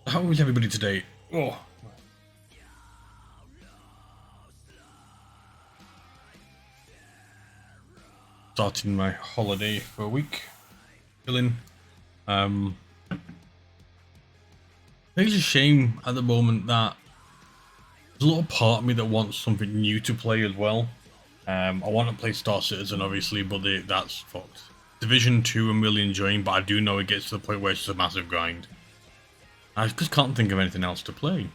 How is everybody today? Oh, starting my holiday for a week, chilling. I think it's a shame at the moment that there's a little part of me that wants something new to play as well. I want to play Star Citizen, obviously, but that's fucked. Division 2 I'm really enjoying, but I do know it gets to the point where it's just a massive grind. I just can't think of anything else to play.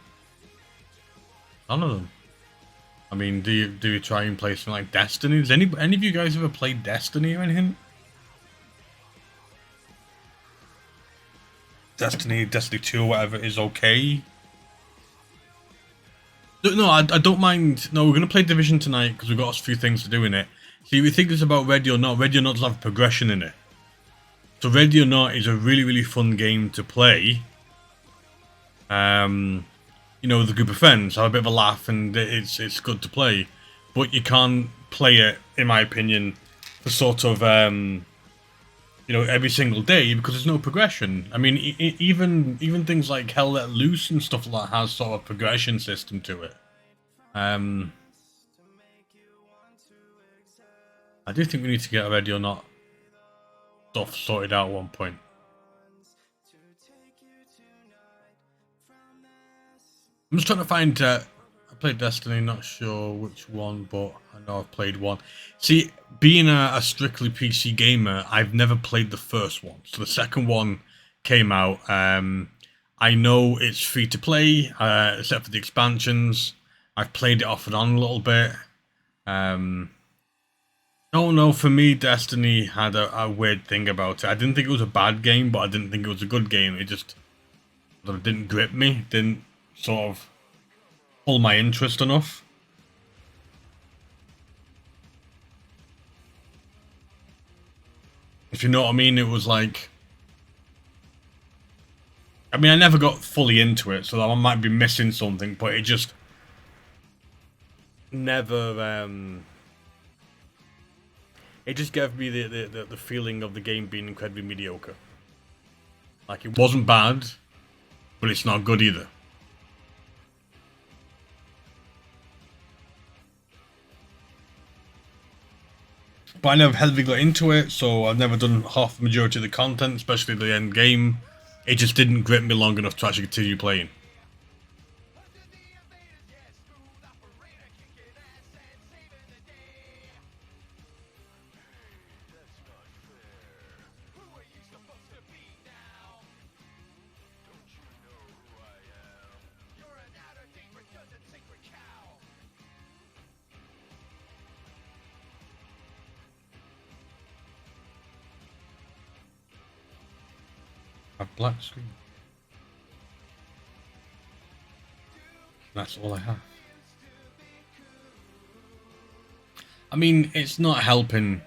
None of them. I mean, do you try and play something like Destiny? Does any of you guys ever played Destiny or anything? Destiny 2 or whatever is okay. No, I don't mind. No, we're going to play Division tonight because we've got a few things to do in it. See, we think it's about Ready or Not. Ready or Not does have progression in it. So Ready or Not is a really, really fun game to play. With a group of friends, have a bit of a laugh, and it's good to play. But you can't play it, in my opinion, for sort of every single day because there's no progression. I mean, even things like Hell Let Loose and stuff like that has sort of a progression system to it. I do think we need to get a Ready or Not stuff sorted out at one point. I'm just trying to find. I played Destiny, not sure which one, but I know I've played one. See, being a strictly PC gamer, I've never played the first one. So the second one came out. I know it's free to play, except for the expansions. I've played it off and on a little bit. No, for me, Destiny had a weird thing about it. I didn't think it was a bad game, but I didn't think it was a good game. It just sort of didn't grip me, didn't sort of pull my interest enough. If you know what I mean, it was like... I mean, I never got fully into it, so I might be missing something, but it just never... It just gave me the feeling of the game being incredibly mediocre. Like, it wasn't bad, but it's not good either. But I never heavily got into it, so I've never done half the majority of the content, especially the end game. It just didn't grip me long enough to actually continue playing. A black screen. That's all I have. I mean, it's not helping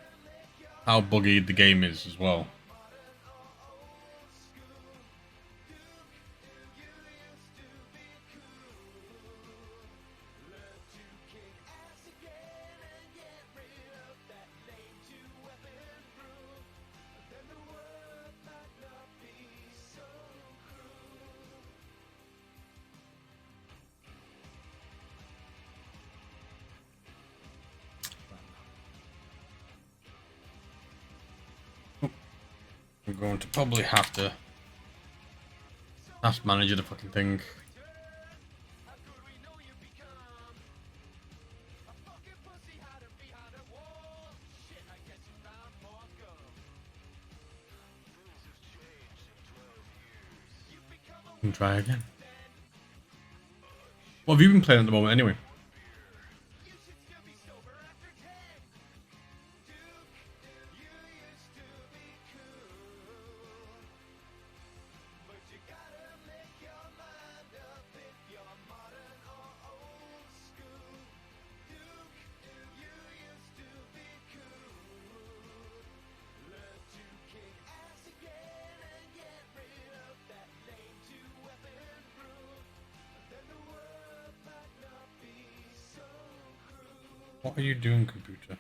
how buggy the game is as well. I'm going to probably have to task manager the fucking thing. And try again. What have you been playing at the moment anyway? What are you doing, computer?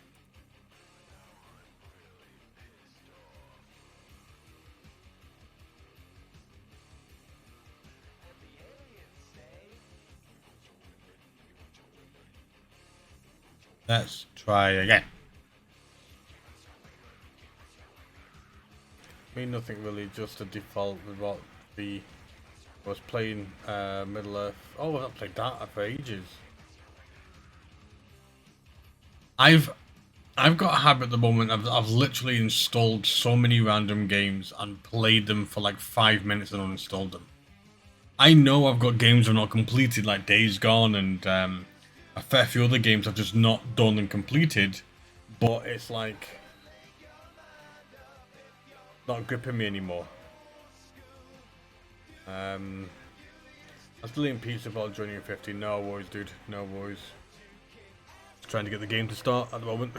Let's try again. I mean, nothing really, just a default with what the was playing Middle Earth. Oh, I've not played that for ages. I've got a habit at the moment. I've literally installed so many random games and played them for like 5 minutes and uninstalled them. I know I've got games I've not completed, like Days Gone and a fair few other games I've just not done and completed, but it's like not gripping me anymore. I was still eating pizza about joining 50. No worries, dude. No worries. Just trying to get the game to start at the moment.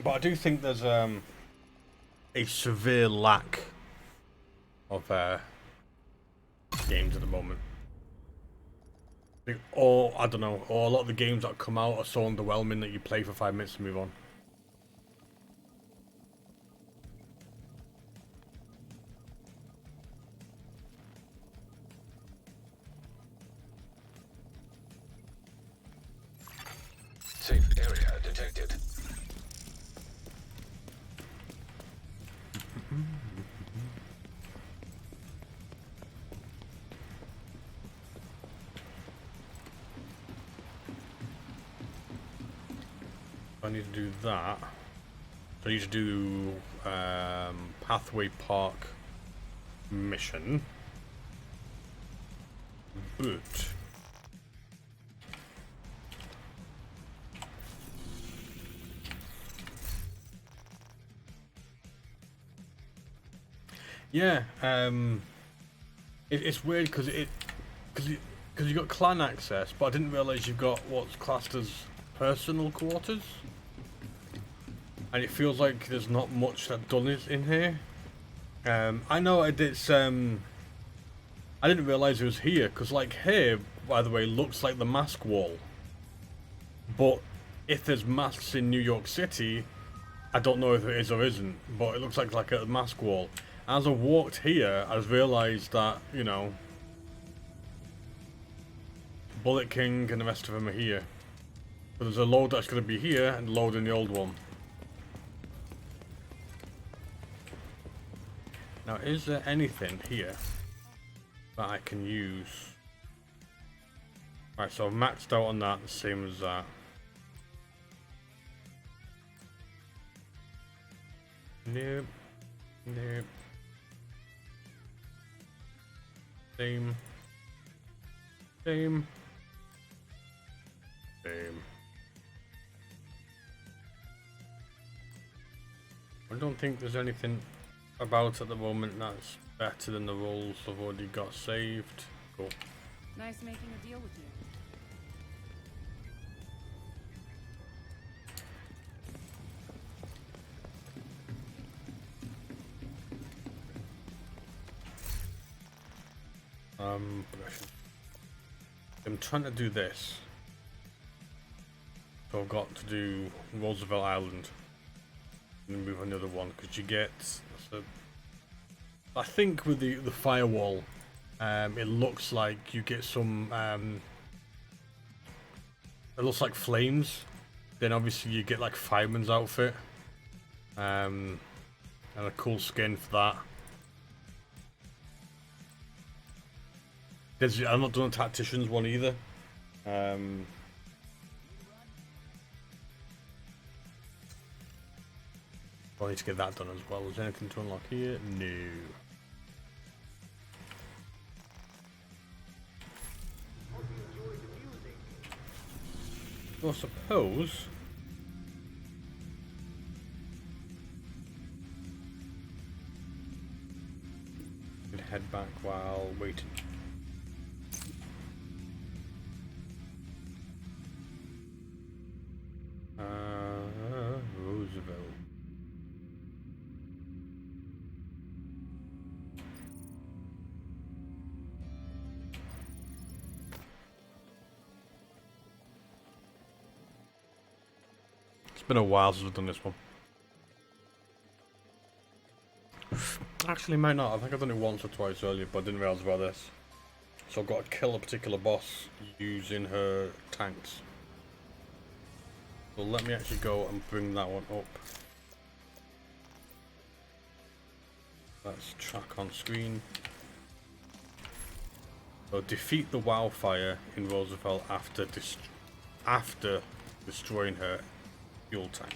But I do think there's a severe lack of games at the moment. Or, I don't know, or a lot of the games that come out are so underwhelming that you play for 5 minutes and move on. Safe area detected. I need to do that. I need to do Pathway Park mission. But yeah, it's weird because you got clan access, but I didn't realize you've got what's classed as personal quarters, and it feels like there's not much that done is in here. I know it's I didn't realize it was here because like here, by the way, looks like the mask wall, but if there's masks in New York City, I don't know if it is or isn't, but it looks like a mask wall. As I walked here, I realised that, you know, Bullet King and the rest of them are here. So there's a load that's going to be here and a load in the old one. Now, is there anything here that I can use? Right, so I've maxed out on that, the same as that. Nope. Nope. Same. Same. Same. I don't think there's anything about at the moment that's better than the roles I've already got saved. Cool. Nice making a deal with you. I'm trying to do this. So I've got to do Roosevelt Island. And then move on the other one, because you get... So, I think with the firewall, it looks like you get some... it looks like flames. Then obviously you get like Fireman's outfit. And a cool skin for that. I'm not doing a tactician's one either. I need to get that done as well. Is there anything to unlock here? No. Well, I suppose... I could head back while waiting. Roosevelt. Been a while since I've done this one. Actually, might not. I think I've done it once or twice earlier, but I didn't realise about this. So I've got to kill a particular boss using her tanks. So let me actually go and bring that one up. Let's track on screen. So defeat the wildfire in Roosevelt after destroying her fuel tank.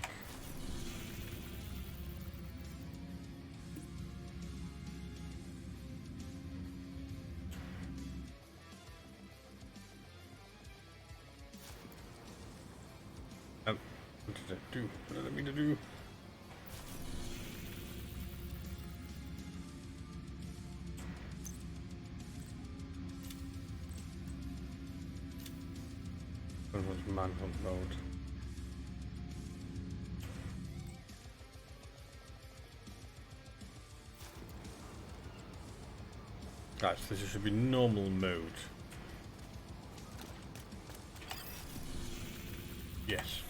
What did it do? What did it mean to do? When was manhunt mode? Guys, this should be normal mode. Yes.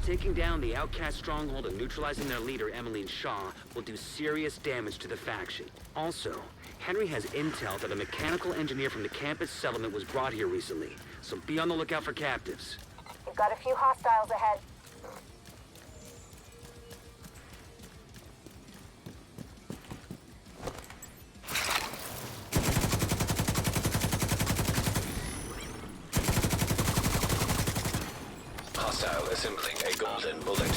Taking down the outcast stronghold and neutralizing their leader, Emmeline Shaw, will do serious damage to the faction. Also, Henry has intel that a mechanical engineer from the campus settlement was brought here recently, so be on the lookout for captives. We've got a few hostiles ahead. Hostile assembling a golden bullet.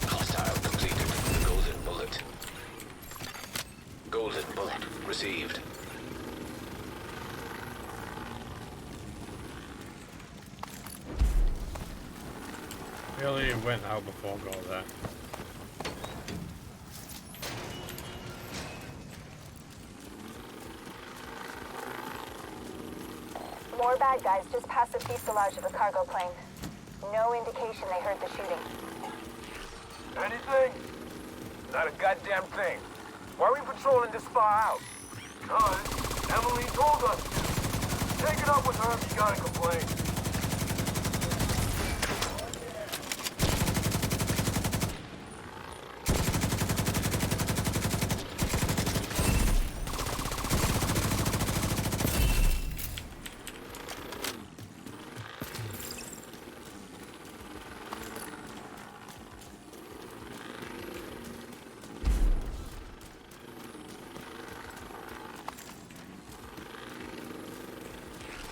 Hostile completed the golden bullet. Golden bullet received. Really went out before I got there. More bad guys just past the fuselage of the cargo plane. No indication they heard the shooting. Anything? Not a goddamn thing. Why are we patrolling this far out? Cause Emily told us to. Take it up with her if you gotta complain.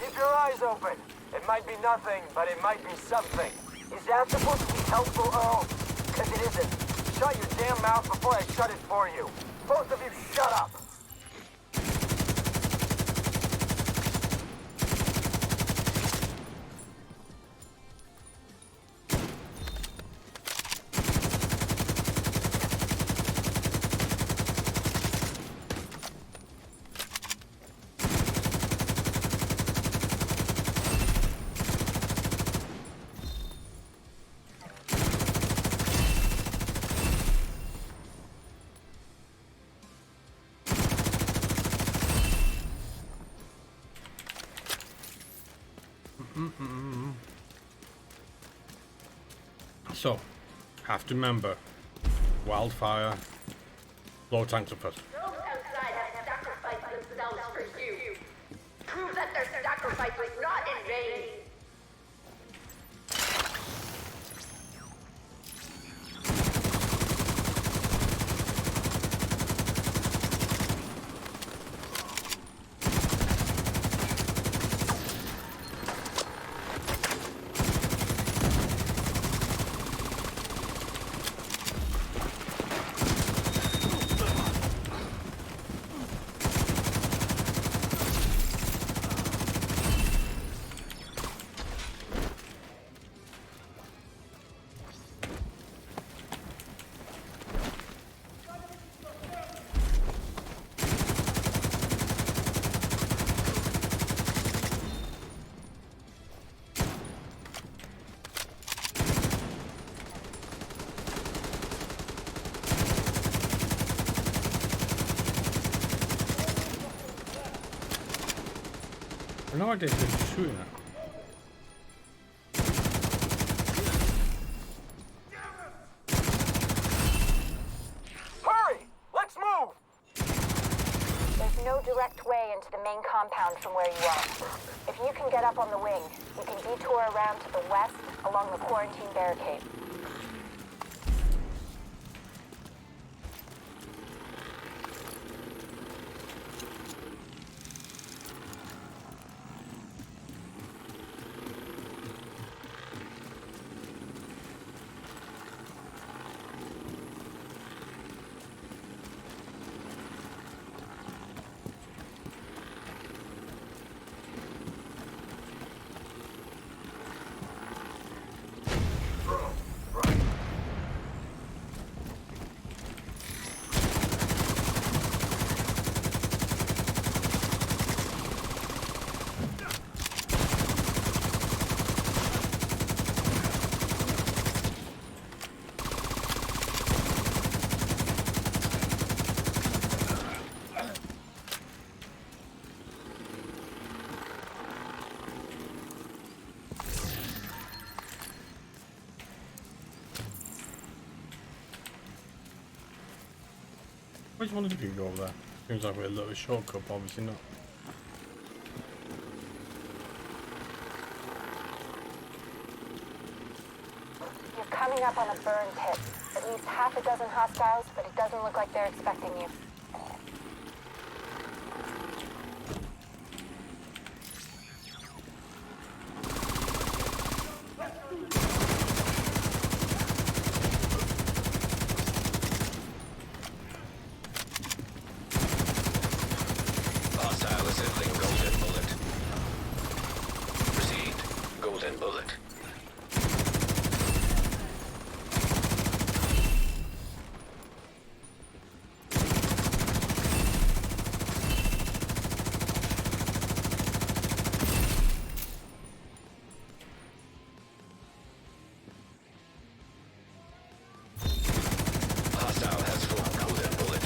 Keep your eyes open. It might be nothing, but it might be something. Is that supposed to be helpful, Earl? Because it isn't. Shut your damn mouth before I shut it for you. Both of you shut up. So, have to remember, wildfire, blow tanks are first. Those outside have sacrificed themselves for you. Prove that their sacrifice was not in vain. have no idea who he's shooting at. Hurry! Let's move! There's no direct way into the main compound from where you are. If you can get up on the wing, you can detour around to the west along the quarantine barricade. Which one did you go over there? Seems like a little shortcut, but obviously not. You're coming up on a burn pit. At least half a dozen hostiles, but it doesn't look like they're expecting you. Hostile assembling golden bullet. Received. Golden bullet. Hostile has formed golden bullet.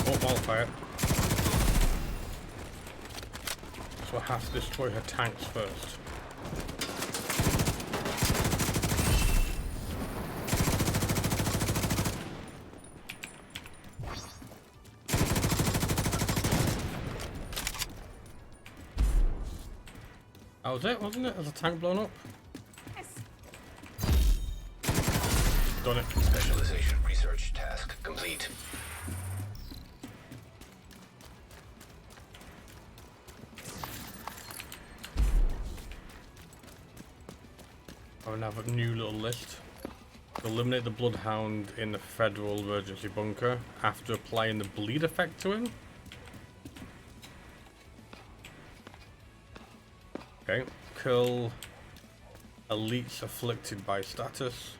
Oh, wildfire. So I have to destroy her tanks first. That was it, wasn't it? Has a tank blown up? Done it. Specialization research task complete. I have a new little list. Eliminate the Bloodhound in the Federal Emergency Bunker after applying the bleed effect to him. Okay. Kill elites afflicted by status.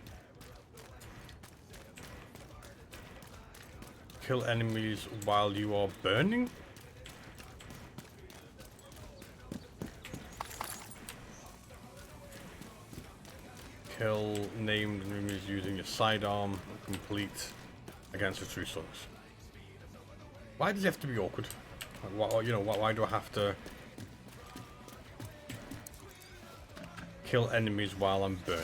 Kill enemies while you are burning. Kill named enemies using your sidearm. Complete against the true sons. Why does it have to be awkward? Like, why do I have to kill enemies while I'm burning?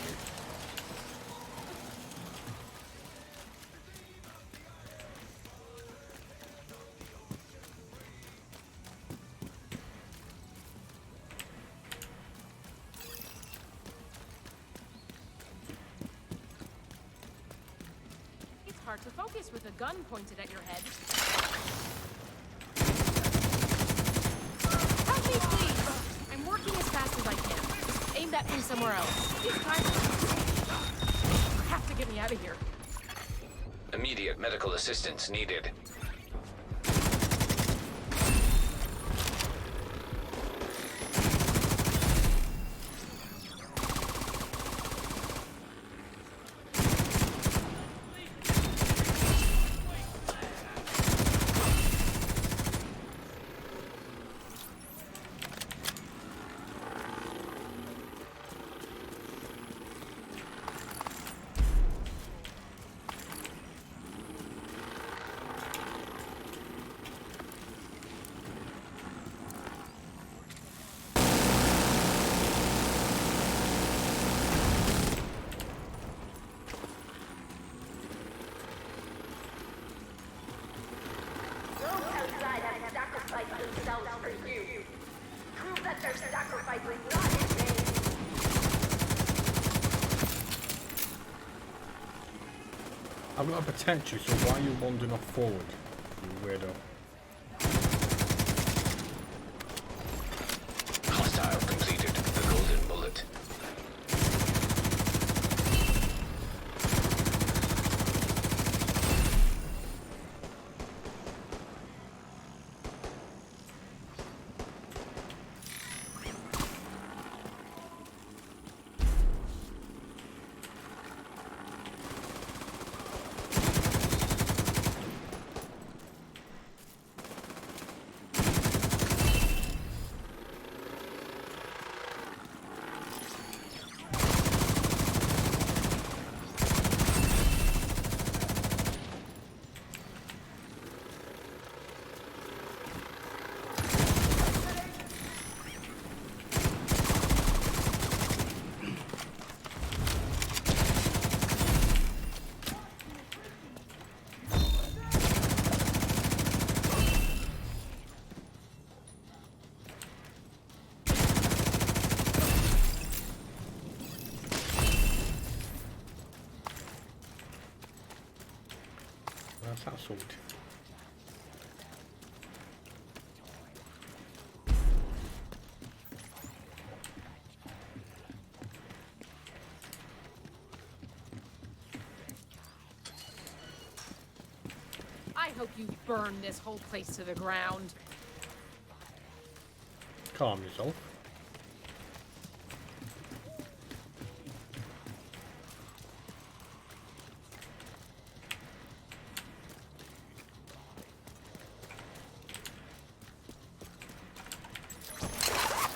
It's hard to focus with a gun pointed at your head. Help me, please! I'm working as fast as I can. Just aim that thing somewhere else. These guys have to get me out of here. Immediate medical assistance needed. themselves for you. Prove that their sacrifice was not in vain. I've got to protect you, so why are you wandering off forward, you weirdo? Hostile completed. The golden bullet. That's that sword. I hope you burn this whole place to the ground. Calm yourself.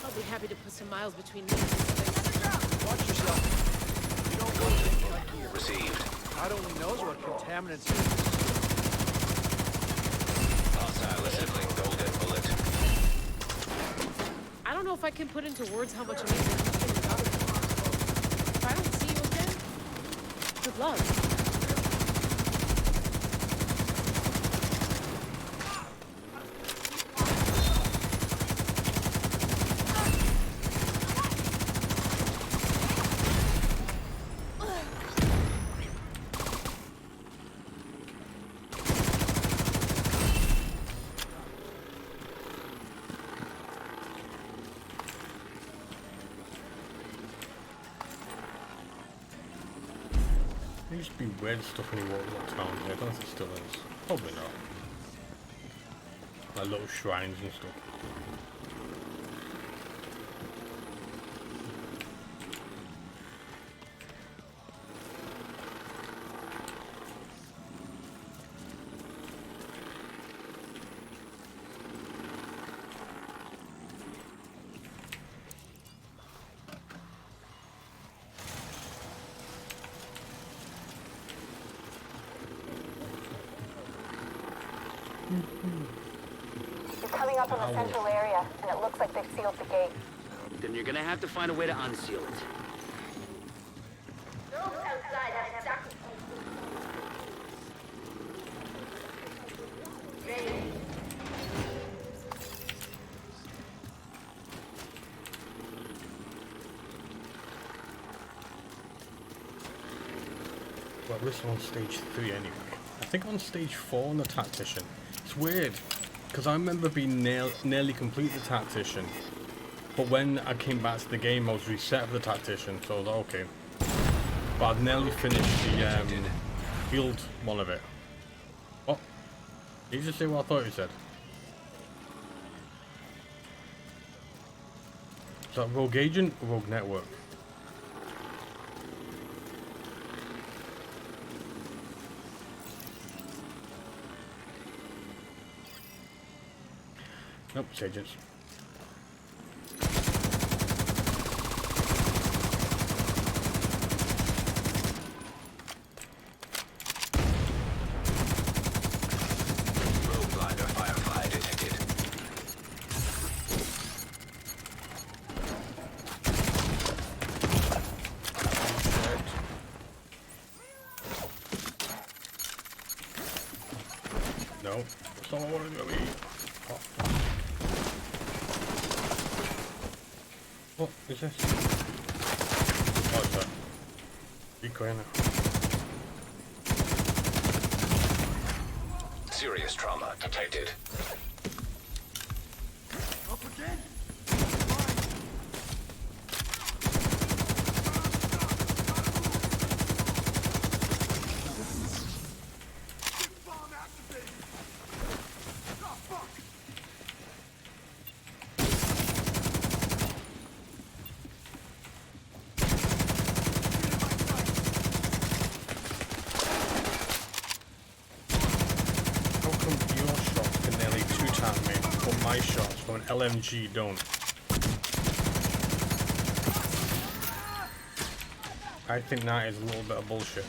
I'll be happy to put some miles between me and this place. Watch yourself. You don't want to cut here. Received. God only knows what contaminants are. Hostile assembling golden bullet. I don't know if I can put into words how much amazing things are. If I don't see you again, good luck. There used to be weird stuff when you walked around here. I don't know if it still is. Probably not. Like little shrines and stuff. You're coming up on the central area, and it looks like they've sealed the gate. Then you're gonna have to find a way to unseal it. Those outside have sacrificed. Well, we're still on stage 3 anyway. I think on stage 4 on the tactician. It's weird, because I remember being nearly complete the tactician. But when I came back to the game, I was reset for the tactician, so I was like, okay. But I've nearly finished the field one of it. Oh, did you just say what I thought you said? Is that Rogue Agent or Rogue Network? Nope, it's agents. Rogue glider firefly detected. No, that's not what I wanted to be. Oh. What is this? What is that? Decoy in it. Serious trauma detected. Up again? Bomb activated! Oh, fuck! How come your shots can nearly two-tap me, but my shots from an LMG don't? I think that is a little bit of bullshit.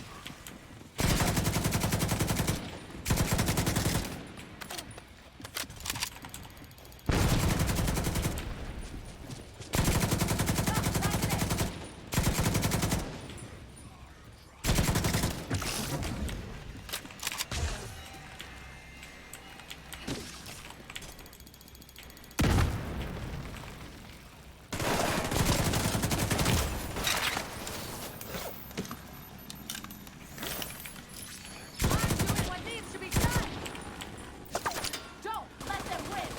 Doing what needs to be done. Don't let them win.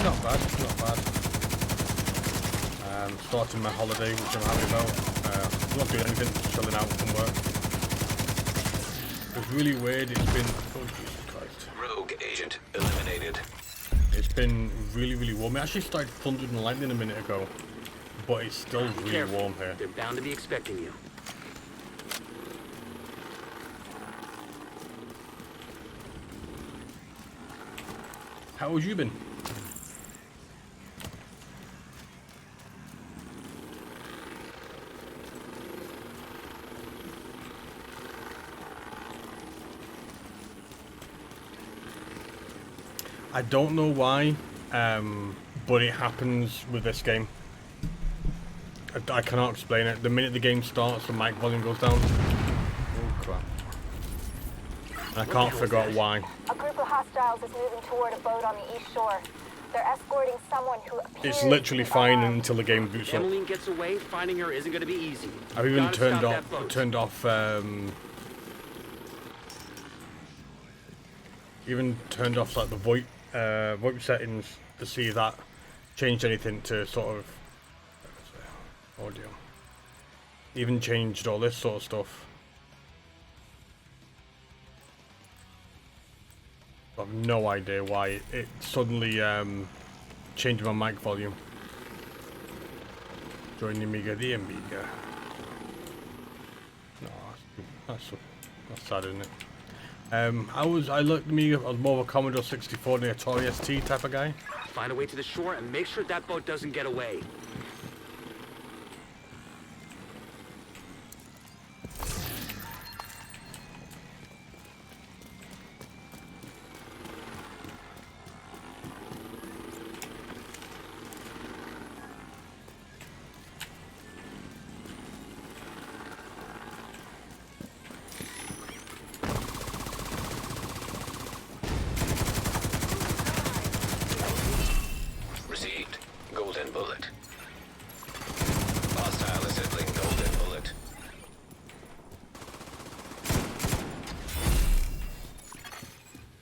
Not bad, not bad. Starting my holiday, which I'm happy about. Not doing anything, just chilling out from work. It was really weird, it's been... Oh, Jesus Christ. Rogue agent eliminated. It's been really, really warm. It actually started thundering and lightning a minute ago, but it's still Be really careful. warm here. They're bound to be expecting you. How have you been? I don't know why, but it happens with this game. I cannot explain it. The minute the game starts, the mic volume goes down. Oh crap. And I can't figure out why. A group of hostiles is moving toward a boat on the east shore. They're escorting someone who appears It's literally to be fine armed. until the game boots up. Emmeline gets away, finding her isn't going to be easy. I've even Gotta turned stop off that boat. like the VoIP settings to see if that changed anything to sort of audio. Even changed all this sort of stuff. I have no idea why it suddenly changed my mic volume. Join the Amiga, the Amiga. No, that's sad, isn't it? I looked Amiga. I was more of a Commodore 64 than a Atari ST type of guy. Find a way to the shore and make sure that boat doesn't get away. Received. Golden bullet. Hostile assembling golden bullet.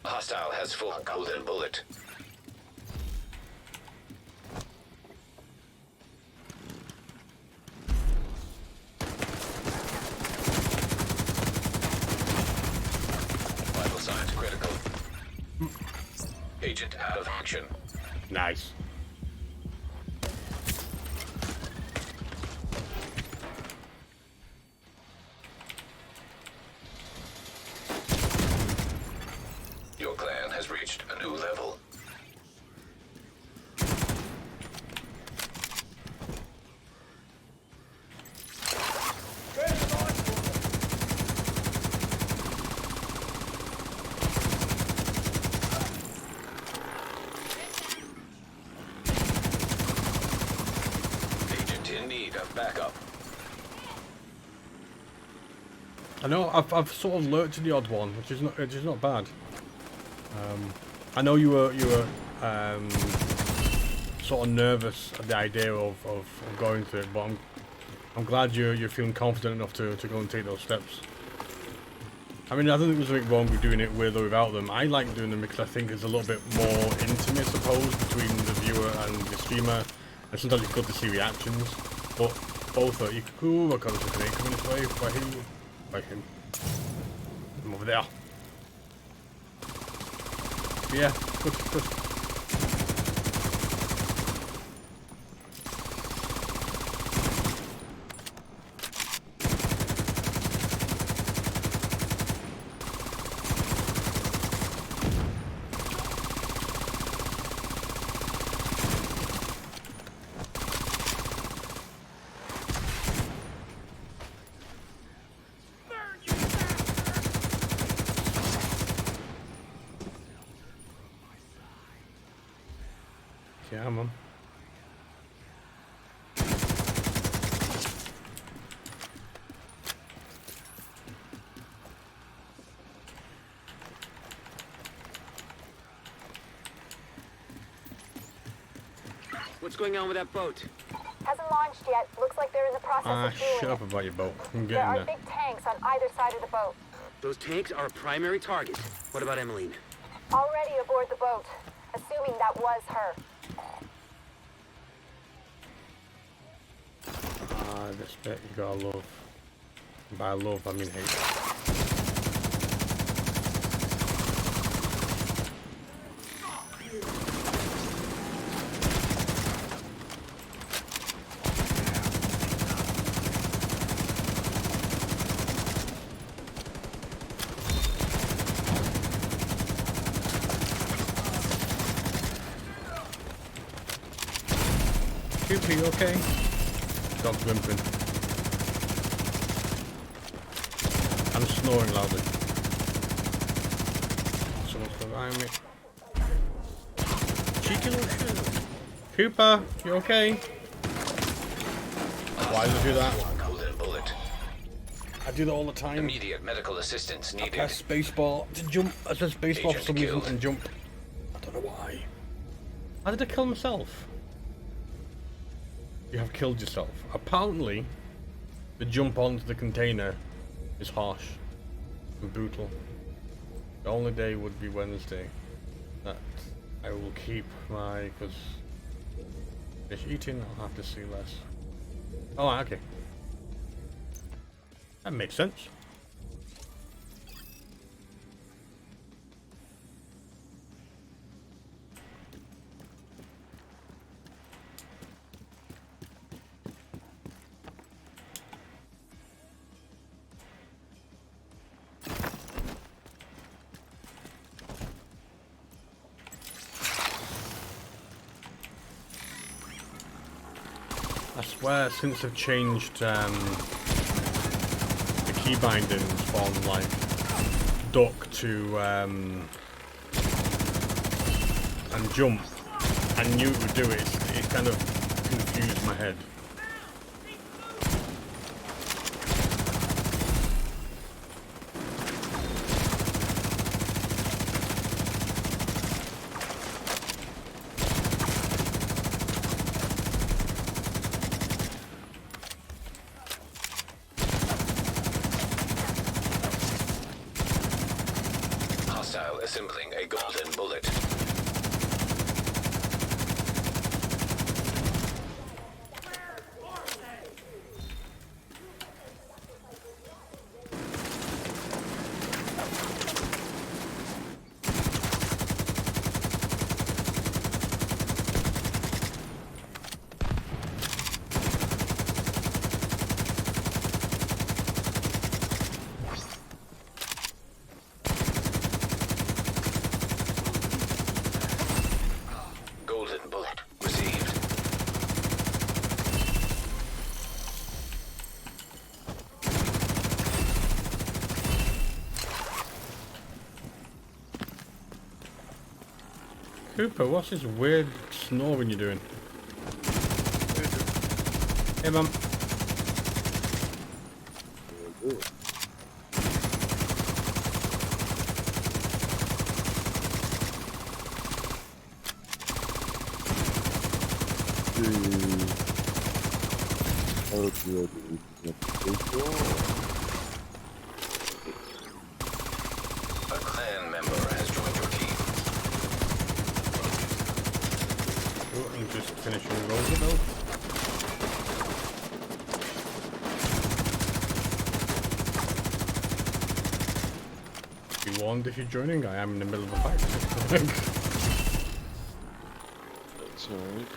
Hostile has full golden bullet. Vital signs critical. Agent out of action. Nice. Your clan has reached a new level. Agent in need of backup. I know I've sort of lurked to the odd one, which is not bad. I know you were sort of nervous at the idea of going through it, but I'm glad you're feeling confident enough to go and take those steps. I mean, I don't think there's anything wrong with doing it with or without them. I like doing them because I think it's a little bit more intimate, I suppose, between the viewer and the streamer. And sometimes it's good to see reactions. But both are equal. Ooh, I got a grenade coming this way. By him. By him. I'm over there. But yeah, good. Yeah, man. What's going on with that boat? Hasn't launched yet. Looks like they're in the process of fueling Shut it. up about your boat. I'm There getting are there. big tanks on either side of the boat. Those tanks are a primary target. What about Emmeline? Already aboard the boat, assuming that was her. This bit you gotta love. By love, I mean hate. Are you okay? Dog's whimpering. I'm snoring loudly. Someone's behind me. Cheeky little shit. Cooper, you okay? Why did I do that? Golden bullet. I do that all the time. Immediate medical assistance needed. Press spacebar to jump. I said spacebar for Agent some reason killed. and jump. I don't know why. How did I kill myself? You have killed yourself. Apparently, the jump onto the container is harsh and brutal. The only day would be Wednesday that I will keep my, because finish eating, I'll have to see less. Oh, okay. That makes sense. I swear, since they've changed the key bindings from like duck to and jump, I knew it would do it. It kind of confused my head. Hostile assembling a golden bullet. Golden bullet received. Cooper, what's this weird snoring you're doing? Hey, Mum. How do I do it? A clan member has joined your team. Oh, I'm just finishing Roosevelt. Be warned if you're joining, I am in the middle of a fight. That's alright.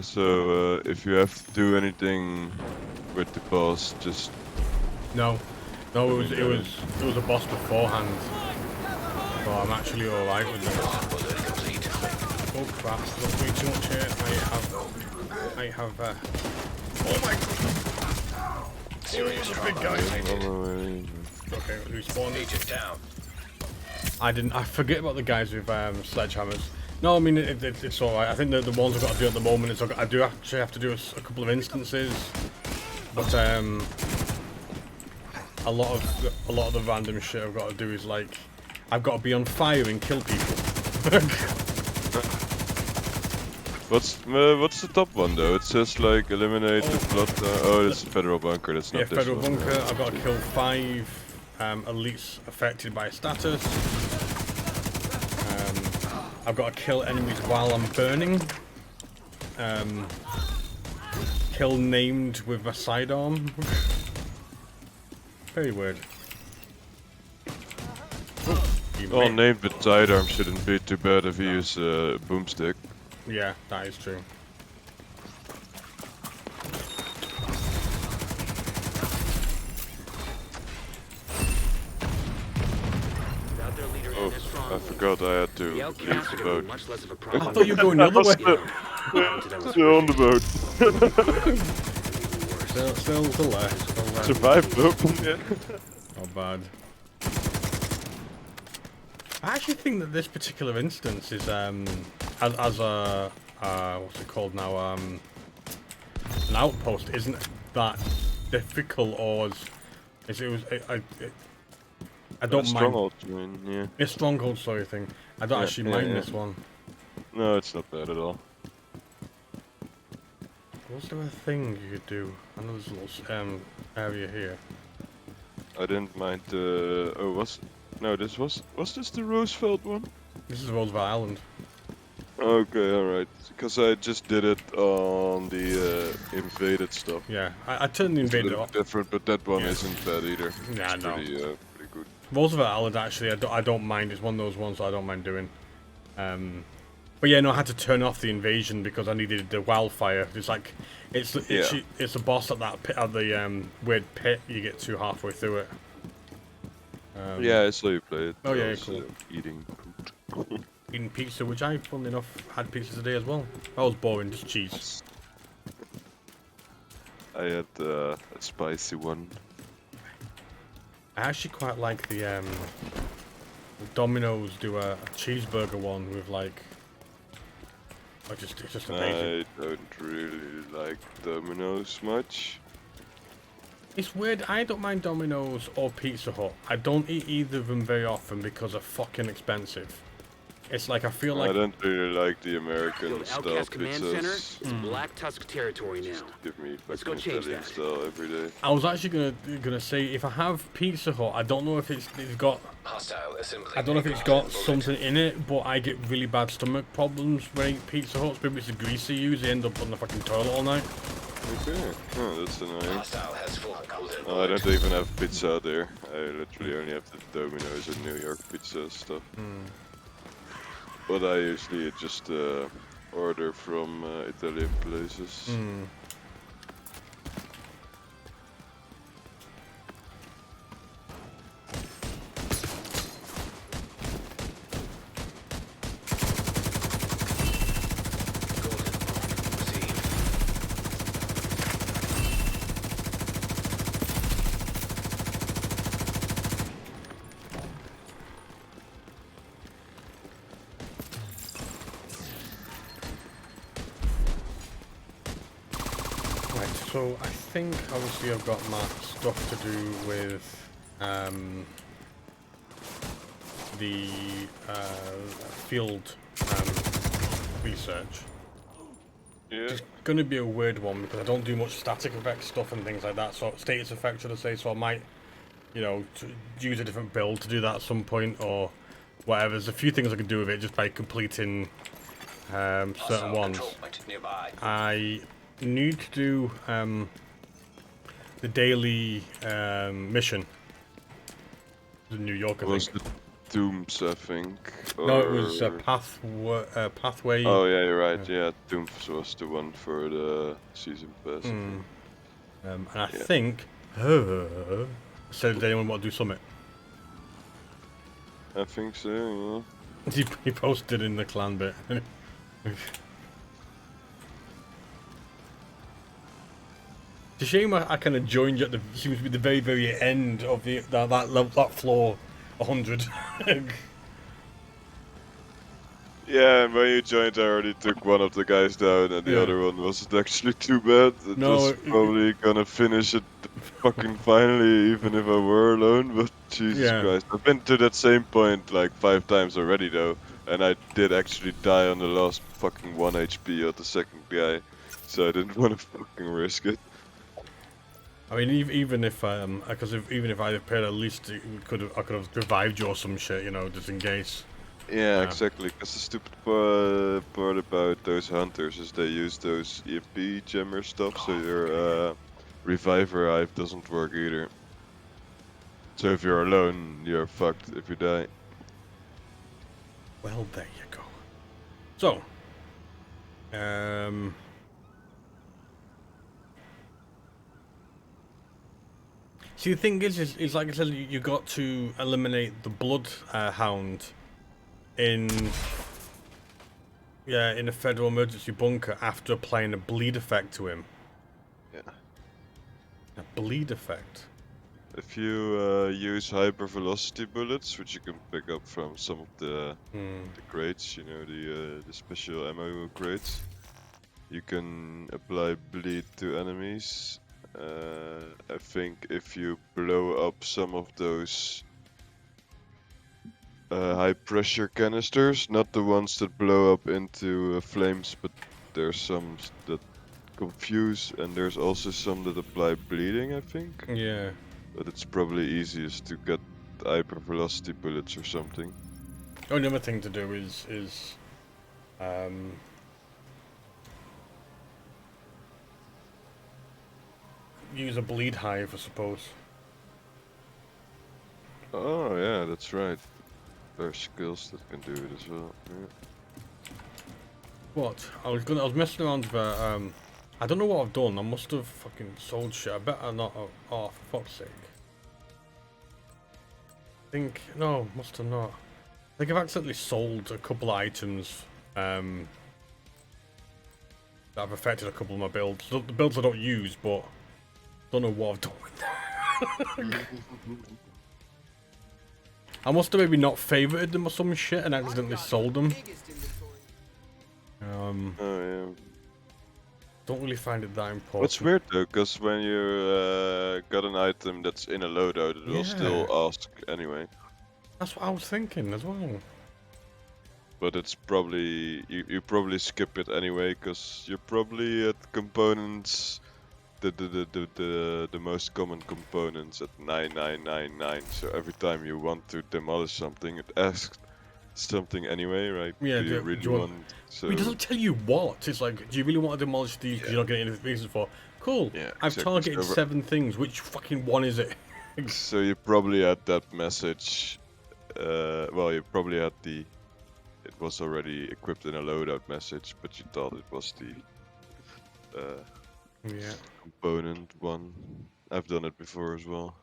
So if you have to do anything with the boss, just No, it was a boss beforehand, so I'm actually all right with this. Bullet complete. Oh crap! Don't do too much here. I have. Oh my god! Serious Oh, the big trauma. guy. Okay, respawn. Agent down. I forget about the guys with sledgehammers. No, I mean it's alright. I think the ones I've got to do at the moment is I do actually have to do a couple of instances, but a lot of the random shit I've got to do is like I've got to be on fire and kill people. what's the top one though? It says like eliminate the blood. Oh, it's a federal bunker. That's not Yeah, this federal one. bunker. I've got to kill 5 elites affected by status. I've got to kill enemies while I'm burning. Kill named with my sidearm. Very weird. Oh, named with sidearm shouldn't be too bad if you use a boomstick. Yeah, that is true. Without their leader Oh, and their I stronghold, forgot I had to the leave outcasts the are gonna boat. be much less of a I problem. thought you were going the other way. Still on the boat. Still there. Still there. Survived though. Yeah. Not bad. I actually think that this particular instance is as a what's it called now, an outpost isn't that difficult, or I don't mind. Stronghold, I mean, yeah. It's stronghold, sorry thing. I don't actually mind yeah. this one. No, it's not bad at all. Was there a thing you could do? I know there's a little area here. I didn't mind the. Oh, was this the Roosevelt one? This is Roosevelt Island. Okay, alright. Because I just did it on the invaded stuff. Yeah, I turned the It's a invader little off. different, but that one Yeah. isn't bad either. Nah, It's no. pretty good. Roosevelt Island, actually, I don't mind. It's one of those ones I don't mind doing. But yeah, no, I had to turn off the invasion because I needed the wildfire. It's like, it's a boss at that pit, at the weird pit. You get to halfway through it. Yeah, I saw you play it. Oh, I yeah, was, cool. Eating food. Eating pizza, which I, funnily enough, had pizza today as well. That was boring, just cheese. I had a spicy one. I actually quite like the Domino's do a cheeseburger one with like, it's just amazing. I don't really like Domino's much. It's weird, I don't mind Domino's or Pizza Hut. I don't eat either of them very often because they're fucking expensive. It's like, I feel like... I don't really like the American Yo, the style Outcast Command Center pizzas. is Black Tusk territory now. Give me Let's go fucking change Italian that. style every day. I was actually gonna say, if I have Pizza Hut, I don't know if it's got... Hostile assembly. I don't know if it's got something in it, but I get really bad stomach problems when I eat Pizza Hut. Maybe it's the grease they use, they end up on the fucking toilet all night. Okay, oh, that's annoying. Hostile has full golden Oh, I don't even have pizza there. I literally only have the Domino's and New York pizza stuff. But I usually just order from Italian places. Right, so I think obviously I've got my stuff to do with the field research. Yeah. It's going to be a weird one because I don't do much static effect stuff and things like that. So status effect, should I say? So I might, you know, use a different build to do that at some point or whatever. There's a few things I can do with it just by completing certain ones. I need to do the daily mission. The New York, I Was think. the Dooms, I think. No, it was or- Pathway. Oh yeah, you're right. Yeah, Dooms was the one for the season pass. I think. And I Yeah. think. Said, did anyone want to do Summit? I think so. Yeah. He posted in the clan bit. It's a shame I kind of joined you at the seems to be the very end of that floor 100. Yeah, and when you joined, I already took one of the guys down, and the Yeah. other one wasn't actually too bad. It No, was it- probably gonna finish it fucking finally, even if I were alone. But Jesus Yeah. Christ, I've been to that same point like 5 times already, though, and I did actually die on the last fucking 1 HP of the second guy, so I didn't want to fucking risk it. I mean, even if even if I had paid, at least I could have revived you or some shit, you know, just in case. Yeah, exactly. Because the stupid part about those hunters is they use those EMP jammer stuff, so your reviver hive doesn't work either. So if you're alone, you're fucked if you die. Well, there you go. So, see, the thing is like I said, you got to eliminate the bloodhound in a federal emergency bunker after applying a bleed effect to him. Yeah. A bleed effect. If you use hyper velocity bullets, which you can pick up from some of the crates, you know, the special ammo crates, you can apply bleed to enemies. I think if you blow up some of those high pressure canisters, not the ones that blow up into flames, but there's some that confuse, and there's also some that apply bleeding, I think. Yeah. But it's probably easiest to get hyper velocity bullets or something. The only other thing to do is use a bleed hive, I suppose. Oh yeah, that's right. There's skills that can do it as well. Yeah. What? I was messing around with I don't know what I've done. I must have fucking sold shit. I better not. Oh, for fuck's sake. I think no, must have not. I think I've accidentally sold a couple of items that have affected a couple of my builds. The builds I don't use, but don't know what I've done with them. I must have maybe not favorited them or some shit and accidentally sold them. Oh yeah. Don't really find it that important. What's weird though, because when you got an item that's in a loadout, it will still ask anyway. That's what I was thinking as well. But it's probably you probably skip it anyway, because you're probably at components, the most common components at 9999. So every time you want to demolish something, it asks something anyway, right? Yeah. Do you really want? So It doesn't tell you what. It's like, do you really want to demolish these because you're not getting any reasons for? Cool. Yeah, I've exactly. targeted So- 7 things. Which fucking one is it? So you probably had that message. Well, you probably had the. It was already equipped in a loadout message, but you thought it was the Yeah. component one. I've done it before as well.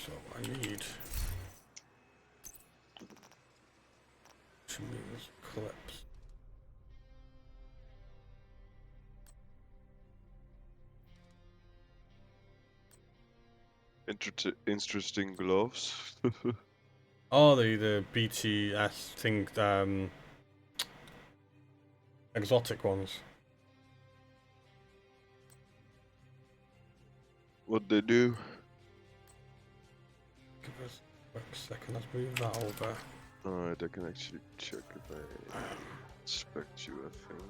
So I need 2 meters clips. Interesting gloves. Oh, the BTS thing, exotic ones. What they do? Give us Quick second, let's move that over. Alright, I can actually check if I inspect you, I think.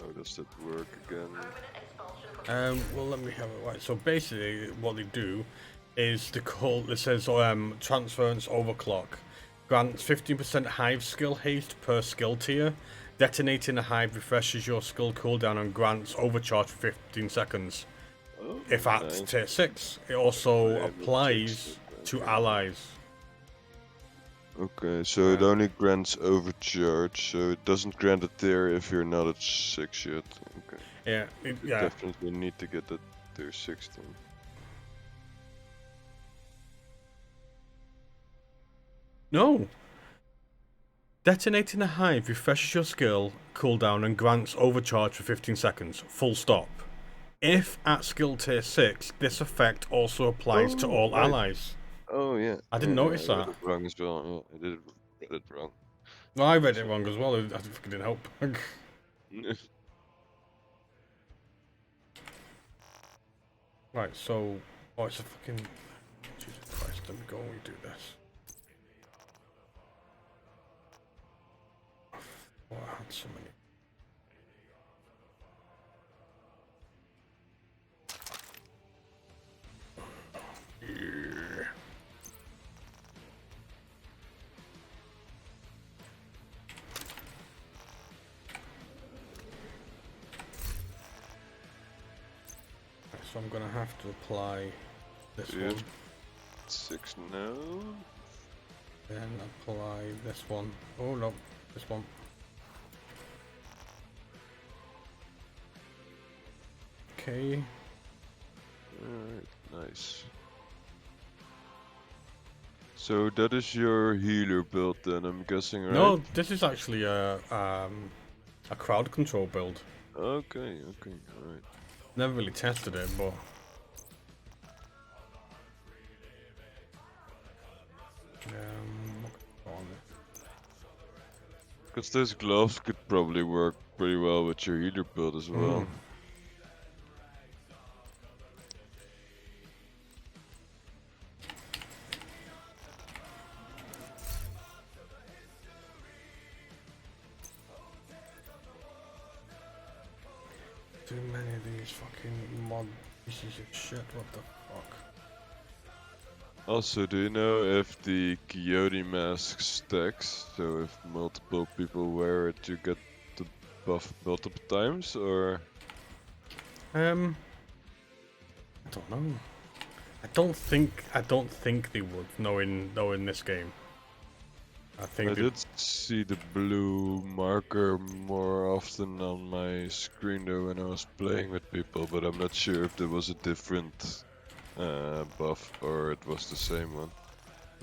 How does that work again? Well, let me have it right. So basically, what they do is the call. It says transference overclock grants 15% hive skill haste per skill tier. Detonating a hive refreshes your skill cooldown and grants overcharge for 15 seconds. Oh, If at nice. tier 6, it also Yeah, that applies checks it, to okay. allies. Okay, so it only grants overcharge, so it doesn't grant a tier if you're not at 6 yet. Okay. Yeah, You yeah. definitely need to get that tier 16. No. Detonating a hive refreshes your skill cooldown and grants overcharge for 15 seconds. Full stop. If at skill tier 6, this effect also applies to all right. allies. Oh yeah. I didn't Yeah, notice I read that. it wrong as well. Yeah, I did read it wrong. Well, I read it So- wrong as well. I fucking didn't help. Right, so... Oh, it's a fucking... Jesus Christ, let me go and do this. Oh, I had so many. Yeah. So I'm gonna have to apply this Yeah. one, 6 now. then apply this one. Oh no, this one. Okay. Alright, nice. So that is your healer build then, I'm guessing, right? No, this is actually a crowd control build. Okay, alright. Never really tested it, but on it. Because those gloves could probably work pretty well with your healer build as well. Too many of these fucking mod pieces of shit. What the fuck? Also, do you know if the Coyote mask stacks? So if multiple people wear it, you get the buff multiple times, or? I don't know. I don't think they would, knowing this game. I think I they, did see the blue marker more often on my screen though when I was playing with people, but I'm not sure if there was a different buff or it was the same one.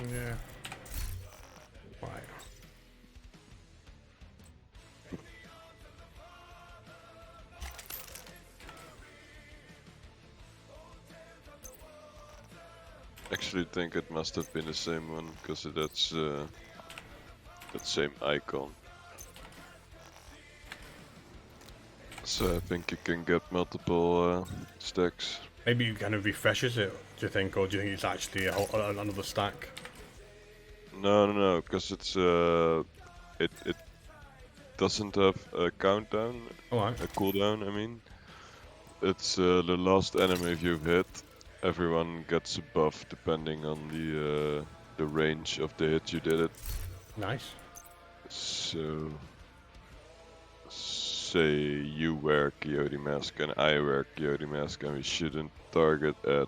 yeah. Right. Actually think it must have been the same one, because that's that same icon. So I think you can get multiple stacks. Maybe it kind of refreshes it. Do you think, or do you think it's actually another stack? No, because it's it doesn't have a countdown, Alright. a cooldown. I mean, it's the last enemy you've hit. Everyone gets a buff depending on the range of the hit you did it. Nice. So, say you wear Coyote mask and I wear Coyote mask, and we shouldn't target at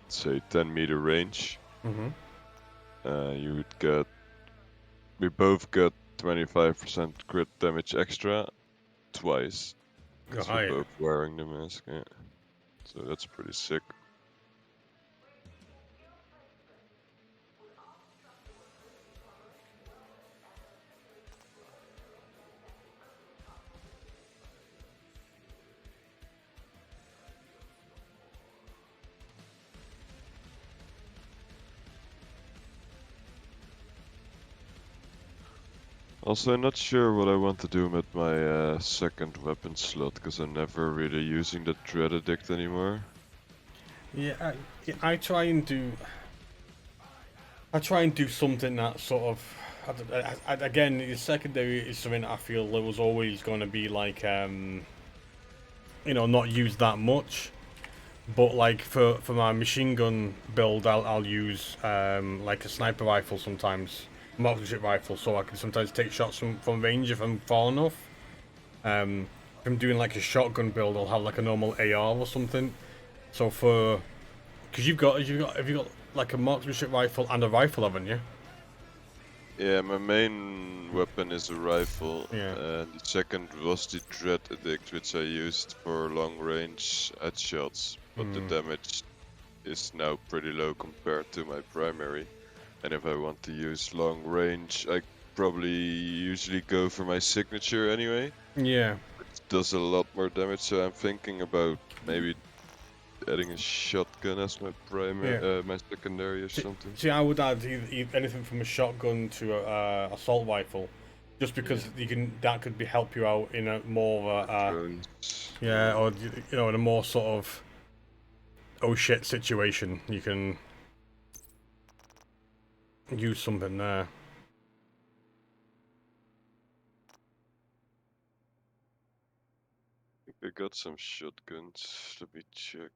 say 10-meter range. You would get. We both get 25% crit damage extra twice. Because we're both wearing the mask, yeah. So that's pretty sick. Also, I'm not sure what I want to do with my second weapon slot, because I'm never really using the Dread Addict anymore. Yeah, I try and do. I try and do something that sort of. Again, the secondary is something I feel that was always going to be like, not used that much. But like for my machine gun build, I'll use like a sniper rifle sometimes, marksmanship rifle, so I can sometimes take shots from range if I'm far enough. If I'm doing like a shotgun build, I'll have like a normal AR or something. So because have you got like a marksmanship rifle and a rifle, haven't you? Yeah, my main weapon is a rifle, Yeah. and the second was the Dread Addict, which I used for long range headshots, but the damage is now pretty low compared to my primary. And if I want to use long range, I probably usually go for my signature anyway. Yeah. It does a lot more damage, so I'm thinking about maybe adding a shotgun as my primary, Yeah. my secondary or something. See, I would add anything from a shotgun to a assault rifle, just because that could help you out in a more of a Drones. yeah, or in a more sort of oh shit situation. You can use something there. I think I got some shotguns. Let me check.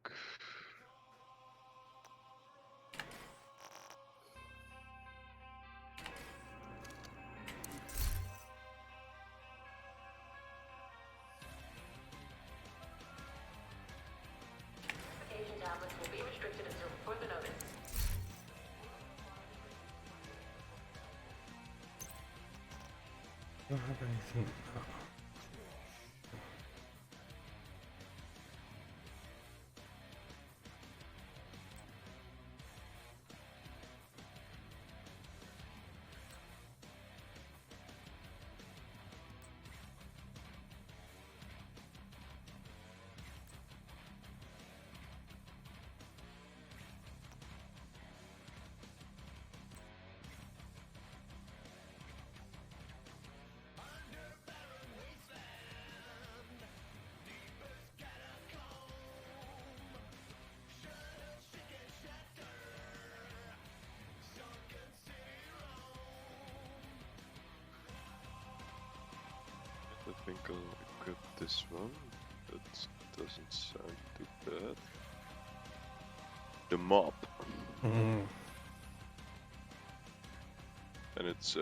Asian tablets will be restricted until further notice. I don't have anything. I think I'll equip this one. That doesn't sound too bad. The mop. And it's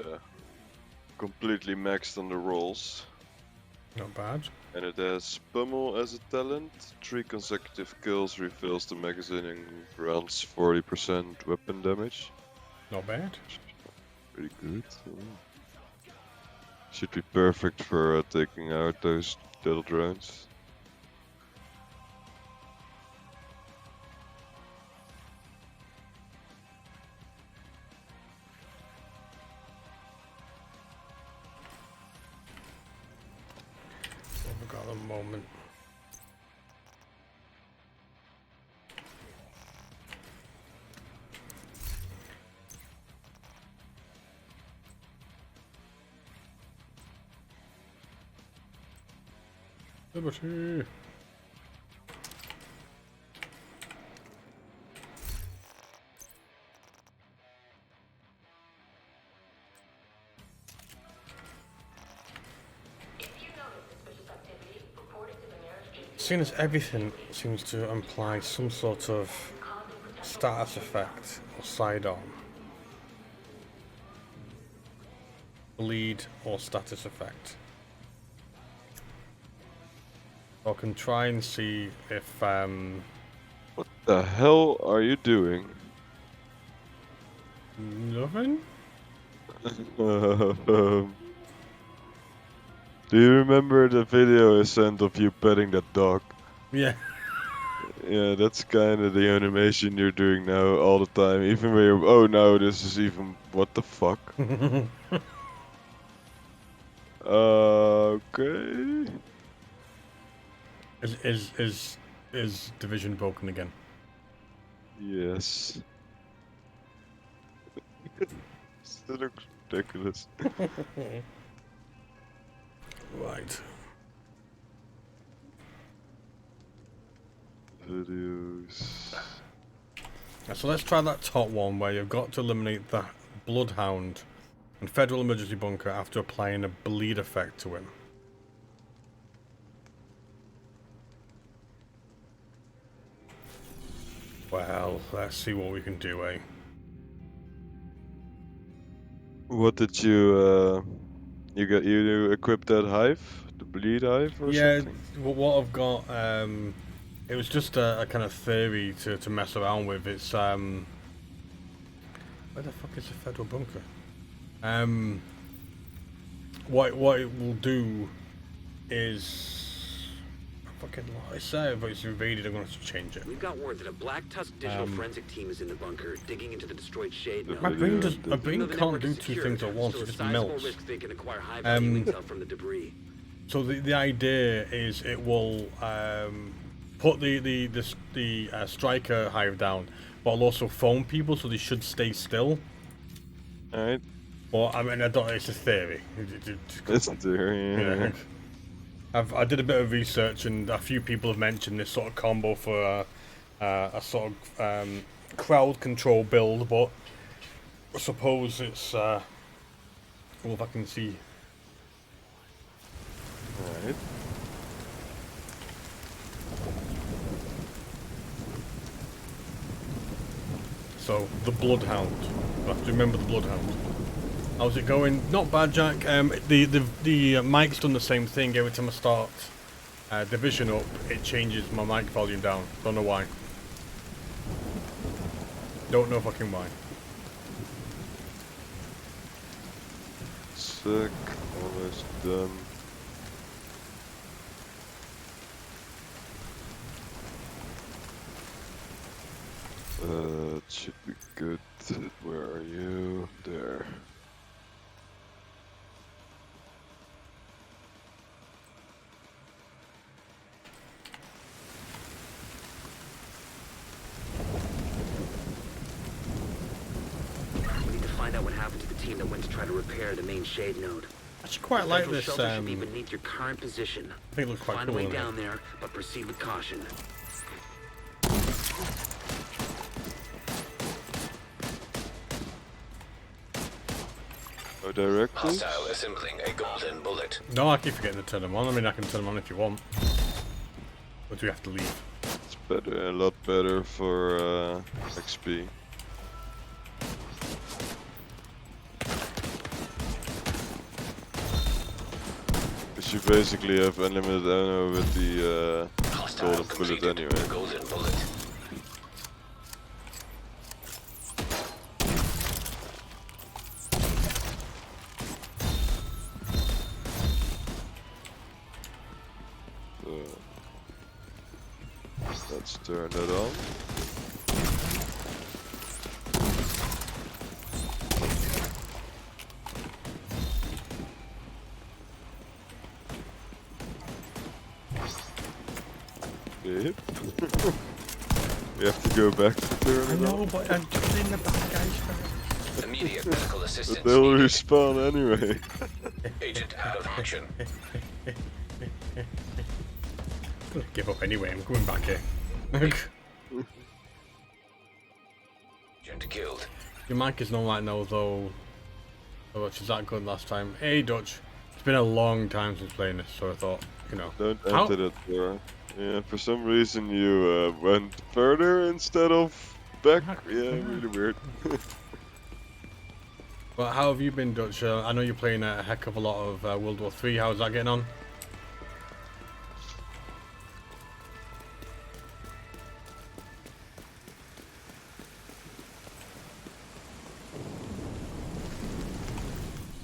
completely maxed on the rolls. Not bad. And it has Pummel as a talent. 3 consecutive kills refills the magazine and grants 40% weapon damage. Not bad. Pretty good. Should be perfect for taking out those little drones. I've got a moment. Liberty. Seeing as everything seems to imply some sort of status effect or sidearm, bleed or status effect. I can try and see if What the hell are you doing? nothing. Do you remember the video I sent of you petting that dog? Yeah. Yeah, that's kind of the animation you're doing now all the time. Even when you're, oh no, this is even, what the fuck? Okay. Is Division broken again? Yes. That looks ridiculous. Right. Videos. So let's try that top one where you've got to eliminate the Bloodhound and Federal Emergency Bunker after applying a bleed effect to him. Well, let's see what we can do, eh? What did you you equip that hive? The bleed hive or Yeah, something? what I've got, it was just a kind of theory to mess around with. It's, where the fuck is the Federal Bunker? What it will do is... Fucking I say, but it's invaded, I'm going to change it. We've got word that a Black Tusk digital forensic team is in the bunker, digging into the destroyed shade node. My brain does. My Even brain though the can't network do is two secure, things at there's once. still It a just sizable melts. risk they can acquire high-value intel from the debris. So the idea is it will put the striker hive down, but it'll also phone people, so they should stay still. Alright. But I mean, I don't. It's a theory. It's a theory, yeah. I did a bit of research, and a few people have mentioned this sort of combo for a sort of crowd control build, but I suppose it's well, if I can see. Alright. So the Bloodhound. I have to remember the Bloodhound. How's it going? Not bad, Jack. The mic's done the same thing every time I start Division up. It changes my mic volume down. Don't know why. Don't know fucking why. Sick. Almost done. It should be good. Where are you? There. We need to find out what happened to the team that went to try to repair the main shade node. I actually quite like Central this. shelter should be beneath your current position. I think it looks quite Find cool. a way doesn't it? down there, but proceed with caution. Oh, directly? Hostile assembling a golden bullet. No, I keep forgetting to turn them on. I mean, I can turn them on if you want. But we have to leave. It's better, a lot better for XP. Because you basically have unlimited ammo with the Hostile golden bullet completed anyway. golden bullet. So let's turn that on. Yep. We have to go back to turn I it know, on. but I'm just in the back, guys. Immediate medical assistance But they'll needed. respawn anyway. Agent out of action. I'm gonna give up anyway. I'm coming back here. Agent killed. Your mic is not right now, though. So much is that good last time? Hey, Dutch. It's been a long time since playing this, so I thought, you know. Don't How- enter that door. Yeah, for some reason you went further instead of back. Yeah, really weird. But how have you been, Dutch? I know you're playing a heck of a lot of World War 3. How's that getting on?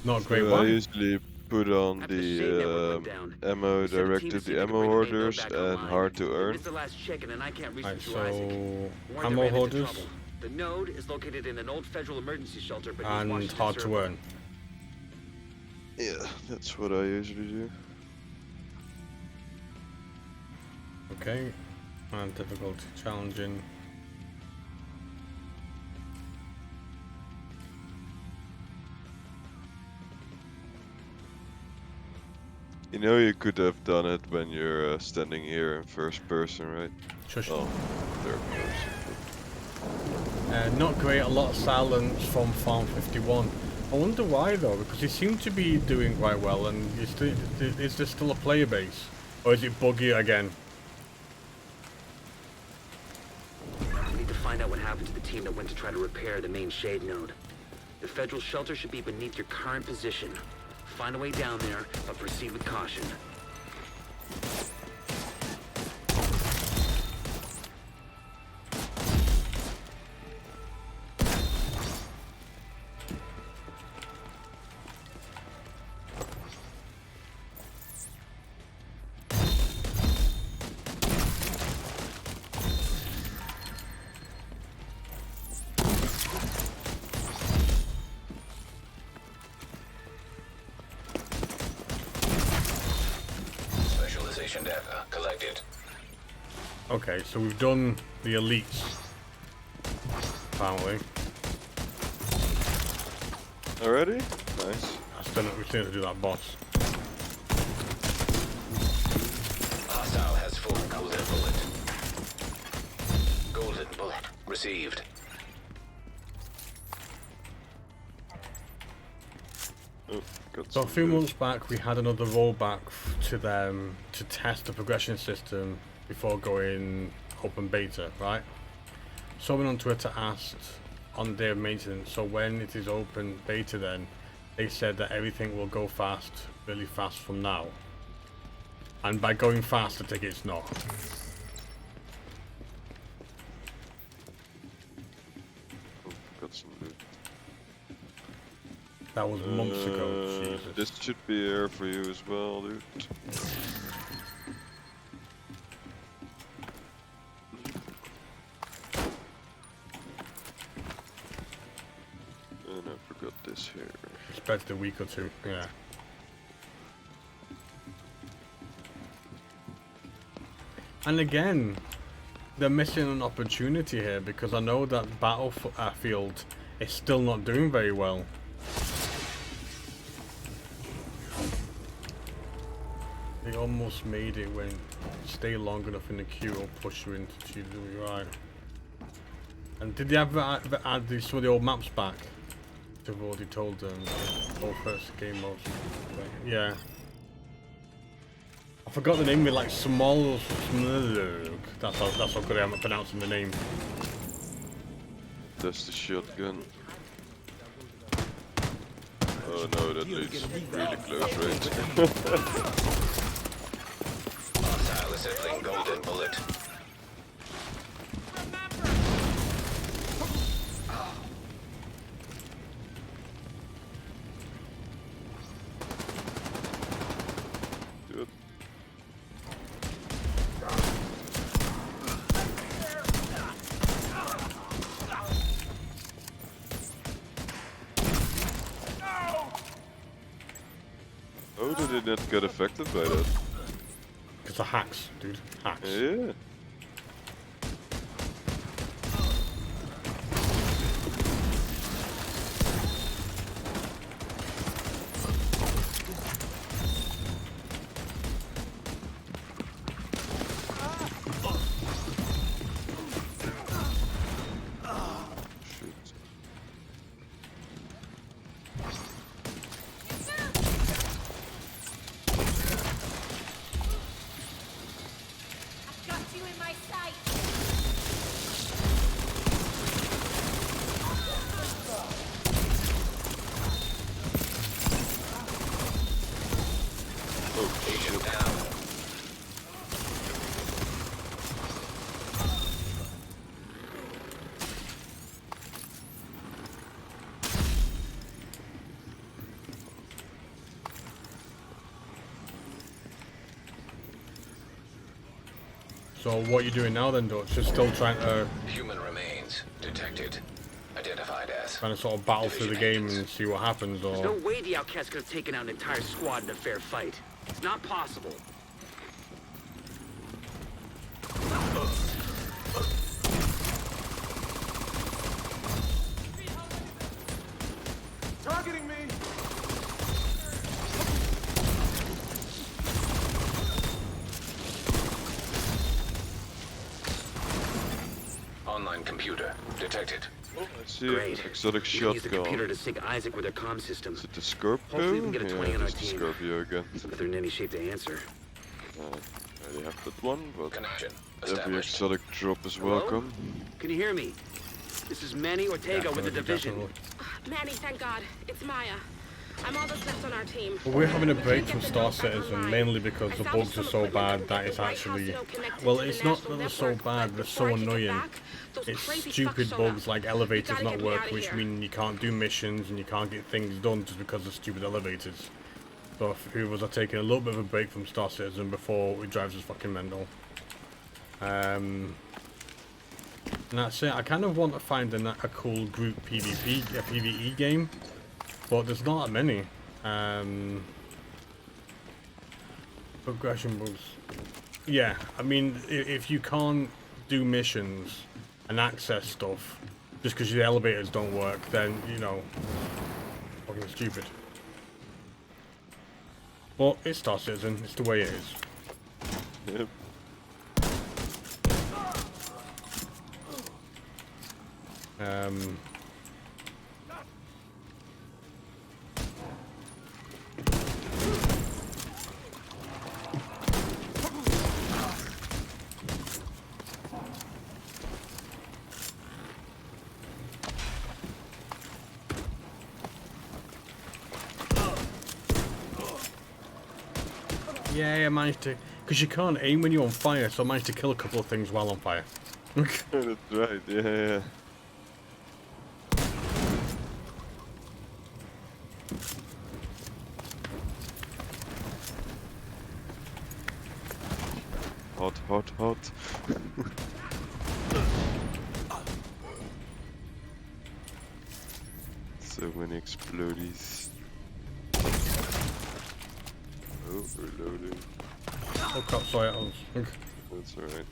Not a great So I one. usually put on After the shade network went the down, ammo we sent a team directed, to see the if they ammo could bring the main node orders, back and online. hard to They earn. missed the last check-in and I can't reach Right, them through Isaac. so Warned they ammo ran into hoarders trouble. The node is located in an old federal emergency shelter, but and Washington hard to Circle. earn. Yeah, that's what I usually do. Okay. And difficulty challenging. You know you could have done it when you're standing here in first person, right? Shush. Oh, third person. not great. A lot of silence from Farm 51. I wonder why though, because he seemed to be doing quite well. And is there still a player base, or is it buggy again? We need to find out what happened to the team that went to try to repair the main shade node. The federal shelter should be beneath your current position. Find a way down there, but proceed with caution. Specialization data collected. Okay, so we've done the elites. Apparently. Already? Nice. We still have to do that boss. Hostile has full golden bullet. Golden bullet received. Oh, got So a some few good- months back we had another rollback to them to test the progression system before going open beta, right? Someone on Twitter asked on their maintenance, so when it is open beta then, they said that everything will go fast, really fast from now. And by going fast I think it's not. Oh, got some loot. That was months ago, Jesus. This should be air for you as well, dude. And I forgot this here. Expected a week or two, yeah. And again, they're missing an opportunity here because I know that Battlefield is still not doing very well. They almost made it when stay long enough in the queue or push you into GWI. And did they ever add some of the old maps back? I've already told them. All first game modes. Yeah. I forgot the name. Like Small. That's how good I am at pronouncing the name. That's the shotgun. Oh no, that leads really close range. Hostile assembling golden bullet. Good. Oh, did it not get affected by that? Because the hacks, dude. Hacks. Yeah. Shit. Got you in my sight. Oh, Agent down. So what are you doing now then, Dutch? Just still trying to Human remains detected. Identified as. sort of battle through the game and see what happens, There's no or way the outcasts could have taken out an entire squad in a fair fight. It's not possible. Targeting me! Online computer detected. Oh, I see Great. an exotic We can use the computer shotgun. to sync Isaac with their comm system. Is it the Scorpio? Hopefully we can get a 20 on our it's the team. Scorpio again. But they're in any shape to answer. I already have that one, but Connection every established. exotic drop is Hello? welcome. Can you hear me? This is Manny Ortega with the division. Definitely. Manny, thank God. It's Maya. I'm all that's left on our team. Well, we're having a We break can't from get the Star node back Citizen online. mainly because I the salvaged bugs are some so equipment bad that that will it's get the White House actually... node connected Well, to the it's not national that they're so network, bad, but they're before so I can get annoying. back, those It's crazy stupid fucks showed bugs up. like You elevators gotta not get me work, outta which here. mean you can't do missions and you can't get things done just because of stupid elevators. So a few of us are taking a little bit of a break from Star Citizen before it drives us fucking mental. And that's it. I kind of want to find a cool group PvP, a PvE game, but there's not that many. Progression bugs. Yeah, I mean, if you can't do missions and access stuff just because your elevators don't work, then, you know, fucking stupid. But it's Star Citizen, it's the way it is. Yep. Yeah, I managed to... Because you can't aim when you're on fire, so I managed to kill a couple of things while on fire. That's right, yeah. Hot, hot, hot. So many explodies. Oh, reloading. Oh crap, sorry, I was... That's alright.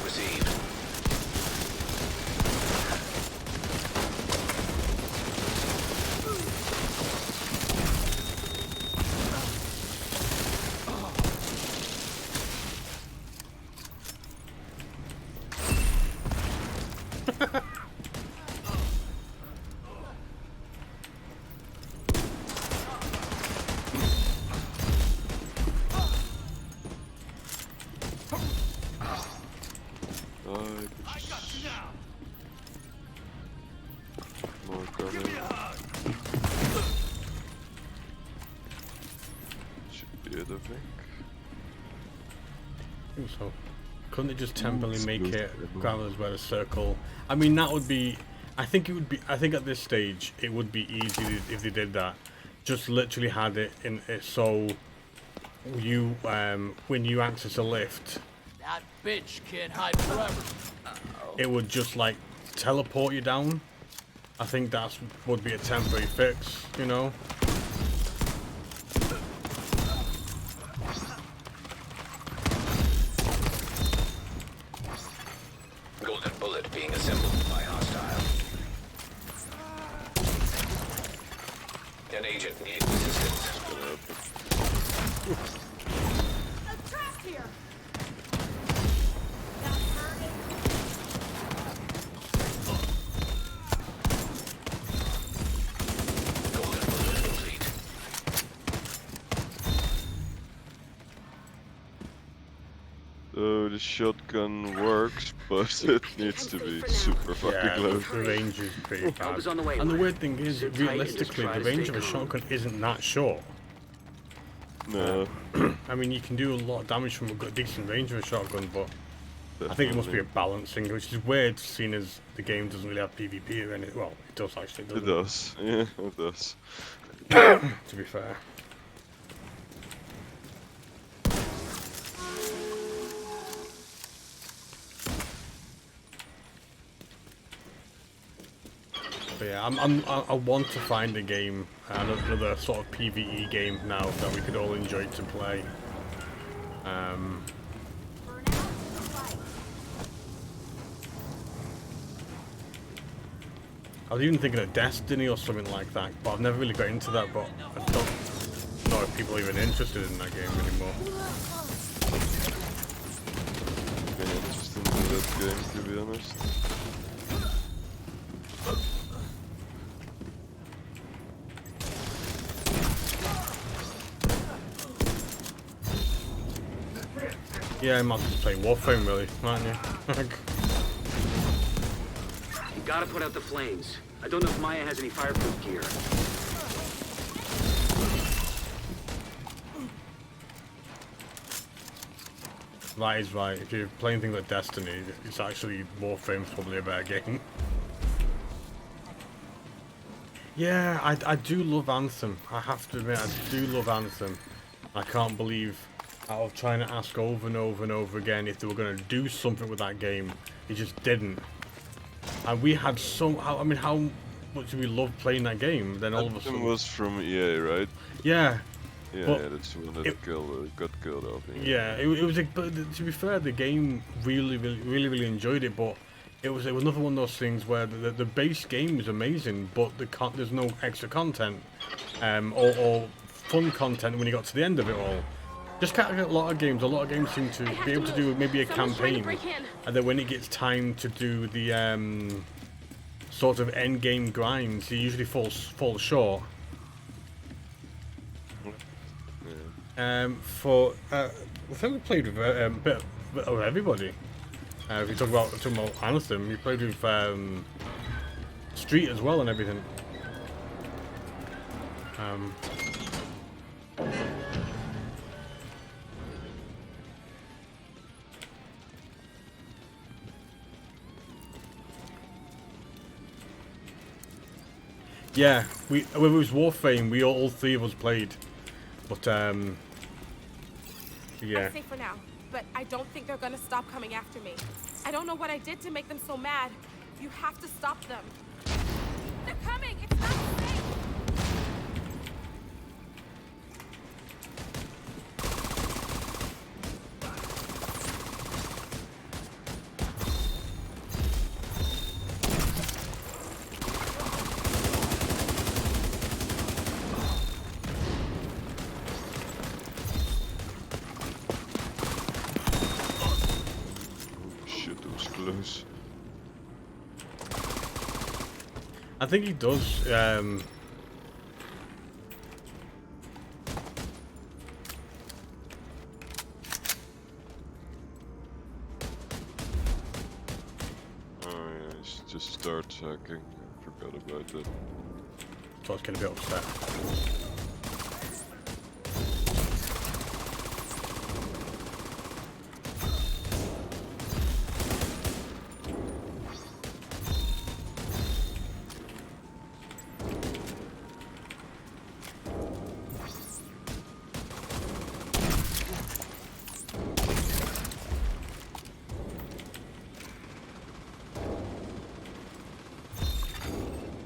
Received. I got you now. More coming. Should be it, I think. I think so. Couldn't they just temporarily make it grabbers where the circle... I mean, that would be... I think it would be... I think at this stage, it would be easy if they did that. Just literally had it in it so... You, when you access a lift... That bitch can't hide forever. It would just, like, teleport you down. I think that would be a temporary fix, you know? Golden bullet being assembled by hostile. An agent needs assistance. I'm trapped here. Golden bullet complete. Oh, the shotgun works, but it needs to be super fucking Yeah, low. the range is pretty Help bad. is on the way, And the Lord. weird thing is, Sit tight and just realistically, try the to range stay of a calm. shotgun isn't that short. No, I mean, you can do a lot of damage from a decent range of a shotgun, but I think it must be a balancing, which is weird, seeing as the game doesn't really have PvP or anything. Well, it does actually, It doesn't does. Yeah, it does. to be fair. But yeah, I want to find a game, another sort of PvE game now that we could all enjoy to play. I was even thinking of Destiny or something like that, but I've never really got into that. But I don't know if people are even interested in that game anymore. Getting interested in that game, to be honest. Yeah, I might just play Warframe really, aren't you? You gotta put out the flames. I don't know if Maya has any fireproof gear. That is right. If you're playing things like Destiny, it's actually Warframe's probably a better game. Yeah, I do love Anthem. I have to admit, I do love Anthem. I can't believe I was trying to ask over and over and over again if they were going to do something with that game. They just didn't. And we had I mean, how much do we love playing that game? Then all of a sudden... was from EA, right? Yeah. Yeah, but yeah, that's the one that got killed off. Yeah, it was. But to be fair, the game really enjoyed it. But it was another one of those things where the base game is amazing, but there's no extra content, or fun content when you got to the end of it all. Just kind of a lot of games seem to be able to do maybe a campaign, and then when it gets time to do the sort of end game grinds, it usually falls short. I think we played with a bit of everybody. If you talk about Anthem, we played with Street as well and everything. Yeah, when it was Warframe, we all three of us played, but yeah. I'm safe for now, but I don't think they're gonna stop coming after me. I don't know what I did to make them so mad. You have to stop them. They're coming! It's not safe! Close. I think he does. Oh yeah, it's just start hacking. I forgot about that. So I was getting a bit upset.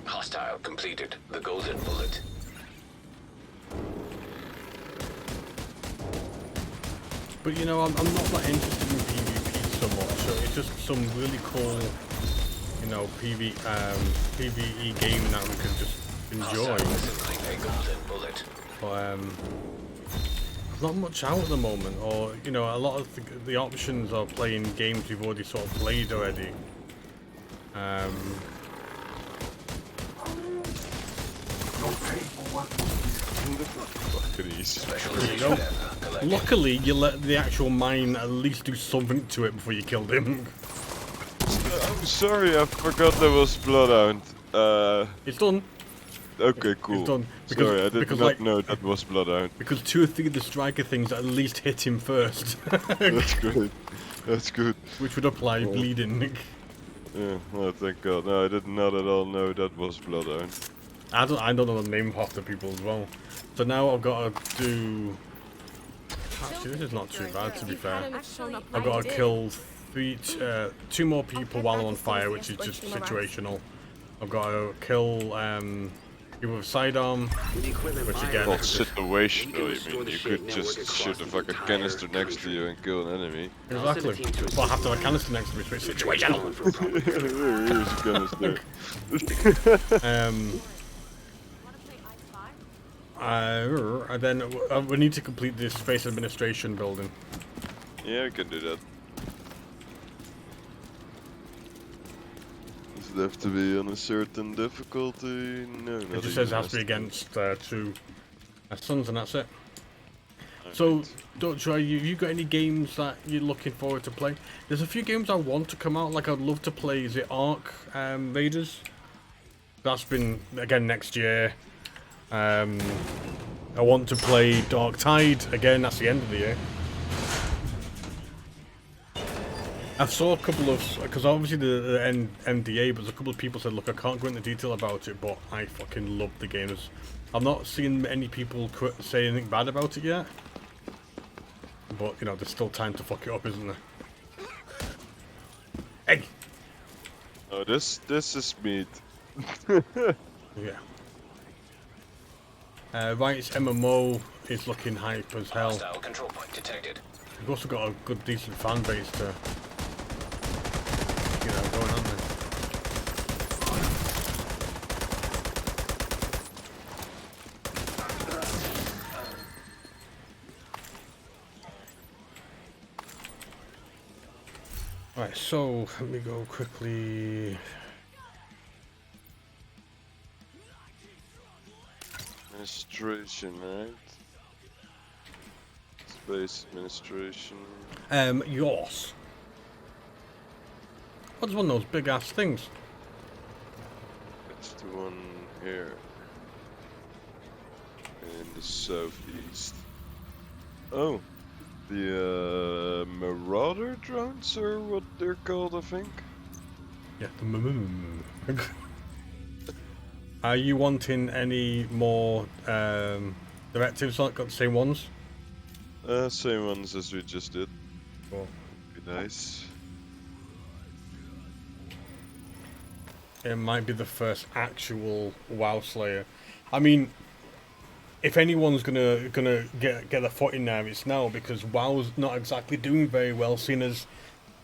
Hostile completed. The golden bullet. But you know, I'm not that interested in PvP so much. So it's just some really cool, you know, PvE game that we can just enjoy. A golden bullet. But not much out at the moment, or you know, a lot of the options are playing games we've already sort of played already. There you go. Luckily, you let the actual mine at least do something to it before you killed him. I'm sorry, I forgot there was Bloodhound. It's done. Okay, cool. It's done. Because, sorry, I did not like, know that was Bloodhound. Because 2 or 3 of the striker things at least hit him first. That's great. That's good. Which would apply bleeding. Yeah, well, thank God. No, I did not at all know that was Bloodhound. I don't know the name of half the people as well. So now I've got to do... Actually, this is not too bad, to be fair. I've got to kill 2 more people while I'm on fire, which is just situational. I've got to kill People with sidearm, With the equipment which my again, Well, officer- situational, we can I restore mean, the you shape could network just across shoot a the fucking entire canister next to country. you and kill an enemy. I'll send a exactly. team to assist Well, I have to have a you. canister next to me, so it's situational. For a proper Here's a canister. And then we need to complete this space administration building. Yeah, I can do that. Does it have to be on a certain difficulty? No, not It just says it has to be against 2 suns, and that's it. So, Dutch, you got any games that you're looking forward to play? There's a few games I want to come out. Like, I'd love to play, is it Ark Raiders? That's been, again, next year. I want to play Dark Tide. Again, that's the end of the year. I saw a couple of, because obviously the NDA, but a couple of people said, look, I can't go into detail about it, but I fucking love the games. I've not seen any people say anything bad about it yet. But, you know, there's still time to fuck it up, isn't there? Hey! Oh, this is meat. Yeah. Right's MMO is looking hype as hell. Hostile control point detected. We've also got a good, decent fan base to, you know, going on there. Right, so let me go quickly. Administration, right? Space administration. Yours. What's one of those big ass things? It's the one here. In the southeast. Oh. The Marauder drones are what they're called, I think. Yeah, the Are you wanting any more directives like got the same ones? Same ones as we just did. Cool. Be nice. It might be the first actual WoW Slayer. I mean, if anyone's gonna get their foot in there, it's now, because WoW's not exactly doing very well, seeing as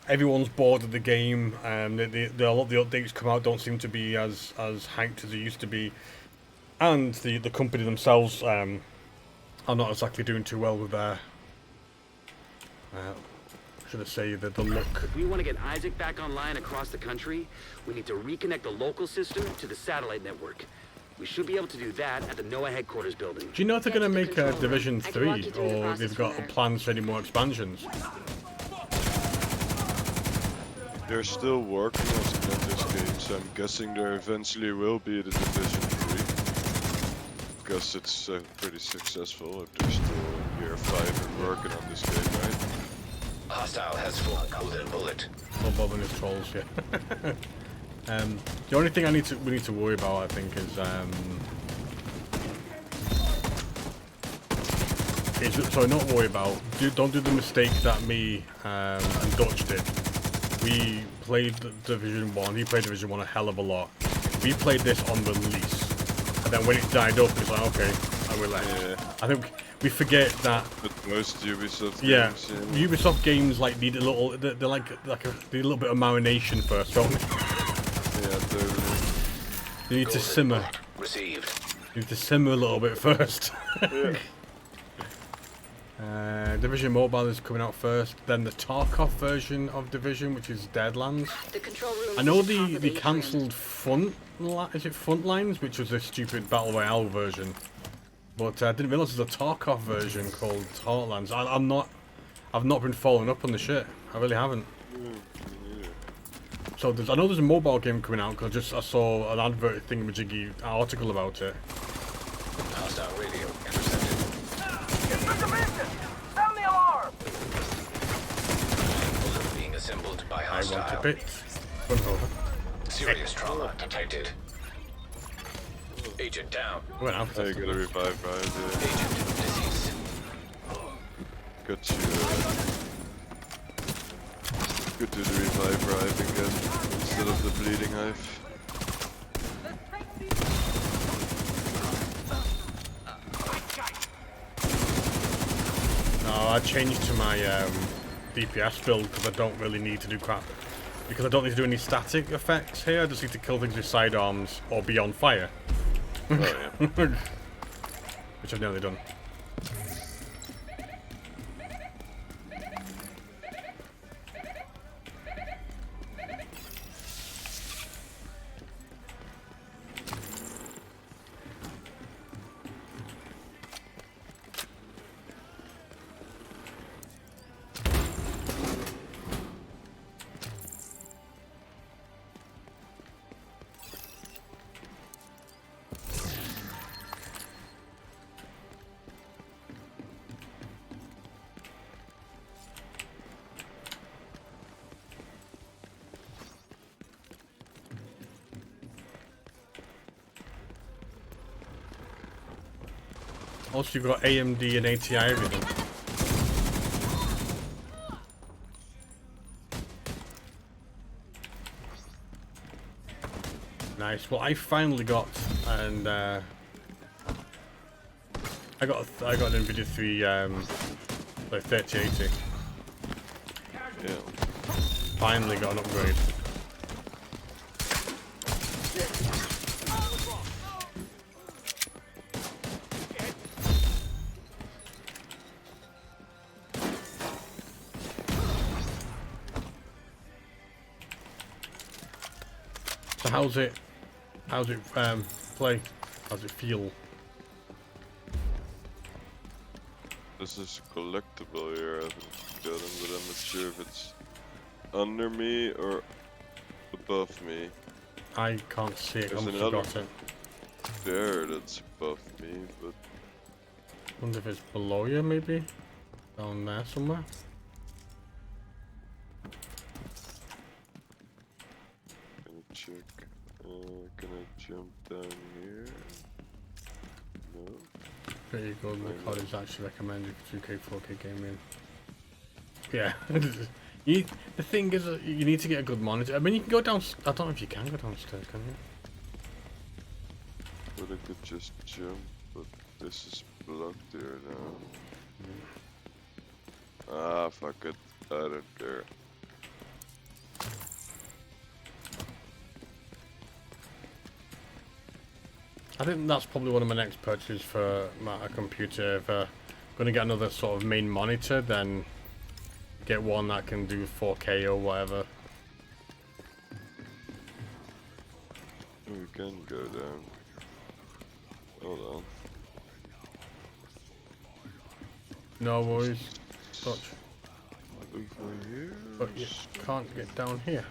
everyone's bored of the game. A lot of the updates come out don't seem to be as hyped as they used to be, and the company themselves are not exactly doing too well with their. Should I say the look? If we want to get Isaac back online across the country, we need to reconnect the local system to the satellite network. We should be able to do that at the NOAA headquarters building. Do you know if they're going to make a Division I can walk 3, you through the or process they've from got there. plans for any more expansions? They're still working on some of this game, so I'm guessing there eventually will be the Division 3. Because it's pretty successful if they're still in year 5 and working on this game, right? Hostile has full golden bullet. Not bothering his trolls, yeah. The only thing we need to worry about, I think, is sorry, not worry about. Don't do the mistake that me and Dutch did. We played Division 1. He played Division 1 a hell of a lot. We played this on release, and then when it died up, it's like, okay, I will let. Yeah. I think we forget that. But most Ubisoft Yeah, games, Ubisoft games like need a little. They're like need a little bit of marination first, don't they? Yeah, totally. You need to simmer. Received. You need to simmer a little bit first. Yeah. Division Mobile is coming out first. Then the Tarkov version of Division, which is Deadlands. The control room. I know the cancelled Frontlines, which was a stupid Battle Royale version. But I didn't realise there's a Tarkov version called Heartlands. I've not been following up on the shit. I really haven't. So I know there's a mobile game coming out because I saw an advert thingamajiggy article about it. Hostile radio intercepted. It's the division! Sound the alarm! Balloon being assembled by I want a hostile. bit. Run over. Serious trauma detected. Agent down. Went out. I gotta revive, right? Agent deceased. Got you. Good to the revive drive again instead of the bleeding hive. I changed to my DPS build because I don't really need to do crap. Because I don't need to do any static effects here, I just need to kill things with sidearms or be on fire. Oh, yeah. Which I've nearly done. Also, you've got AMD and ATI everything. Nice. Well, I finally got, and I got an NVIDIA 3 like 3080. Yeah. Finally got an upgrade. So how's it play? How's it feel? This is a collectible here, I haven't gotten, but I'm not sure if it's under me or above me. I can't see it. There's I'm another forgot it. there that's above me, but Wonder if it's below you, maybe down there somewhere. gonna check. Can I jump down here? No. Pretty good. The card is actually recommended for 2K, 4K gaming. Yeah. The thing is, you need to get a good monitor. I mean, you can go down. I don't know if you can go downstairs, can you? But I could just jump, but this is blocked there now. Ah, fuck it. I don't care. I think that's probably one of my next purchases for my computer. If I'm going to get another sort of main monitor, then get one that can do 4K or whatever. We can go down. Hold on. No worries. Touch. Over here? But you can't get down here.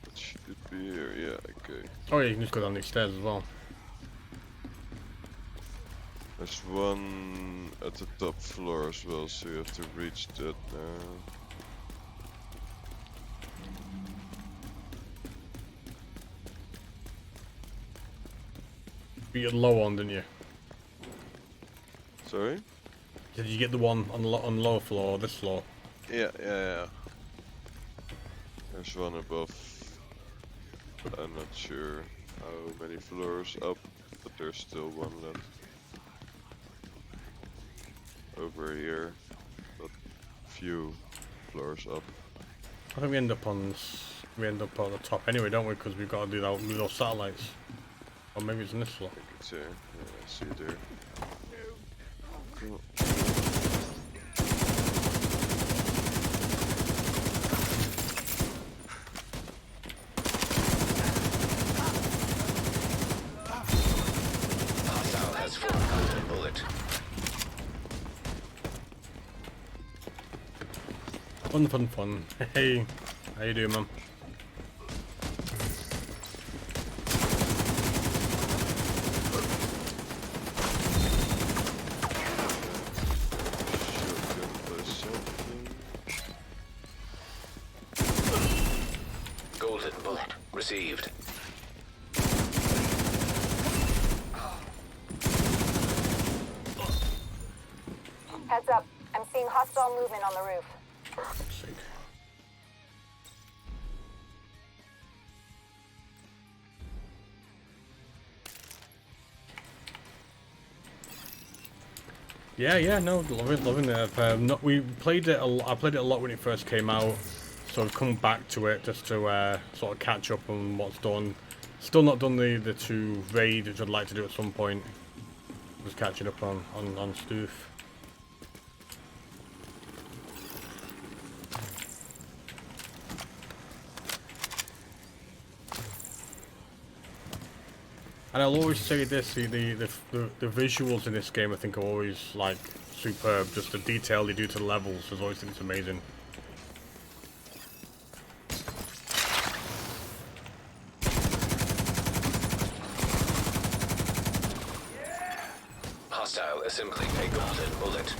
It should be here, yeah, okay. Oh yeah, you can just go down these stairs as well. There's one at the top floor as well, so you have to reach that now. You get the low one, didn't you? Sorry? Did you get the one on the low floor or this floor? Yeah. There's one above. I'm not sure how many floors up, but there's still one left. Over here, but few floors up. I think we end up on the top anyway, don't we? Because we've got to do that with those satellites. Or maybe it's in this floor. I think it's here. Yeah, I see it there. Cool. Hostile has full golden bullet. Fun. Hey, how you doing, man? Golden bullet received. Heads up. I'm seeing hostile movement on the roof. Sick. Yeah, no, loving it. We played it. I played it a lot when it first came out, so I've come back to it just to sort of catch up on what's done. Still not done the 2 raid, which I'd like to do at some point. Just catching up on Stoof. And I'll always say this: the visuals in this game, I think, are always like superb. Just the detail they do to the levels, I always think it's amazing. Hostile assembling a golden bullet.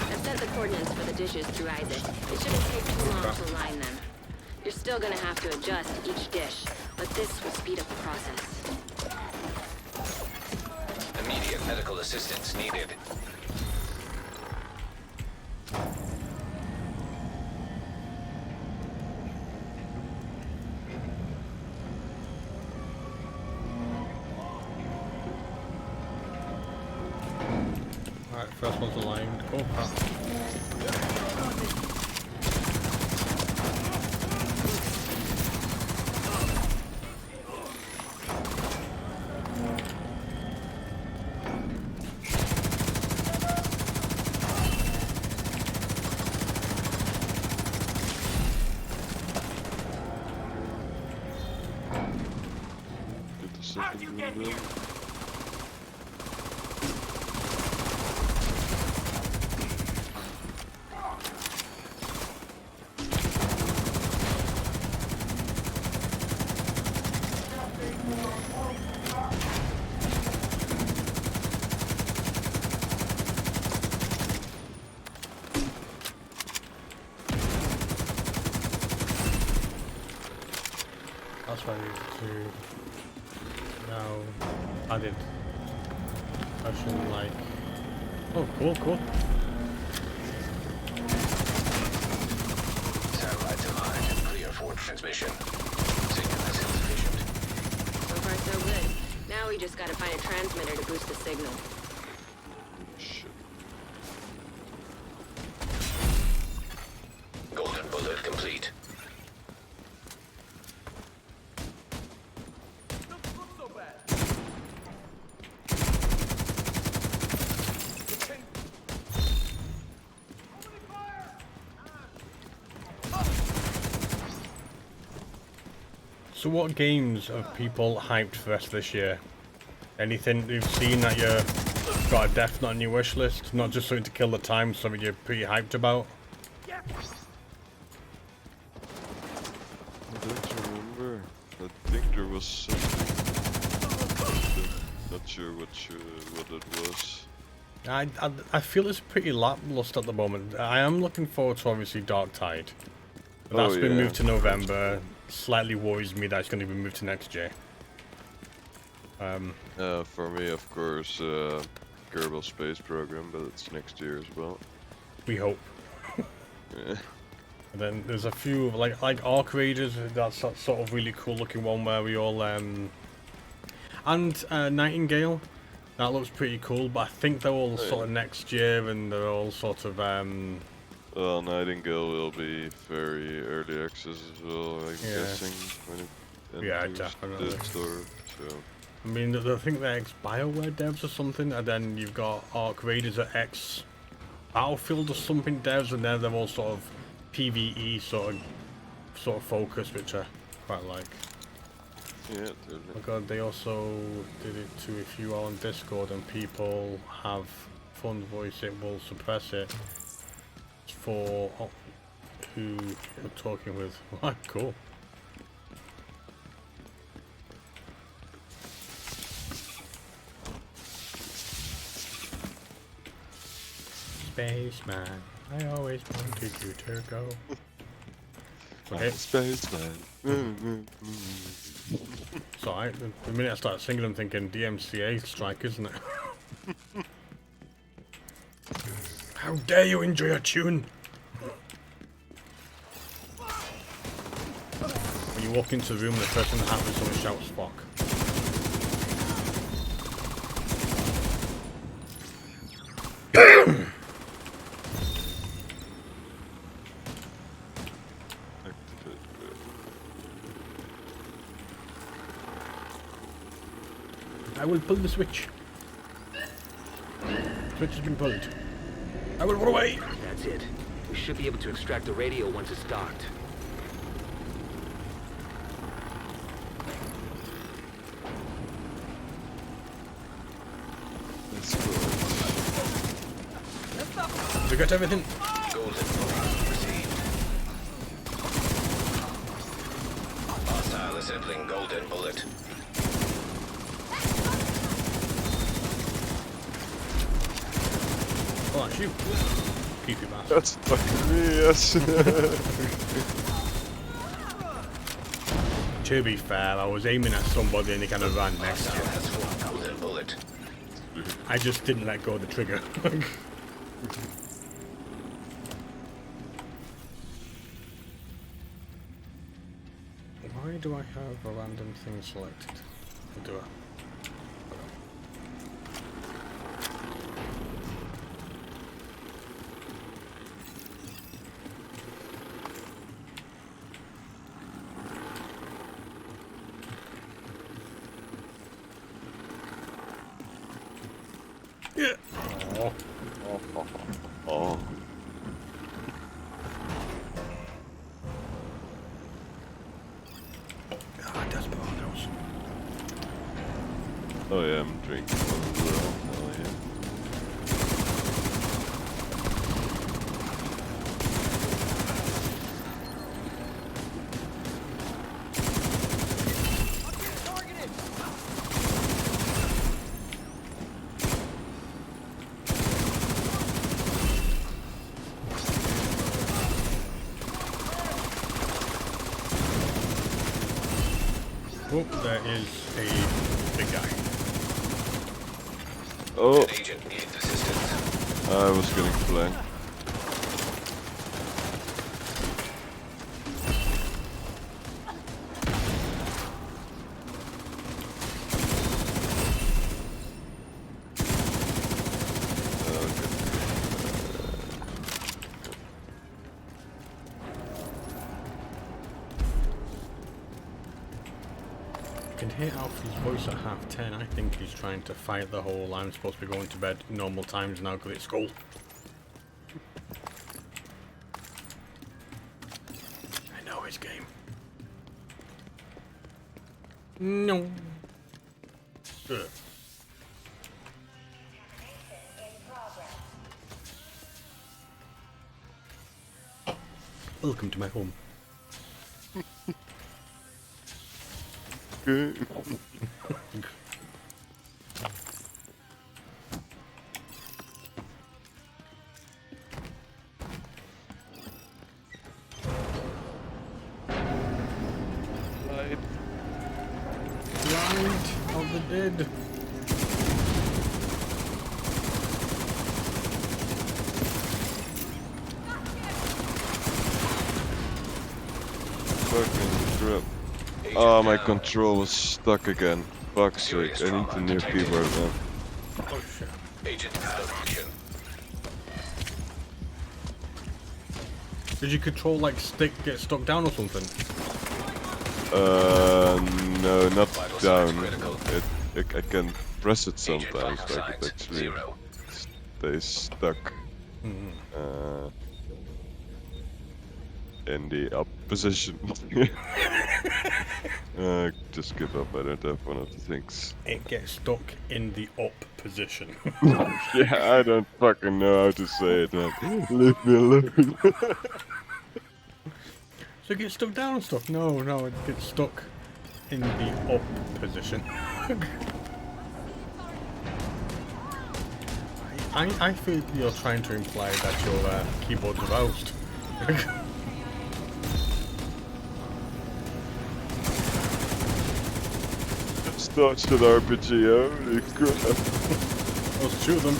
I've set the coordinates for the dishes through Isaac. It shouldn't take too long to line them. You're still gonna have to adjust each dish, but this will speed up the process. Immediate medical assistance needed. Alright, first one's aligned. Oh crap. Get the second one done. That's why I need to now added version like. Oh, cool. Satellite to line. Clear for transmission. Signal is insufficient. So far, so good. Now we just gotta find a transmitter to boost the signal. Shit. Golden bullet complete. So what games have people hyped for the rest of this year? Anything you've seen that you've got a definite on your wish list? Not just something to kill the time, something you're pretty hyped about? I don't remember. I think there was something. Not sure what it was. I feel it's pretty lackluster at the moment. I am looking forward to obviously Dark Tide. But that's been moved to November. Slightly worries me that it's going to be moved to next year. For me, of course, Kerbal Space Program, but it's next year as well. We hope. Yeah. And then there's a few like Arc Raiders. That's that sort of really cool looking one where we all and Nightingale. That looks pretty cool, but I think they're all sort of next year, and they're all sort of Well, Nightingale will be very early access as well, I'm guessing, when it enters definitely. the store, so... I mean, I think they're ex-BioWare devs or something, and then you've got Arc Raiders at ex-Battlefield or something devs, and then they're all sort of PvE sort of focused, which I quite like. Yeah, totally. Oh god, they also did it to if you are on Discord and people have phone voice, it will suppress it for who you're talking with. Cool. Spaceman, I always wanted you to go. Okay. Spaceman. So the minute I start singing, I'm thinking DMCA strike, isn't it? How dare you enjoy a tune? When You walk into the room and the person in the hat with someone shouts fuck. I will pull the switch. Switch has been pulled. I will run away. That's it. We should be able to extract the radio once it's docked. We got everything. Golden bullet received. Hostile assembling golden bullet. Oh, that's you. Keep your mask. That's fucking me, yes. To be fair, I was aiming at somebody and he kind of ran next to Hostile me. has one golden bullet. I just didn't let go of the trigger. Why do I have a random thing selected? Or do I? Yeah. Oh. Oh. Ah, Desperados. Oh yeah, I'm drinking one as well. Oh yeah. Oh, there is a big guy. Oh, An agent needs assistance. I was getting flanked. I can hear Alfie's voice at 10:30. I think he's trying to fight the whole I'm supposed to be going to bed normal times now because it's school. I know his game. No. Ugh. Welcome to my home. Okay. Light of the dead. Fucking crap. Oh, my control was stuck again. Fuck's sake, I need the new keyboard now. Oh shit. Agent out of action. Did you control like stick get stuck down or something? No, not Vital down. signs critical. I can press it Agent sometimes, vital like it signs actually 0. stays stuck. In the up position. Just give up, I don't have one of the things. It gets stuck in the up position. Yeah, I don't fucking know how to say it, man. Leave me alone. So it gets stuck down and stuff? No, it gets stuck in the up position. I feel you're trying to imply that your keyboard's aroused. Starts with RPG, holy crap. There's two of them.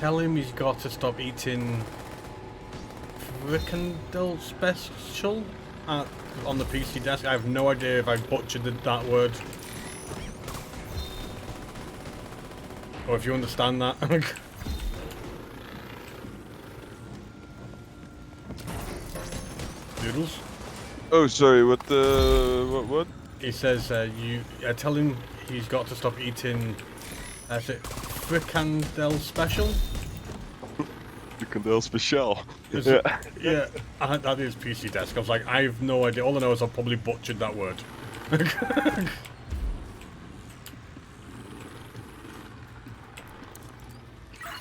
tell him he's got to stop eating fricandel special on the PC desk. I have no idea if I butchered that word. Or if you understand that. Doodles? Oh, sorry. What? What? He says tell him he's got to stop eating. Is it fricandel special? Fricandel special. Yeah, yeah. That is PC desk. I was like, I have no idea. All I know is I probably butchered that word.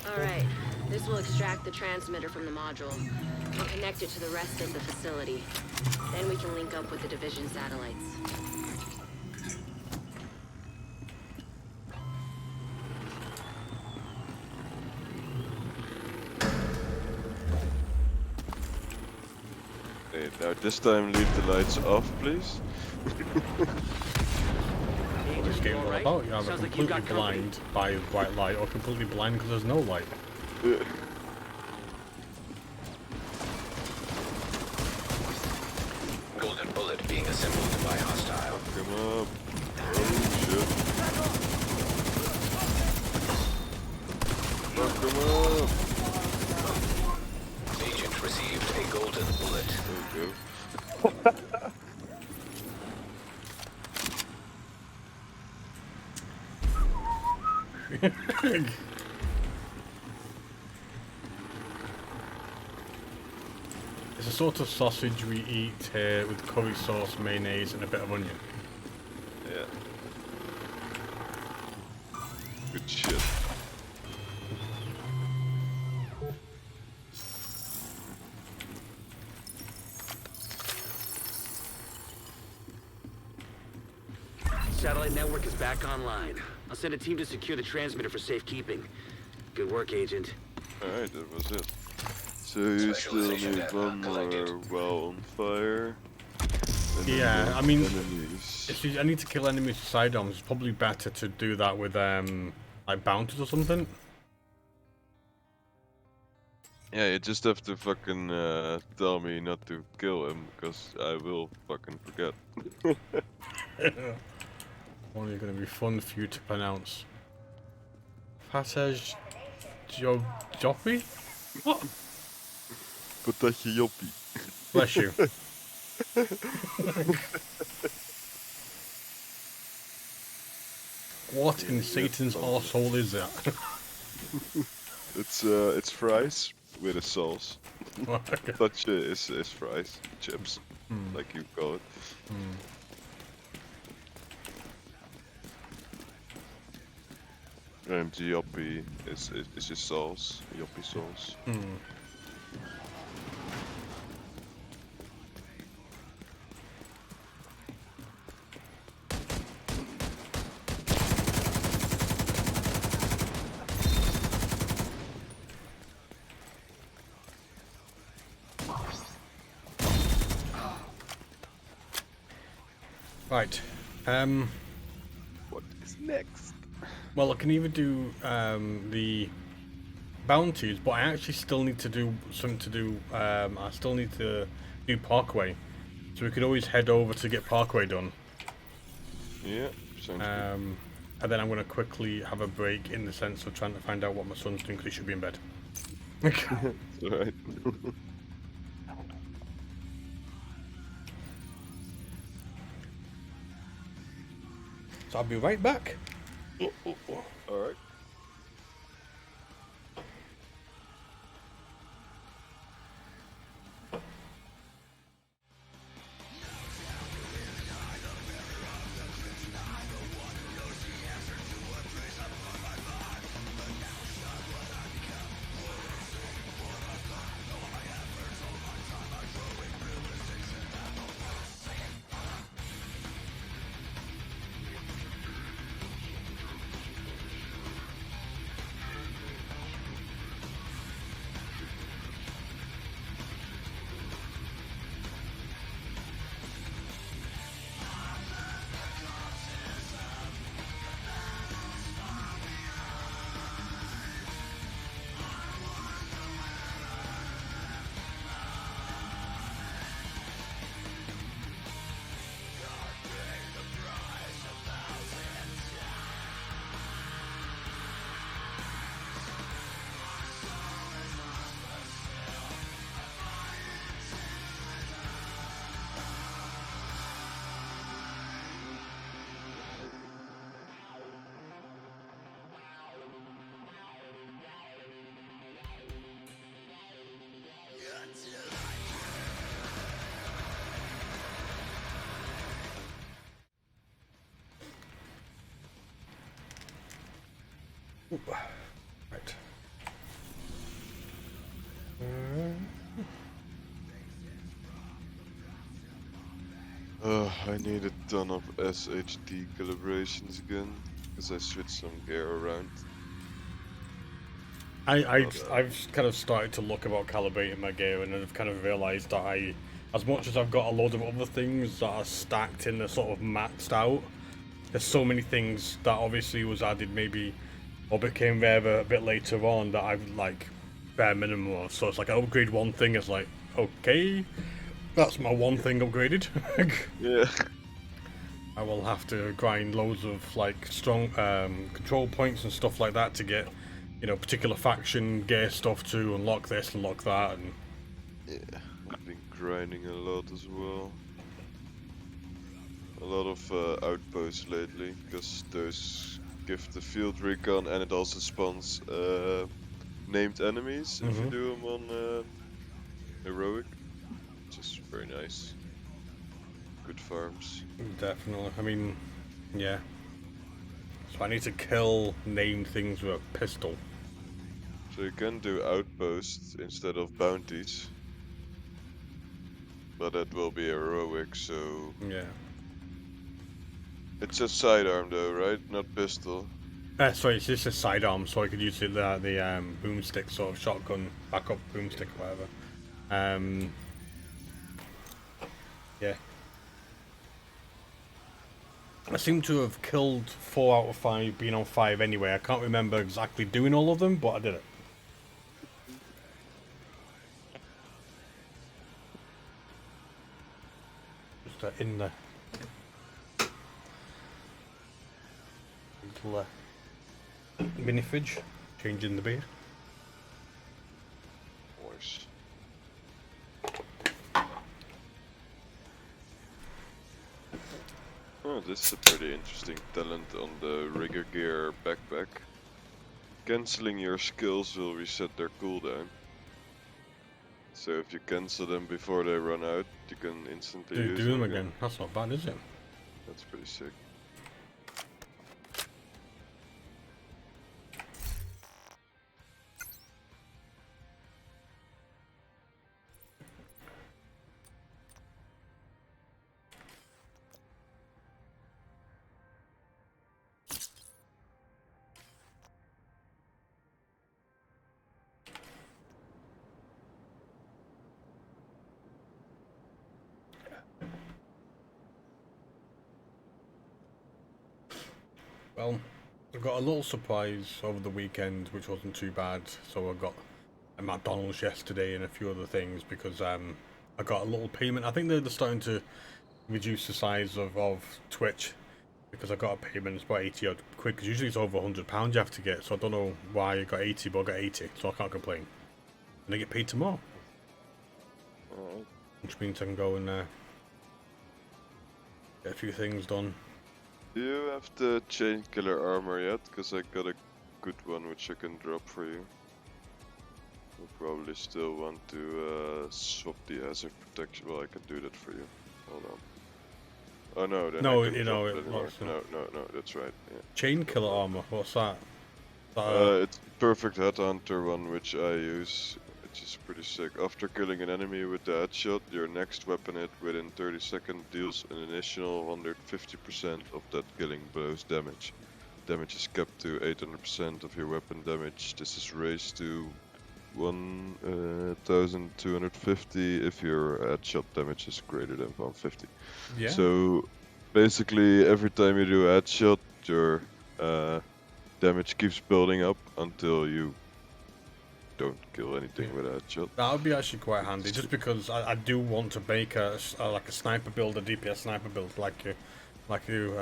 Alright, this will extract the transmitter from the module and connect it to the rest of the facility. Then we can link up with the division satellites. Hey, now this time leave the lights off, please. This game's all Alright. about you either Sounds like you completely got company. blind by white light or completely blind because there's no light. Yeah. Golden bullet being assembled by hostile. Come up. Oh shit. Fuck him up. Agent received a golden bullet. There we go. It's a sort of sausage we eat here with curry sauce, mayonnaise, and a bit of onion. Yeah. Good shit. Satellite network is back online. I'll send a team to secure the transmitter for safekeeping. Good work, Agent. Alright, that was it. So you still need one more well on fire. And then Yeah, more I mean, enemies. if I need to kill enemies with sidearms, it's probably better to do that with like bounties or something. Yeah, you just have to fucking tell me not to kill him, because I will fucking forget. Only going to be fun for you to pronounce. Passage Joffrey? What? Patatje joppie. Bless you. What in Satan's arsehole is that? It's fries with a sauce. Patatje is fries, chips, like you call it. And joppie is your sauce, joppie sauce. Right. What is next? Well, I can either do the bounties, but I actually still need to do something to do. I still need to do Parkway, so we could always head over to get Parkway done. Yeah, sounds And then I'm going to quickly have a break in the sense of trying to find out what my son's doing because he should be in bed. good. Alright. So I'll be right back. Alright. Right. I need a ton of SHD calibrations again, because I switched some gear around. I've kind of started to look about calibrating my gear, and I've kind of realised that as much as I've got a load of other things that are stacked in the sort of maxed out, there's so many things that obviously was added maybe or became rarer a bit later on that I've like bare minimum of. So it's like I upgrade one thing, it's like, okay, that's my one thing upgraded. Yeah. I will have to grind loads of like strong control points and stuff like that to get, you know, particular faction gear stuff to unlock this, unlock that, and Yeah, I've been grinding a lot as well. A lot of outposts lately, because those give the field recon and it also spawns named enemies if you do them on heroic, which is very nice. Good farms. definitely. I mean, yeah. So I need to kill named things with a pistol. So you can do outposts instead of bounties, but that will be heroic, so Yeah. it's just sidearm though, right? Not pistol. Sorry, it's just a sidearm, so I could use the boomstick sort of shotgun, backup boomstick or whatever. Yeah. I seem to have killed 4 out of 5 being on 5 anyway. I can't remember exactly doing all of them, but I did it. Just in the little mini fridge, changing the beer. Nice. Oh, this is a pretty interesting talent on the rigger gear backpack. Cancelling your skills will reset their cooldown. So if you cancel them before they run out, you can instantly use Do them again. That's not bad, is it? That's pretty sick. Well, I got a little surprise over the weekend, which wasn't too bad. So I got a McDonald's yesterday and a few other things because I got a little payment. I think they're starting to reduce the size of Twitch because I got a payment. It's about 80 odd quid because usually it's over £100 you have to get. So I don't know why I got 80, but I got 80, so I can't complain. And I get paid tomorrow, which means I can go and get a few things done. Do you have the chain killer armor yet? Because I got a good one which I can drop for you. You'll probably still want to swap the hazard protection. Well, I can do that for you. Hold on. Oh no, then No, I can you know, drop it it locks anymore. No, that's right. Yeah. Chain killer armor, what's that? It's perfect headhunter one which I use, which is pretty sick. After killing an enemy with the headshot, your next weapon hit within 30 seconds deals an initial 150% of that killing blow's damage. Damage is capped to 800% of your weapon damage. This is raised to 1250 if your headshot damage is greater than 150. Yeah. So basically every time you do a headshot, your damage keeps building up until you don't kill anything with a headshot. That would be actually quite handy, just because I do want to make like a sniper build, a DPS sniper build, like you.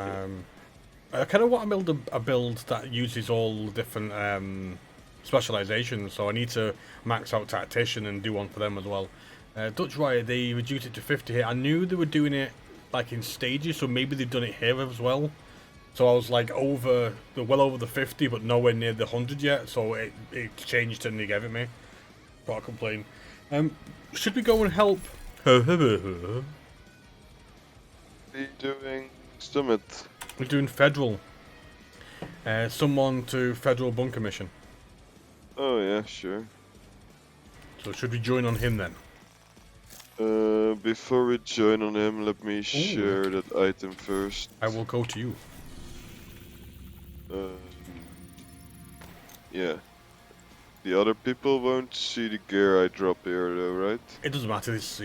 I kind of want to build a build that uses all different specializations, so I need to max out tactician and do one for them as well. Dutch Riot, they reduced it to 50 here. I knew they were doing it like in stages, so maybe they've done it here as well. So I was like well over the 50, but nowhere near the 100 yet. So it changed and they gave it me. Can't complain. Should we go and help? Are you doing Summit? We're doing Federal. Someone to Federal Bunker Mission. Oh yeah, sure. So should we join on him then? Before we join on him, let me share that item first. I will go to you. Yeah. The other people won't see the gear I drop here though, right? It doesn't matter. This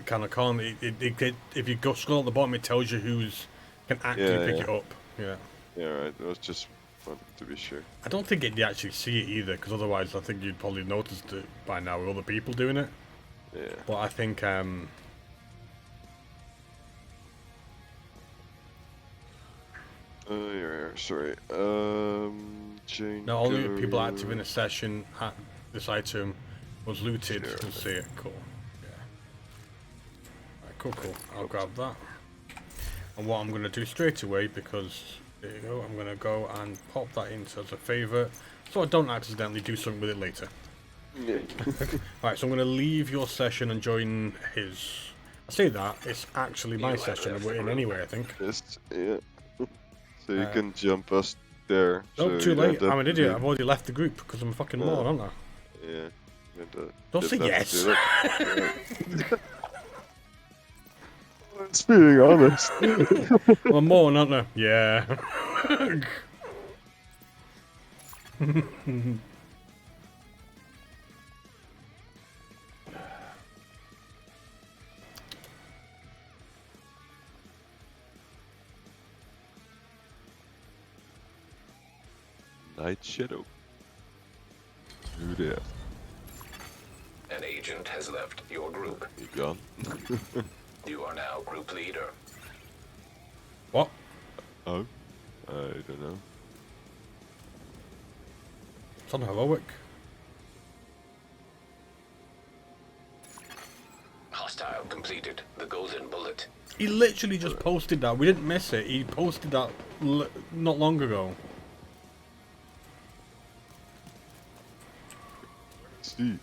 kind of con. If you go scroll at the bottom, it tells you who's can actually pick it up. Yeah. Yeah, right. I was just wanted to be sure. I don't think they actually see it either, because otherwise I think you'd probably noticed it by now with other people doing it. Yeah. But I think yeah, sorry. Change. not only people active in a session at this item was looted. Sure. You'll see it. Cool. Yeah. Right, cool. I'll grab that. And what I'm gonna do straight away, because there you go, I'm gonna go and pop that into as a favourite, so I don't accidentally do something with it later. Yeah. Right, so I'm gonna leave your session and join his. I say that it's actually my session and we're in anyway. I think. Yes, yeah. So you can jump us there. No, so too you don't late. have I'm an to idiot. leave. I've already left the group because I'm a fucking moron, aren't I? Yeah. Don't say yes. It's being honest. Well, I'm more, aren't I? Yeah. Night Shadow. Who there? An agent has left your group. You gone? You are now group leader. What? Oh? I don't know. It's on heroic. Hostile completed. The golden bullet. He literally just posted that. We didn't miss it. He posted that not long ago. See.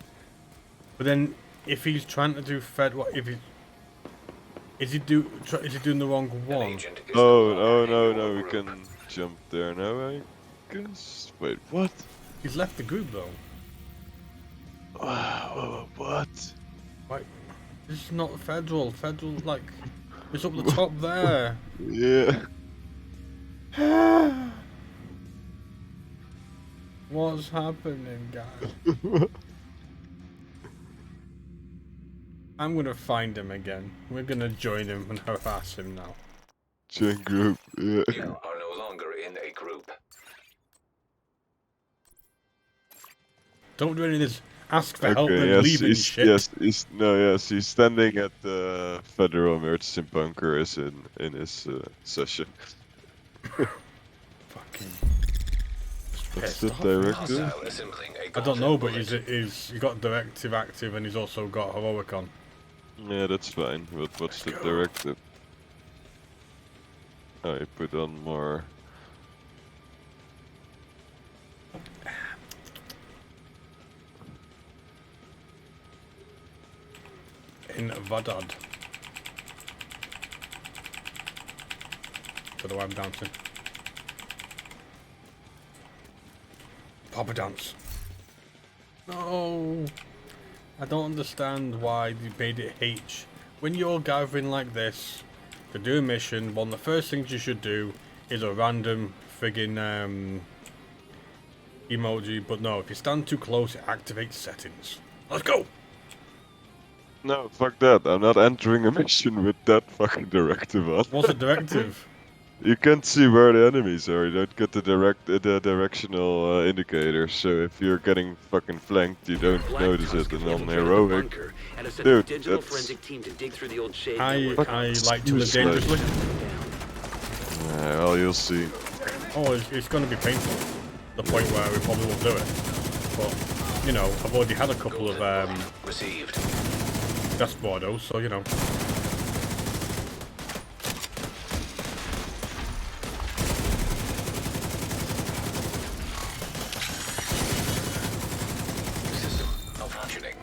But then, if he's trying to do Fed, what if he? Is he doing the wrong one? Oh no, we can jump there now, I guess. Wait, what? He's left the group though. What? Like, this is not federal. Federal, like, it's up the top there. Yeah. What's happening, guys? I'm gonna find him again. We're gonna join him and harass him now. Join group, yeah. You are no longer in a group. Don't do any of this. Ask for help and yes, leave and shit. yes, he's standing at the Federal Emergency Bunker is in his session. Fucking. What's the directive? Hostile assembling a I don't know, but golden he's got directive active and he's also got heroic on. Yeah, that's fine, but what's the directive? I put on more. In Vadad. So the way I'm dancing. Papa dance. No. I don't understand why they made it H. When you're gathering like this to do a mission, one of the first things you should do is a random friggin' emoji. But no, if you stand too close, it activates settings. Let's go! No, fuck that. I'm not entering a mission with that fucking directive on. What's the directive? You can't see where the enemies are. You don't get the directional indicator. So if you're getting fucking flanked, you don't notice it. And on heroic, dude, digital that's forensic team to dig through the old shade I like to live useless. dangerously. well, you'll see. Oh, it's going to be painful. The point where we probably won't do it. But, you know, I've already had a couple of received. Desperados, so, you know. System malfunctioning.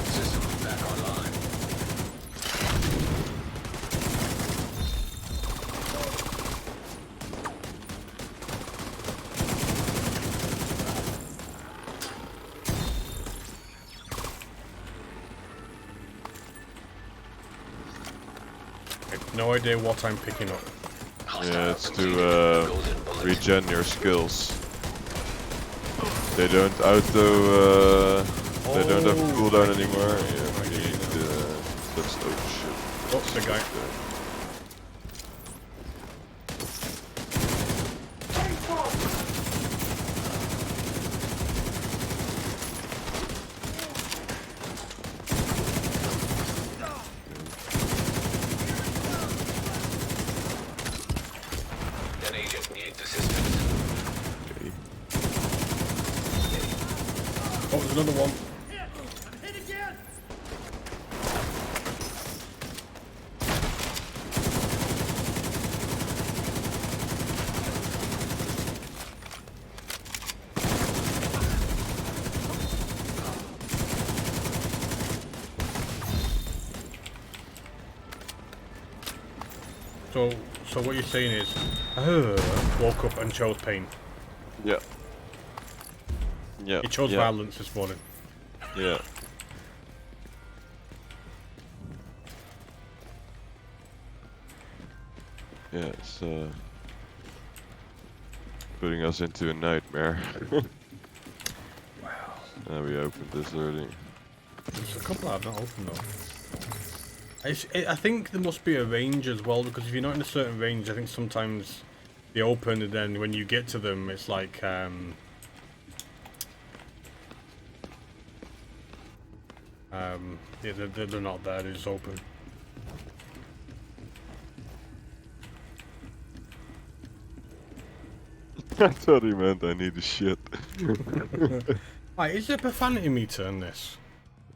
System back online. No idea what I'm picking up. Yeah, it's to regen your skills. They don't auto. They don't have cooldown anymore. Yeah, you need that's oh shit. Oh, the guy. An agent needs assistance. Okay. Oh, there's another one. Hit again! So what you're saying is, woke up and chose pain. Yeah. Yeah. He chose violence this morning. Yeah. Yeah, it's putting us into a nightmare. Wow. We opened this already. There's a couple I've not opened though. I think there must be a range as well, because if you're not in a certain range, I think sometimes they open and then when you get to them, it's like yeah, they're not there, they're just open. I thought he meant I need a shit. Right, is there a profanity meter in this?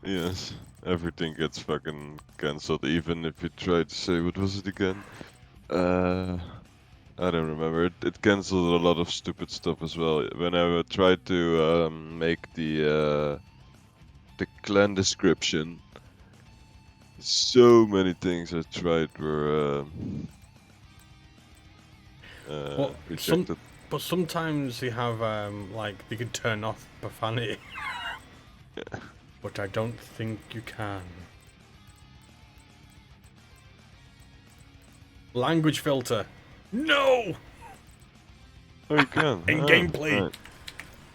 Yes, everything gets fucking cancelled, even if you try to say, what was it again? I don't remember. It cancelled a lot of stupid stuff as well. When I tried to make the clan description, so many things I tried were rejected. But sometimes they have like they can turn off profanity. Yeah. But I don't think you can. Language filter. No! Oh, you can. In gameplay. Right.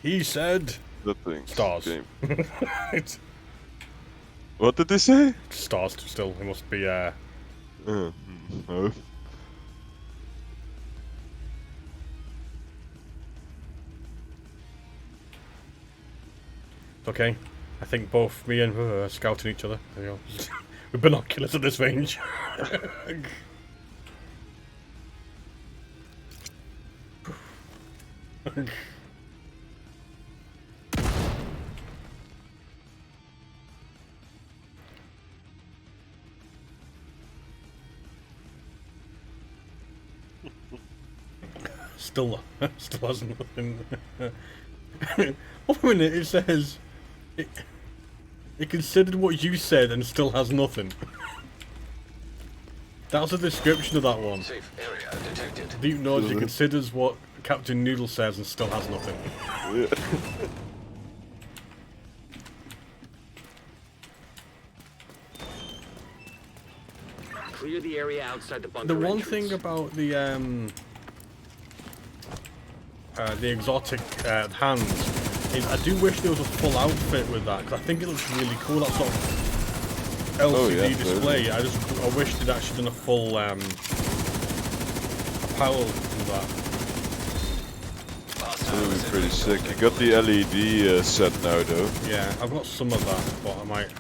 He said That thing. stars. Game. It's What did they say? stars still. It must be Oh. okay. I think both me and her are scouting each other. There you go. With binoculars at this range. Still has nothing. Oh, a minute, it says it considered what you said and still has nothing. That's the description of that one. Safe area detected. Deep Nausea considers what Captain Noodle says and still has nothing. Yeah. Clear the area outside the bunker The one entrance. thing about the exotic hands is I do wish there was a full outfit with that, because I think it looks really cool, that sort of LCD display. I wish they'd actually done a full apparel with that. That would be pretty sick. You got the LED set now, though. Yeah, I've got some of that, but I might.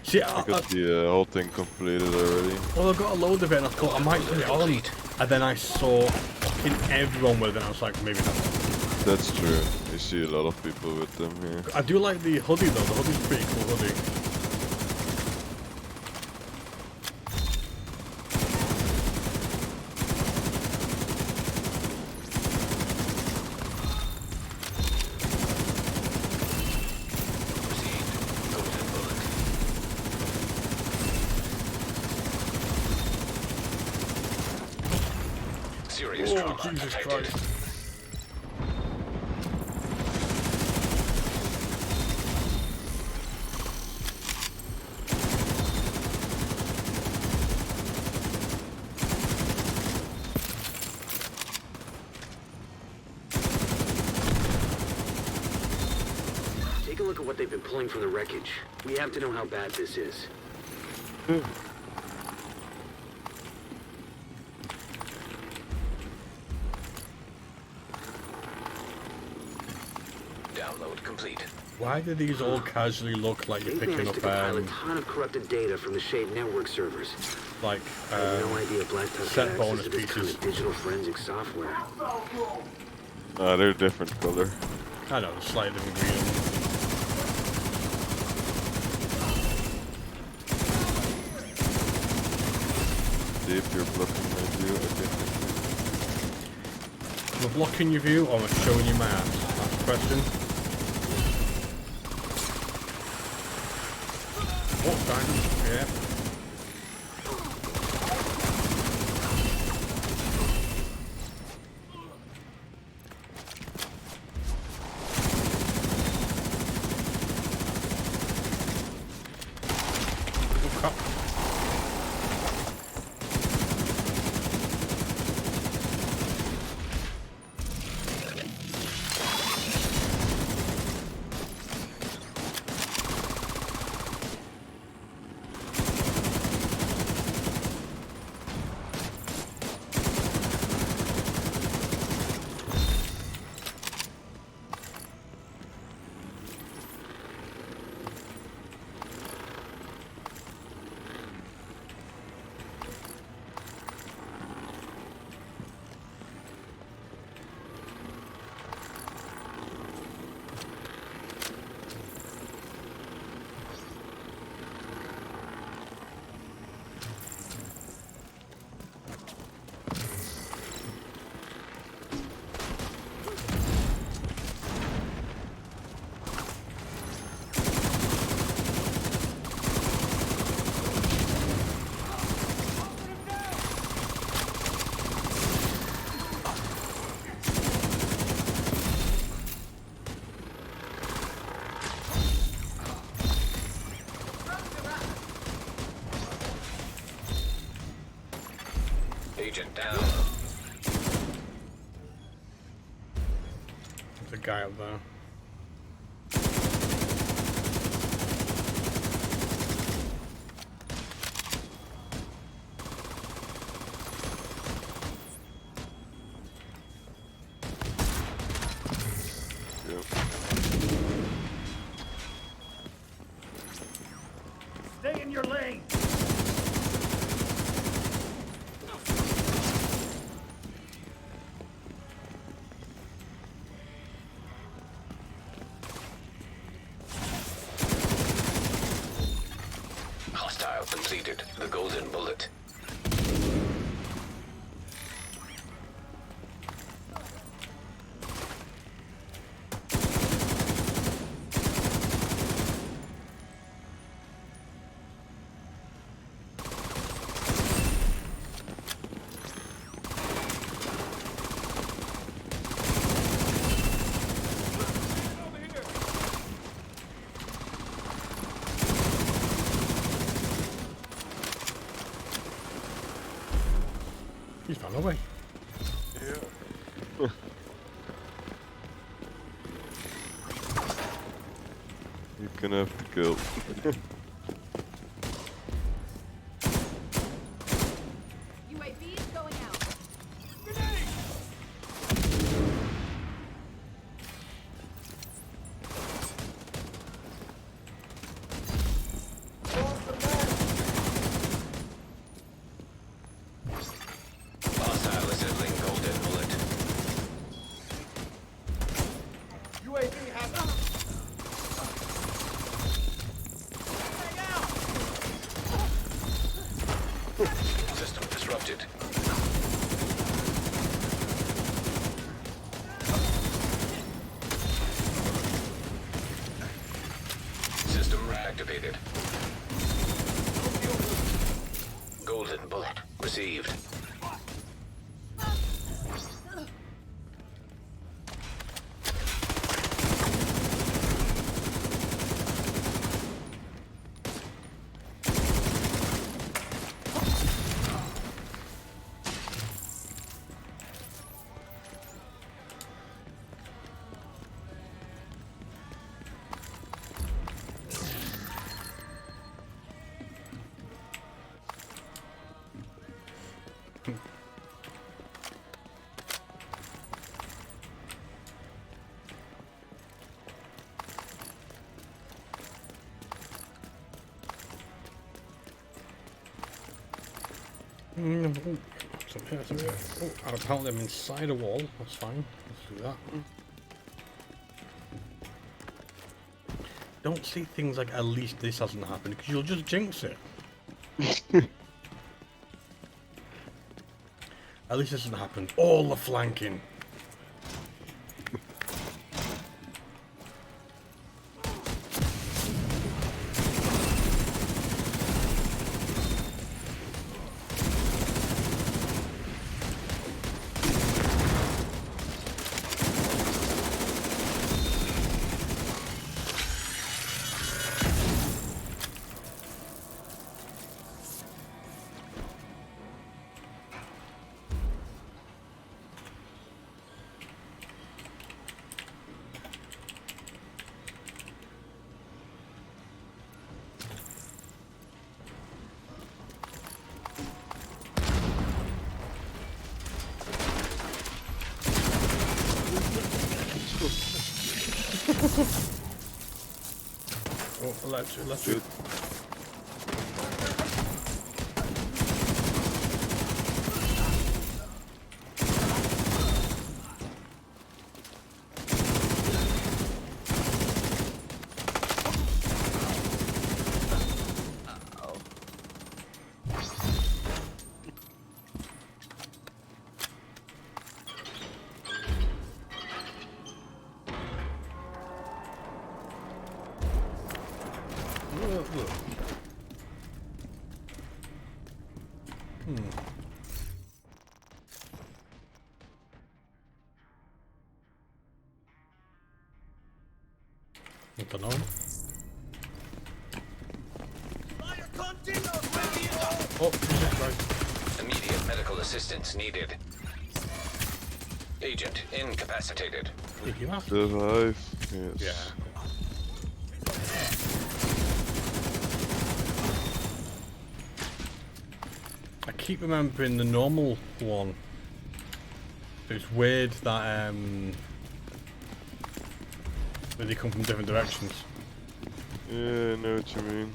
See, I got the whole thing completed already. well, I got a load of it, and I thought I might put it on, and then I saw fucking everyone with it, and I was like, maybe not. That's true. You see a lot of people with them here. I do like the hoodie though. The hoodie's a pretty cool hoodie. Serious Oh, trauma Jesus detected. Christ. look at what they've been pulling from the wreckage. We have to know how bad this is. Download complete. Why do these all casually look like you're They picking managed to up compile a ton of corrupted data from the Shade network servers. like I had no idea Black Tusk set had bonus access to this kind pieces? of digital forensic software. Ah, they're different color. I know, slightly different green. See if you're blocking my view. Am I blocking your view or am I showing you my ass? That's the question. Oh, diamond. Yeah. Agent down. There's a guy up there. Stay in your lane. Hostile completed. The golden bullet. He's run away. Yeah. You're gonna have to kill. UAV is going out. Hostile assembling golden bullet. UAV has System disrupted. System reactivated. Golden bullet received. Oh, something here. Oh, and apparently I'm inside a wall. That's fine. Let's do that. Don't say things like, at least this hasn't happened, because you'll just jinx it. At least this hasn't happened. All the flanking. Oh, let's I don't know. Oh, Jesus Christ. Immediate medical assistance needed. Agent incapacitated. If you have to. Survive. Yes. Yeah. I keep remembering the normal one. It's weird that they come from different directions. Yeah, I know what you mean.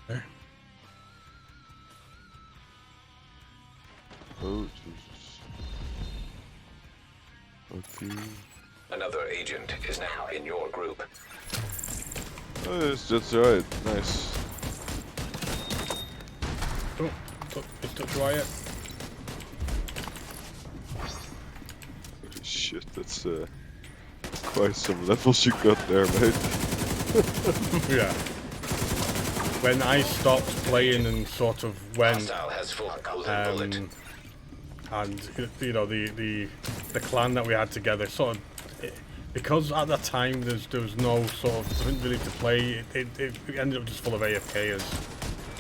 There. Oh, Jesus. Okay. Another agent is now in your group. Oh, yes, that's right. Nice. Oh, it's touch riot. Shit, that's quite some levels you got there, mate. Yeah. When I stopped playing and sort of went, Hostile has full golden bullet. and you know the clan that we had together, sort of, because at that time there was no sort of nothing really to play. It ended up just full of AFKers.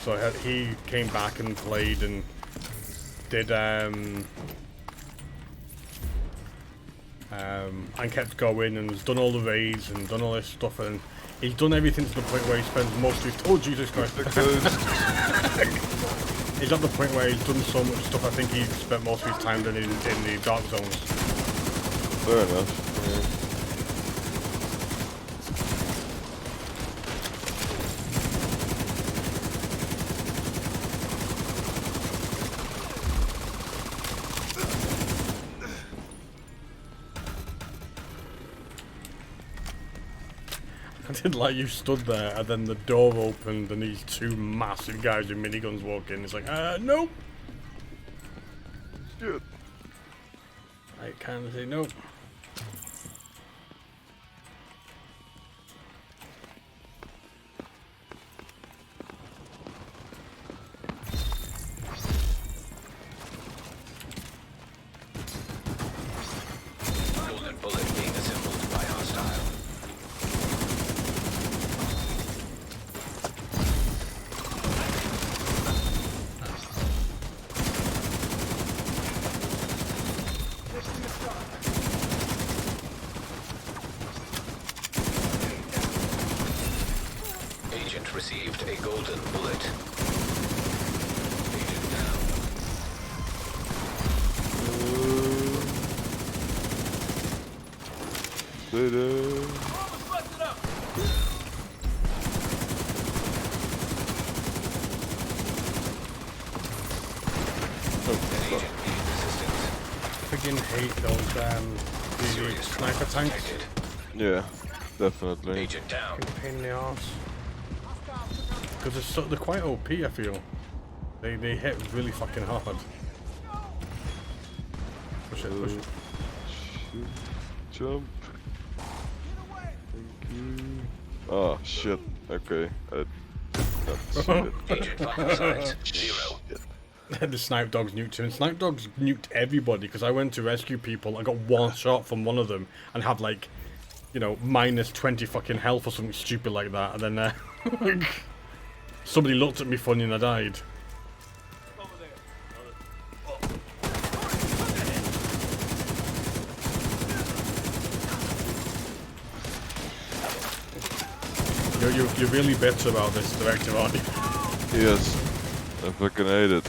So he came back and played and did and kept going and has done all the raids and done all this stuff, and he's done everything to the point where he spends most of his... Oh, Jesus Christ. He's at the point where he's done so much stuff, I think he's spent most of his time in the dark zones. Fair enough. Yeah. I did like you stood there and then the door opened and these two massive guys with miniguns walk in. It's like, nope. Shit. I can't say nope. Golden bullet being assembled by hostile. Agent received a golden bullet. Agent down. Ta-da. Friggin' hate those the sniper tanks. Yeah, definitely. Agent down. Fucking pain in the arse. Because they're quite OP, I feel. They hit really fucking hard. Push it, push it. Shoot. Jump. Thank you. Oh shit. Okay. That's it. Agent vital signs 0. The snipe dogs nuked him. And snipe dogs nuked everybody because I went to rescue people. I got one shot from one of them and have like, you know, minus 20 fucking health or something stupid like that. And then somebody looked at me funny and I died. You're really bitter about this directive, aren't you? Yes. I fucking hate it.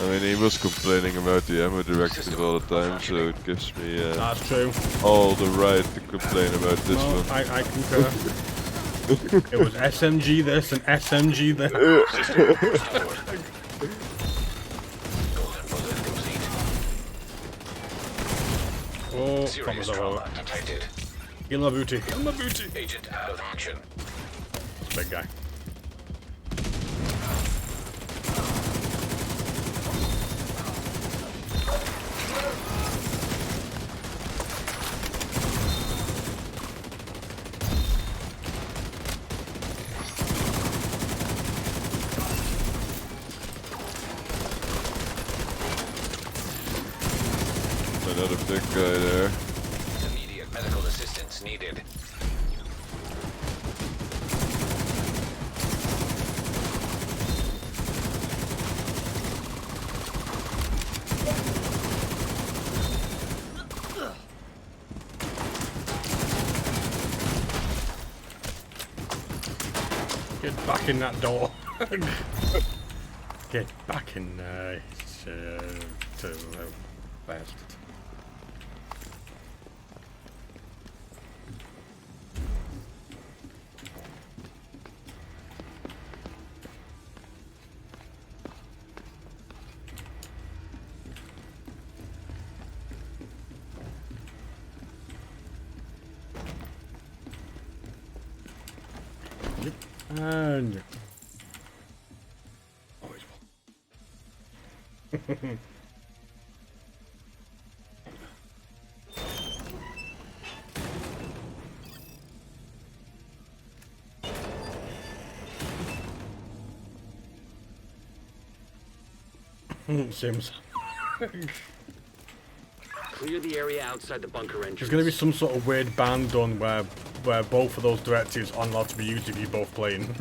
I mean, he was complaining about the ammo directive all the time, so it gives me That's true. all the right to complain about this No, one. I concur. It was SMG this and SMG that. Oh, Serious trauma detected. Heal my booty. Heal my booty. Agent out of action. Big guy. Another big guy there. Immediate medical assistance needed. Get back in that door. Get back in there. Bastard. Yep. And always will. Sims. Clear the area outside the bunker entrance. There's gonna be some sort of weird ban done where both of those directives aren't allowed to be used if you're both playing.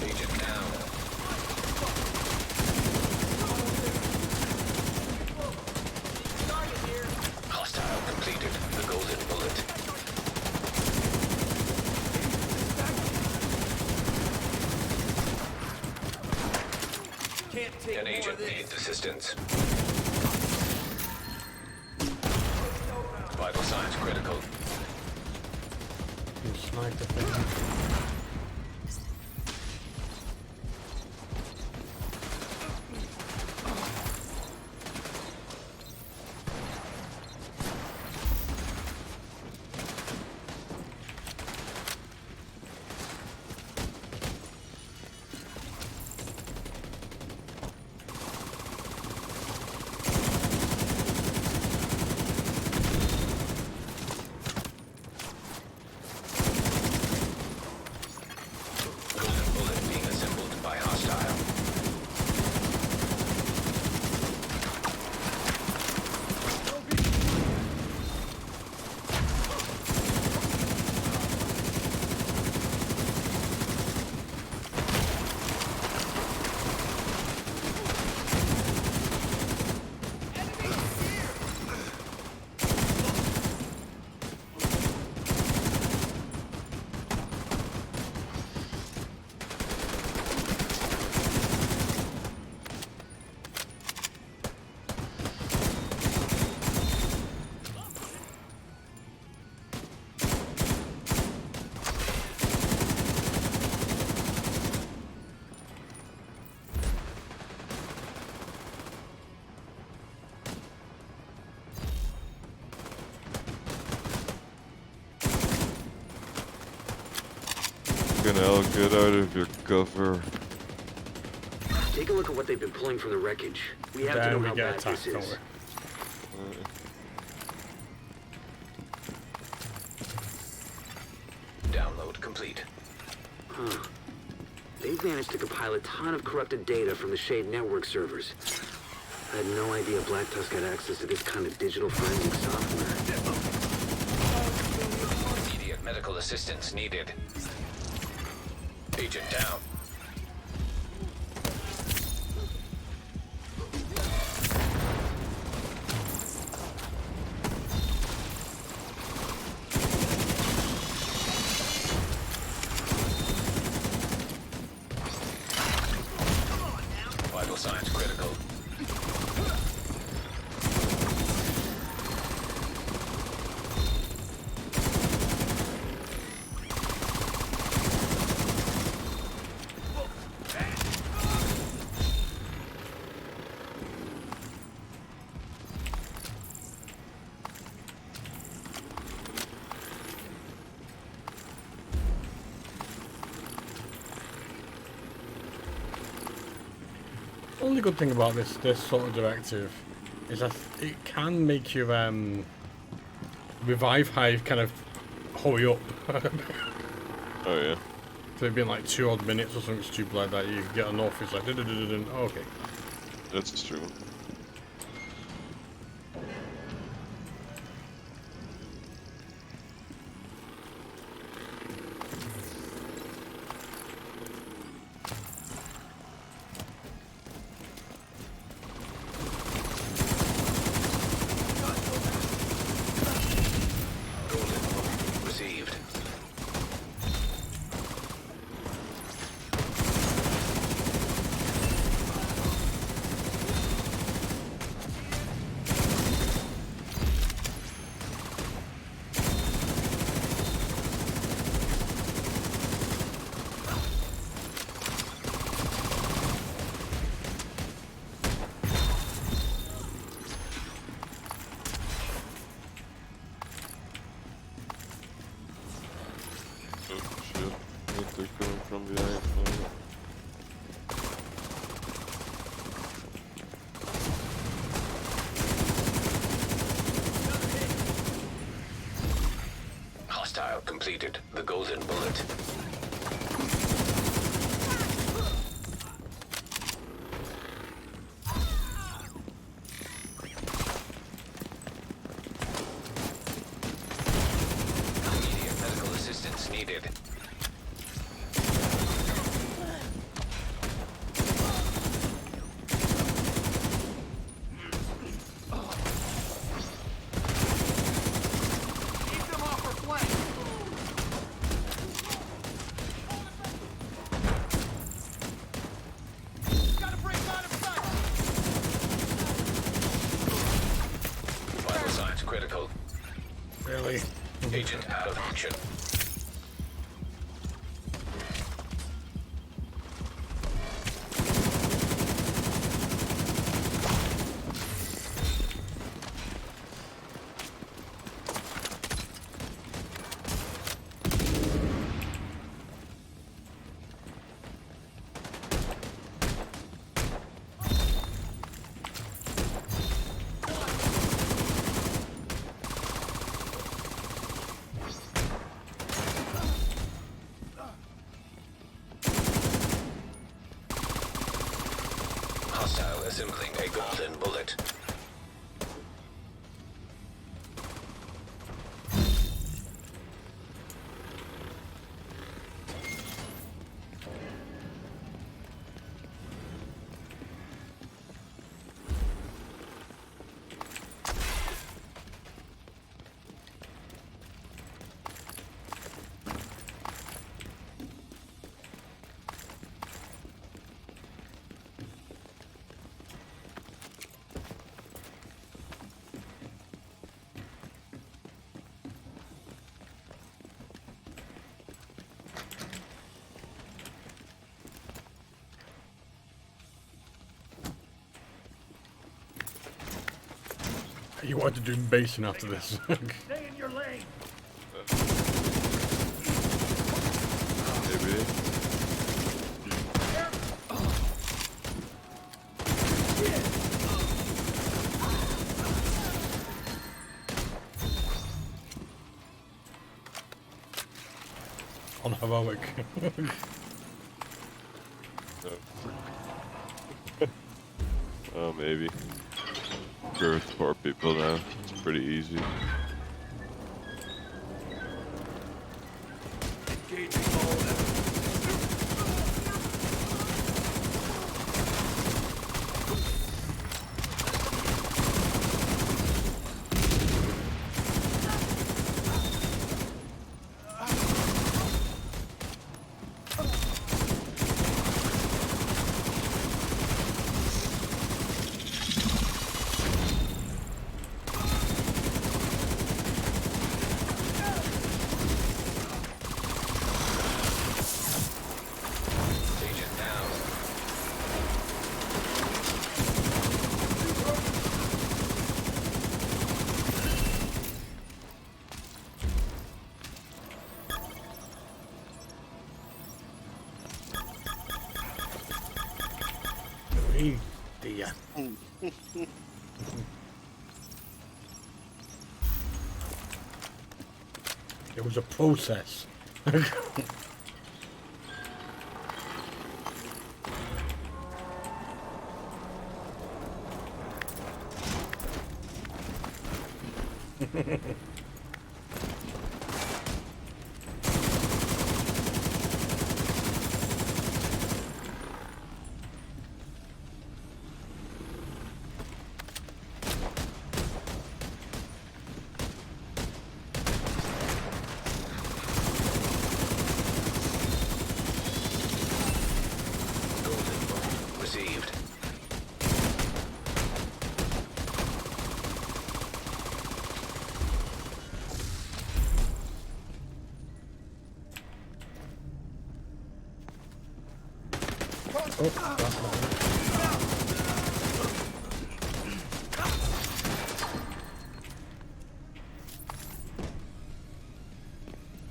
Agent down. Hostile completed. The golden bullet. Can't take An more of agent this. needs assistance. Vital signs critical. Sniper thing. hell, get out of your cover. Take a look at what they've been pulling from the wreckage. We have to Then know we how get bad attacked, this don't is. we? Download complete. Huh. They've managed to compile a ton of corrupted data from the Shade network servers. I had no idea Black Tusk had access to this kind of digital forensic software. Immediate medical assistance needed. Agent down. Vital signs critical. Only good thing about this sort of directive is that it can make your revive hive kind of hurry up. Oh yeah. So it'd been like 2 odd minutes or something stupid like that. You get enough, it's like oh, okay. That's true. Received. Oh shit. What they're coming from behind. Hostile completed. The golden bullet. Immediate medical assistance needed. Keep them off our flank. Gotta break line of sight. Vital signs critical. Really? Agent out of action. Hostile assembling a golden bullet. You wanted to do basing after this. Stay in your lane. Maybe. on heroic. Oh, maybe. We're with 4 people now. It's pretty easy. Agent down. Hey, dear. It was a process. Golden bolt received.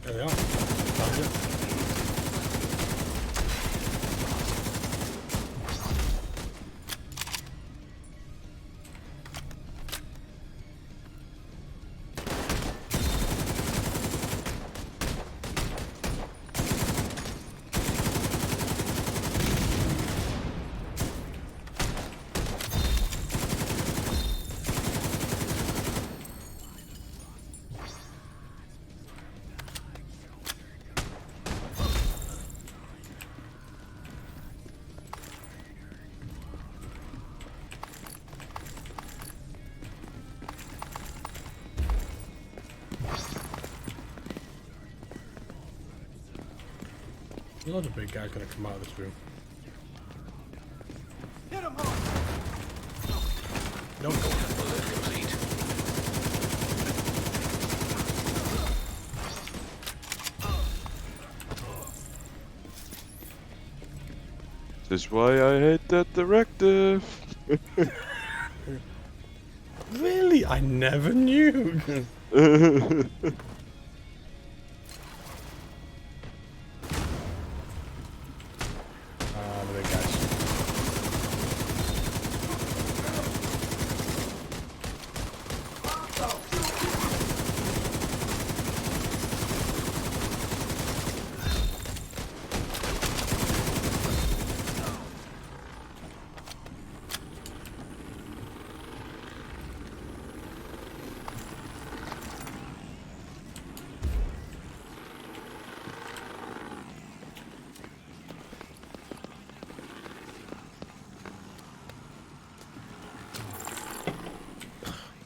There we are. Found it. A lot of big guys gonna come out of this room. Hit him hard. Nope. Bullet complete. This is why I hate that directive. Really? I never knew. The big guys.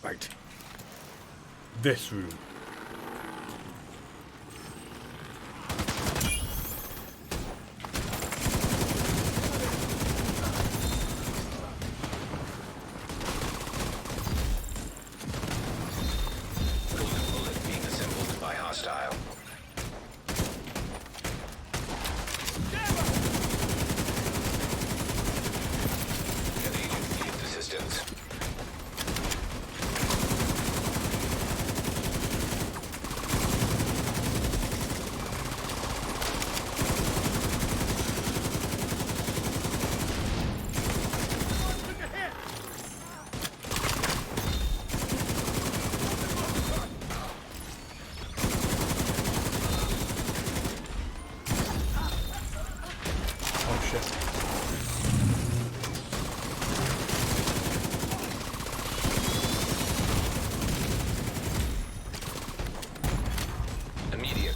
Right. This room. Golden bullet being assembled by hostile. An agent needs assistance.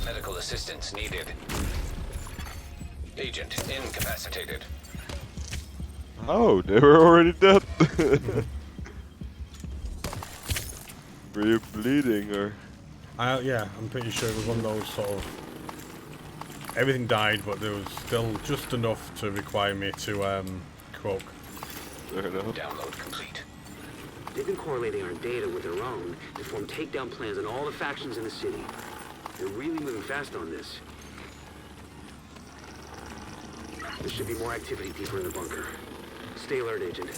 Medical assistance needed. Agent incapacitated. Oh, they were already dead. Were you bleeding or? Yeah, I'm pretty sure it was one of those sort of... Everything died, but there was still just enough to require me to croak. Fair enough. Download complete. They've been correlating our data with their own to form takedown plans on all the factions in the city. They're really moving fast on this. There should be more activity deeper in the bunker. Stay alert, Agent.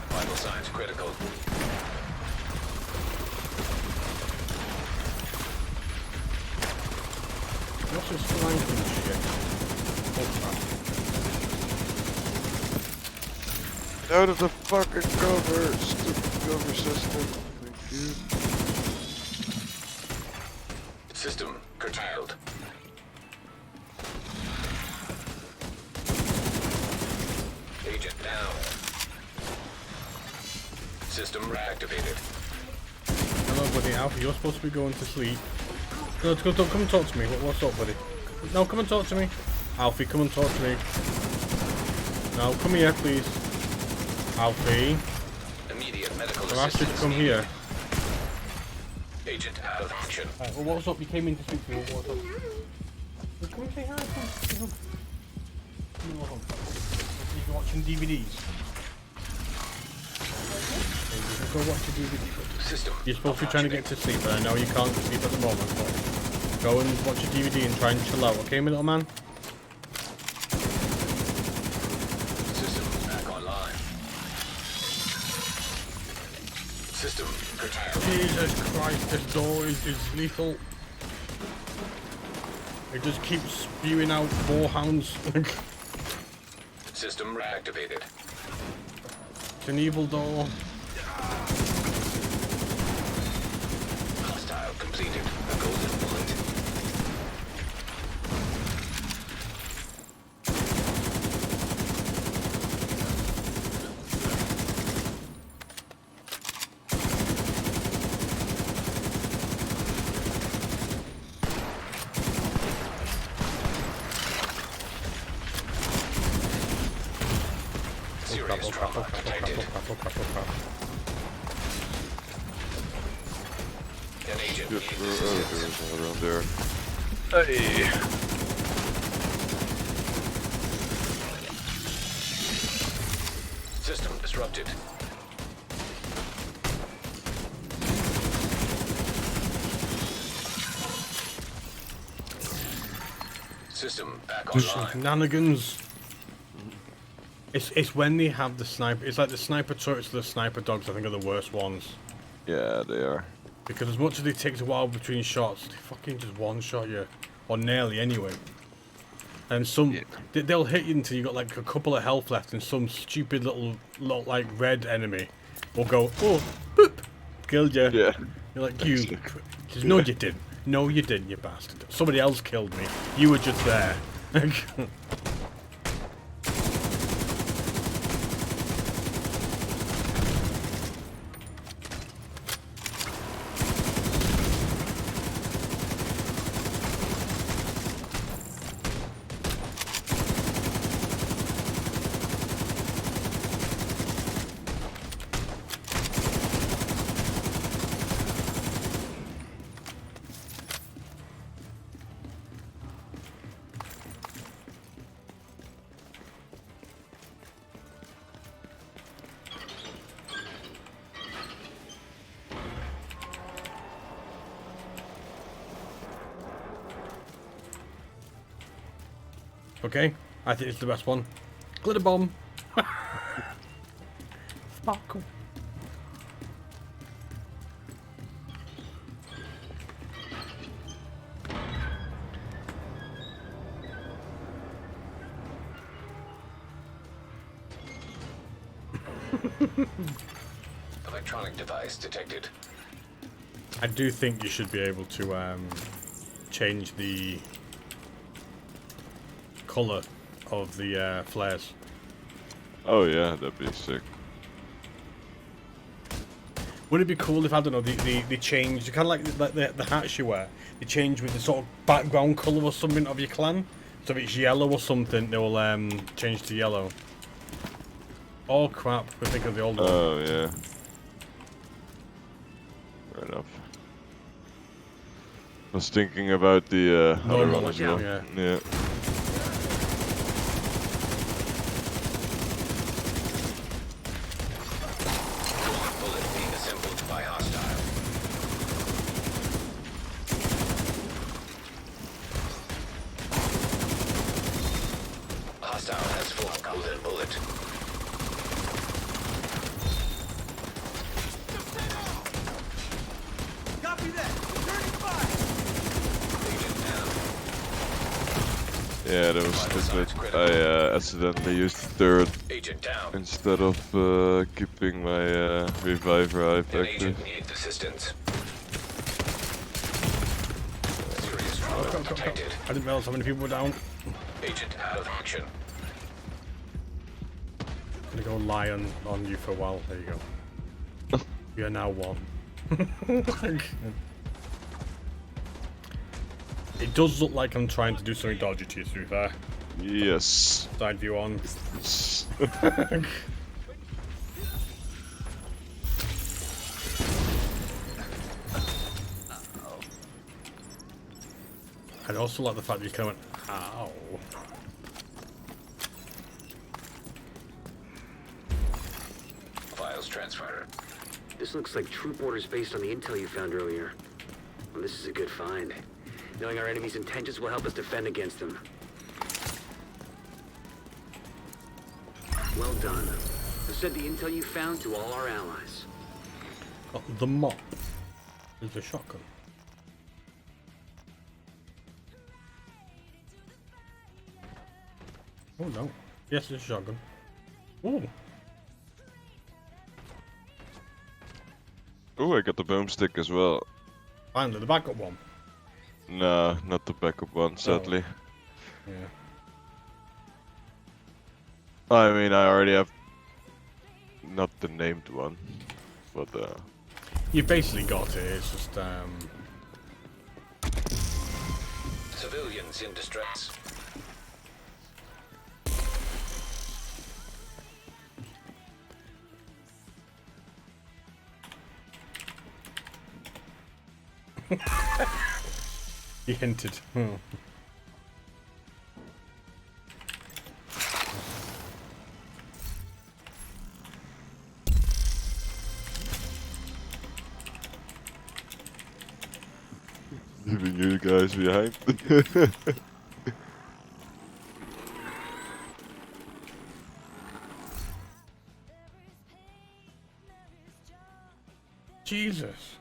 Vital signs critical. What's this flanking shit? Out of the fucking cover, stupid cover system. Thank you. System curtailed. Agent down. System reactivated. Hello, buddy. Alfie, you're supposed to be going to sleep. No, come and talk to me. What's up, buddy? No, come and talk to me. Alfie, come and talk to me. No, come here, please. Alfie, Immediate medical I've asked you to assistance come needed. here. Agent out of action. Right, well, what's up? You came in to speak to me. What's up? Well, come and say hi. Come. You're watching DVDs. Go watch a DVD. System. You're supposed to be trying to get to sleep, but I know you can't sleep at the moment. But go and watch a DVD and try and chill out, okay, my little man? System back online. System curtailed. Jesus Christ, this door is lethal. It just keeps spewing out boarhounds. System reactivated. It's an evil door. Hostile completed. A golden bullet. Serious trauma detected. An agent Just needs for assistance. around there. Hey. System disrupted. System back Just online. shenanigans. It's when they have the sniper. It's like the sniper turrets, the sniper dogs. I think are the worst ones. Yeah, they are. Because as much as it takes a while between shots, they fucking just one shot you, or nearly anyway. And some they'll hit you until you got like a couple of health left, and some stupid little like red enemy will go, oh, boop, killed you. Yeah. You're like, you. Says, no, you didn't. No, you didn't, you bastard. Somebody else killed me. You were just there. Okay, I think it's the best one. Glitter bomb. Sparkle. Electronic device detected. I do think you should be able to change the color of the flares. Oh yeah, that'd be sick. Would it be cool if, I don't know, they changed, kind of like the hats you wear, they change with the sort of background colour or something of your clan? So if it's yellow or something, they'll change to yellow. Oh crap, we think of the old one. Oh yeah. Fair enough. I was thinking about the other Normal, one as well. yeah. Bullet being assembled by hostile. Hostile has full golden bullet. Copy that. Returning fire. Agent down. Yeah, that was stupid. I accidentally used the third Agent down. instead of keeping my revive An active. agent needs assistance. Serious trauma detected. I didn't realize how many people were down. Agent out of action. I'm gonna go lie on you for a while. There you go. You're now one. It does look like I'm trying to do something dodgy to you, to be fair. Yes. Side view on. I'd also like the fact that you kind of went, ow. Files transferred. This looks like troop orders based on the intel you found earlier. Well, this is a good find. Knowing our enemy's intentions will help us defend against them. Well done. I've sent the intel you found to all our allies. Got the mop. There's a shotgun. Oh no. Yes, it's a shotgun. Ooh. Oh, I got the boomstick as well. Finally, the backup one. Nah, not the backup one, sadly. Yeah. I mean, I already have not the named one, but You basically got it. It's just Civilians in distress. he hinted. leaving you guys behind. Jesus.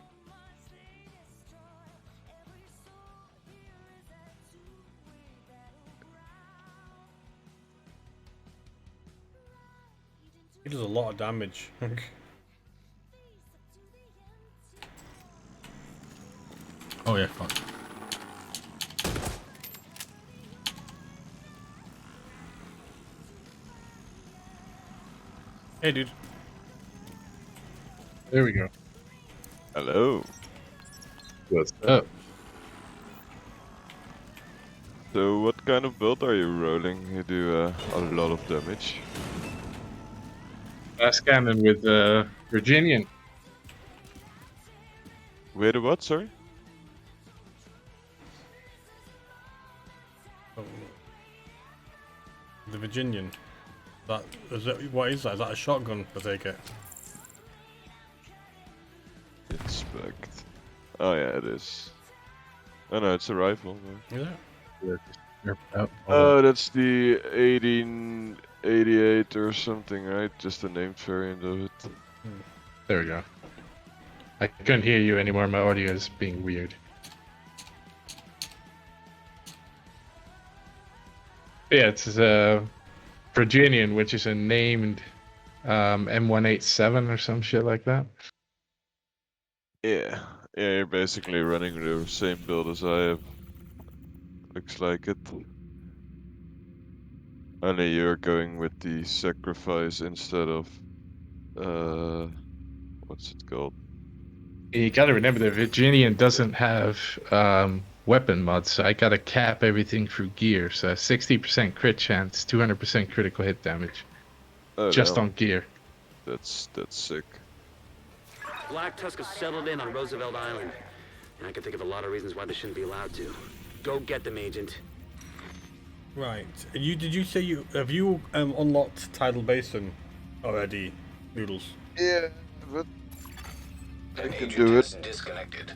He does a lot of damage. Oh yeah, fuck. Hey dude. There we go. Hello. What's up? So what kind of build are you rolling? You do a lot of damage. Last cannon with Virginian. Wait, a what? Sorry. Oh. The Virginian. That is it. What is that? Is that a shotgun? I take it. Inspect. Oh yeah, it is. Oh no, it's a rifle. No. Is it? Oh, that's the 1888 or something, right? Just the named variant of it. There we go. I couldn't hear you anymore. My audio is being weird. Yeah, it's Virginian, which is a named M187 or some shit like that. Yeah, yeah, you're basically running the same build as I have. Looks like it. Only you're going with the sacrifice instead of what's it called? You gotta remember the Virginian doesn't have weapon mods, so I gotta cap everything through gear. So 60% crit chance, 200% critical hit damage, Oh just damn. on gear. That's sick. Black Tusk has settled in on Roosevelt Island. And I can think of a lot of reasons why they shouldn't be allowed to. Go get them, Agent. Right. Did you say you unlocked Tidal Basin already, Noodles? Yeah, but I An can agent do has it. disconnected.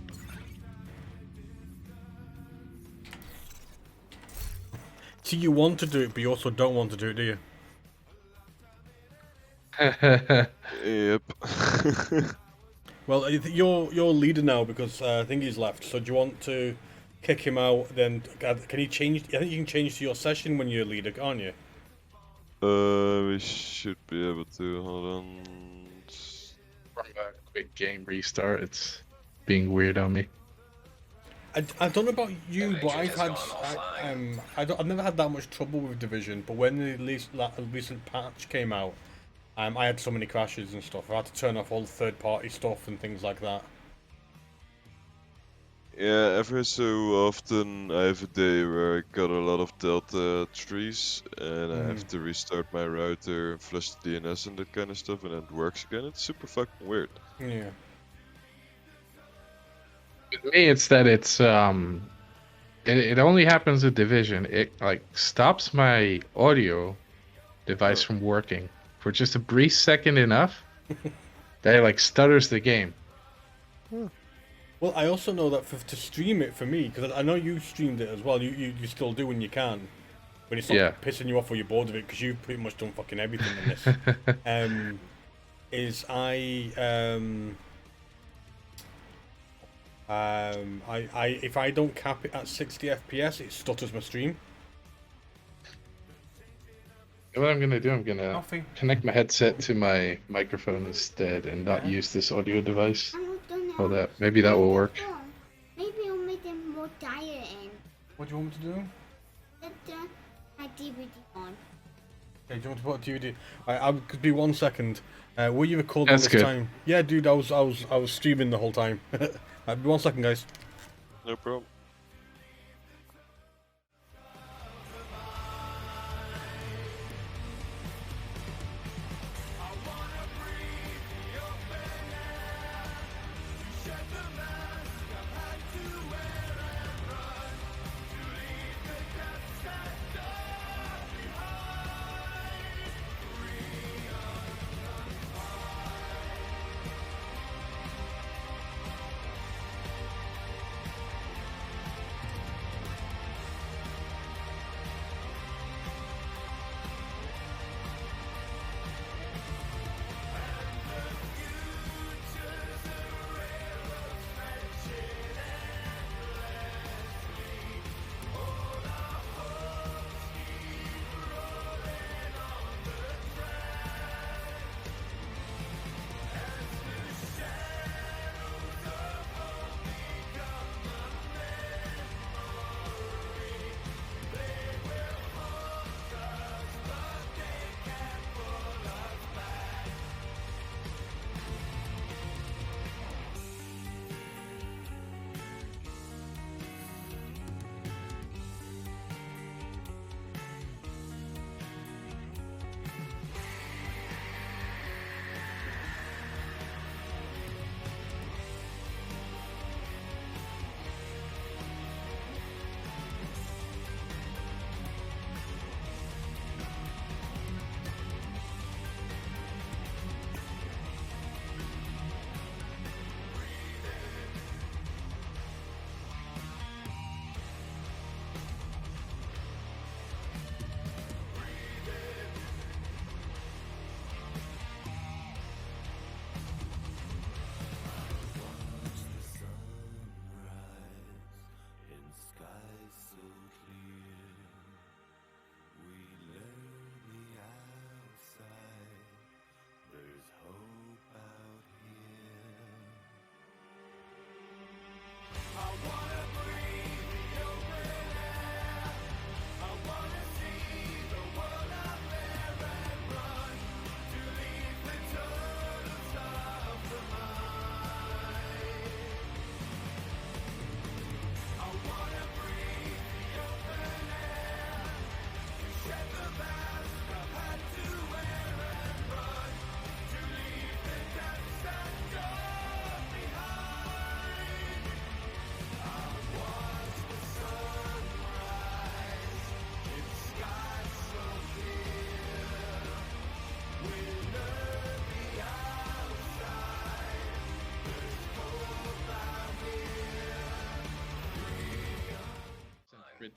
See, you want to do it, but you also don't want to do it, do you? Yep. Well, you're leader now because I think he's left. So do you want to kick him out? Then can he change? I think you can change to your session when you're leader, can't you? We should be able to. Hold on. From a quick game restart, it's being weird on me. I don't know about you, but Agent I've has had gone offline. I've never had that much trouble with Division. But when the recent patch came out, I had so many crashes and stuff. I had to turn off all the third-party stuff and things like that. Yeah, every so often I have a day where I got a lot of Delta trees and I have to restart my router, flush the DNS and that kind of stuff, and then it works again. It's super fucking weird. Yeah. With me, it's that it's it only happens with Division. It like stops my audio device from working for just a brief second enough that it like stutters the game. Well, I also know that to stream it for me, because I know you streamed it as well. You still do when you can, when it's not pissing you off or you're bored of it, because you've pretty much done fucking everything in this. Is if I don't cap it at 60 FPS, it stutters my stream. What I'm gonna do, I'm gonna connect my headset to my microphone instead and not use this audio device. So that maybe that will work. Maybe I'll make them more dire and What do you want me to do? put my DVD on. Okay, do you want to put a DVD? I could be 1 second. Were you recording That's this good. time? Yeah, dude, I was streaming the whole time. Be 1 second, guys. No problem.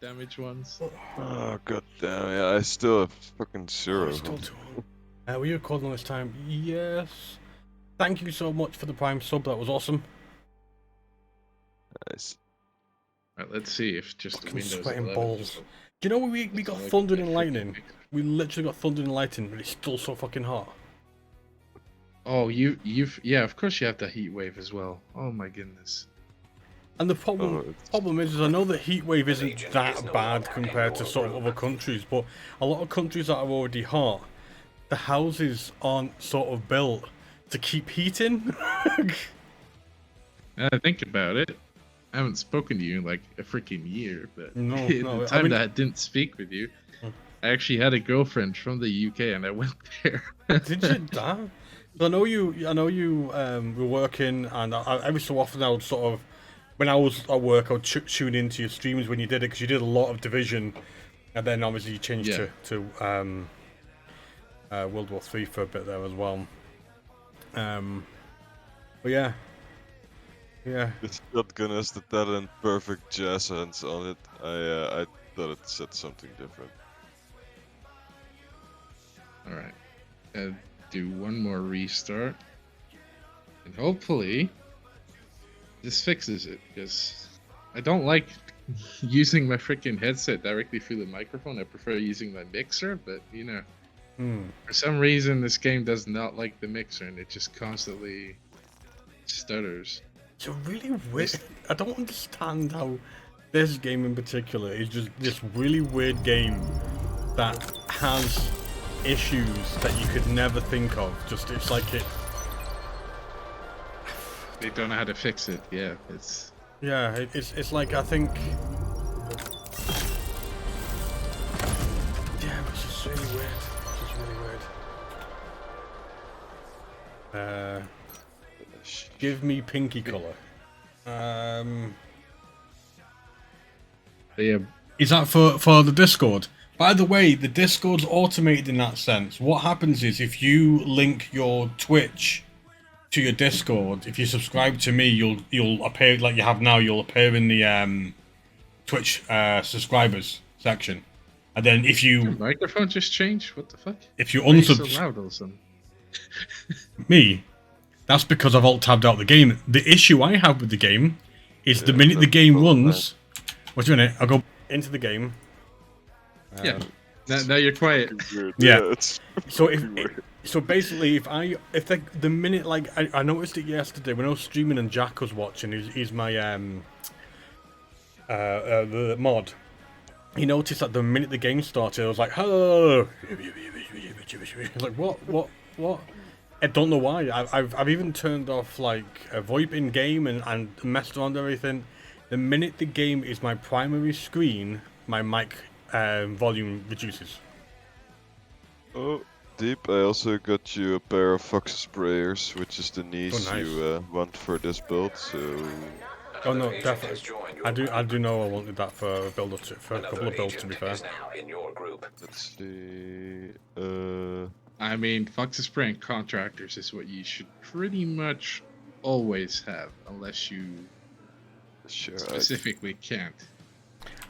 damage ones. Oh god damn, yeah, I still have fucking Oh, zero. still too. Were you recording this time? Yes. Thank you so much for the Prime sub. That was awesome. Nice. Right, let's see if just Fucking Windows sweating 11. balls. Do you know we got all I thunder can and get lightning? freaking We literally got thunder and lightning, but it's still so fucking hot. Oh, you've yeah, of course you have the heat wave as well. Oh my goodness. And the problem is I know the heat wave isn't that bad compared to sort of other countries, but a lot of countries that are already hot, the houses aren't sort of built to keep heating. Think about it. I haven't spoken to you in like a freaking year, but No, the time that I didn't speak with you, I actually had a girlfriend from the UK and I went there. Did you? Damn. I know you were working, and every so often I would sort of, when I was at work, I would tune into your streams when you did it, because you did a lot of Division, and then obviously you changed to World War 3 for a bit there as well. But yeah. This shotgun has the talent perfect jazz hands on it. I thought it said something different. Alright. Do one more restart. And hopefully this fixes it, because I don't like using my freaking headset directly through the microphone. I prefer using my mixer, but you know, for some reason this game does not like the mixer and it just constantly stutters. It's a really weird. I don't understand how this game in particular is just this really weird game that has issues that you could never think of. Just it's like it. They don't know how to fix it. Yeah, it's. Yeah, it's like I think. Damn, it's just really weird. It's just really weird. Give me pinky color. Yeah. Is that for the Discord? By the way, the Discord's automated in that sense. What happens is if you link your Twitch to your Discord, if you subscribe to me, you'll appear like you have now. You'll appear in the Twitch subscribers section, and then if you your microphone just changed, what the fuck? If you unsubscribe, so loud all of a sudden? Me, that's because I've alt tabbed out the game. The issue I have with the game is the minute the game runs. What's your minute? I'll go into the game. Yeah. Now you're quiet. Yeah. So basically, if the minute like I noticed it yesterday when I was streaming and Jack was watching, he's my the mod. He noticed that the minute the game started, I was like, hello. Like what? I don't know why. I've even turned off like VoIP in game and messed around everything. The minute the game is my primary screen, my mic volume reduces. Oh, Deep, I also got you a pair of Fox sprayers, which is the niche you want for this build, so... Oh no, definitely. I do know I wanted that for a build for a couple of builds, to be fair. Let's see... I mean, Fox spray and contractors is what you should pretty much always have, unless you specifically can't.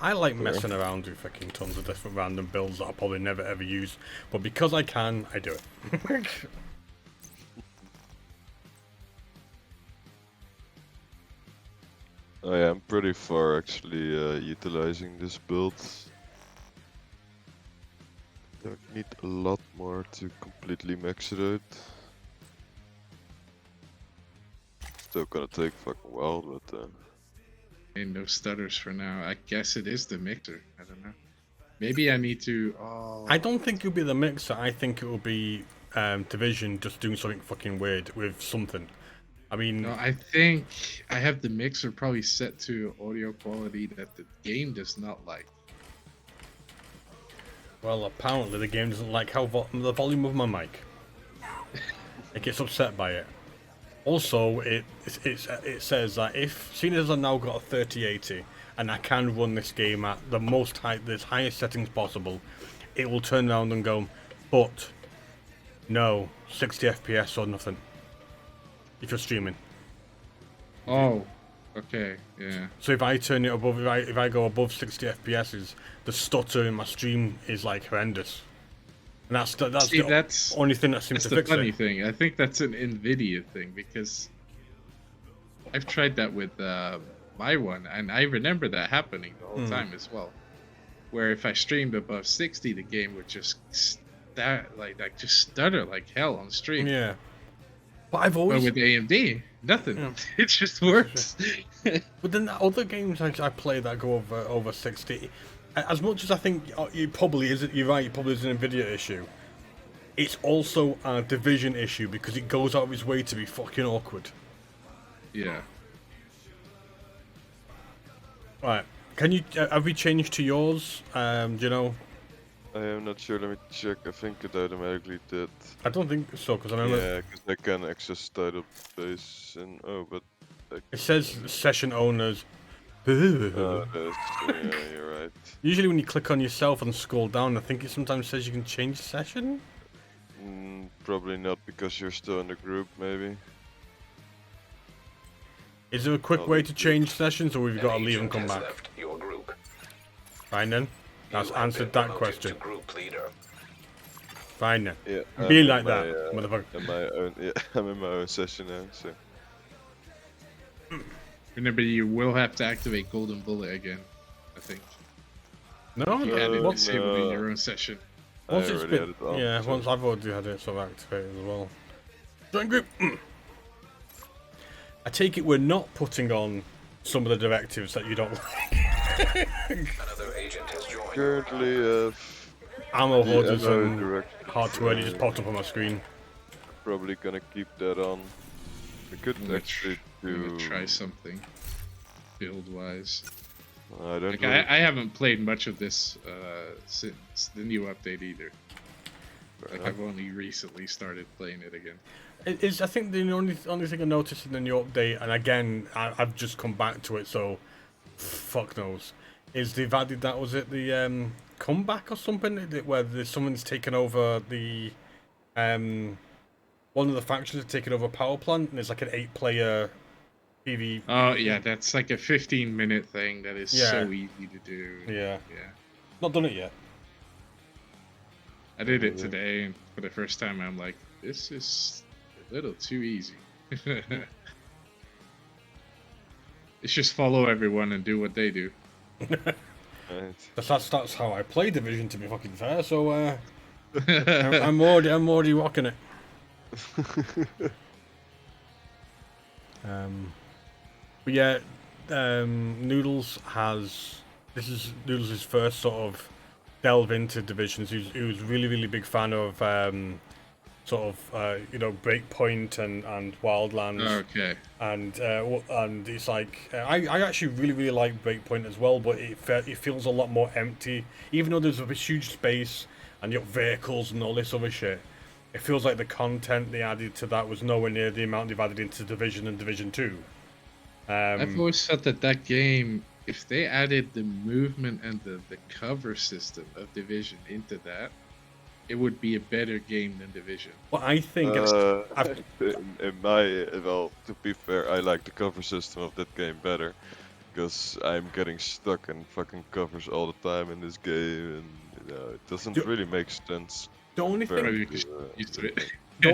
I like messing around with fucking tons of different random builds that I'll probably never ever use, but because I can, I do it. I am pretty far actually utilizing this build. Don't need a lot more to completely max it out. Still gonna take fucking a while, but And no stutters for now. I guess it is the mixer. I don't know. Maybe I need to. Oh. I don't think it'll be the mixer. I think it will be Division just doing something fucking weird with something. I mean, no, I think I have the mixer probably set to audio quality that the game does not like. Well, apparently the game doesn't like how the volume of my mic. It gets upset by it. Also, it says that seeing as I've now got a 3080 and I can run this game at the highest settings possible, it will turn around and go, but no, 60 FPS or nothing. If you're streaming. Oh. Okay, yeah. So if I turn it above, if I go above 60 FPSs, the stutter in my stream is like horrendous. And that's See, the only thing that seems to the fix funny it. thing. I think that's an NVIDIA thing because I've tried that with my one, and I remember that happening the whole time as well. Where if I streamed above 60, the game would just just stutter like hell on stream. Yeah. But I've always. But with AMD, nothing. Yeah. It just works. But then other games I play that go over 60, as much as I think it probably isn't, you're right, it probably is an Nvidia issue. It's also a Division issue because it goes out of its way to be fucking awkward. Yeah. Right. Can you have we changed to yours? Do you know? I am not sure, let me check. I think it automatically did. I don't think so, because I remember. Yeah, because I can access title base and but it says session owners. Oh, yeah, you're right. Usually when you click on yourself and scroll down, I think it sometimes says you can change session. Probably not because you're still in the group, maybe. Is there a quick way to change sessions, or we've got to leave and come back? Left your group. Fine then. That's You have answered been that promoted question. to group leader. Fine then. Yeah, Be I'm like in that, my, motherfucker. in my own, yeah, I'm in my own session now, so. Remember, you will have to activate Golden Bullet again, I think. No, You had it no. disabled in your own session. Once I it's already been, had it on, yeah, so- once I've already had it sort of activated as well. Join group. I take it we're not putting on some of the directives that you don't like. Another agent has joined. Currently, Ammo the hoarders ammo and direct- hard to early just popped up on my screen. Probably gonna keep that on. I could I'm gonna actually I'm do. gonna try something build-wise. I don't. Like, really- I haven't played much of this since the new update either. Like, I've only recently started playing it again. It's, I think the only thing I noticed in the new update, and again, I've just come back to it, so fuck knows, is they've added that, was it the comeback or something, where someone's taken over the one of the factions has taken over a power plant, and it's like an 8-player PV. Oh yeah, that's like a 15-minute thing that is Yeah. so easy to do. Yeah. Yeah. Not done it yet. I did it today, and for the first time, I'm like, this is a little too easy. It's just follow everyone and do what they do. Right. That's how I play Division, to be fucking fair. So I'm already rocking it. But yeah, Noodles this is Noodles' first sort of delve into Divisions. He was really big fan of Breakpoint and Wildlands. Okay. And it's like I actually really like Breakpoint as well, but it feels a lot more empty. Even though there's a huge space and you got vehicles and all this other shit, it feels like the content they added to that was nowhere near the amount they've added into Division and Division 2. I've always thought that game, if they added the movement and the cover system of Division into that, it would be a better game than Division. Well, I think in my, well, to be fair, I like the cover system of that game better, because I'm getting stuck in fucking covers all the time in this game, and it doesn't really make sense. The only thing, used to it. the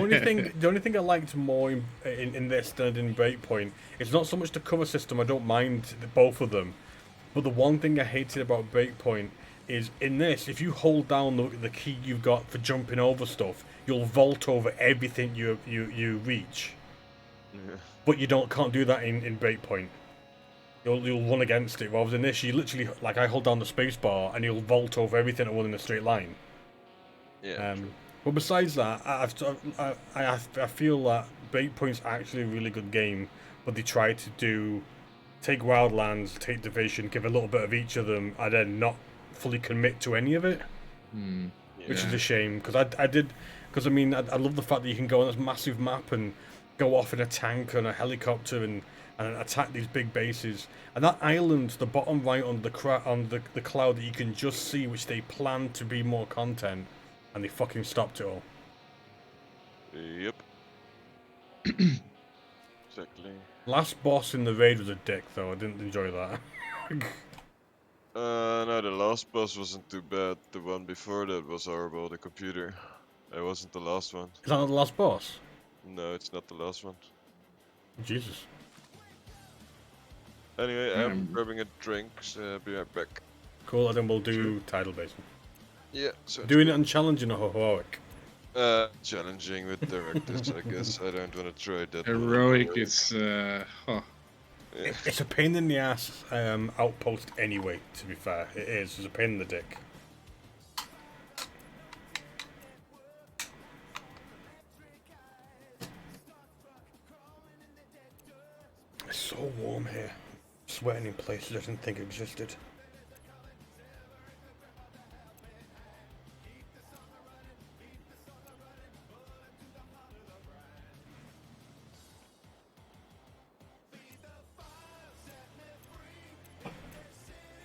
only thing I liked more in this than in Breakpoint, it's not so much the cover system. I don't mind both of them, but the one thing I hated about Breakpoint is in this, if you hold down the key you've got for jumping over stuff, you'll vault over everything you reach. Yeah. But you can't do that in Breakpoint. You'll run against it. Rather than this, you literally, like, I hold down the space bar and you'll vault over everything and run in a straight line. Yeah. But besides that, I feel that Breakpoint's actually a really good game, but they tried to take Wildlands, take Division, give a little bit of each of them, and then not fully commit to any of it, which is a shame. Because I love the fact that you can go on this massive map and go off in a tank and a helicopter and attack these big bases. And that island, the bottom right on the cloud that you can just see, which they planned to be more content, and they fucking stopped it all. Yep. Exactly. Last boss in the raid was a dick, though. I didn't enjoy that. No, the last boss wasn't too bad. The one before that was horrible, the computer. It wasn't the last one. Is that not the last boss? No, it's not the last one. Jesus. Anyway, I'm grabbing a drink, so be right back. Cool, and then we'll do Tidal Basement. Yeah, so Doing it on challenging or heroic? Challenging with directors, I guess. I don't want to try that. Heroic is, Yeah. It's a pain in the ass outpost anyway, to be fair. It is. It's a pain in the dick. It's so warm here. Sweating in places I didn't think existed.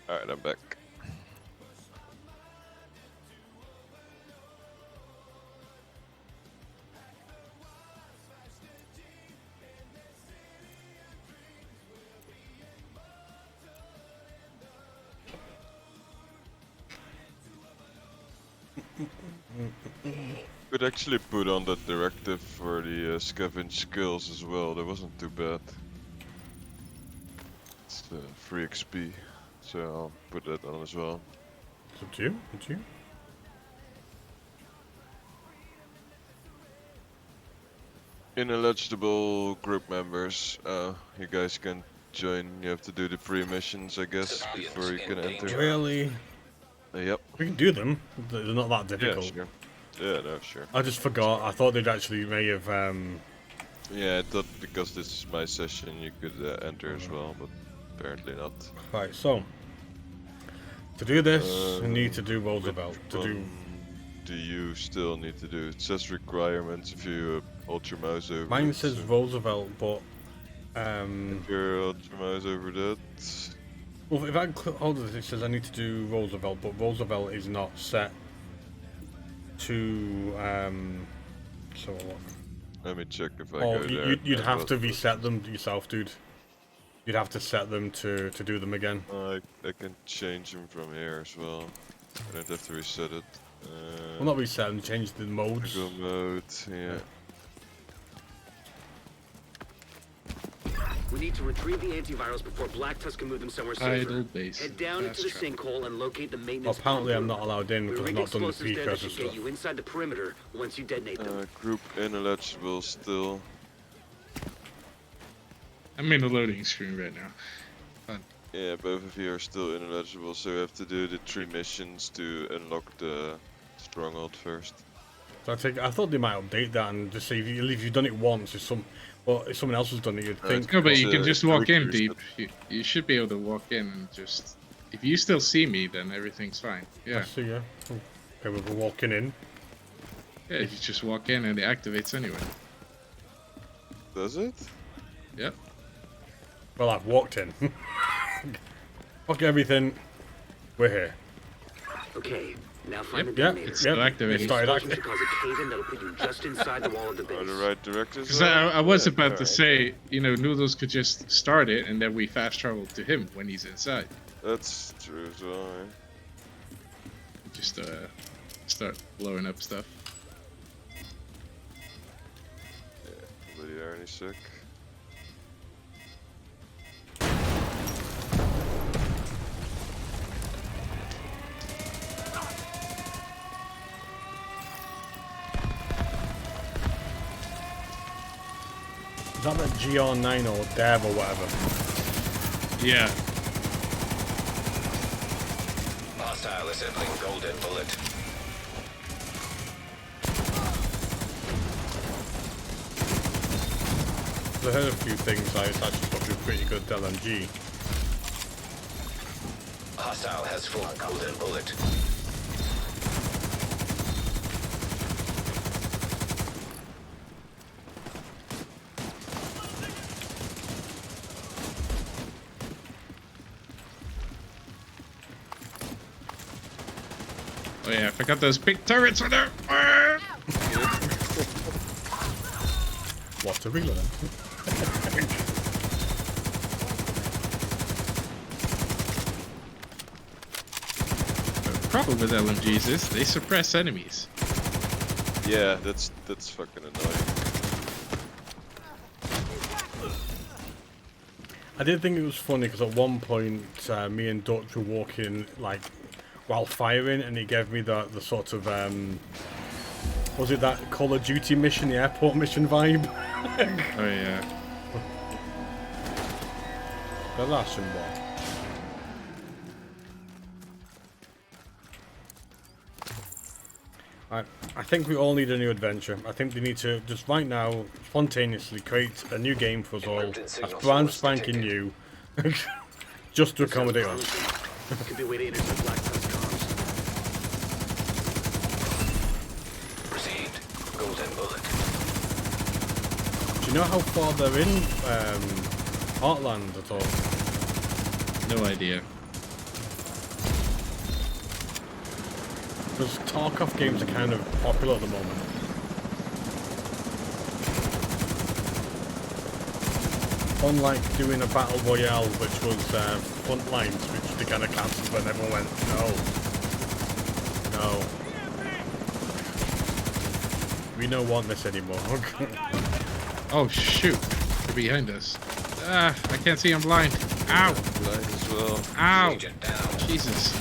Alright, I'm back. Could actually put on that directive for the scavenge skills as well. That wasn't too bad. It's free XP, so I'll put that on as well. It's up to you. Up to you. Ineligible group members, you guys can join. You have to do the pre-missions, I guess, before you can enter. Really? Yep. We can do them. They're not that difficult. Yeah, sure. Yeah, no, sure. I just forgot. I thought they'd actually may have. Yeah, I thought because this is my session, you could enter as well, but apparently not. Right, so to do this, you need to do Roosevelt. Do you still need to do? It says requirements if you hold your mouse over. Mine it, says so Roosevelt, but if you hold your mouse over that. well, if I hold it, it says I need to do Roosevelt, but Roosevelt is not set to. So look. Let me check if I Oh, go there. you'd have to reset them yourself, dude. You'd have to set them to do them again. I can change them from here as well. I don't have to reset it. Well, not reset them, change the modes. Go mode, yeah. We need to retrieve the antivirals before Black Tusk can move them somewhere safer. Idle base. Head down into the sinkhole and locate the Well, maintenance. apparently I'm not allowed in because I've Rig not done the explosives there that precursor should get stuff. you inside the perimeter once you detonate them. Group ineligible still. I'm in the loading screen right now. Fun. Yeah, both of you are still ineligible, so we have to do the 3 missions to unlock the stronghold first. So I thought they might update that and just say if you've done it once, if someone else has done it, you'd think. No, but you can just walk in, reset. Deep. You should be able to walk in and just... If you still see me, then everything's fine. I Yeah. see, yeah. Okay, we're walking in. Yeah, you just walk in and it activates anyway. Does it? Yep. Well, I've walked in. Fuck everything. We're here. Okay, now find the Yep, detonator. It's still activated. It started Explosion should cause a cave-in that'll put you just inside the wall of the Are base. the right directors? Because I was about to say, you know, Noodles could just start it and then we fast travel to him when he's inside. That's true as well, eh? Just start blowing up stuff. Yeah, Lydia already sick. Is that the GR9 or Dev or whatever? Yeah. Hostile assembling golden bullet. I heard a few things like it's actually supposed to be pretty good LMG. Hostile has full golden bullet. Oh yeah, I forgot those big turrets are there. Ah! What a reload. problem with LMGs is they suppress enemies. Yeah, that's fucking annoying. I did think it was funny because at one point me and Dutch were walking like while firing, and he gave me the sort of was it that Call of Duty mission, the airport mission vibe? Oh yeah. The last one. I think we all need a new adventure. I think we need to just right now spontaneously create a new game for us all. That's brand spanking new, just to accommodate us. Could be a way to intercept Black Sun's comms. Received. Golden bullet. Do you know how far they're in Heartland at all? No idea. Because Tarkov games are kind of popular at the moment. Unlike doing a battle royale, which was Frontlines, which they kind of cancelled when everyone went, no. We don't want this anymore. Oh shoot! They're behind us. Ah, I can't see. I'm blind. Ow! Blind as well. Ow! Jesus.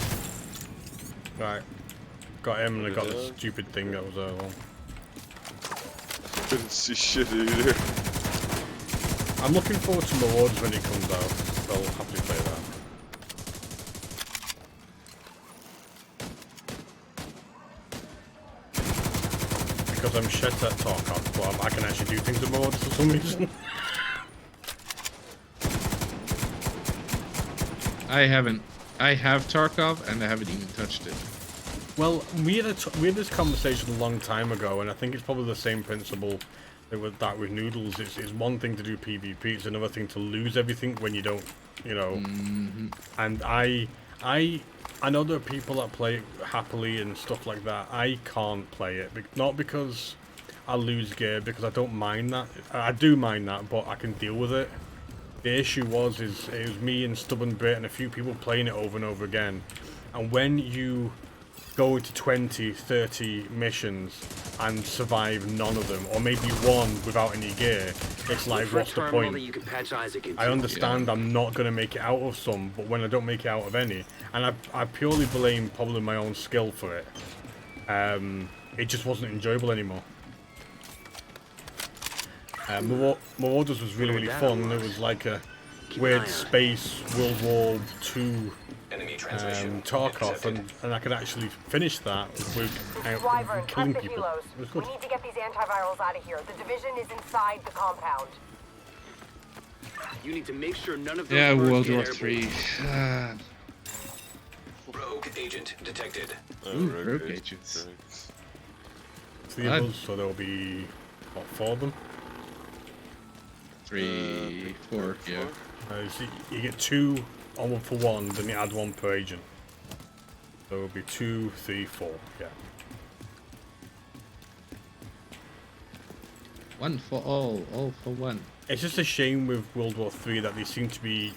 Right. Got him, and I got the stupid thing that was Couldn't see shit either. I'm looking forward to Marauders when it comes out. I'll happily play that. Because I'm shit at Tarkov, but I can actually do things with Marauders for some reason. I haven't. I have Tarkov, and I haven't even touched it. Well, we had this conversation a long time ago, and I think it's probably the same principle with Noodles. It's one thing to do PvP, it's another thing to lose everything when you don't, you know. Mm-hmm. And I know there are people that play it happily and stuff like that. I can't play it, not because I lose gear, because I don't mind that. I do mind that, but I can deal with it. The issue it was me and Stubborn Bit and a few people playing it over and over again, and when you go into 20, 30 missions and survive none of them, or maybe one without any gear, it's like, what's the point? I understand I'm not going to make it out of some, but when I don't make it out of any, and I purely blame probably my own skill for it, it just wasn't enjoyable anymore. Marauders was really fun. It was like a weird space World War II Tarkov, and I could actually finish that without killing people. It was good. We need to get these antivirals out of here. The division is inside the compound. You need to make sure none of those Yeah, birds World get War airborne. III. Rogue agent detected. Ooh, rogue agents. 3 of us, so there'll be, what, 4 of them? 3, 4, yeah. So you get 2 on for 1, then you add 1 per agent. So it'll be 2, 3, 4, yeah. 1 for all for one. It's just a shame with World War III that they seem to be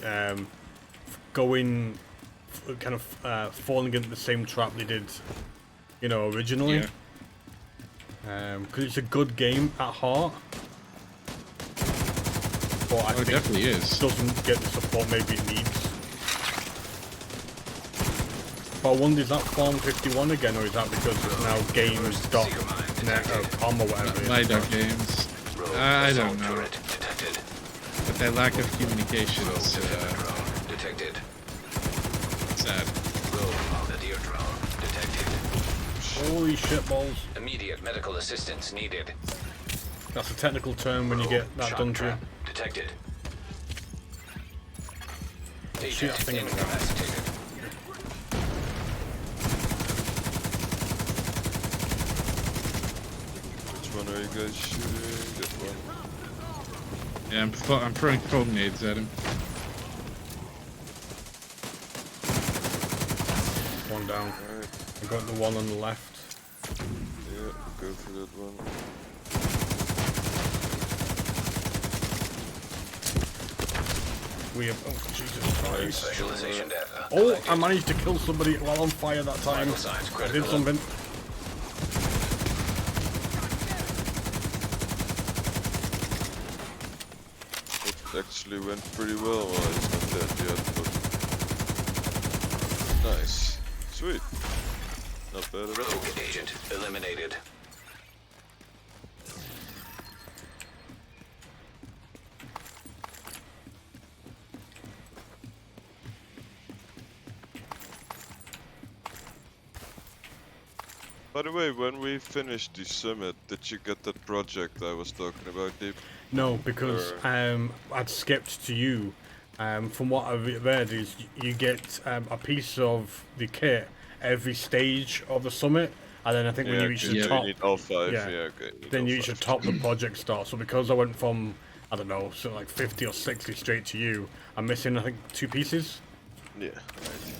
going, kind of falling into the same trap they did, you know, originally. Yeah. Because it's a good game at heart. But I think it definitely is. It doesn't get the support maybe it needs. But I wonder, is that Farm 51 again, or is that because it's now games.net.com or whatever? My.games. I don't know. But that lack of communication is detected. Sad. Holy shitballs. Immediate medical assistance needed. That's a technical term when you get that done to you. Detected. Shoot that thing in the ground. Which one are you guys shooting? That one. Yeah, I'm throwing foam nades at him. One down. Right. I got the one on the left. Yeah, go for that one. We have, oh Jesus Christ. Specialization data. Oh, I managed to kill somebody while on fire that time. I did something. It actually went pretty well. Well, he's not dead yet, but nice, sweet, not bad at all. Rogue agent eliminated. By the way, when we finished the summit, did you get that project I was talking about, Deep? No, because I'd skipped to you. From what I've read, is you get a piece of the kit every stage of the summit, and then I think when you reach the top, you need all 5. yeah, Okay. then you reach the top, the project starts. So because I went from, I don't know, something like 50 or 60 straight to you, I'm missing I think 2 pieces. Yeah. Right.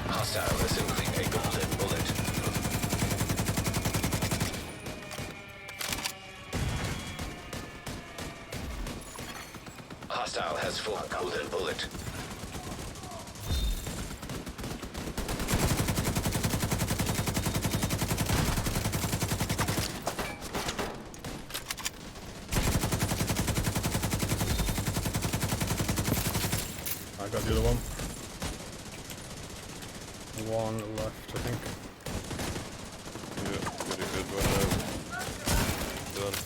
Hostile assembling a golden bullet. Hostile has full golden bullet. I got the other one. One left, I think. Yeah, pretty good one now. Done.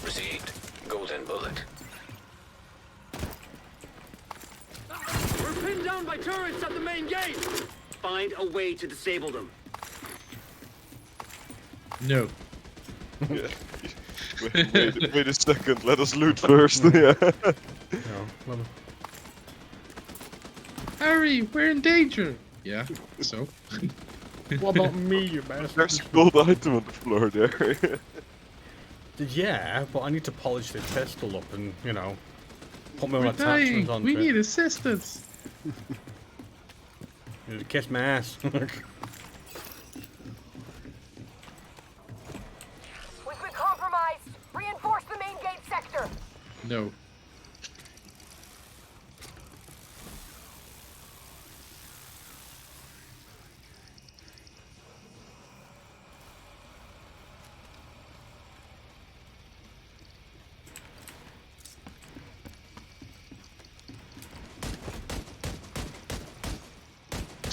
Received. Golden bullet. We're pinned down by turrets at the main gate! Find a way to disable them. No. Yeah. Wait a second, let us loot first. Yeah. No, Harry, we're in danger. Yeah, so? what about me, you bastard? There's a gold item on the floor there. Yeah, but I need to polish the pistol up and, you know, put my own We're attachments dying. onto We it. need assistance. You need to kiss my ass. We've been compromised. Reinforce the main gate sector. No.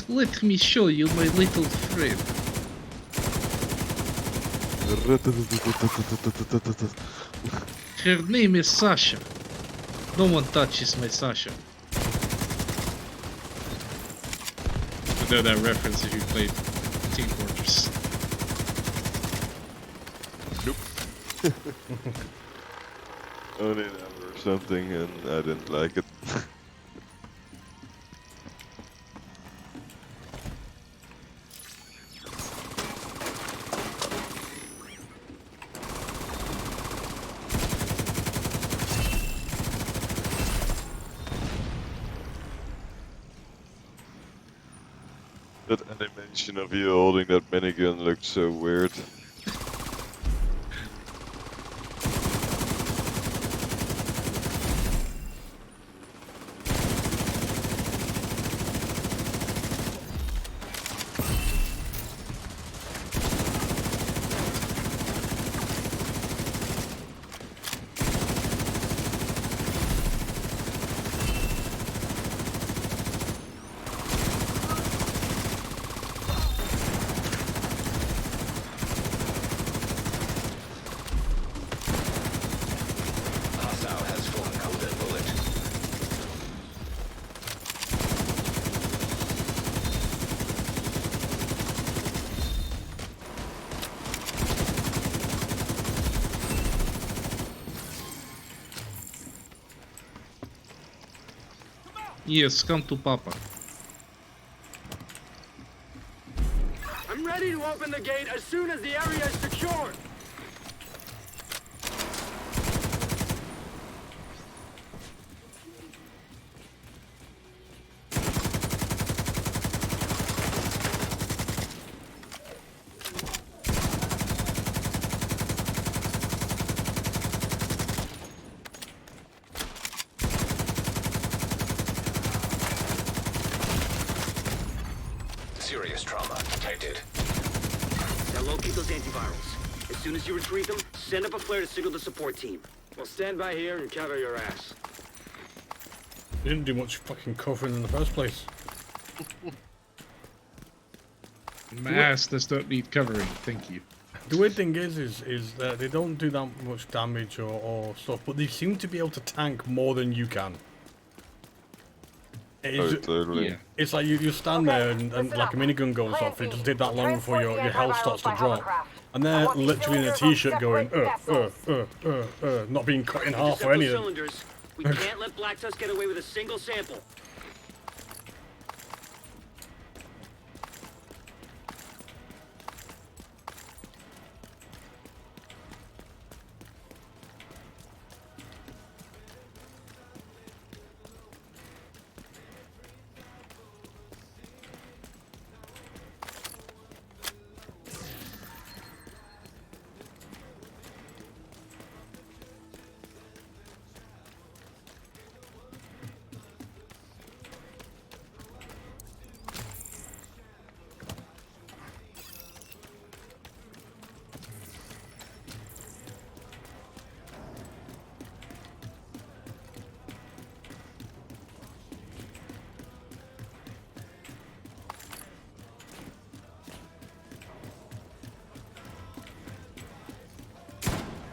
Let me show you my little friend. Her name is Sasha. No one touches my Sasha. I know that reference if you played Team Fortress. Nope. Only an hour or something, and I didn't like it. That animation of you holding that minigun looked so weird. Yes, come to Papa. I'm ready to open the gate as soon as the area is secured. Serious trauma detected. Now locate those antivirals. As soon as you retrieve them, send up a flare to signal the support team. We'll stand by here and cover your ass. You didn't do much fucking covering in the first place. My ass does not need covering, thank you. The weird thing is that they don't do that much damage or stuff, but they seem to be able to tank more than you can. Totally. Yeah. It's like you stand there and like a minigun goes off, it doesn't take that long before your health starts to drop. And they're literally in a t-shirt going, not being cut in half or anything. Cylinders. We can't let Black Tusk get away with a single sample.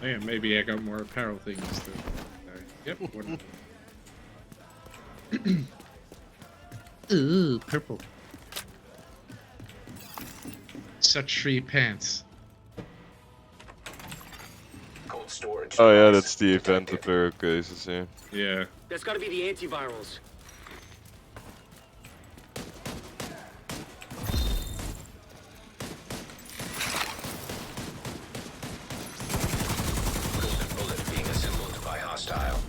Yeah, maybe I got more apparel things to... Yep, whatever. Ooh, purple. Such free pants. Cold storage. Oh yeah, device that's the event detected. repair cases, yeah. Yeah. That's gotta be the antivirals. Golden bullet being assembled by hostile.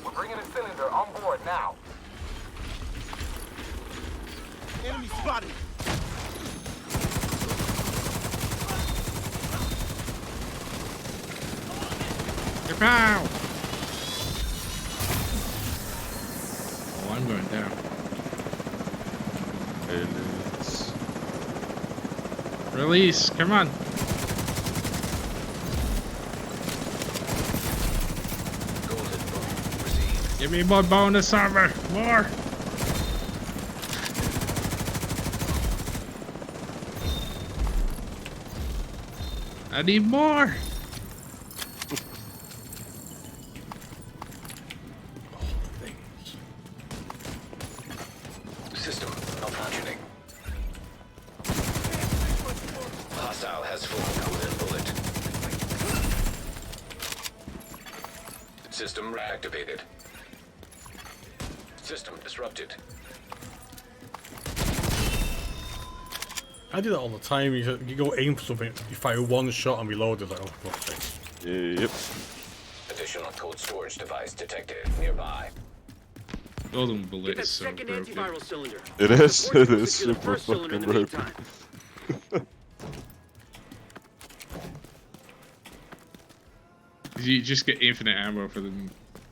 We're bringing a cylinder on board now. Enemy spotted. Pow! Oh, I'm going down. Aliens. Release, come on. Golden bullet received. Give me more bonus armor. More. I need more. System malfunctioning. Hostile has full golden bullet. System reactivated. System disrupted. I do that all the time. You go aim for something, you fire one shot and reload. It's like, oh, fuck's sake. Yep. Additional cold storage device detected nearby. Golden Get bullet that is so second broken. antiviral cylinder. It is. Support It team will is secure the super first cylinder in fucking the broken. meantime. You just get infinite ammo for the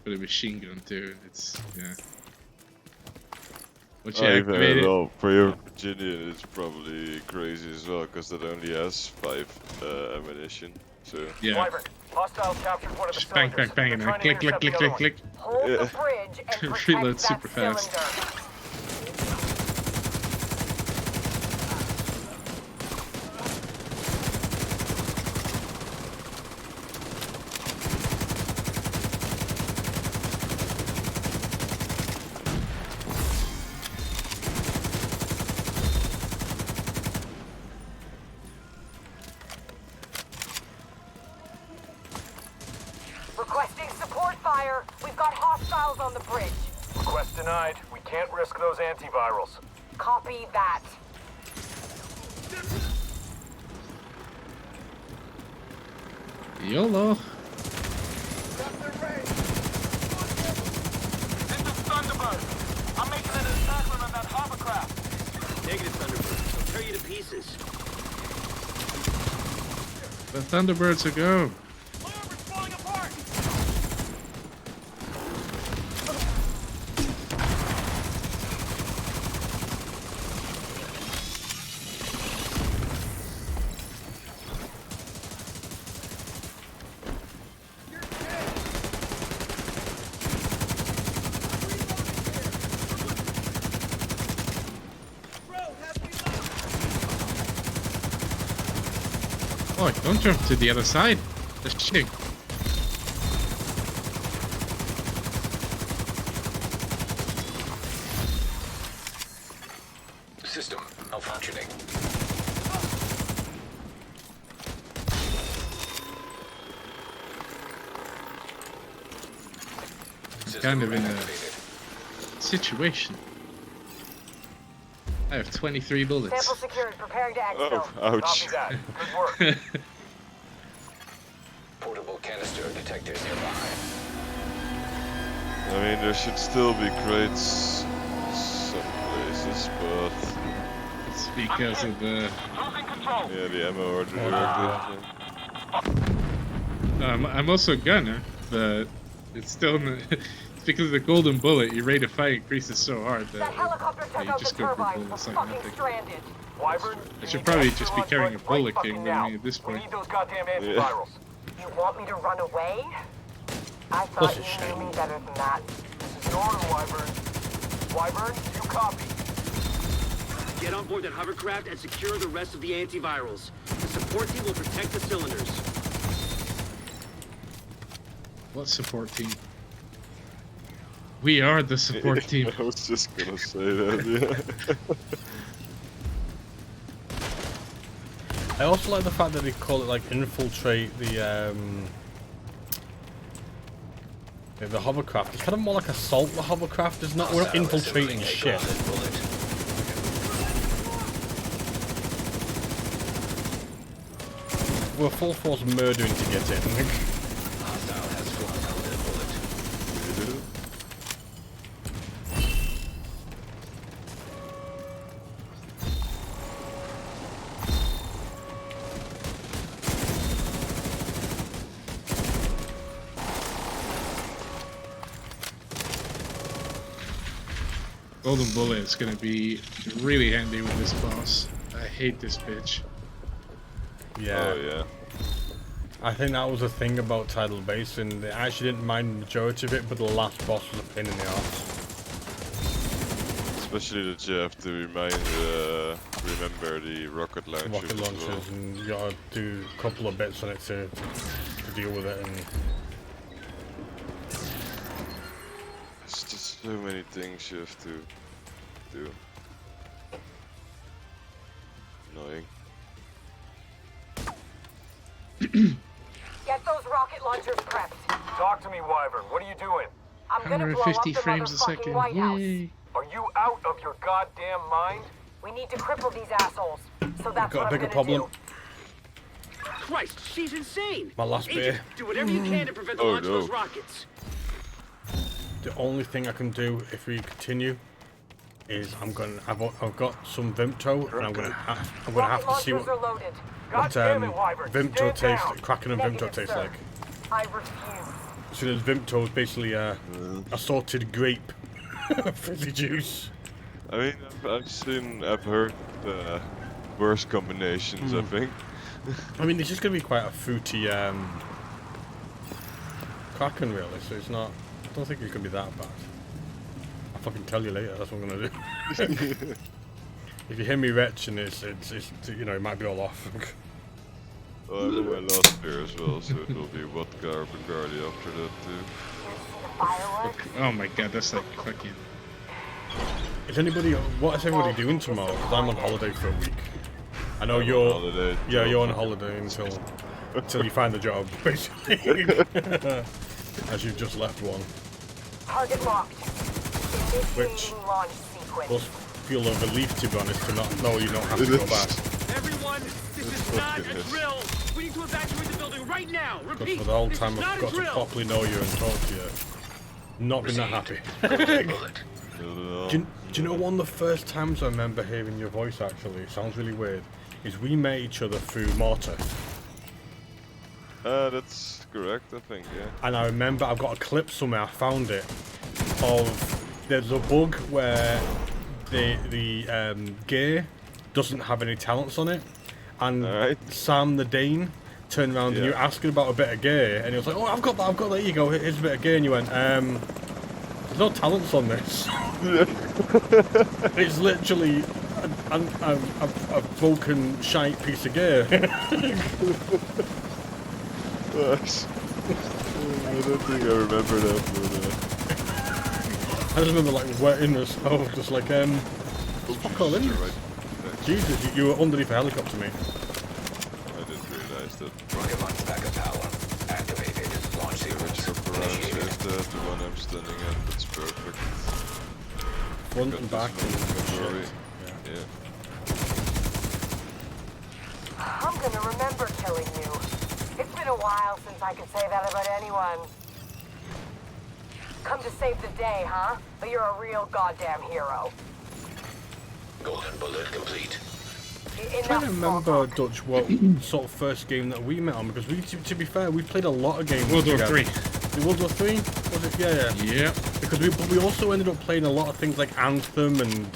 machine gun too. It's yeah. Once you Oh, activate it, well, for your Virginian, it's probably crazy as well, because that only has 5 ammunition. So yeah. Wyvern, hostile captured one of the Just bang, cylinders. bang, bang, and They're then trying to click, click, intercept click, the click, other click. one. Hold Yeah. the bridge and protect Reload that super fast. cylinder. Requesting support fire. We've got hostiles on the bridge. Request denied. We can't risk those antivirals. Copy that. YOLO. I'm making an attack on that hovercraft. Negative, Thunderbird. They'll tear you to pieces. The Thunderbirds are go. Flyover's falling apart. Oh, don't jump to the other side. That's cheating. System malfunctioning. Kind of in a situation. I have 23 bullets. Sample secured. Preparing to exfil. Oh, ouch. Copy that. Good work. Portable canister detector nearby. I mean, there should still be crates some places, but It's because of the... yeah, the ammo order I'm also a gunner, but it's still... It's because of the golden bullet, your rate of fire increases so hard that Helicopter took you out the just go for turbines. bullets We're like fucking nothing. stranded. Wyvern, I should probably just be carrying a bullet king, but I mean, at this we point... need those goddamn antivirals. You want me to run away? I thought you knew me better than that. This is an order, Wyvern. Wyvern, you copy. Get on board that hovercraft and secure the rest of the antivirals. The support team will protect the cylinders. What support team? We are the support team. I was just gonna say that, yeah. I also like the fact that they call it like infiltrate the hovercraft. It's kind of more like assault the hovercraft, isn't it? We're not infiltrating shit. We're full force murdering to get in. Hostile has flung out their bullet. Golden bullet is gonna be really handy with this boss. I hate this bitch. Yeah. Oh yeah. I think that was the thing about Tidal Basin. I actually didn't mind the majority of it, but the last boss was a pain in the arse. Especially that you have to remember the rocket launchers. Rocket as well. launchers, and you gotta do a couple of bits on it to deal with it. And It's just so many things you have to do. Annoying. Get those rocket launchers prepped. Talk to me, Wyvern. What are you doing? I'm gonna blow up 150 the frames a motherfucking second. White House. Yay. Are you out of your goddamn mind? We need to cripple these assholes. So that's got a what I'm bigger gonna problem. do. Christ, she's insane! My last Agent, beer. do whatever you can to prevent the Oh, launch no. of those rockets. The only thing I can do if we continue is I've got some Vimto, and I'm gonna have to see Rocket launchers are what loaded. God damn it, Wyvern. Vimto Stand tastes, down. Kraken and Negative, Vimto taste sir. like. I refuse. So there's Vimto is basically assorted grape fizzy juice. I mean, I've heard worse combinations. I think. I mean, it's just gonna be quite a fruity Kraken, really. So it's not. I don't think it's gonna be that bad. I'll fucking tell you later. That's what I'm gonna do. If you hear me retching, it's you know, it might be all off. Well, I have my last beer as well, so it will be vodka or Bacardi after that too. Oh my god, that's like fucking... Is anybody? What is everybody doing tomorrow? Because I'm on holiday for a week. I know I'm on you're. holiday Yeah, till- you're on holiday until you find the job, basically. as you've just left one. Target locked. Which Initiating launch sequence. does feel a relief, to be honest, to not know you don't have to go back. Everyone, this is not a drill. We need to evacuate the building right now. Because Repeat, for the whole this time is I've not got a to drill. properly know you and talk to you, not been that happy. Do you know one of the first times I remember hearing your voice, actually, it sounds really weird, is we met each other through Mortar. That's correct, I think, yeah. And I remember I've got a clip somewhere, I found it, of there's a bug where the gear doesn't have any talents on it, and Sam the Dane turned around and you were asking about a bit of gear, and he was like, oh, I've got that, there you go, here's a bit of gear, and you went, there's no talents on this. It's literally a broken, shite piece of gear. Nice. I don't think I remember that, but I just remember like wetting myself, just like, fuck all in. Jesus, you were underneath a helicopter, mate. I didn't realize that. Rocket launch backup power activated. Launch sequence initiated. Is the one I'm standing at, that's perfect. Front and back and shit. Yeah. I'm gonna remember killing you. It's been a while since I could say that about anyone. Come to save the day, huh? But you're a real goddamn hero. Golden bullet complete. I'm trying to remember, Dutch, what sort of first game that we met on, because we, to be fair, we played a lot of games World War together. 3. World War 3? Was it? Yeah. Yeah. Because we also ended up playing a lot of things like Anthem and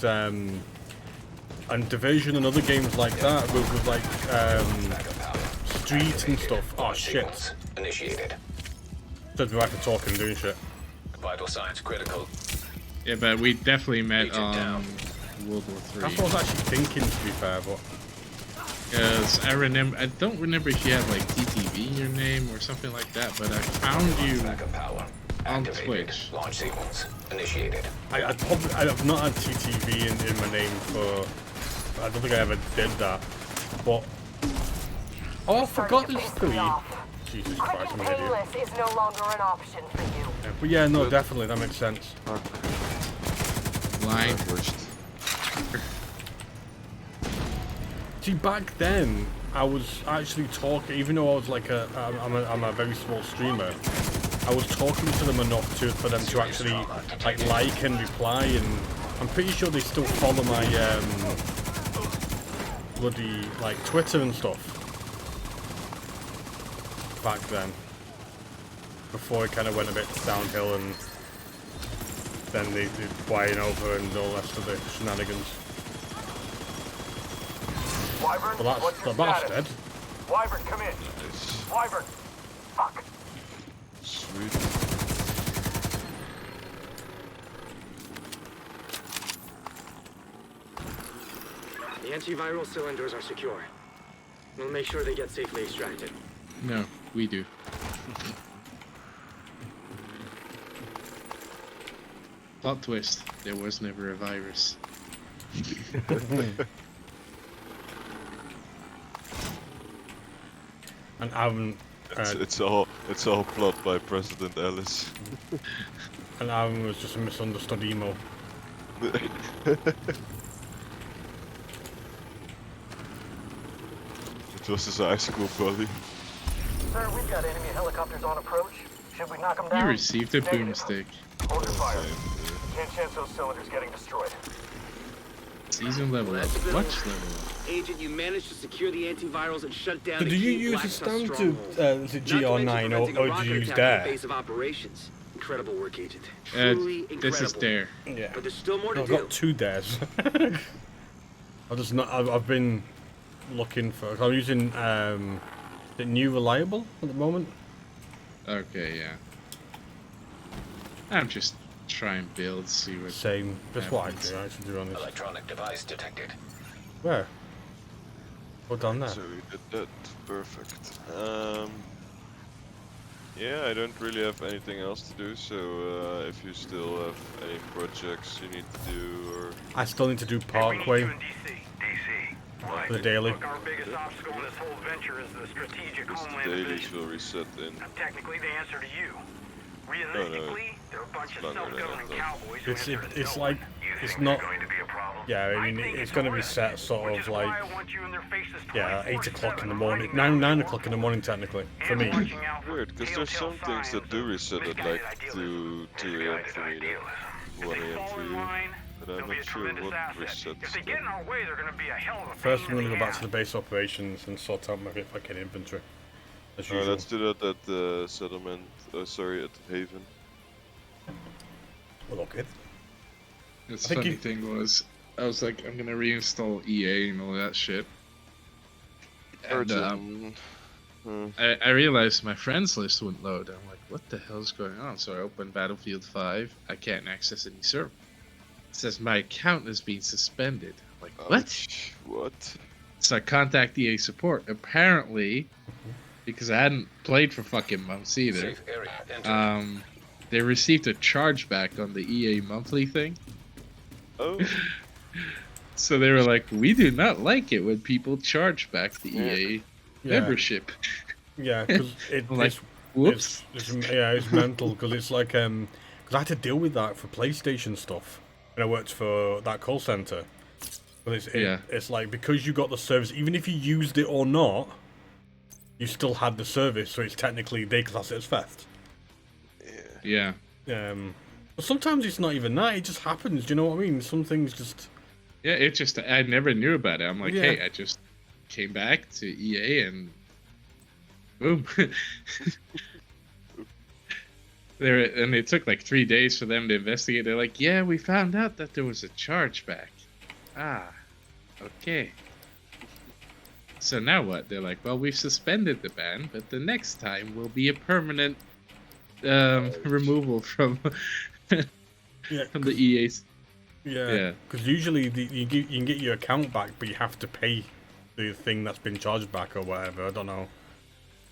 Division and other games like that, with like Street and stuff. Oh shit. Initiated. Said we were after talking and doing shit. Vital signs critical. Yeah, but we definitely met on World War 3. That's what I was actually thinking, to be fair, but... Because I don't remember if you had like TTV in your name or something like that, but I found you on Twitch. Launch sequence initiated. I have not had TTV in my name for... I don't think I ever did that, but... Oh, I forgot there's 3. Jesus Christ, I'm an idiot. Painless is no longer an option for you. Yeah, but yeah, no, definitely, that makes sense. Line. See, back then, I was actually talking, even though I was like I'm a very small streamer, I was talking to them enough for them to actually like and reply, and I'm pretty sure they still follow my bloody like Twitter and stuff. Back then, before it kind of went a bit downhill, and then they did flying over and all the rest of the shenanigans. Wyvern, Well, what's your that's status? dead. Wyvern, come in. Wyvern. Fuck. Sweet. The antiviral cylinders are secure. We'll make sure they get safely extracted. No, we do. Plot twist, there was never a virus. And Aaron, it's all plot by President Ellis. and Aaron was just a misunderstood emo. It was his high school buddy. Sir, we've got enemy helicopters on approach. Should we knock them down? You received a Negative. boomstick. Hold your fire. Can't chance those cylinders getting destroyed. Season level up. That's a bit Watch of- level up. Agent, you managed to secure the antivirals and shut down So the do you key use Black the Tusk stand stronghold. to, is it GR9 or do you use Dare? Dare? Base of operations. Incredible work, Agent. Uh, Truly incredible. this is Dare. Yeah. But there's still more to I've do. got 2 Dares. I've been looking for, I'm using the new Reliable at the moment. Okay, yeah. I'm just trying to build, see what. Same. That's what I happens. do, to be honest. Electronic device detected. Where? What down there? So we did that. Perfect. Yeah, I don't really have anything else to do, so if you still have any projects you need to do, or... I still need to do Parkway for the daily. Look, our biggest obstacle in this whole venture is the strategic Because homeland the dailies division. will reset in. Technically, they answer to you. Realistically, they're a bunch of self-governing cowboys. It's like it's not. Yeah, I mean it's going to be set sort of like 8 o'clock in the morning, 9 o'clock in the morning technically for me. Weird, because there's some things that do reset at like 2 a.m. for me, then 1 a.m. for you. But I'm not sure what resets them. First, I'm going to go back to the base operations and sort out my fucking inventory. As usual. Let's do that at the settlement. Sorry, at the Haven. Well, okay. The funny thing was, I was like, I'm gonna reinstall EA and all that shit. And I realized my friends list wouldn't load. I'm like, what the hell's going on? So I opened Battlefield 5. I can't access any server. It says my account is being suspended. I'm like, what? What? So I contact EA support. Apparently, because I hadn't played for fucking months either, they received a chargeback on the EA monthly thing. Oh. So they were like, we do not like it when people charge back the EA membership. Yeah, because whoops. It's mental because it's like because I had to deal with that for PlayStation stuff when I worked for that call center. But it's like because you got the service, even if you used it or not, you still had the service, so it's technically they class it as theft. Yeah. But sometimes it's not even that; it just happens. Do you know what I mean? Some things just. Yeah, it just I never knew about it. I'm like, hey, I just came back to EA and boom. And it took like 3 days for them to investigate. They're like, yeah, we found out that there was a chargeback. Ah, okay. So now what? They're like, well, we've suspended the ban, but the next time will be a permanent removal from from the EA's. Yeah, because usually you can get your account back, but you have to pay the thing that's been charged back or whatever. I don't know.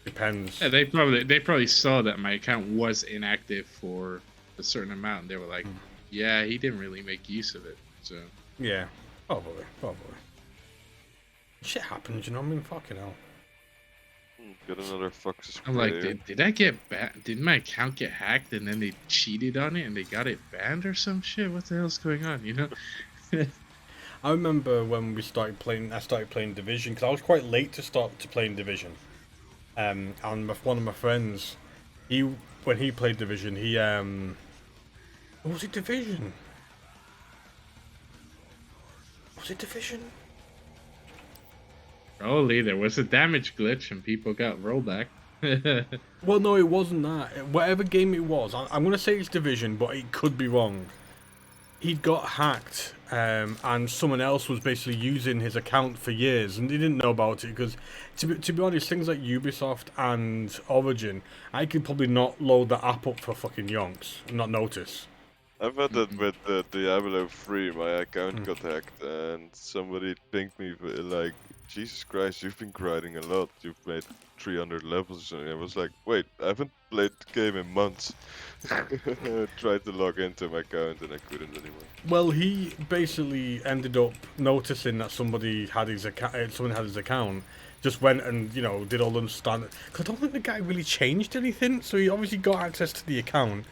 Depends. Yeah, they probably saw that my account was inactive for a certain amount. And they were like, yeah, he didn't really make use of it. So yeah, probably. Shit happens, you know what I mean? Fucking hell. Get another Fox's I'm like, did I get did my account get hacked and then they cheated on it and they got it banned or some shit? What the hell's going on, you know? I remember when I started playing Division, because I was quite late to start to playing Division. And one of my friends, when he played Division, he what was it Division? Was it Division? Probably there was a damage glitch and people got rollback. Well, no, it wasn't that. Whatever game it was, I'm going to say it's Division, but it could be wrong. He got hacked, and someone else was basically using his account for years, and he didn't know about it, because, to be honest, things like Ubisoft and Origin, I could probably not load the app up for fucking yonks and not notice. I've had that with Diablo 3, my account got hacked, and somebody pinged me like, Jesus Christ, you've been grinding a lot, you've made 300 levels or something. I was like, wait, I haven't played the game in months. I tried to log into my account and I couldn't anymore. Well, he basically ended up noticing that somebody had his account, just went and, did all the standard. Because I don't think the guy really changed anything, so he obviously got access to the account,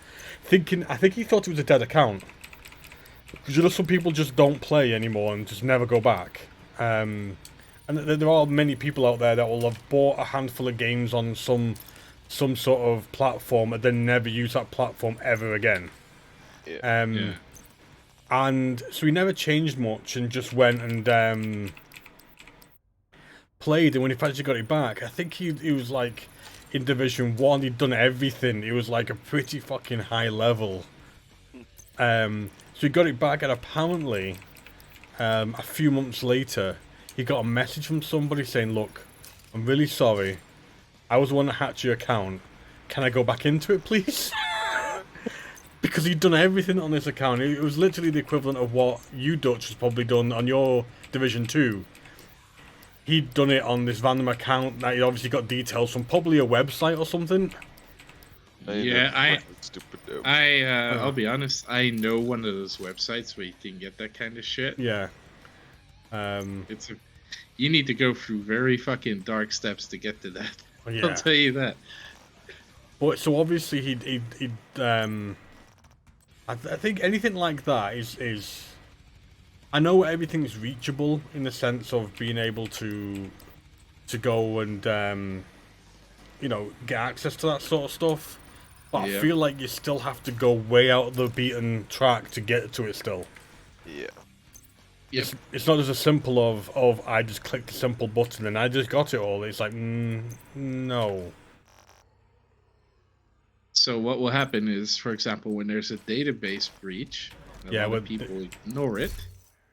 I think he thought it was a dead account. Because some people just don't play anymore and just never go back. And there are many people out there that will have bought a handful of games on some sort of platform and then never use that platform ever again. And so he never changed much and just went and played, and when he actually got it back, I think he was like in Division 1, he'd done everything. It was like a pretty fucking high level. So he got it back, and apparently a few months later he got a message from somebody saying, look, I'm really sorry, I was the one that hacked your account, can I go back into it please? Because he'd done everything on this account. It was literally the equivalent of what you Dutch has probably done on your Division 2. He'd done it on this random account that he'd obviously got details from probably a website or something. Yeah, I'll be honest, I know one of those websites where you can get that kind of shit. Yeah. You need to go through very fucking dark steps to get to that. Yeah. I'll tell you that. But so obviously I think anything like that is. I know everything's reachable in the sense of being able to go and you know, get access to that sort of stuff. But Yeah. I feel like you still have to go way out of the beaten track to get to it still. Yeah. It's not as a simple of I just clicked a simple button and I just got it all. It's like, no. So what will happen is, for example, when there's a database breach, a lot of people ignore it.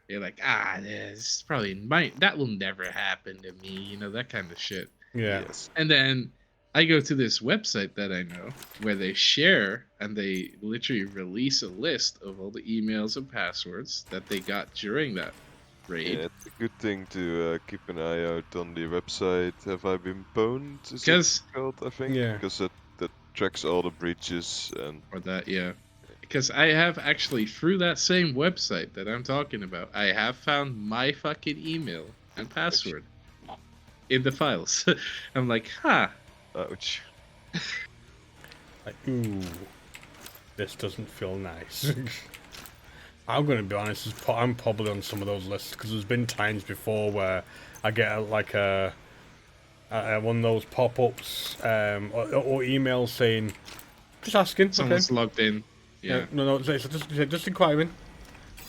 They're like, this probably that will never happen to me, you know, that kind of shit. Yeah. Yes. And then I go to this website that I know where they share and they literally release a list of all the emails and passwords that they got during that raid. Yeah, it's a good thing to keep an eye out on the website. Have I been pwned? Because called, I think, because that tracks all the breaches and or that, yeah. Because I have actually, through that same website that I'm talking about, I have found my fucking email and password in the files. I'm like, ouch. Like, ooh, this doesn't feel nice. I'm gonna be honest, I'm probably on some of those lists because there's been times before where I get like a one of those pop-ups or emails saying, just asking. Someone's logged in. Yeah. No, it's just inquiring.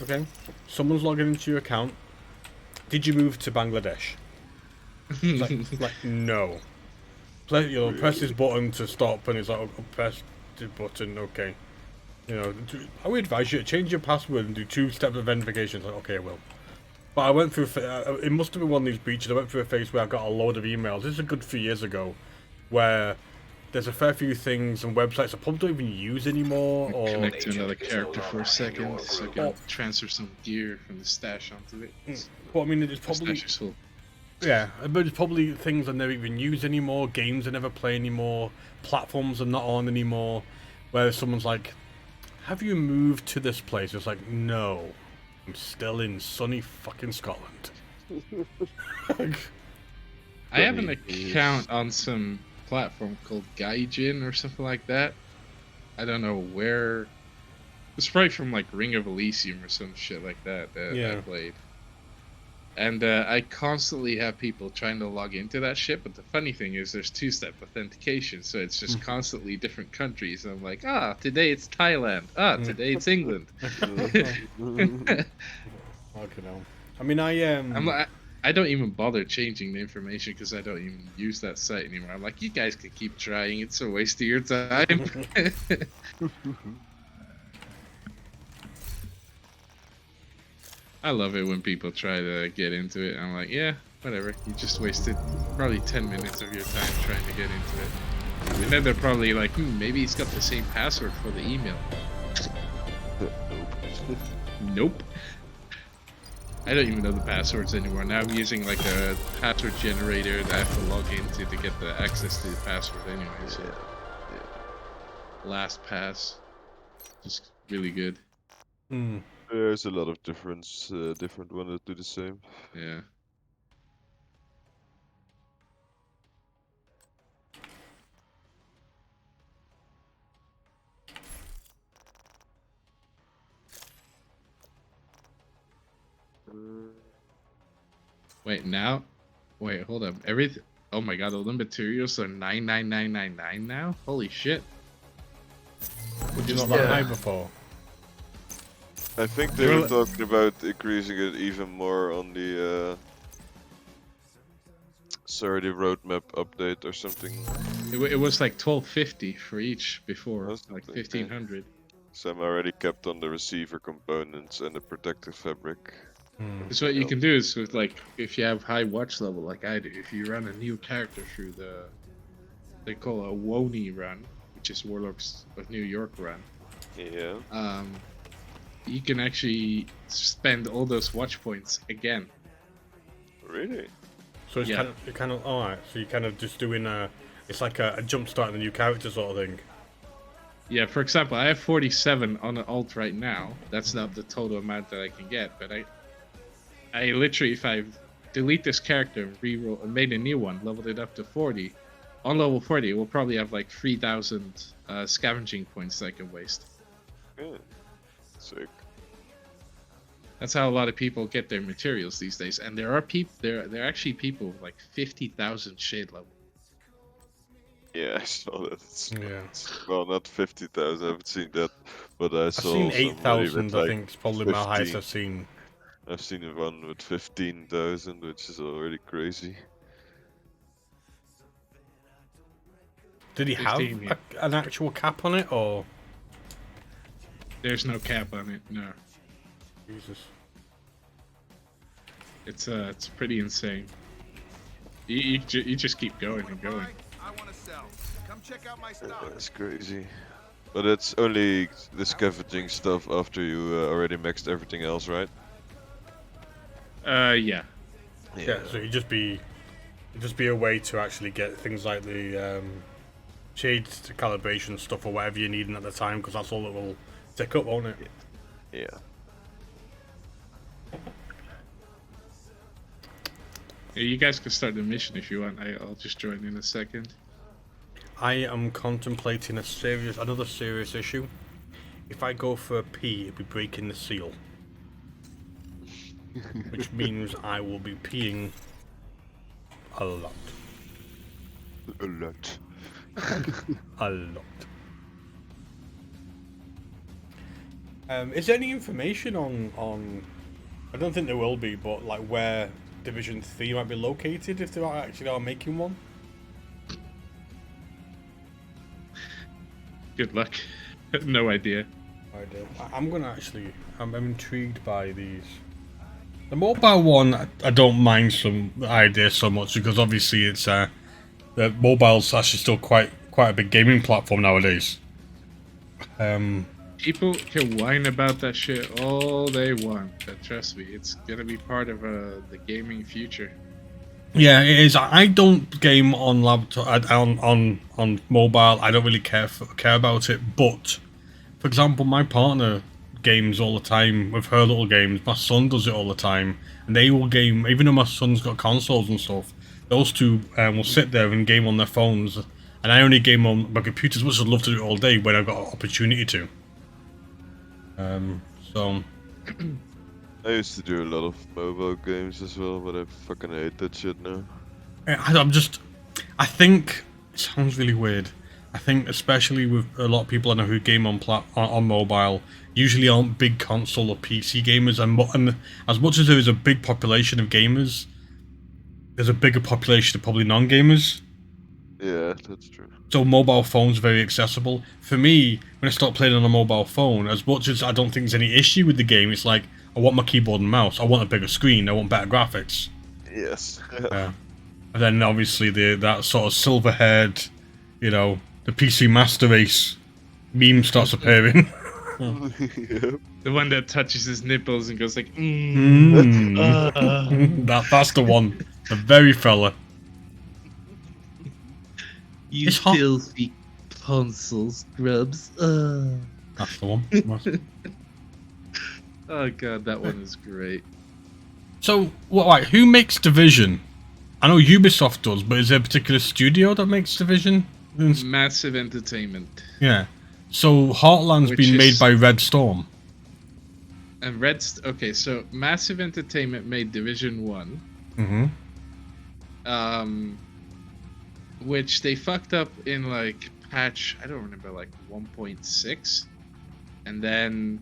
Okay. Someone's logging into your account. Did you move to Bangladesh? like no. Press this button to stop, and it's like, oh, press the button. Okay. You know, I would advise you to change your password and do 2-step authentication. Like, okay, I will. But I went through. It must have been one of these breaches. I went through a phase where I got a load of emails. This is a good few years ago, where there's a fair few things and websites I probably don't even use anymore. Or connect to another character for a second, so I can transfer some gear from the stash onto it. But I mean, it's probably yeah, but it's probably things I never even use anymore. Games I never play anymore. Platforms I'm not on anymore. Where someone's like, "Have you moved to this place?" It's like, no. I'm still in sunny fucking Scotland. I have an account on some platform called Gaijin or something like that. I don't know where. It's probably from like Ring of Elysium or some shit like that I played. And I constantly have people trying to log into that shit, but the funny thing is there's 2-step authentication, so it's just constantly different countries. And I'm like, today it's Thailand. Today it's England. Okay, no. I mean, I don't even bother changing the information because I don't even use that site anymore. I'm like, you guys can keep trying. It's a waste of your time. I love it when people try to get into it. I'm like, yeah, whatever. You just wasted probably 10 minutes of your time trying to get into it. And then they're probably like, maybe he's got the same password for the email. Nope. I don't even know the passwords anymore. Now I'm using like a password generator that I have to log into to get the access to the password anyway. So LastPass, just really good. There's a lot of different ones that do the same. Yeah. Wait, now? Wait, hold up. Everything. Oh my god, all the materials are 99999 now? Holy shit. Which is not that high before. I think they were talking about increasing it even more on the the roadmap update or something. It was like 1250 for each before, like 1500. So I'm already kept on the receiver components and the protective fabric. So what you can do is with like, if you have high watch level like I do, if you run a new character through they call a WONI run, which is Warlocks of New York run. Yeah. You can actually spend all those watch points again. Really? So it's kind of alright. So you're kind of just doing it's like a jump start in the new character sort of thing. Yeah, for example, I have 47 on an alt right now. That's not the total amount that I can get, but I literally, if I delete this character and reroll and made a new one, leveled it up to 40, on level 40, we'll probably have like 3,000 scavenging points that I can waste. Yeah. Sick. That's how a lot of people get their materials these days. And there are people, there are actually people with like 50,000 shade level. Yeah, I saw that. Yeah. Well, not 50,000. I haven't seen that, but I I've saw seen somebody 8,000. with I like think it's probably my highest 15. I've seen. I've seen one with 15,000, which is already crazy. Did he have 15, yeah. an actual cap on it, or? There's no cap on it, no. Jesus. It's pretty insane. You just keep going and going. I want to sell. Come check out my stock. That's crazy. But it's only the scavenging stuff after you already maxed everything else, right? Yeah. Yeah, so it'd just be a way to actually get things like the shades to calibration stuff or whatever you're needing at the time, because that's all it will take up, won't it? Yeah. Yeah, you guys can start the mission if you want. I'll just join in a second. I am contemplating another serious issue. If I go for a pee, it'd be breaking the seal. Which means I will be peeing a lot. A lot. A lot. Is there any information on I don't think there will be, but like where Division 3 might be located if they actually are making one? Good luck. No idea. I'm intrigued by these. The mobile one, I don't mind some idea so much, because obviously it's the mobile's actually still quite a big gaming platform nowadays. People can whine about that shit all they want, but trust me, it's gonna be part of the gaming future. Yeah, it is. I don't game on laptop, on mobile. I don't really care about it. But, for example, my partner games all the time with her little games. My son does it all the time, and they will game. Even though my son's got consoles and stuff, those two will sit there and game on their phones. And I only game on my computers, which I'd love to do all day when I've got an opportunity to. So. I used to do a lot of mobile games as well, but I fucking hate that shit now. I think it sounds really weird. I think especially with a lot of people I know who game on mobile, usually aren't big console or PC gamers, and as much as there is a big population of gamers, there's a bigger population of probably non-gamers. Yeah, that's true. So mobile phones are very accessible. For me, when I start playing on a mobile phone, as much as I don't think there's any issue with the game, it's like, I want my keyboard and mouse, I want a bigger screen, I want better graphics. Yes. Yeah. And then obviously that sort of silver-haired, the PC Master Race meme starts appearing. The one that touches his nipples and goes like, That's the one. The very fella. You filthy console scrubs. That's the one. Oh god, that one is great. So, who makes Division? I know Ubisoft does, but is there a particular studio that makes Division? Massive Entertainment. Yeah. So Heartland's been made by Red Storm. And okay, so Massive Entertainment made Division 1. Mm-hmm. Which they fucked up in like patch, I don't remember, like 1.6. And then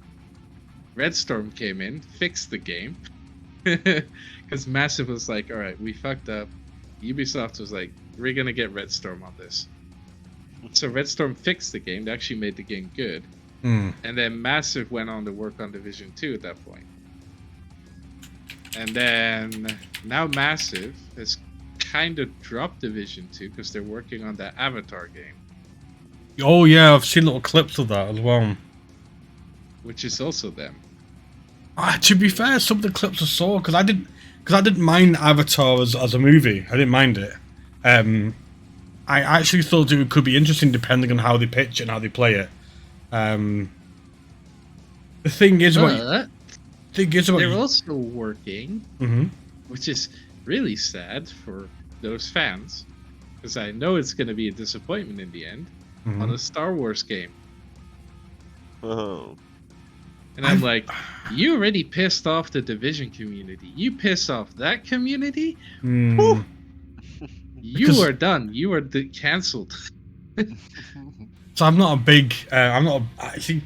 Red Storm came in, fixed the game. Because Massive was like, alright, we fucked up. Ubisoft was like, we're gonna get Red Storm on this. So Red Storm fixed the game, they actually made the game good. And then Massive went on to work on Division 2 at that point. And then now Massive has kind of dropped Division 2 because they're working on that Avatar game. Oh yeah, I've seen little clips of that as well. Which is also them. To be fair, some of the clips I saw, because I didn't mind Avatar as a movie. I didn't mind it. I actually thought it could be interesting depending on how they pitch it and how they play it. The thing is about they're also working, Mm-hmm. which is really sad for those fans, because I know it's going to be a disappointment in the end, on a Star Wars game. Oh. And I'm like, you already pissed off the Division community. You pissed off that community? Whew. You are done. You are cancelled. So I'm not a big. I'm not. Actually,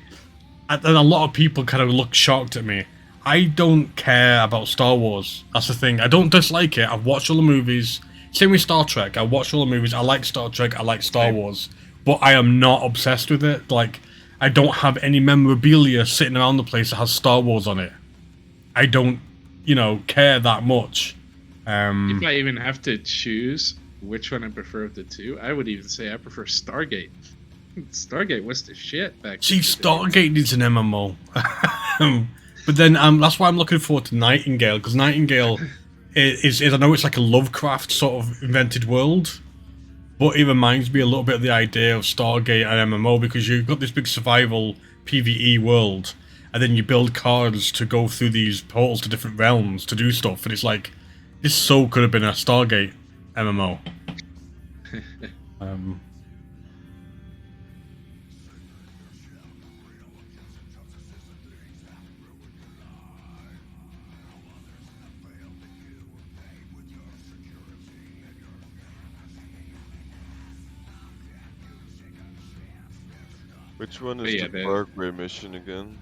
and a lot of people kind of look shocked at me. I don't care about Star Wars. That's the thing. I don't dislike it. I've watched all the movies. Same with Star Trek. I watched all the movies. I like Star Trek. I like Star Wars. But I am not obsessed with it. Like, I don't have any memorabilia sitting around the place that has Star Wars on it. I don't, care that much. If I even have to choose which one I prefer of the two, I would even say I prefer Stargate. Stargate was the shit back then. See, Stargate needs an MMO. But then that's why I'm looking forward to Nightingale, because Nightingale is I know it's like a Lovecraft sort of invented world, but it reminds me a little bit of the idea of Stargate and MMO, because you've got this big survival PvE world, and then you build cards to go through these portals to different realms to do stuff, and it's like, this so could have been a Stargate MMO. Which one is the Parkway mission again?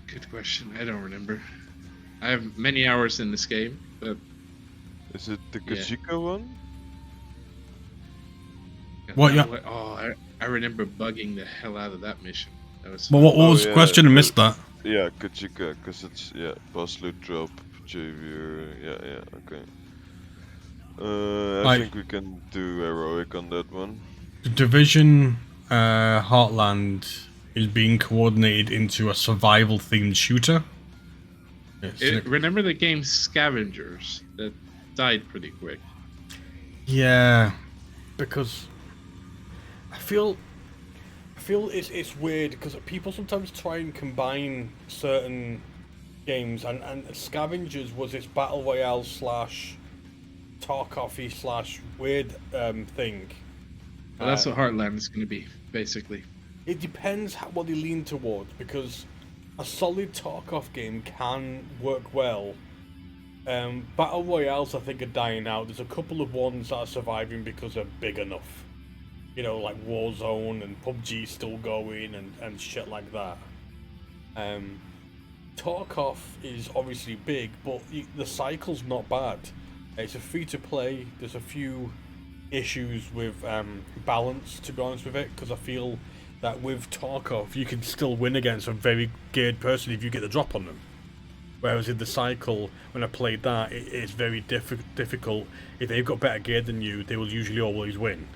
Good question. I don't remember. I have many hours in this game, but... Is it the Kajika one? What? Yeah. Oh, I remember bugging the hell out of that mission. That was. Well, what was the question? I missed that. Yeah, Kajika, because it's boss loot drop, JV. Yeah. Okay. I think we can do heroic on that one. The Division Heartland is being coordinated into a survival-themed shooter. Remember the game Scavengers that died pretty quick? Yeah, because I feel it's weird because people sometimes try and combine certain games, and Scavengers was this battle royale / Tarkov-y / weird thing. Well, that's what Heartland is going to be, basically. It depends what they lean towards, because a solid Tarkov game can work well. Battle Royales, I think, are dying out. There's a couple of ones that are surviving because they're big enough. Like Warzone and PUBG still going and shit like that. Tarkov is obviously big, but the cycle's not bad. It's a free-to-play. There's a few issues with balance, to be honest with it, because I feel that with Tarkov you can still win against a very geared person if you get the drop on them, whereas in the cycle, when I played that, it's very difficult. If they've got better gear than you, they will usually always win.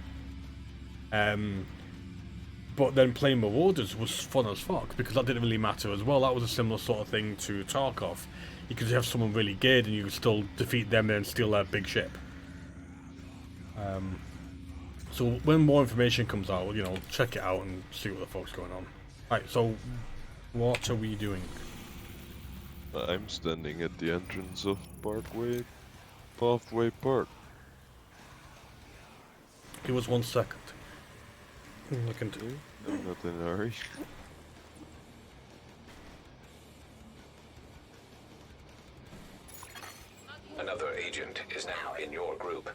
But then playing Marauders was fun as fuck, because that didn't really matter as well. That was a similar sort of thing to Tarkov. You could have someone really geared and you could still defeat them and steal their big ship. So when more information comes out, check it out and see what the fuck's going on. Right, so what are we doing? I'm standing at the entrance of Pathway Park. Give us 1 second. Look into it. I'm not in a hurry. Another agent is now in your group.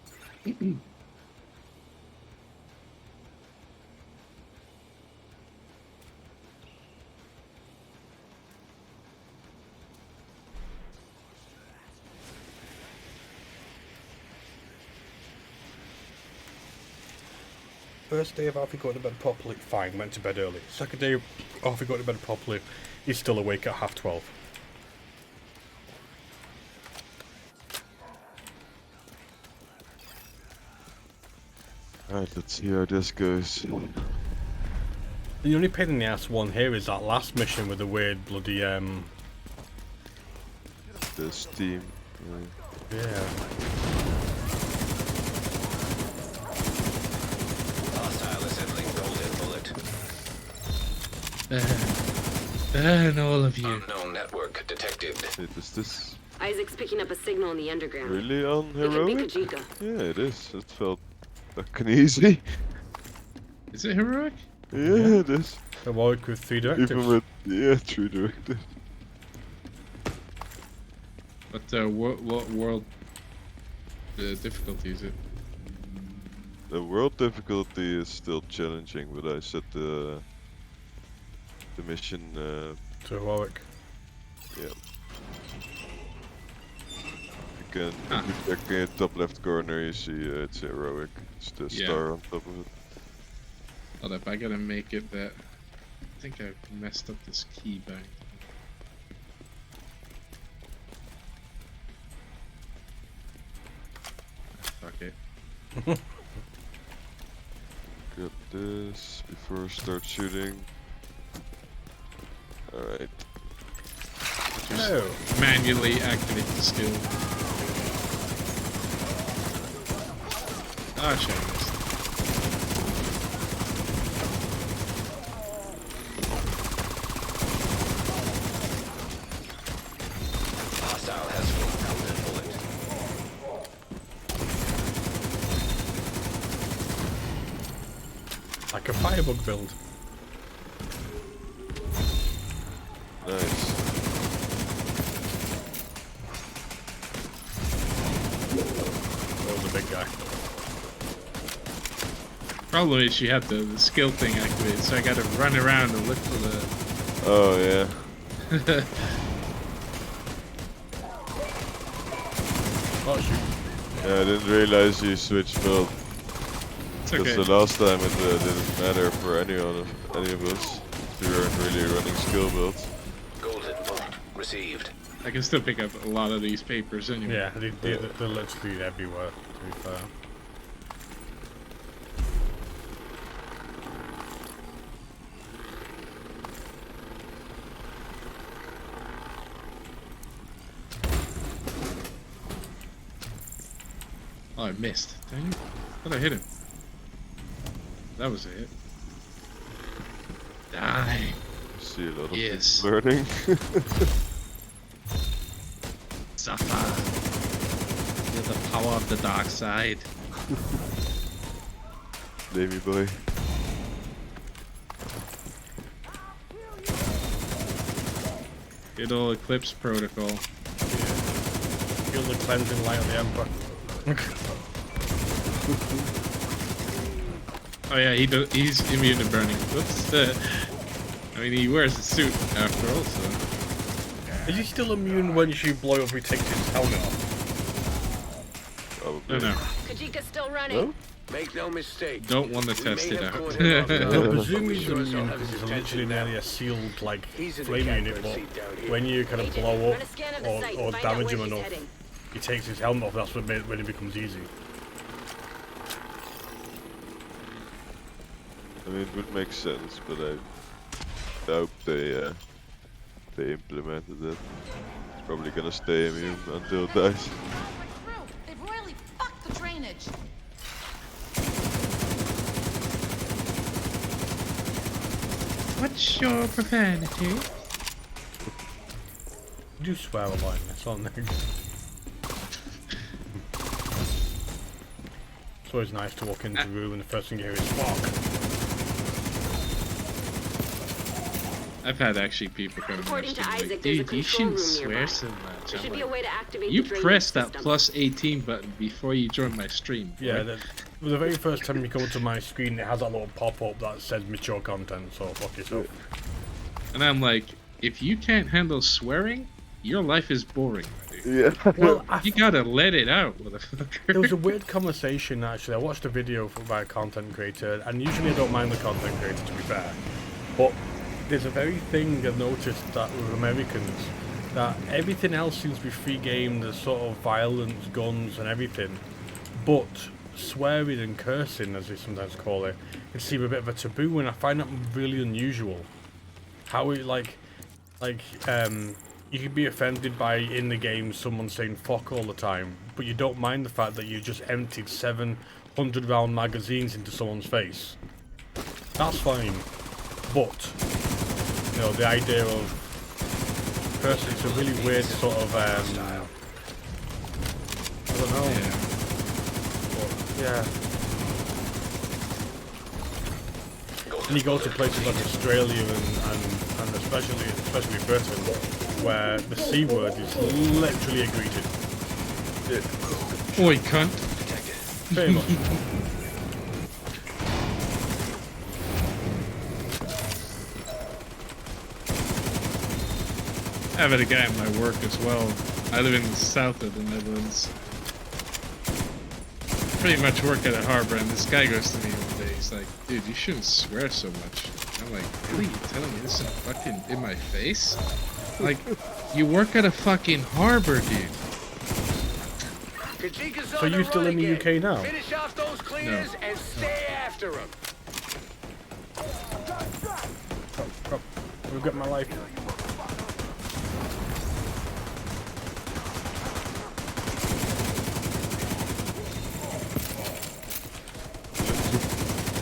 First day of Alfie going to bed properly, fine, went to bed early. Second day of Alfie going to bed properly, he's still awake at 12:30. Alright, let's see how this goes. The only pain in the ass one here is that last mission with the weird bloody the steam. Yeah. And all of you. Unknown network detected. Wait, is this Isaac's picking up a signal in the underground. Really on It could be heroic? Kajika. Yeah, it is. It felt fucking easy. Is it heroic? Yeah, it is. Heroic with 3 directives. Even with, yeah, 3 directives. But what world difficulty is it? The world difficulty is still challenging, but I set the mission. To heroic. Yeah. You can, if you check in the top left corner, you see it's heroic. It's the star on top of it. Hold up, I gotta make it that. I think I messed up this key back. Fuck it. Grab this before I start shooting. Alright. Just manually activate the skill. Ah, shit, I missed. Hostile has full golden bullet. Like a firebug build. Nice. That was a big guy. Problem is she had the skill thing activated, so I gotta run around and look for the... Oh, yeah. Oh, shoot. Yeah, I didn't realize you switched build. It's Because okay. the last time it didn't matter for any of us. We weren't really running skill builds. Golden bullet received. I can still pick up a lot of these papers anyway. Yeah, they're literally everywhere, to be fair. Oh, I missed. Dang it. I thought I hit him. That was a hit. Die. See a lot of Yes. people learning. Suffer. Feel the power of the dark side. Davey boy. Good old Eclipse protocol. Feel the cleansing light of the Emperor. Oh yeah, he's immune to burning. Whoops. I mean, he wears a suit after all, so... Is he still immune when you blow up he takes his helmet off? Probably. No. Kajika's still running. No? Make no mistake. Don't want to We test may it have out. caught him off guard, I presume he's but we sure as hell immune have because his it's literally attention nearly now. a sealed, like, He's in the flame unit, catbird but seat down here. when you kind of Agent, blow run up a scan of the or site and find out damage where him she's enough, heading. he takes his helmet off, that's when it becomes easy. I mean, it would make sense, but I hope they implemented it. It's probably gonna stay immune until it dies. They've royally fucked the drainage. What's your profanity? Do swear a line, that's on there. It's always nice to walk into a room and the first thing you hear is fuck. I've had actually people come According to and ask me, Isaac, there's a dude, you control shouldn't room nearby. swear so much. There I'm should be like, a way to activate you the drainage pressed that system. plus 18 button before you joined my stream. Yeah, boy. the very first time you come to my screen, it has that little pop-up that says mature content, so fuck yourself. And I'm like, if you can't handle swearing, your life is boring, buddy. Yeah. Well, You gotta let it out, motherfucker. there was a weird conversation actually. I watched a video by a content creator, and usually I don't mind the content creator to be fair, but there's a very thing I've noticed that with Americans, that everything else seems to be free game. There's sort of violence, guns, and everything, but swearing and cursing, as they sometimes call it, can seem a bit of a taboo, and I find that really unusual. How it you can be offended by in the game someone saying fuck all the time, but you don't mind the fact that you just emptied 700 round magazines into someone's face. That's fine, but you know, the idea of personally, it's a really weird sort of, I don't know. Yeah. And you go to places like Australia and especially Britain, where the C word is literally a greeting. Oi, cunt. Very much. I've had a guy at my work as well. I live in the south of the Netherlands. Pretty much work at a harbor, and this guy goes to me one day. He's like, "Dude, you shouldn't swear so much." I'm like, "Really? You telling me this in my face? Like, you work at a fucking harbor, dude." So you still in the UK now? Finish off those cleaners and stay after them. We've got my life.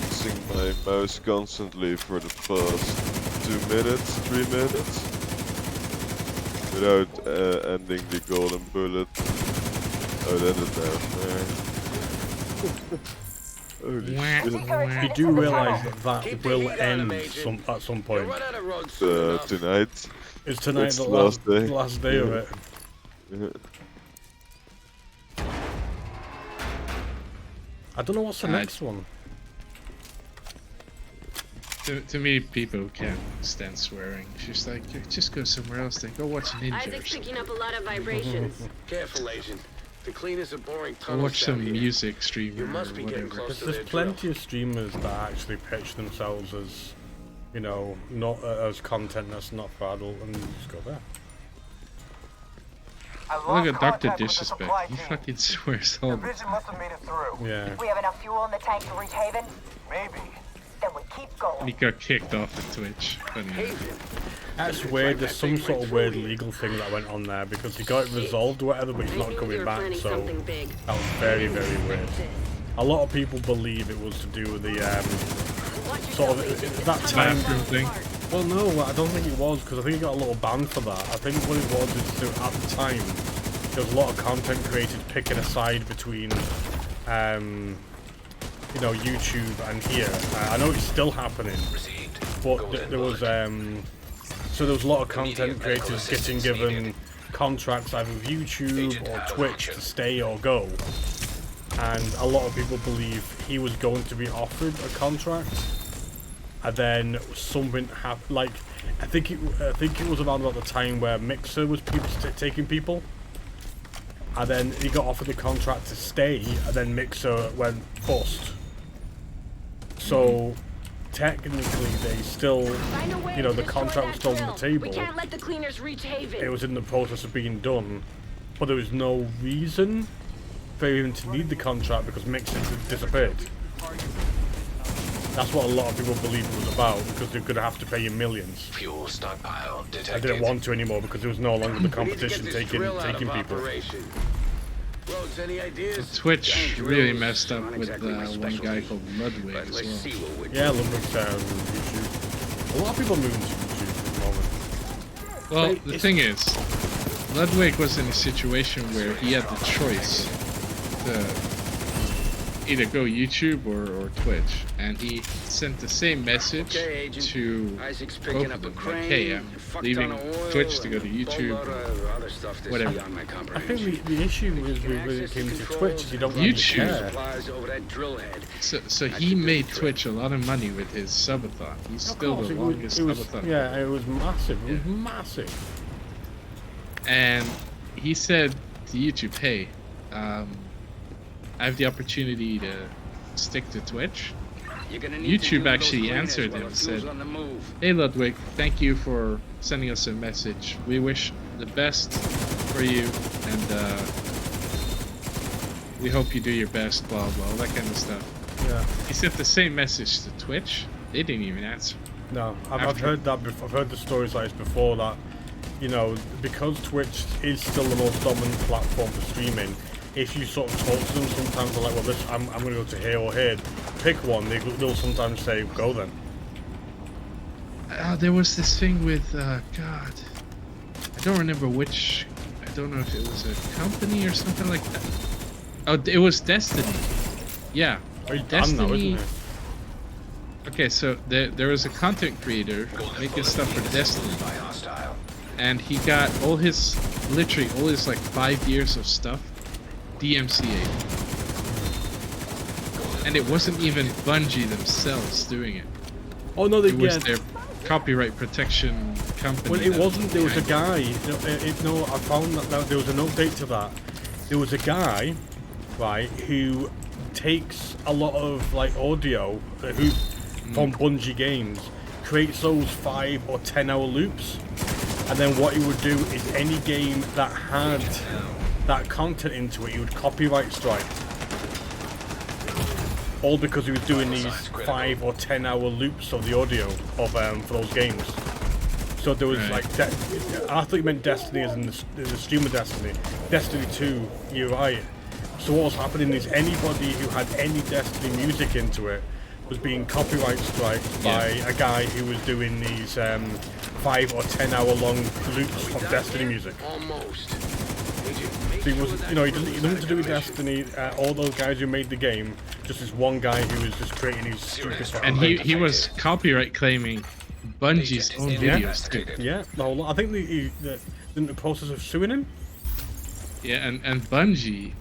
Using my mouse constantly for the past 2 minutes, 3 minutes, without ending the golden bullet. Oh, that is down there. Holy shit. You do realise that will end at some point. Tonight. Is tonight It's the last day of it? Yeah. I don't know what's the next one. To me, people can't stand swearing. It's just like, just go somewhere else. Then go watch Ninja. Isaac's picking up a lot of vibrations. Careful, Agent. The cleaners are boring Or tunnels watch some down here. music streamer You must or be getting whatever. close to There's their plenty of streamers that actually pitch themselves as, you know, not as content that's not for adult, and you just go there. Look at Dr. Disrespect. He fucking swears all the Division time. must have made it through. Yeah. We have enough fuel in the tank to reach Haven? Maybe. Then we keep going. He got kicked off of Twitch. Funny. That's weird. There's some sort of weird legal thing that went on there because he got it resolved or whatever, but he's not coming back. So that was very, very weird. A lot of people believe it was to do with the sort of that time thing. Well, no, I don't think it was because I think he got a little ban for that. I think what it was is to, at the time there was a lot of content creators picking a side between, you know, YouTube and here. I know it's still happening, but there was so there was a lot of content creators getting given contracts either with YouTube or Twitch to stay or go, and a lot of people believe he was going to be offered a contract, and then something happened. Like I think it was around about the time where Mixer was taking people, and then he got offered the contract to stay, and then Mixer went bust. So technically they still, you know, the contract was still on the table. We can't let the cleaners reach Haven. It was in the process of being done, but there was no reason for him to need the contract because Mixer disappeared. That's what a lot of people believe it was about, because they're going to have to pay you millions. Fuel stockpile I detected. didn't want to anymore because there was no longer the competition taking people. Rhodes, any ideas? Twitch really messed up with one guy called Ludwig as well. Yeah, Ludwig's YouTube. A lot of people are moving to YouTube at the moment. Well, the thing is, Ludwig was in a situation where he had the choice to either go YouTube or Twitch, and he sent the same message to both of them, like, hey, I'm leaving Twitch to go to YouTube, or whatever. I think the issue is when it came to Twitch is you don't really care. So he made Twitch a lot of money with his subathon. He's still the longest subathon. Yeah, it was massive. It was massive. And he said to YouTube, hey, I have the opportunity to stick to Twitch. YouTube actually answered him and said, hey Ludwig, thank you for sending us a message. We wish the best for you, and we hope you do your best, blah blah, all that kind of stuff. Yeah. He sent the same message to Twitch. They didn't even answer. No, I've heard that before. I've heard the stories like this before, that, you know, because Twitch is still the most dominant platform for streaming, if you sort of talk to them, sometimes they're like, well, this, I'm going to go to here or here. Pick one. They'll sometimes say, go then. There was this thing with, God, I don't remember which. I don't know if it was a company or something like that. Oh, it was Destiny. Yeah, Destiny. Okay, so there was a content creator making stuff for Destiny, and he got literally all his like 5 years of stuff DMCA'd. And it wasn't even Bungie themselves doing it. Oh no, it was their copyright protection company. Well, it wasn't. There was a guy. No, I found that there was an update to that. There was a guy, right, who takes a lot of like audio from Bungie games, creates those 5 or 10 hour loops, and then what he would do is any game that had that content into it, he would copyright strike. All because he was doing these 5 or 10 hour loops of the audio of for those games. So there was like, I thought you meant Destiny as in the streamer Destiny. Destiny 2, you're right. So what was happening is anybody who had any Destiny music into it was being copyright striked by a guy who was doing these 5 or 10 hour long loops of Destiny music. Almost. So he was, he nothing to do with Destiny. All those guys who made the game, just this one guy who was just creating these stupid. And he was copyright claiming Bungie's own videos too. Yeah, the whole lot. I think they're in the process of suing him. Yeah, and Bungie,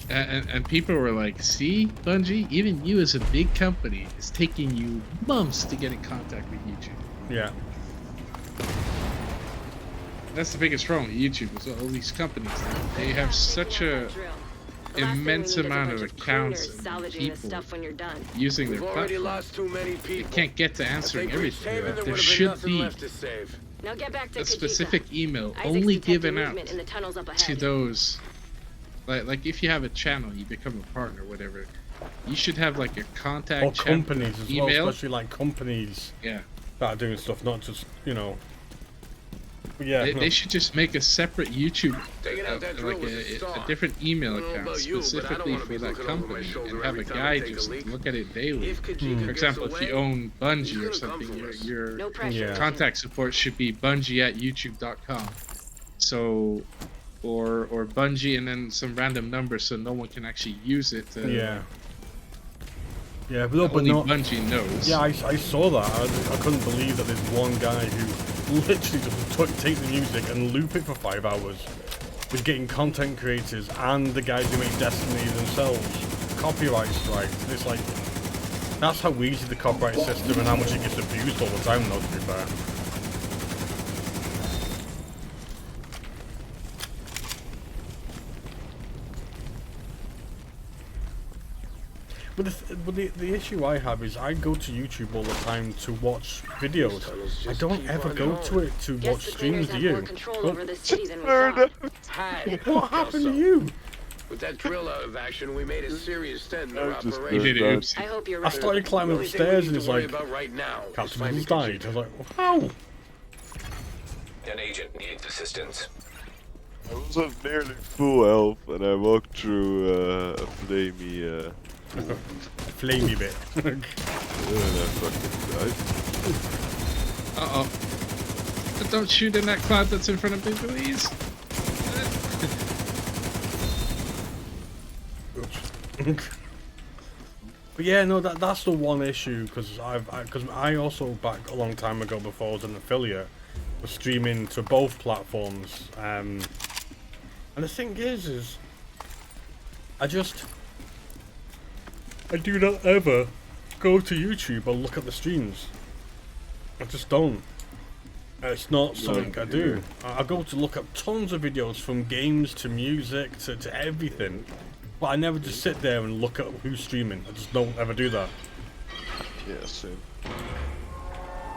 and people were like, "See, Bungie, even you as a big company, it's taking you months to get in contact with YouTube." Yeah. That's the biggest problem with YouTube is all these companies. They have such a immense amount of accounts and people using their platform. They can't get to answering everything. There should be a specific email only given out to those. Like if you have a channel, you become a partner, whatever. You should have like a contact or companies as email. well, especially like companies that are doing stuff, not just Yeah, they should just make a separate YouTube, a different email account specifically for that company, and have a guy just look at it daily. For example, if you own Bungie or something, your contact support should be bungie@youtube.com. So, or Bungie and then some random number so no one can actually use it. Yeah, but only Bungie knows. Yeah, I saw that. I couldn't believe that there's one guy who literally just take the music and loop it for 5 hours. Was getting content creators and the guys who make Destiny themselves copyright strikes. And it's like, that's how easy the copyright system and how much it gets abused all the time, though, to be fair. But the issue I have is I go to YouTube all the time to watch videos. I don't ever go to it to watch streams, do you? What happened to you? With that drill out of action, we made a serious dent in our operation. I started climbing upstairs and it's like, Captain Mills died. I was like, how? An agent needs assistance. I was on nearly full health and I walked through a flamey... flamey bit. And I fucking died. Uh-oh. Don't shoot in that cloud that's in front of me, please. But yeah, no, that's the one issue, because I also back a long time ago before I was an affiliate was streaming to both platforms, and the thing is I do not ever go to YouTube or look at the streams. I just don't. It's not something I do. I go to look at tons of videos, from games to music to everything. But I never just sit there and look at who's streaming. I just don't ever do that. Yeah, same.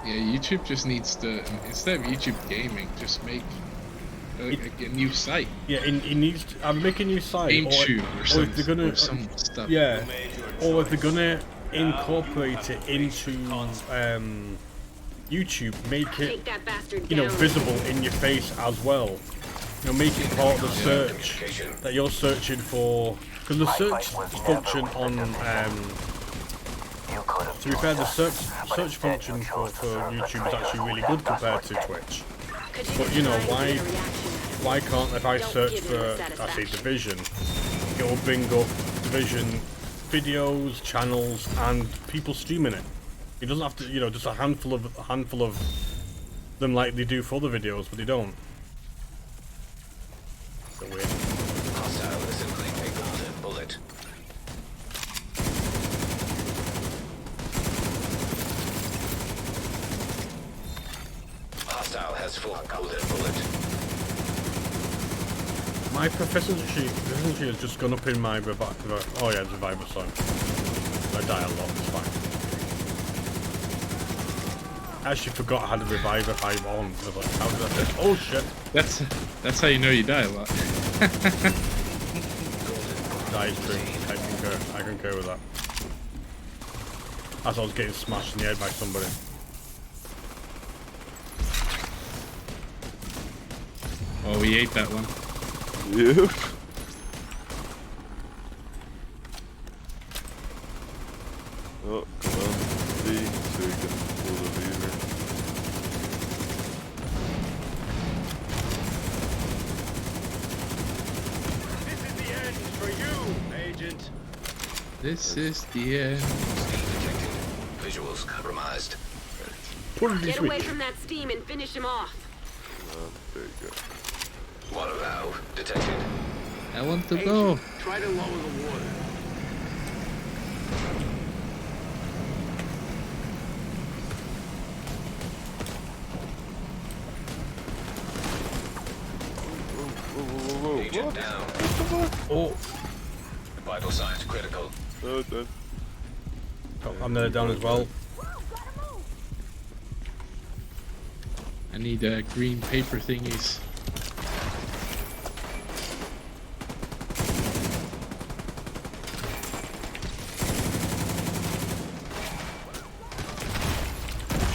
Yeah, YouTube just needs to, instead of YouTube gaming, just make a new site. Yeah, it needs to, I'm making a new site. GameTube or some stuff. Yeah, or if they're gonna incorporate it into YouTube, make it, visible in your face as well. Make it part of the search that you're searching for, because the search function on, to be fair, the search function for YouTube is actually really good compared to Twitch. But Why can't, if I Don't search give him for, the I say satisfaction. Division, it will bring up Division videos, channels, and people streaming it. It doesn't have to, you know, just a handful of them like they do for other videos, but they don't. So weird. Hostile assembling a golden bullet. Hostile has full golden bullet. My proficiency has just gone up in my reviver. Oh yeah, reviver, sorry. I die a lot, it's fine. I actually forgot I had a reviver if I on. I was like, how did I do? Oh shit! That's how you know you die a lot. That is true. I concur with that. As I was getting smashed in the head by somebody. Oh, we ate that one. Yep. Oh, come on. D, so we can pull the lever. This is the end for you, Agent. This is the end. Steam detected. Visuals compromised. Get away from that steam and finish him off. There you go. Water valve detected. I want to go. Try to lower the water. Whoa, Agent what? down. Oh, Vital signs critical. Oh, done. I'm nearly down as well. I need green paper thingies.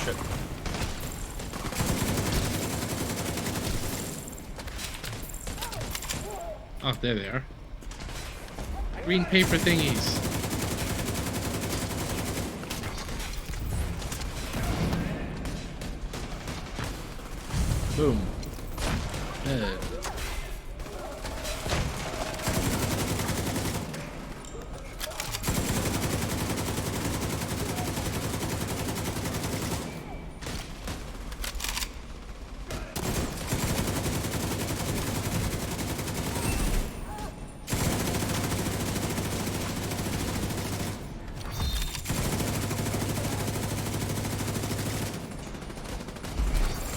Shit. Oh, there they are. Green paper thingies. Boom.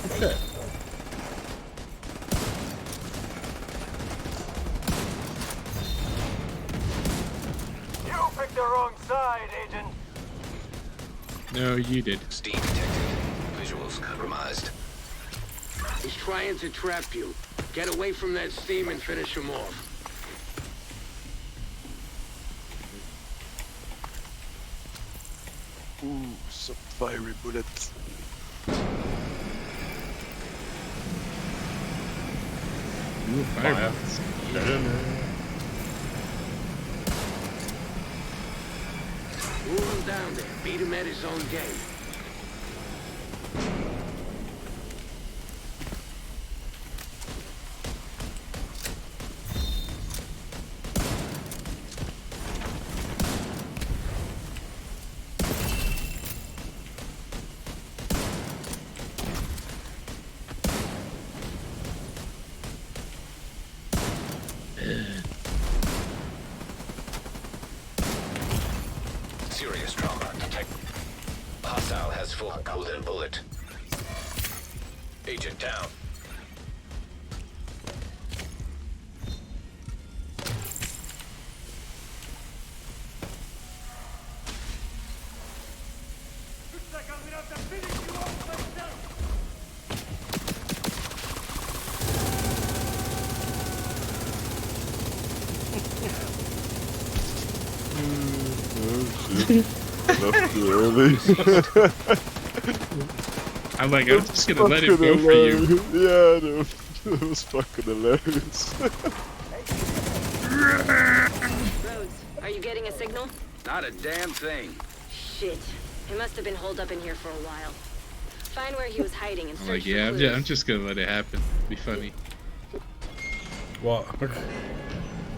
Okay. You picked the wrong side, Agent. No, you did. Steam detected. Visuals compromised. He's trying to trap you. Get away from that steam and finish him off. Ooh, some fiery bullets. Ooh, fireballs. Move him down there. Beat him at his own game. Serious trauma detected. Hostile has full golden bullet. Agent down. Looks like I'm gonna have to finish you off myself. Oh shit. Left too early. I'm like, I'm just gonna let it go for you. Yeah, no, that was fucking hilarious. Rhodes, are you getting a signal? Not a damn thing. Shit. He must have been holed up in here for a while. Find where he was hiding and I'm search like, for yeah, clues. I'm just gonna let it happen. Be funny. What?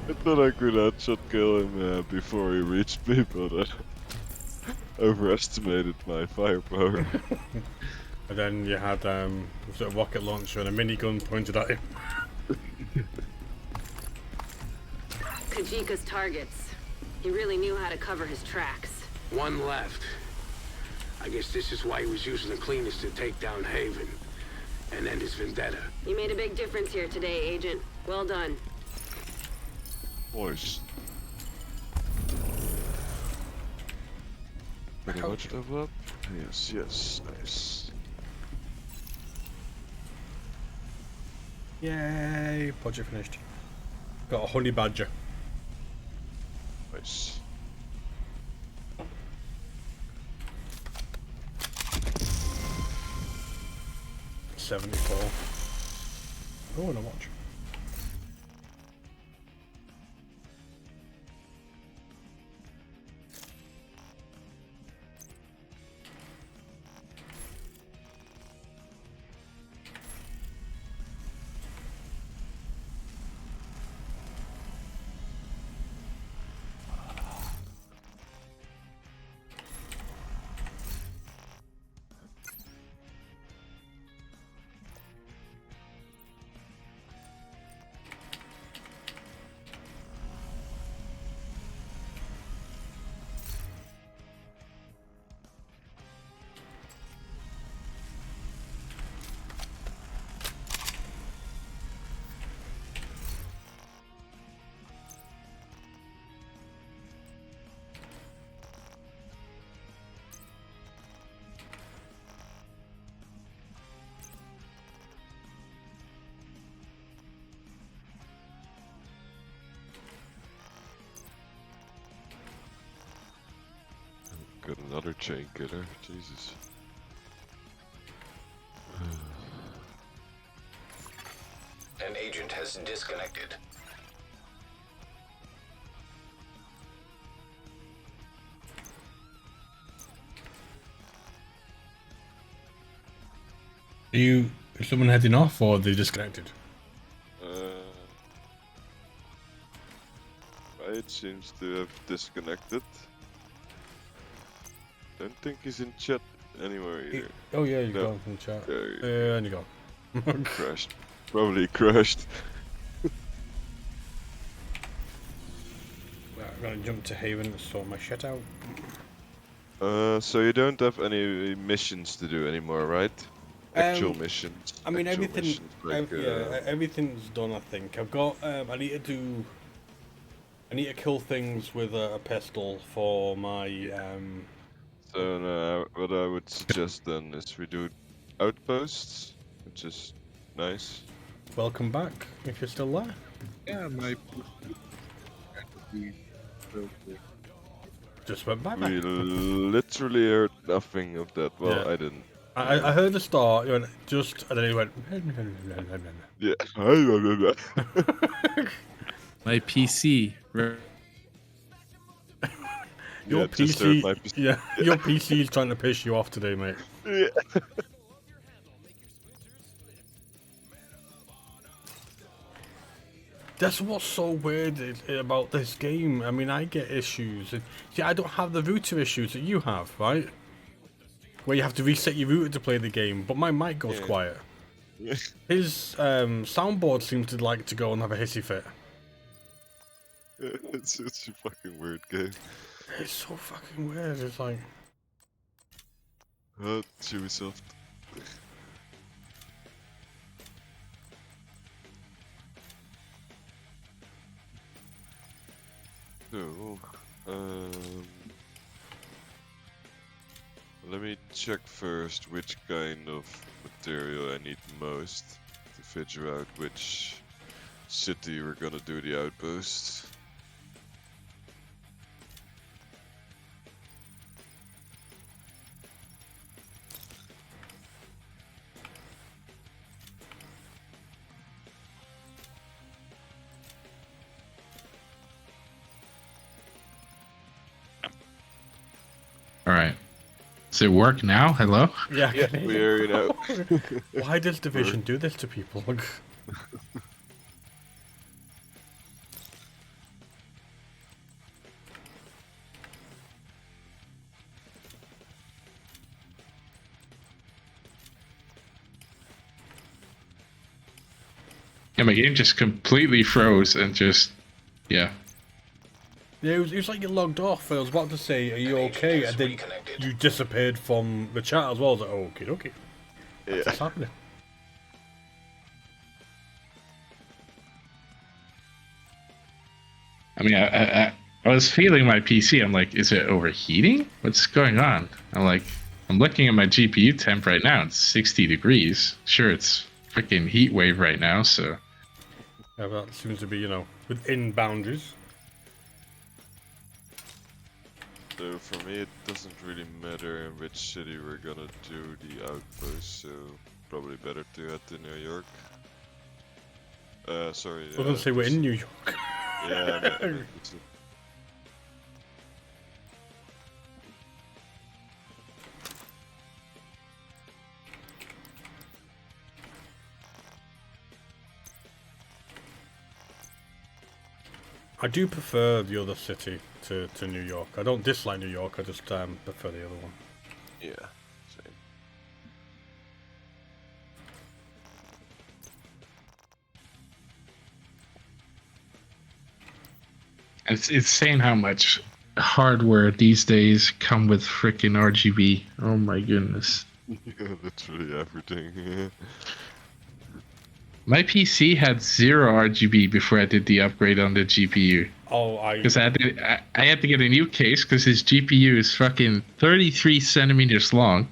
I thought I could headshot kill him before he reached me, but I overestimated my firepower. And then you had was it a rocket launcher and a minigun pointed at him. Kajika's targets. He really knew how to cover his tracks. One left. I guess this is why he was using the cleaners to take down Haven and end his vendetta. You made a big difference here today, Agent. Well done. Nice. Pretty much level up? Yes, yes, nice. Yay! Project finished. Got a honey badger. Nice. $74. Oh, and a watch. Got another chain killer, Jesus. An agent has disconnected. Is someone heading off or are they disconnected? It seems to have disconnected. Don't think he's in chat anywhere either. Oh yeah, he's gone from chat. And you go. Crashed. Probably crashed. Right, I'm gonna jump to Haven and sort my shit out. So you don't have any missions to do anymore, right? Actual missions. I mean, actual everything. missions, like, Yeah, everything's done. I think I've got. I need to kill things with a pistol for my. So what I would suggest then is we do outposts, which is nice. Welcome back, if you're still there. Yeah, my. Just went back. We literally heard nothing of that. Well, Yeah. I didn't. I heard the start. You went just, and then he went. Yeah. My PC. Your Yeah, just heard my PC. Yeah, your PC is trying to piss you off today, mate. Yeah. That's what's so weird about this game. I mean, I get issues. See, I don't have the router issues that you have, right? Where you have to reset your router to play the game, but my mic goes quiet. Yeah. His soundboard seems to like to go and have a hissy fit. It's a fucking weird game. It's so fucking weird. It's like. Ubisoft. So, let me check first which kind of material I need most to figure out which city we're gonna do the outpost. All right. Does it work now? Hello? Yeah, Yeah, we hear you now. Why does Division do this to people? Yeah, my game just completely froze and just, yeah. Yeah, it was like you logged off. I was about to say, "Are you okay?" And then you disappeared from the chat as well. I was like, "Oh, okay. Yeah. What's happening?" I mean, I was feeling my PC. I'm like, is it overheating? What's going on? I'm looking at my GPU temp right now. It's 60 degrees. Sure, it's freaking heat wave right now. So Yeah, that seems to be, within boundaries. So for me, it doesn't really matter in which city we're gonna do the outpost. So probably better to head to New York. Sorry. I was gonna say we're in New York. Yeah. I do prefer the other city to New York. I don't dislike New York, I just prefer the other one. Yeah, same. it's insane how much hardware these days come with freaking RGB. Oh my goodness. Yeah, literally everything. My PC had 0 RGB before I did the upgrade on the GPU. Because I had to get a new case because his GPU is fucking 33 centimeters long.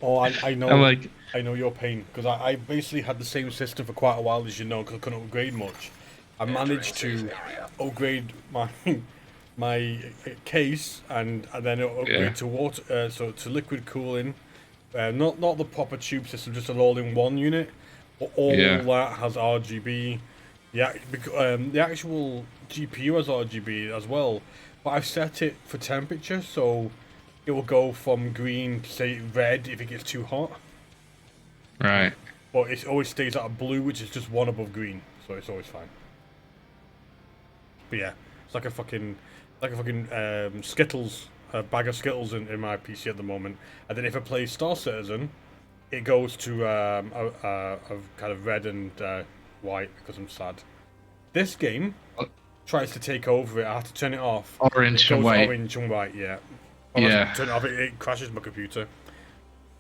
Oh, I know. I'm like, I know your pain because I basically had the same system for quite a while, as you know, because I couldn't upgrade much. I managed to upgrade my case and then upgrade to water, to liquid cooling. Not the proper tube system, just an all-in-one unit. But all that has RGB. Yeah, the actual GPU has RGB as well. But I've set it for temperature, so it will go from green to say red if it gets too hot. Right. But it always stays at a blue, which is just one above green, so it's always fine. But yeah, it's like a fucking Skittles. A bag of Skittles in my PC at the moment, and then if I play Star Citizen, it goes to a kind of red and white because I'm sad. This game tries to take over it. I have to turn it off. Orange and white. Orange and white, yeah. Yeah. Turn it off. It crashes my computer.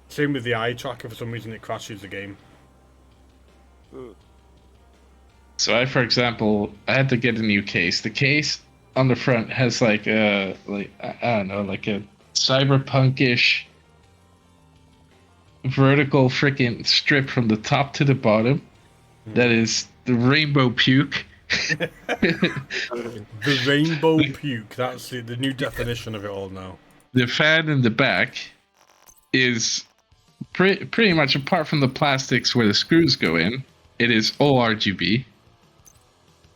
Same with the eye tracker. For some reason, it crashes the game. So for example, I had to get a new case. The case on the front has like I don't know, like a cyberpunkish vertical freaking strip from the top to the bottom. That is the rainbow puke. The rainbow puke. That's the new definition of it all now. The fan in the back is pretty much, apart from the plastics where the screws go in, it is all RGB.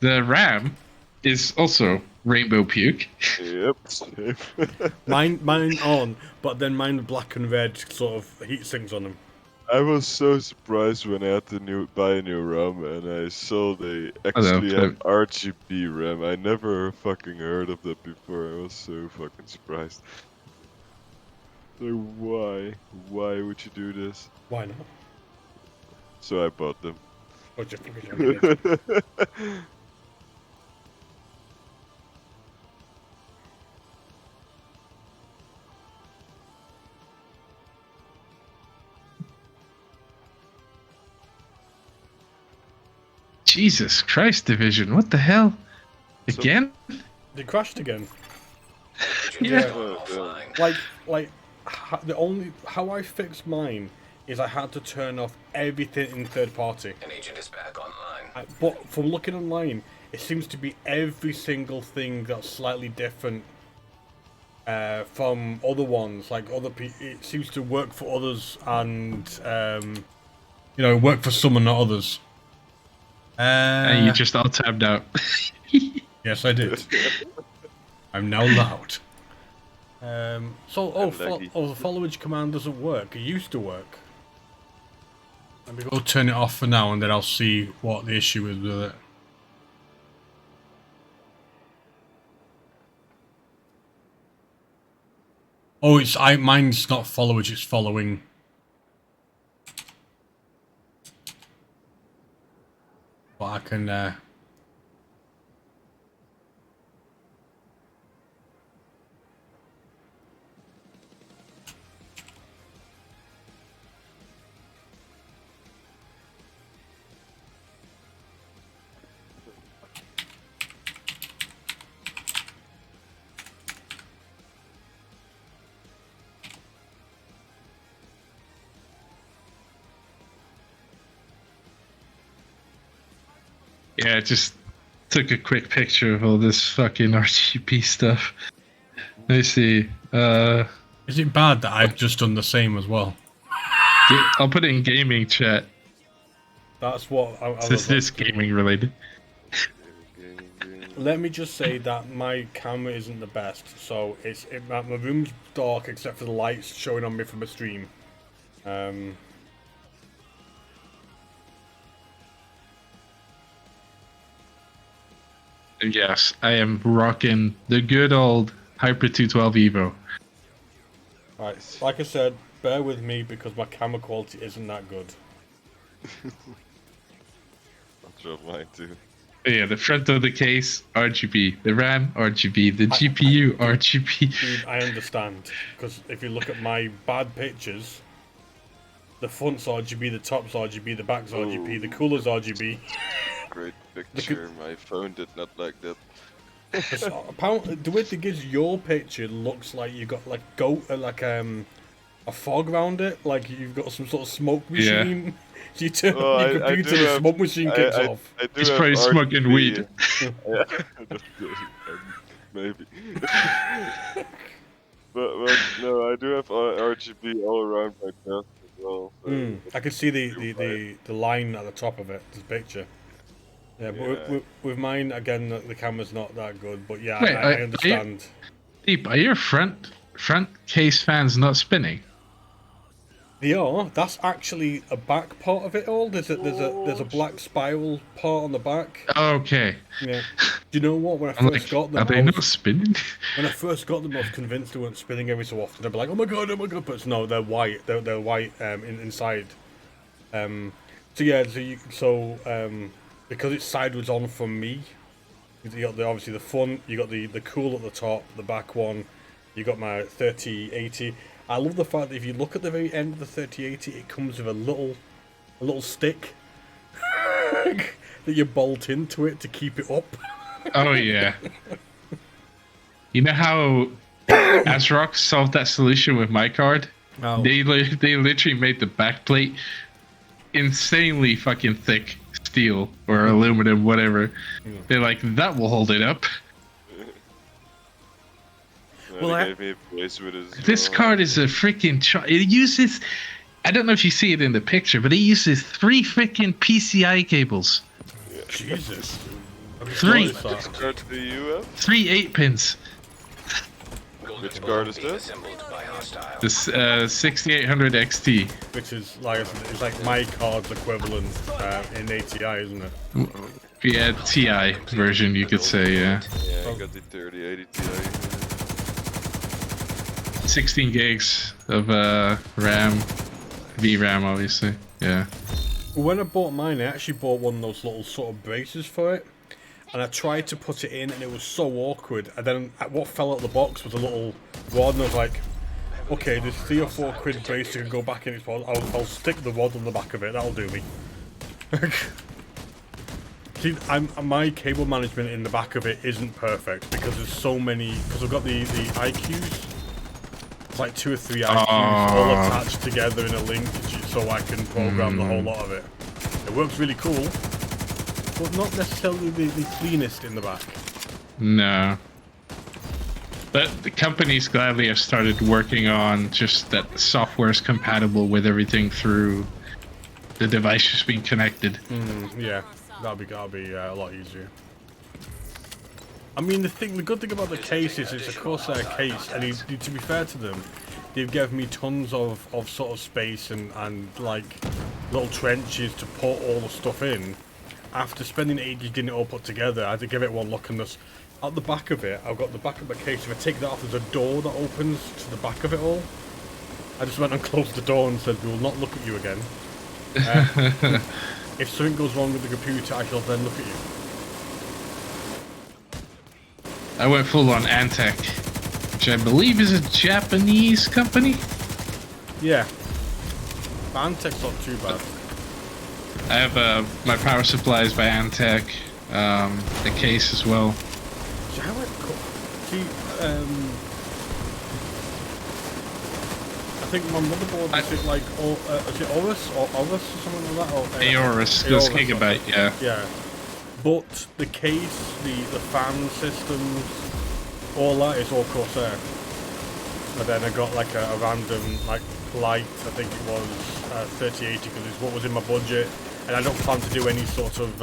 The RAM is also rainbow puke. Yep. mine on, but then mine black and red sort of heat sinks on them. I was so surprised when I had to buy a new RAM and I saw they actually have RGB RAM. I never fucking heard of that before. I was so fucking surprised. So why? Why would you do this? Why not? So I bought them. Oh, just because Jesus Christ, Division! What the hell? Again? They crashed again. Yeah. Like how I fixed mine is I had to turn off everything in third party. An agent is back online. But from looking online, it seems to be every single thing that's slightly different from other ones. Like it seems to work for others and work for some and not others. And you just all tabbed out. Yes, I did. I'm now loud. The followage command doesn't work. It used to work. Let me go turn it off for now, and then I'll see what the issue is with it. Oh, mine's not followage, it's following. back and Yeah, just took a quick picture of all this fucking RGB stuff. Let me see. is it bad that I've just done the same as well? I'll put it in gaming chat. That's what I This is gaming related. Let me just say that my camera isn't the best, so my room's dark except for the lights showing on me from a stream. Yes, I am rocking the good old Hyper 212 Evo. Right, like I said, bear with me because my camera quality isn't that good. I'll drop mine too. Yeah, the front of the case, RGB. The RAM, RGB. The GPU, RGB. Dude, I understand, because if you look at my bad pictures, the front's RGB, the top's RGB, the back's RGB, the cooler's RGB. Great picture, my phone did not like that. Apparently, the weird thing is, your picture looks like you got like a fog around it, like you've got some sort of smoke machine. Yeah. You turn your computer, the smoke machine kicks off. He's probably smoking weed. Yeah, maybe. but no, I do have RGB all around my desk as well. So I can see the line at the top of it, this picture. Yeah, but with mine, again, the camera's not that good, but yeah, Wait, I understand. Deep, are your front case fans not spinning? They are. That's actually a back part of it all. There's a black spiral part on the back. Okay. Yeah. Do you know what? When I I'm first like, got them, are they not spinning? When I first got them, I was convinced they weren't spinning every so often. I'd be like, oh my god, but no, they're white. They're white inside. So yeah, because it's sideways on from me, you got obviously the front, you got the cool at the top, the back one, you got my 3080. I love the fact that if you look at the very end of the 3080, it comes with a little stick that you bolt into it to keep it up. Oh yeah. You know how ASRock solved that solution with my card? Oh. They literally made the backplate insanely fucking thick steel or aluminum, whatever. They're like, that will hold it up. Well, gave me a place with his This card is a freaking. It uses. I don't know if you see it in the picture, but it uses 3 freaking PCI cables. Yeah. Jesus. 3. Which card do you have? 3 8-pins. Which card is this? This 6800 XT. Which is like it's like my card's equivalent in ATI, isn't it? Yeah, TI version, you could say. Yeah. Yeah, I got the 3080 Ti. 16 gigs of RAM, VRAM obviously, yeah. When I bought mine, I actually bought one of those little sort of braces for it, and I tried to put it in, and it was so awkward. And then what fell out of the box was a little rod, and I was like, okay, there's 3 or 4 quid brace to go back in its pod. I'll stick the rod on the back of it. That'll do me. See, my cable management in the back of it isn't perfect because there's so many. Because I've got the IQs. It's like 2 or 3 IQs all attached together in a link so I can program the whole lot of it. It works really cool, but not necessarily the cleanest in the back. No. But the companies gladly have started working on just that the software is compatible with everything through the device just being connected. Yeah, that'll be a lot easier. I mean, the good thing about the case is it's a Corsair case, and to be fair to them, they've given me tons of sort of space and like little trenches to put all the stuff in. After spending ages getting it all put together, I had to give it one look, and this at the back of it, I've got the back of my case. If I take that off, there's a door that opens to the back of it all. I just went and closed the door and said, "We will not look at you again." If something goes wrong with the computer, I shall then look at you. I went full on Antec, which I believe is a Japanese company. Yeah. Antec's not too bad. I have my power supplies by Antec, the case as well. See, I think my motherboard is it like is it Aorus or something like that? Or, Aorus, this Gigabyte, yeah. Yeah. But the case, the fan systems, all that is all Corsair. And then I got like a random like light, I think it was 3080 because it's what was in my budget, and I don't plan to do any sort of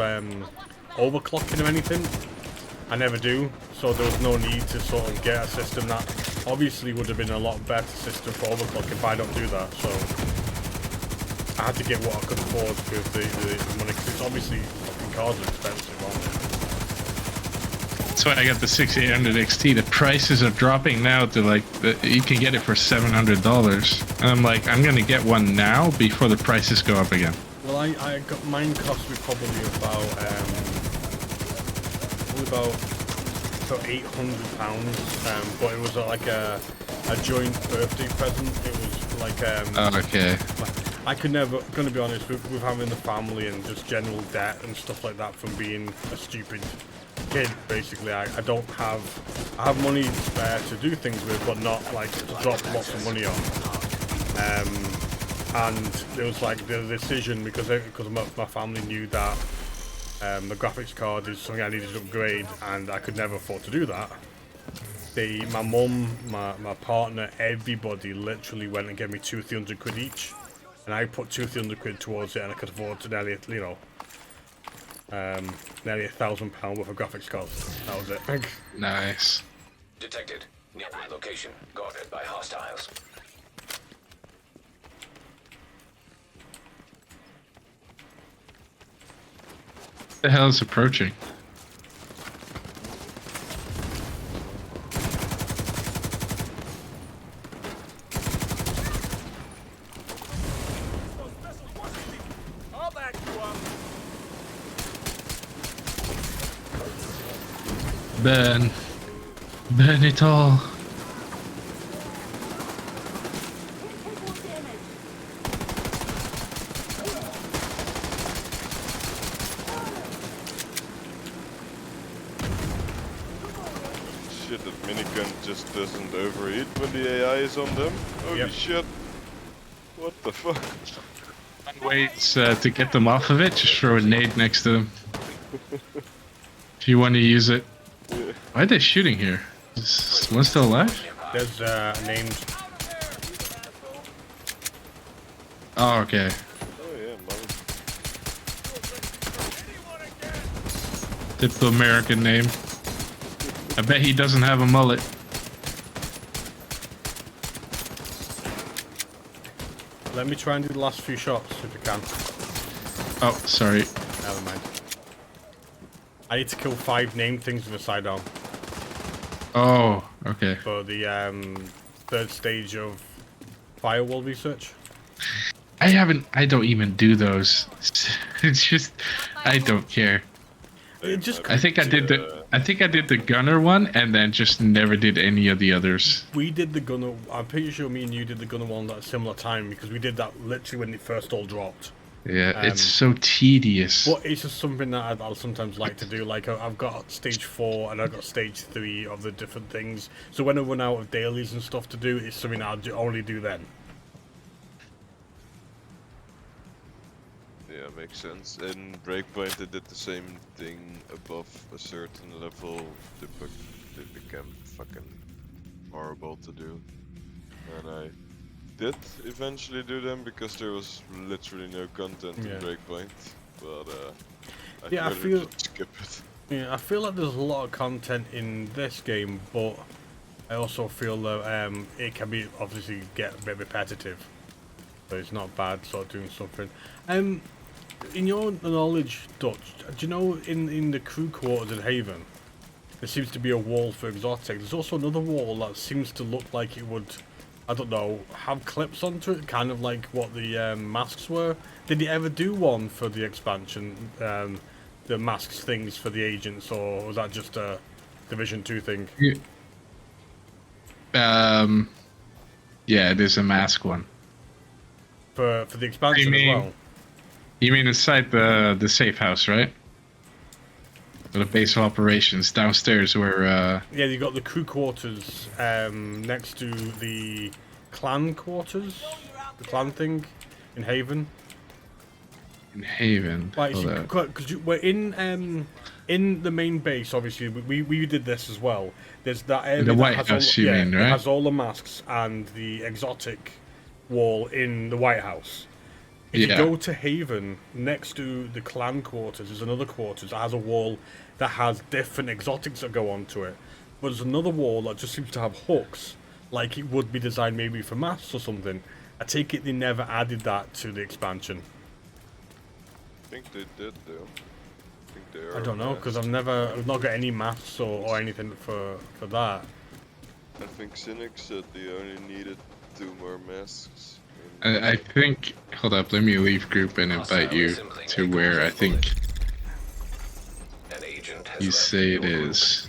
overclocking or anything. I never do, so there was no need to sort of get a system that obviously would have been a lot better system for overclocking, but I don't do that, so I had to get what I could afford with the money, because it's obviously fucking cards are expensive, aren't they? That's why I got the 6800 XT. The prices are dropping now to like, you can get it for $700. And I'm like, I'm gonna get one now before the prices go up again. Well, I got mine cost me probably about £800, but it was like a joint birthday present. It was like okay. I could never, gonna be honest, with having the family and just general debt and stuff like that from being a stupid kid, basically. I have money spare to do things with, but not like to drop lots of money on. And there was like the decision because my family knew that the graphics card is something I needed to upgrade, and I could never afford to do that. My mum, my partner, everybody literally went and gave me 200-300 quid each, and I put 200-300 quid towards it, and I could afford to nearly, nearly £1,000 worth of graphics cards. That was it. Nice. Detected. Nearby location. Guarded by hostiles. What the hell is approaching? Burn. Burn it all. Shit, that minigun just doesn't overheat when the AI is on them. Holy shit. What the fuck? Waits to get them off of it, just throw a nade next to them. If you want to use it. Yeah. Why are they shooting here? Is one still alive? There's names. Oh, okay. Oh yeah, man. Typical American name. I bet he doesn't have a mullet. Let me try and do the last few shots if I can. Oh, sorry. Never mind. I need to kill 5 named things with a sidearm. Oh, okay. For the 3rd stage of firewall research. I don't even do those. It's just, I don't care. I think I did the gunner one, and then just never did any of the others. We did the gunner. I'm pretty sure me and you did the gunner one at a similar time because we did that literally when it first all dropped. Yeah, it's so tedious. But it's just something that I'll sometimes like to do. Like I've got stage 4 and I've got stage 3 of the different things. So when I run out of dailies and stuff to do, it's something I'll only do then. Yeah, makes sense. In Breakpoint they did the same thing above a certain level. They became fucking horrible to do. And I did eventually do them because there was literally no content in Breakpoint. But I feel skip it. Yeah, I feel like there's a lot of content in this game, but I also feel that it can be obviously get a bit repetitive. So it's not bad sort of doing something. In your knowledge, Dutch, do you know in the crew quarters in Haven, there seems to be a wall for Exotic. There's also another wall that seems to look like it would I don't know, have clips onto it, kind of like what the masks were. Did you ever do one for the expansion, the masks things for the agents, or was that just a Division 2 thing? Yeah, it is a mask one. For the expansion as well? You mean inside the safe house, right? For the base of operations downstairs where Yeah, you got the crew quarters next to the clan quarters, the clan thing in Haven. in Haven. Like, Hold up. because we're in the main base. Obviously, we did this as well. There's that area The that White has House, all, you yeah, mean, it right? has all the masks and the exotic wall in the White House. If you go to Haven, next to the clan quarters, there's another quarters that has a wall that has different exotics that go onto it. But there's another wall that just seems to have hooks, like it would be designed maybe for masks or something. I take it they never added that to the expansion. I think they did though. I think they are. I don't know, because I've not got any maths or anything for that. I think Cynic said they only needed 2 more masks. I think. Hold up, let me leave group and invite you to where I think you say it is.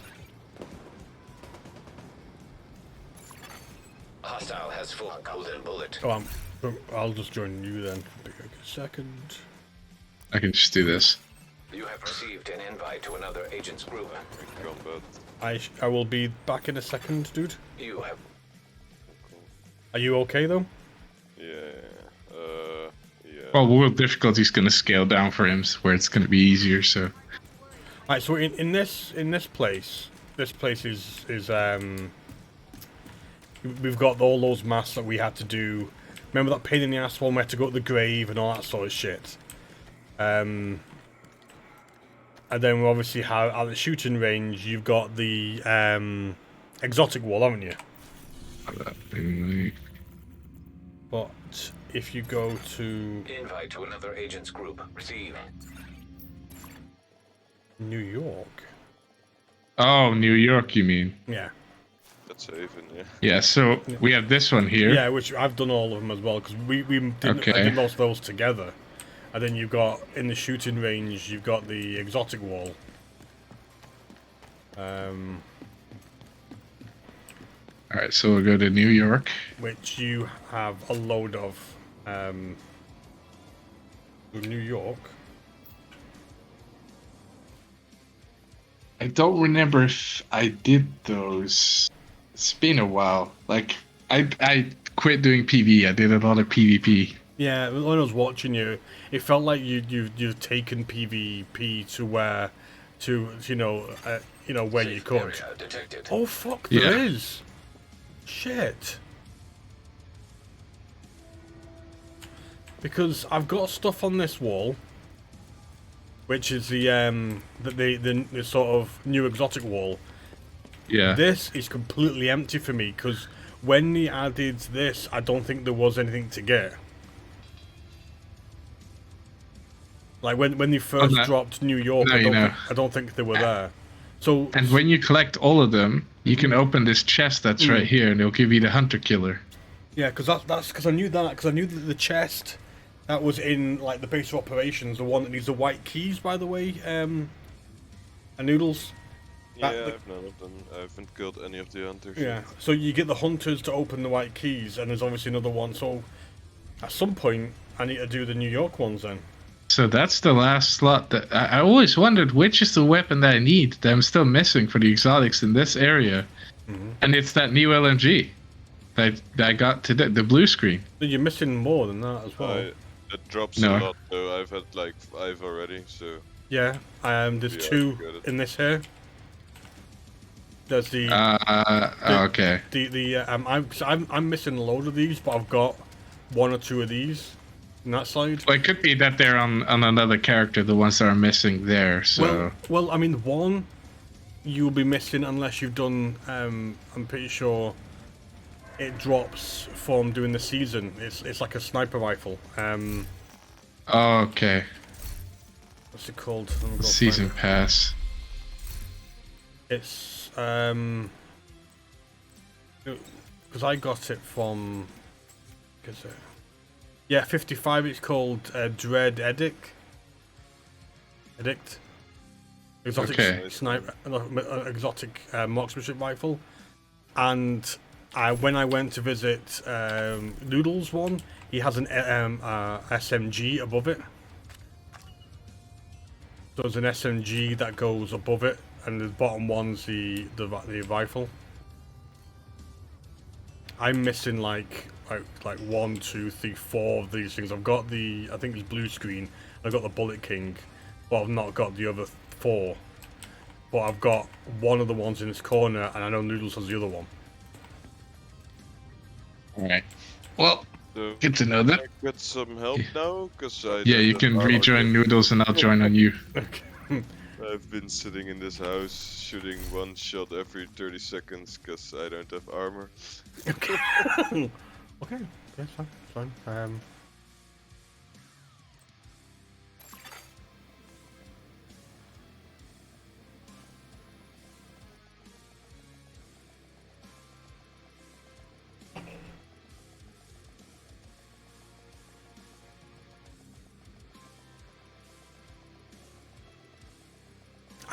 Hostile has full golden bullet. Oh, I'll just join you then. Take a second. I can just do this. You have received an invite to another agent's group. I will be back in a second, dude. You have. Are you okay though? Yeah. Well, world difficulty's gonna scale down for him, where it's gonna be easier. So. Alright, so in this place, is we've got all those masks that we had to do. Remember that pain in the ass one we had to go to the grave and all that sort of shit. And then we obviously have at the shooting range. You've got the exotic wall, haven't you? But if you go to Invite to another agent's group. Receive. New York. Oh, New York, you mean? Yeah. That's Haven, yeah. Yeah. So we have this one here. Yeah, which I've done all of them as well because we did, I did most of those together. And then you've got in the shooting range, you've got the exotic wall. All right, so we'll go to New York, which you have a load of. New York. I don't remember if I did those. It's been a while. Like I quit doing PvE. I did a lot of PvP. Yeah, when I was watching you, it felt like you've taken PvP to where, you know where you could. Oh fuck, there is. Shit. Because I've got stuff on this wall, which is the sort of new exotic wall. Yeah. This is completely empty for me because when they added this, I don't think there was anything to get. Like when they first dropped New York, I don't think they were there. So and when you collect all of them, you can open this chest that's right here, and it'll give you the hunter killer. Yeah, because that's because I knew that because I knew that the chest that was in like the base of operations, the one that needs the white keys, by the way, and noodles. Yeah, I have none of them. I haven't killed any of the hunters. Yeah, yet. so you get the hunters to open the white keys, and there's obviously another one. So at some point, I need to do the New York ones then. So that's the last slot that I always wondered which is the weapon that I need that I'm still missing for the exotics in this area, and it's that new LMG that I got today, the blue screen. You're missing more than that as well. It drops a lot though. I've had like 5 already, so. Yeah, there's 2 in this here. There's the. Okay. I'm missing a load of these, but I've got 1 or 2 of these. On that side. Well, it could be that they're on another character, the ones that are missing there. So. Well, I mean, 1 you'll be missing unless you've done. I'm pretty sure it drops from doing the season. It's like a sniper rifle. Okay. What's it called? Season pass. It's because I got it from. Yeah, 55. It's called Dread Edict. Exotic sniper, exotic marksmanship rifle, and when I went to visit Noodle's one, he has an SMG above it. So there's an SMG that goes above it, and the bottom one's the rifle. I'm missing like 1, 2, 3, 4 of these things. I've got I think it's blue screen. I've got the Bullet King, but I've not got the other 4. But I've got one of the ones in this corner, and I know Noodles has the other one. Alright. Well, So, good to know that. I get some help now, because Yeah, you can rejoin Noodles and I'll join on you. I've been sitting in this house shooting 1 shot every 30 seconds because I don't have armor. Okay. Okay, that's fine.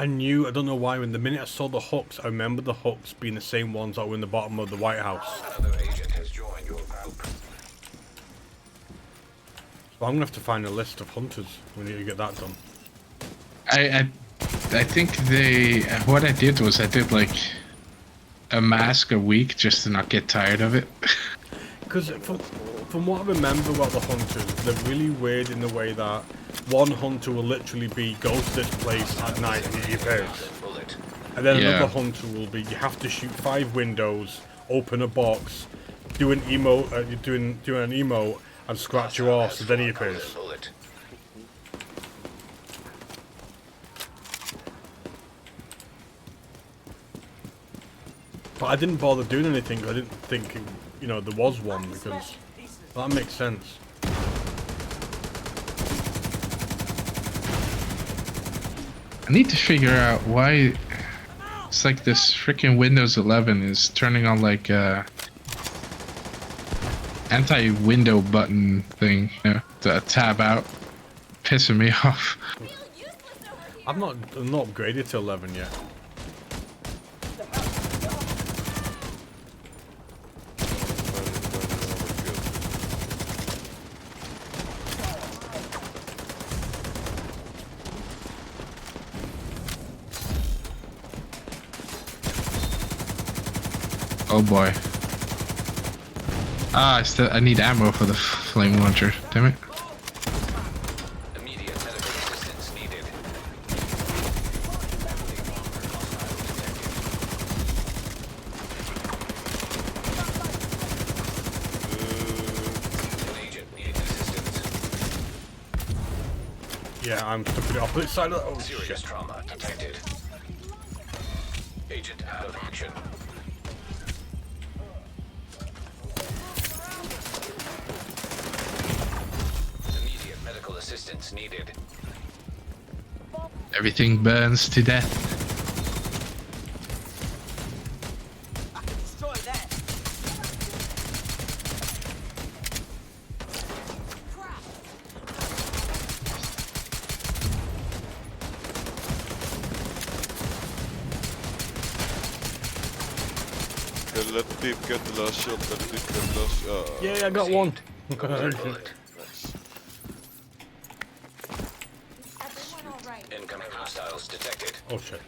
I don't know why, when the minute I saw the hooks, I remember the hooks being the same ones that were in the bottom of the White House. Another agent has joined your group. So I'm gonna have to find a list of hunters. We need to get that done. I think what I did was I did like a mask a week just to not get tired of it. Because from what I remember about the hunters, they're really weird in the way that one hunter will literally be go to this place at night and he appears. And then another hunter will be you have to shoot 5 windows, open a box, do an emote, do an emote and scratch your arse, and then he appears. But I didn't bother doing anything. I didn't think, there was one, because that makes sense. I need to figure out why it's like this freaking Windows 11 is turning on like anti-window button thing, to tab out, pissing me off. I'm not upgraded to 11 yet. Oh boy. I need ammo for the flame launcher. Damn it. Immediate medical assistance needed. An agent needing assistance. Yeah, I'm stuck to the opposite side of the Serious trauma detected. Agent out of action. Assistance needed. Everything burns to death. I can destroy that. Okay, let Deep get the last shot, let Deep get the last... Yeah, I got one. Incoming hostiles detected. Oh shit.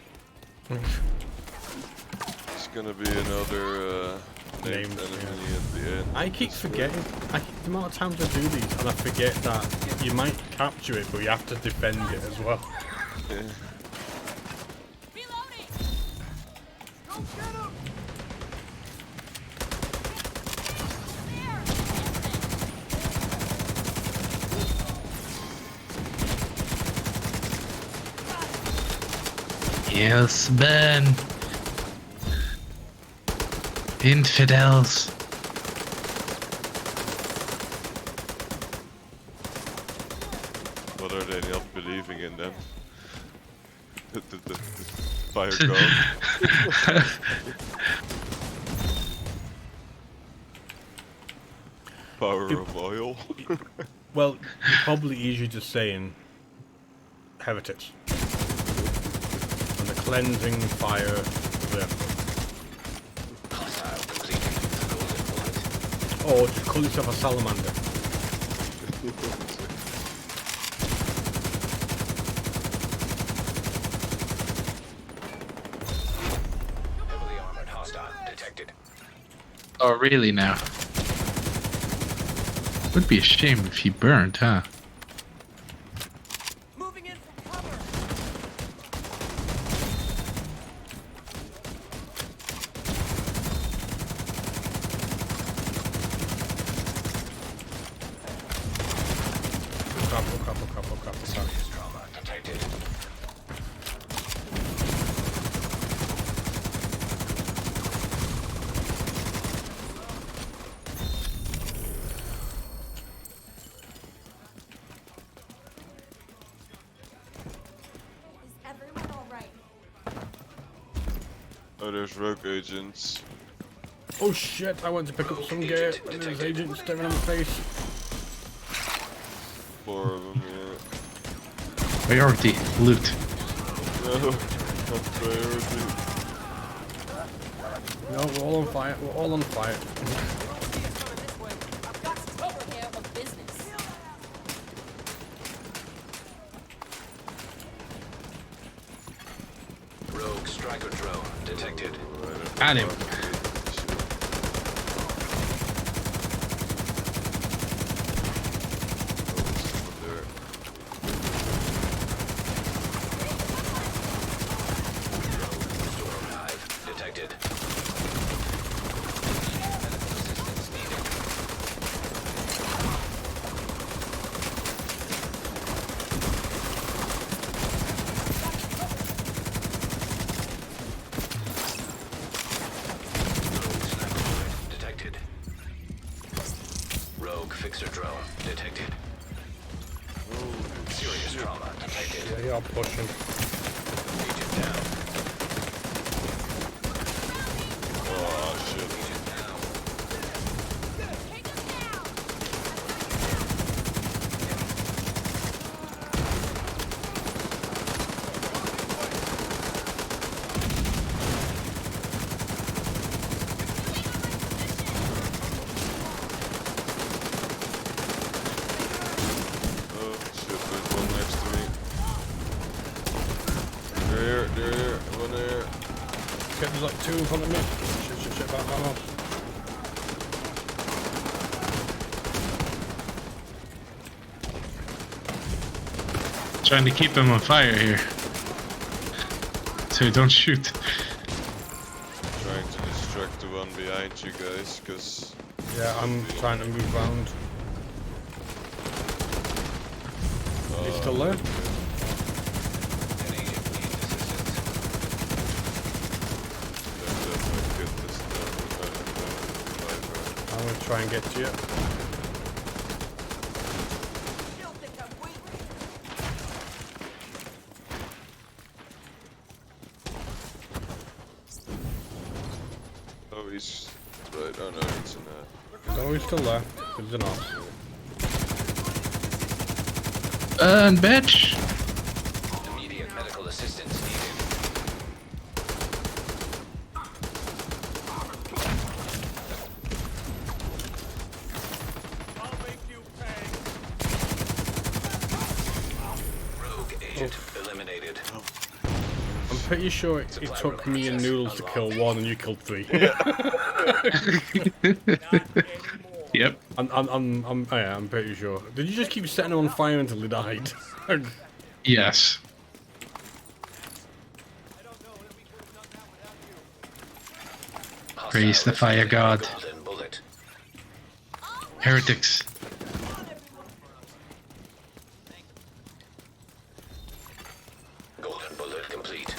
It's gonna be another named enemy at the end. I keep forgetting. The amount of times I do these, and I forget that you might capture it, but you have to defend it as well. Yeah. Yes, burn. Infidels. What are they not believing in then? The fire god. power of oil. Well, you're probably easier just saying heretics. And the cleansing fire of the... Or just call yourself a salamander. Heavily armored hostile detected. Oh, really now? Would be a shame if he burned, huh? Moving in from cover. Crap. Serious trauma detected. Is everyone all right? Oh, there's rogue agents. Oh shit, I went to pick up some gear and there's agents staring on my face. 4 of them, yeah. Priority, loot. No, not priority. No, we're all on fire. We're all on fire. I've got to take care of business. Rogue striker drone detected. Got him. Storm hive detected. Detected. Rogue fixer drone detected. Serious trauma detected. They are pushing. Agent down. Oh shit. Agent down. Oh shit, there's one next to me. They're here, one there. Okay, there's like 2 in front of me. Shit, back. Trying to keep him on fire here. So don't shoot. Trying to distract the one behind you guys, cause... Yeah, I'm trying to move around. He's still there? An agent needs assistance. I'm gonna try and get to you. You'll think I'm weak. Oh, he's... Right, oh no, it's in there. No, he's still there. Good enough. Bitch. Immediate medical assistance needed. I'll make you pay. Rogue agent eliminated. I'm pretty sure it took me and Noodles to kill 1 and you killed 3. Yep. I'm pretty sure. Did you just keep setting them on fire until they died? Yes. Praise the fire god. Golden bullet. Heretics. Golden bullet complete.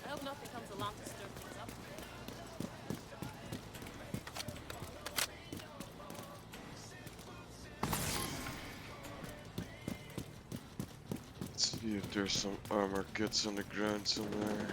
I hope nothing comes along to stir things up. Let's see. See if there's some armor kits on the ground somewhere.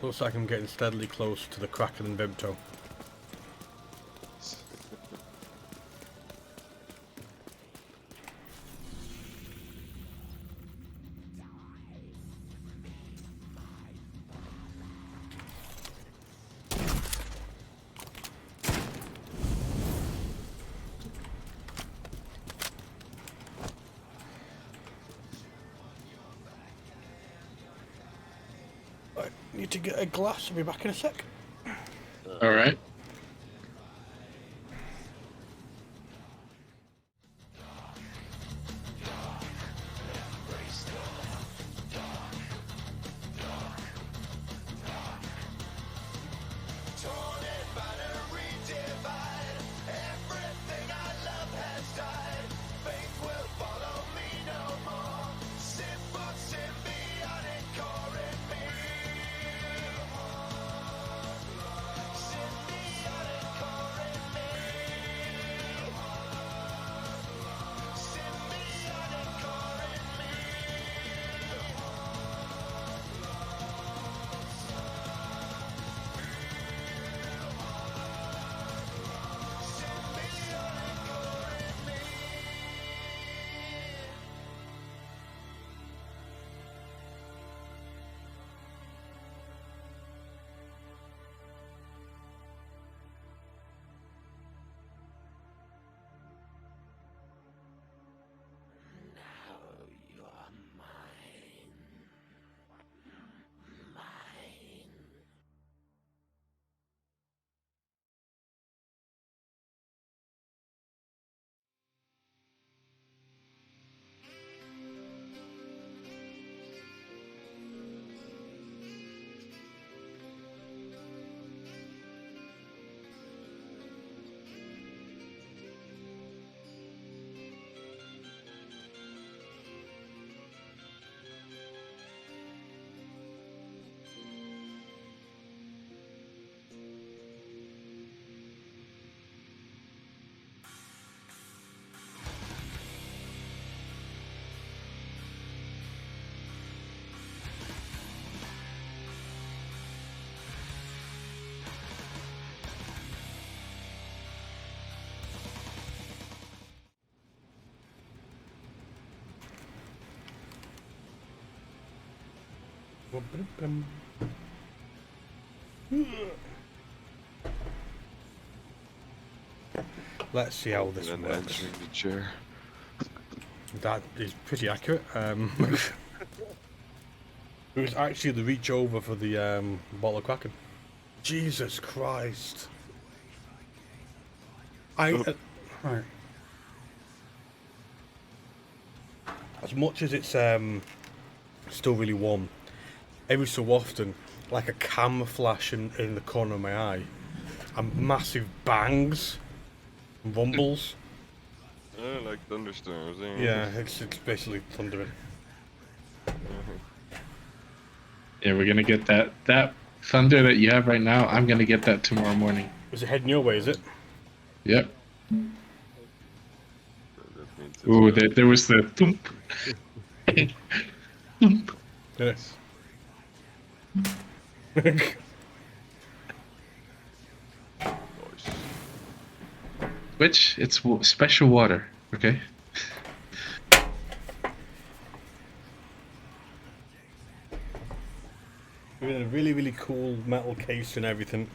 Looks like I'm getting steadily close to the Kraken and Vimto. I need to get a glass. I'll be back in a sec. All right. Let's see how this And works. entering the chair. That is pretty accurate. It was actually the reach over for the bottle of Kraken. Jesus Christ. Right. As much as it's still really warm, every so often, like a camera flash in the corner of my eye, and massive bangs, rumbles. Like thunderstorms. Yeah, it's basically thundering. Yeah, we're gonna get that thunder that you have right now. I'm gonna get that tomorrow morning. Is it heading your way? Is it? Yep. Ooh, there was the thump. Thump. Yes. Which it's special water, okay? We're in a really, really cool metal case and everything.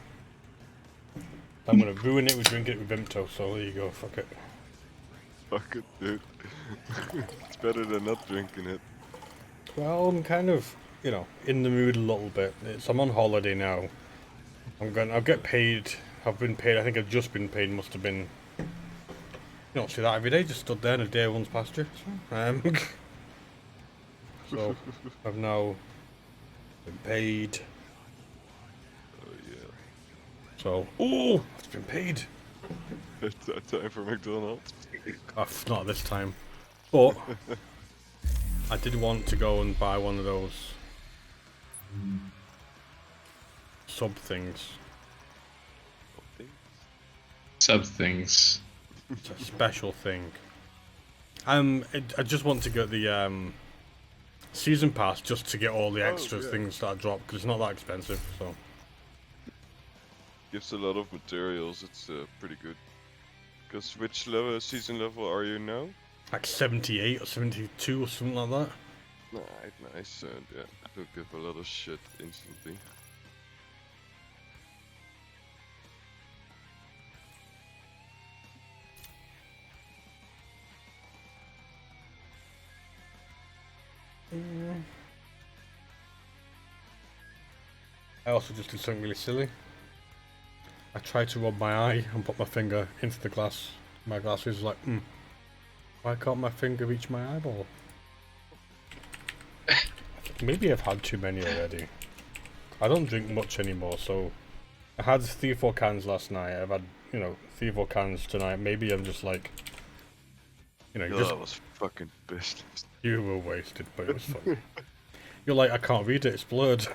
I'm gonna ruin it with drinking it with Vimto, so there you go, fuck it. Fuck it, dude. It's better than not drinking it. Well, I'm kind of, in the mood a little bit. I'm on holiday now. I'll get paid. I've been paid. I think I've just been paid. Must have been. You don't see that every day. Just stood there in a day one's pasture. So I've now been paid. Oh yeah. So I've been paid. It's time for McDonald's. Not this time, but I did want to go and buy one of those sub things. Sub things. It's a special thing. I just want to get the season pass just to get all the extra things that I drop because it's not that expensive. So Gives a lot of materials. It's pretty good. Because which season level are you now? like 78 or 72 or something like that. Nice. Yeah, it'll give a lot of shit instantly. I also just did something really silly. I tried to rub my eye and put my finger into the glass. My glasses like, why can't my finger reach my eyeball? Maybe I've had too many already. I don't drink much anymore, so I had 3 or 4 cans last night. I've had, 3 or 4 cans tonight. Maybe I'm just like, I just was fucking pissed. You were wasted, but it was fun. You're like, I can't read it. It's blurred.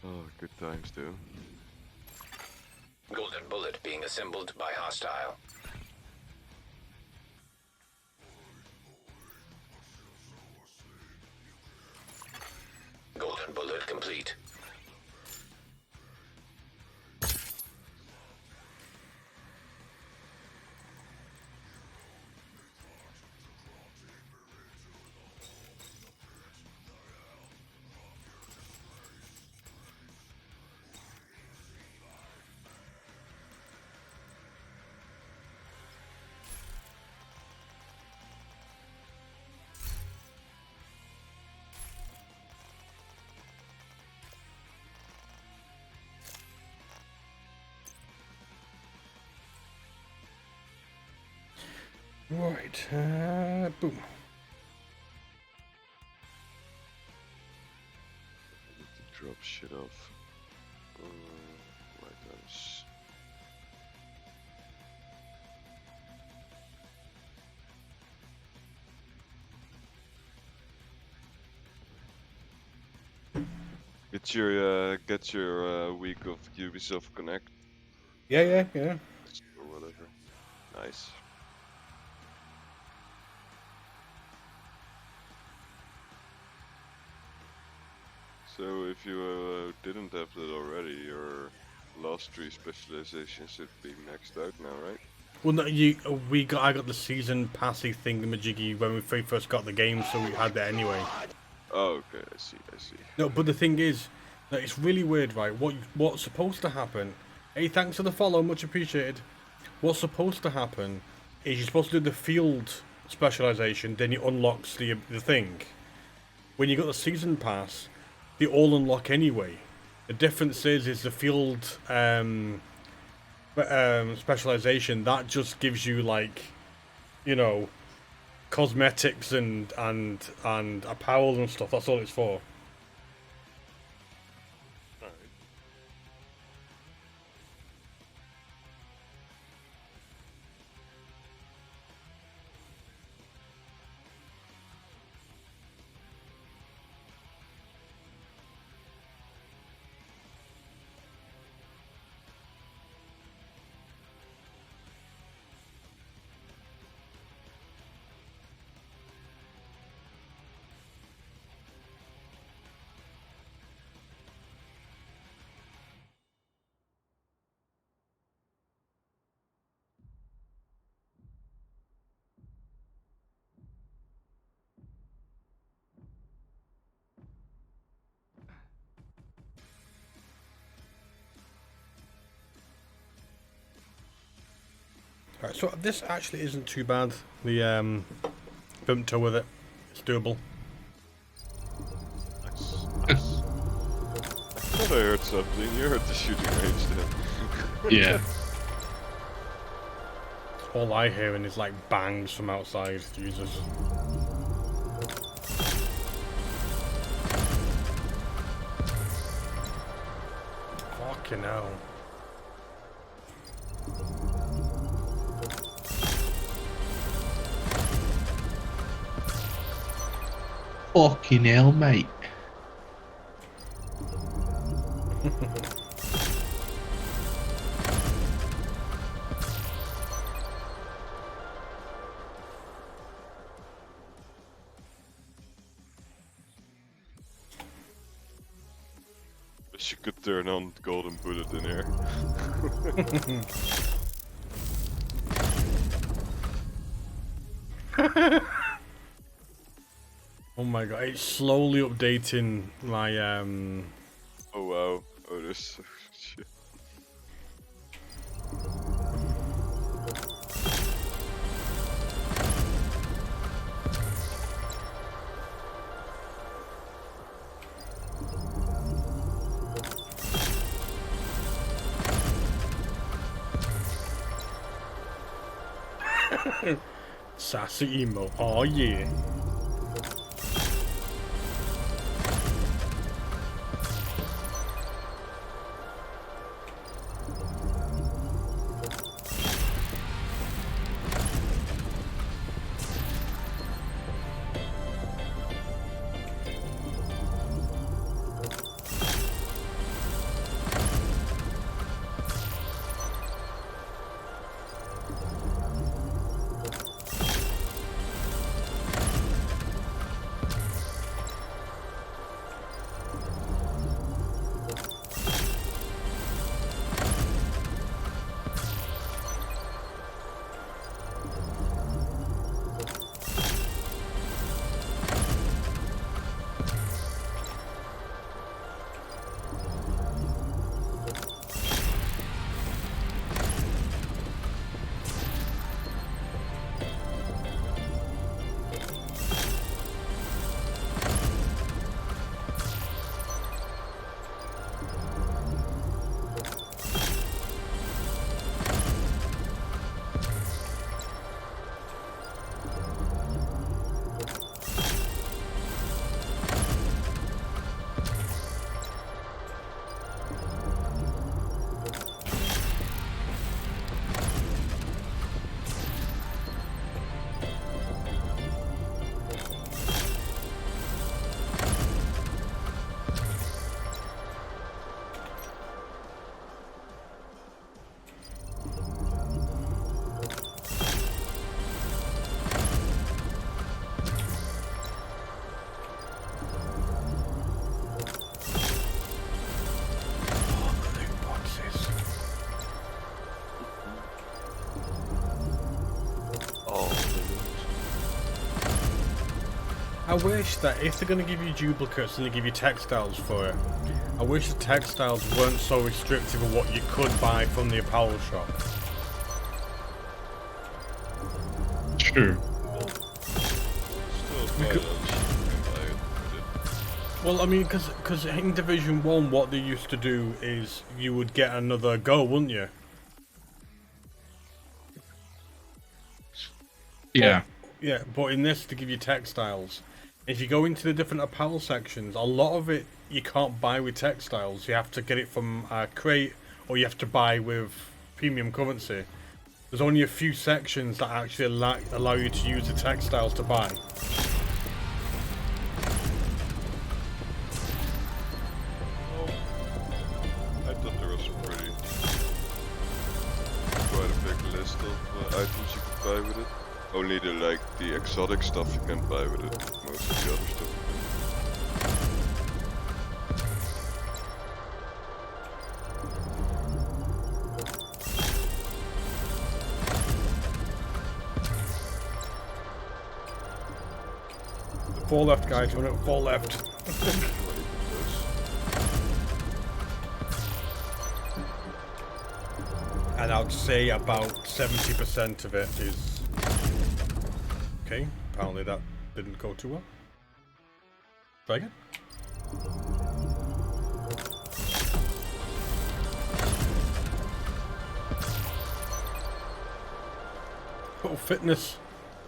Oh, good times too. Golden bullet being assembled by hostile. Golden bullet complete. Right, boom. I need to drop shit off. Like this. Get your week of Ubisoft Connect. Yeah. Or whatever. Nice. So if you didn't have that already, your last 3 specializations should be maxed out now, right? Well, no, I got the season passy thingamajiggy when we very first got the game, so we had that anyway. Oh, okay, I see. No, but the thing is, that it's really weird, right? What's supposed to happen? Hey, thanks for the follow, much appreciated. What's supposed to happen is you're supposed to do the field specialization, then it unlocks the thing. When you got the season pass, they all unlock anyway. The difference is the field specialization that just gives you like, cosmetics and apparel and stuff. That's all it's for. Alright, so this actually isn't too bad. The bump toe with it. It's doable. Nice. I thought I heard something. You heard the shooting range then. Yeah. All I hearing is like bangs from outside. Jesus. Fucking hell. Fucking hell, mate. Wish you could turn on golden bullet in here. Oh my god, it's slowly updating my Oh wow. Oh, this so shit. Sassy emo. Oh yeah. I wish that if they're going to give you duplicates and they give you textiles for it, I wish the textiles weren't so restrictive of what you could buy from the apparel shop. True. Well, I mean, because in Division 1, what they used to do is you would get another go, wouldn't you? Yeah. Yeah, but in this, to give you textiles, if you go into the different apparel sections, a lot of it you can't buy with textiles. You have to get it from a crate, or you have to buy with premium currency. There's only a few sections that actually allow you to use the textiles to buy. I thought there was quite a big list of items you could buy with it. Only the exotic stuff you can't buy with it. Most of the other stuff you can. 4 left, guys. We're at 4 left. And I'd say about 70% of it is... Okay, apparently that didn't go too well. Try again. Oh, fitness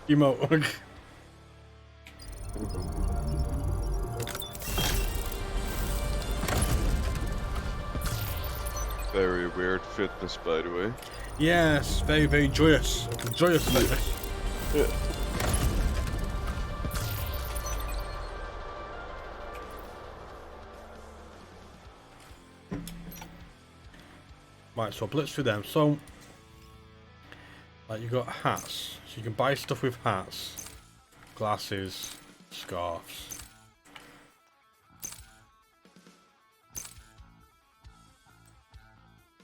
emote. Very weird fitness, by the way. Yes, very, very joyous. Joyous fitness. Yeah. Right, so blitz through them. So, like, you got hats. So you can buy stuff with hats, glasses, scarves.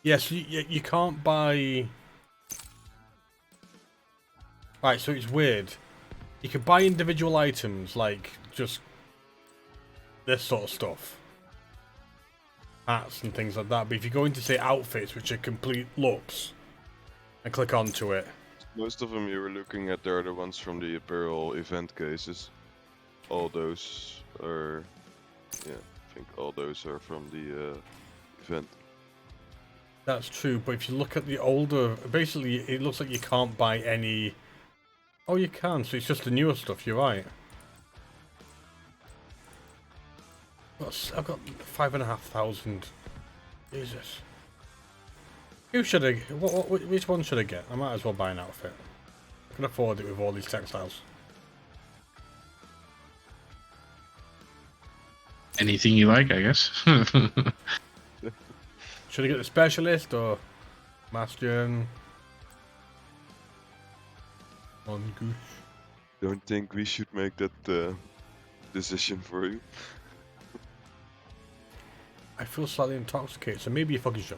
Yes, you can't buy... Right, so it's weird. You can buy individual items, like, just this sort of stuff. Hats and things like that, but if you go into, say, outfits, which are complete looks, and click onto it... Most of them you were looking at, they're the ones from the apparel event cases. All those are... Yeah, I think all those are from the event. That's true, but if you look at the older... Basically, it looks like you can't buy any... Oh, you can, so it's just the newer stuff, you're right. I've got 5,500. Jesus. Who should I... which one should I get? I might as well buy an outfit. I can afford it with all these textiles. Anything you like, I guess. Should I get the specialist or Bastion? Mongoose. Don't think we should make that decision for you. I feel slightly intoxicated, so maybe you fucking should.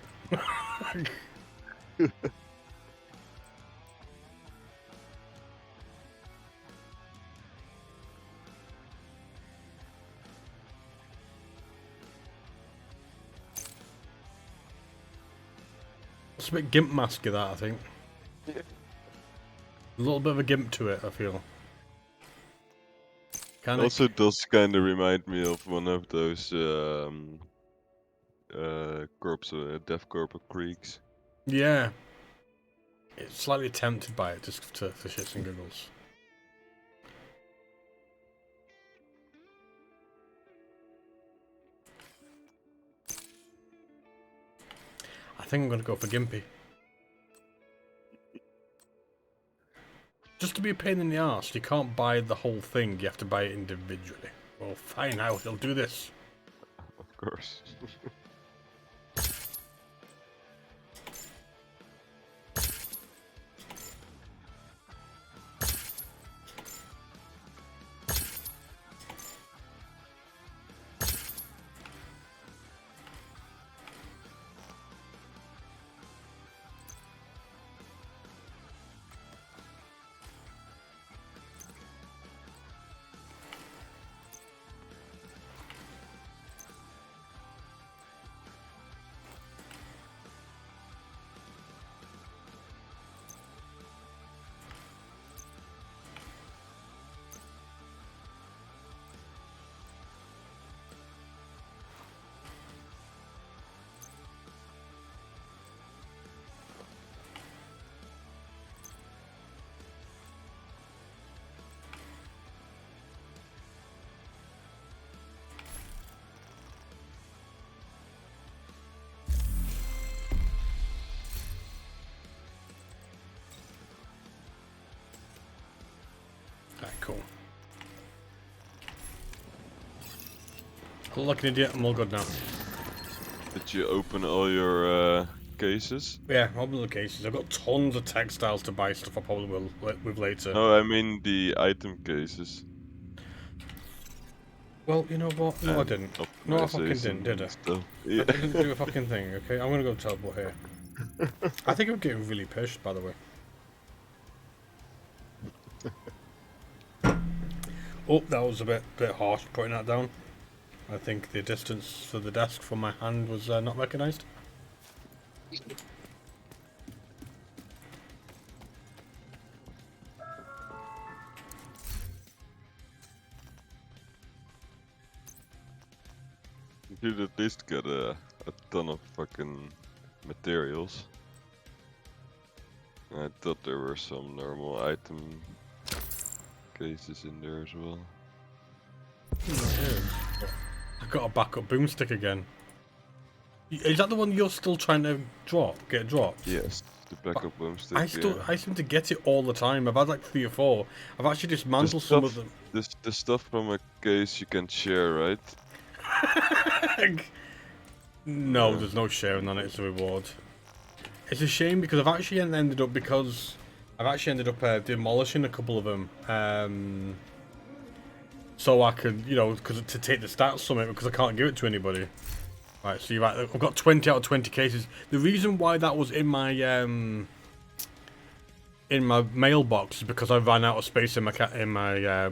It's a bit gimp masky, that, I think. Yeah. A little bit of a gimp to it, I feel. Also does kind of remind me of one of those Death Corp Creeks. Yeah. It's slightly tempted by it, just for shits and giggles. I think I'm going to go for Gimpy. Just to be a pain in the arse, you can't buy the whole thing, you have to buy it individually. Well, fine, I'll do this. Of course. Alright, cool. Look like an idiot, I'm all good now. Did you open all your cases? Yeah, all the cases. I've got tons of textiles to buy stuff I probably will with later. No, I mean the item cases. Well, you know what? No, I didn't. No, I fucking didn't, did I? Yeah. I didn't do a fucking thing, okay? I'm gonna go teleport here. I think I'm getting really pissed, by the way. Oh, that was a bit harsh putting that down. I think the distance for the desk from my hand was not recognised. You should at least get a ton of fucking materials. I thought there were some normal item cases in there as well. I got a backup boomstick again. Is that the one you're still trying to get dropped? Yes, the backup boomstick. I seem to get it all the time. I've had like 3 or 4. I've actually dismantled some of them. The stuff from a case you can share, right? No, there's no sharing on it. It's a reward. It's a shame because I've actually ended up demolishing a couple of them. So I could, to take the stats from it because I can't give it to anybody. Right, so you're right. I've got 20 out of 20 cases. The reason why that was in my mailbox is because I ran out of space in my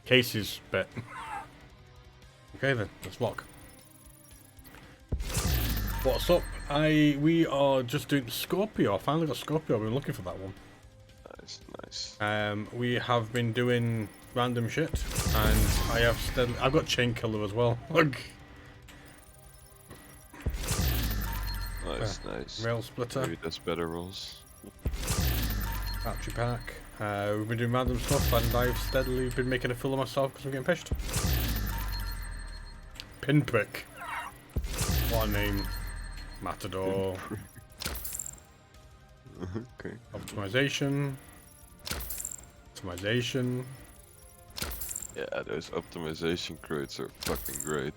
cases bit. Okay then, let's rock. What's up? We are just doing Scorpio. I finally got Scorpio. I've been looking for that one. Nice. We have been doing random shit, and I've got Chain Killer as well. Nice. Rail Splitter. Maybe that's better rolls. Battery pack. We've been doing random stuff, and I've steadily been making a fool of myself because I'm getting pissed. Pinprick. What a name. Matador. Okay. Optimization. Yeah, those optimization crates are fucking great.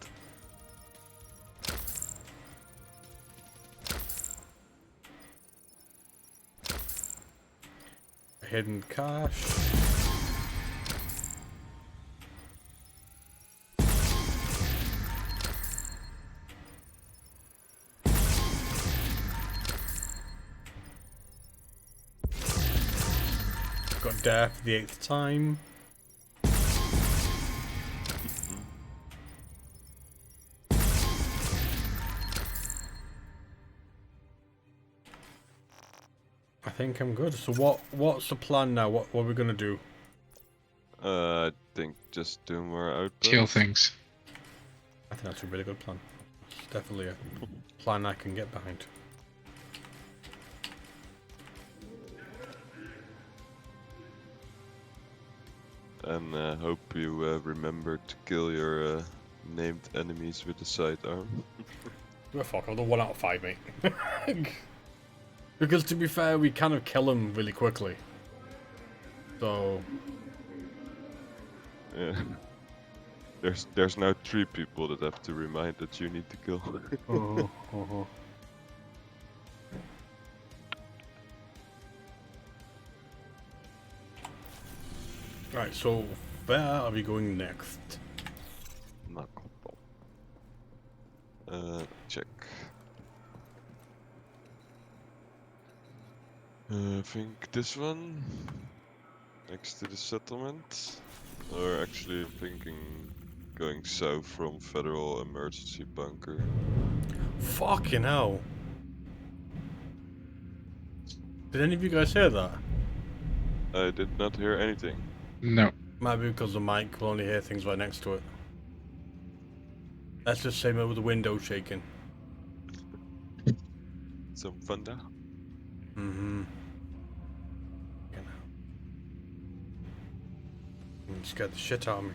Hidden cache. Got Dare for the 8th time. I think I'm good. So what's the plan now? What are we gonna do? I think just do more outposts. Kill things. I think that's a really good plan. It's definitely a plan I can get behind. And hope you remember to kill your named enemies with the sidearm. Oh, fuck, I'll do 1 out of 5, mate. Because to be fair, we kind of kill them really quickly. So... Yeah. There's now 3 people that have to remind that you need to kill. Right, so where are we going next? Check. I think this one, next to the settlement, or actually thinking going south from Federal Emergency Bunker. Fucking hell. Did any of you guys hear that? I did not hear anything. No. Might be because the mic will only hear things right next to it. Let's just say maybe with the window shaking. Some thunder? Mm-hmm. You scared the shit out of me.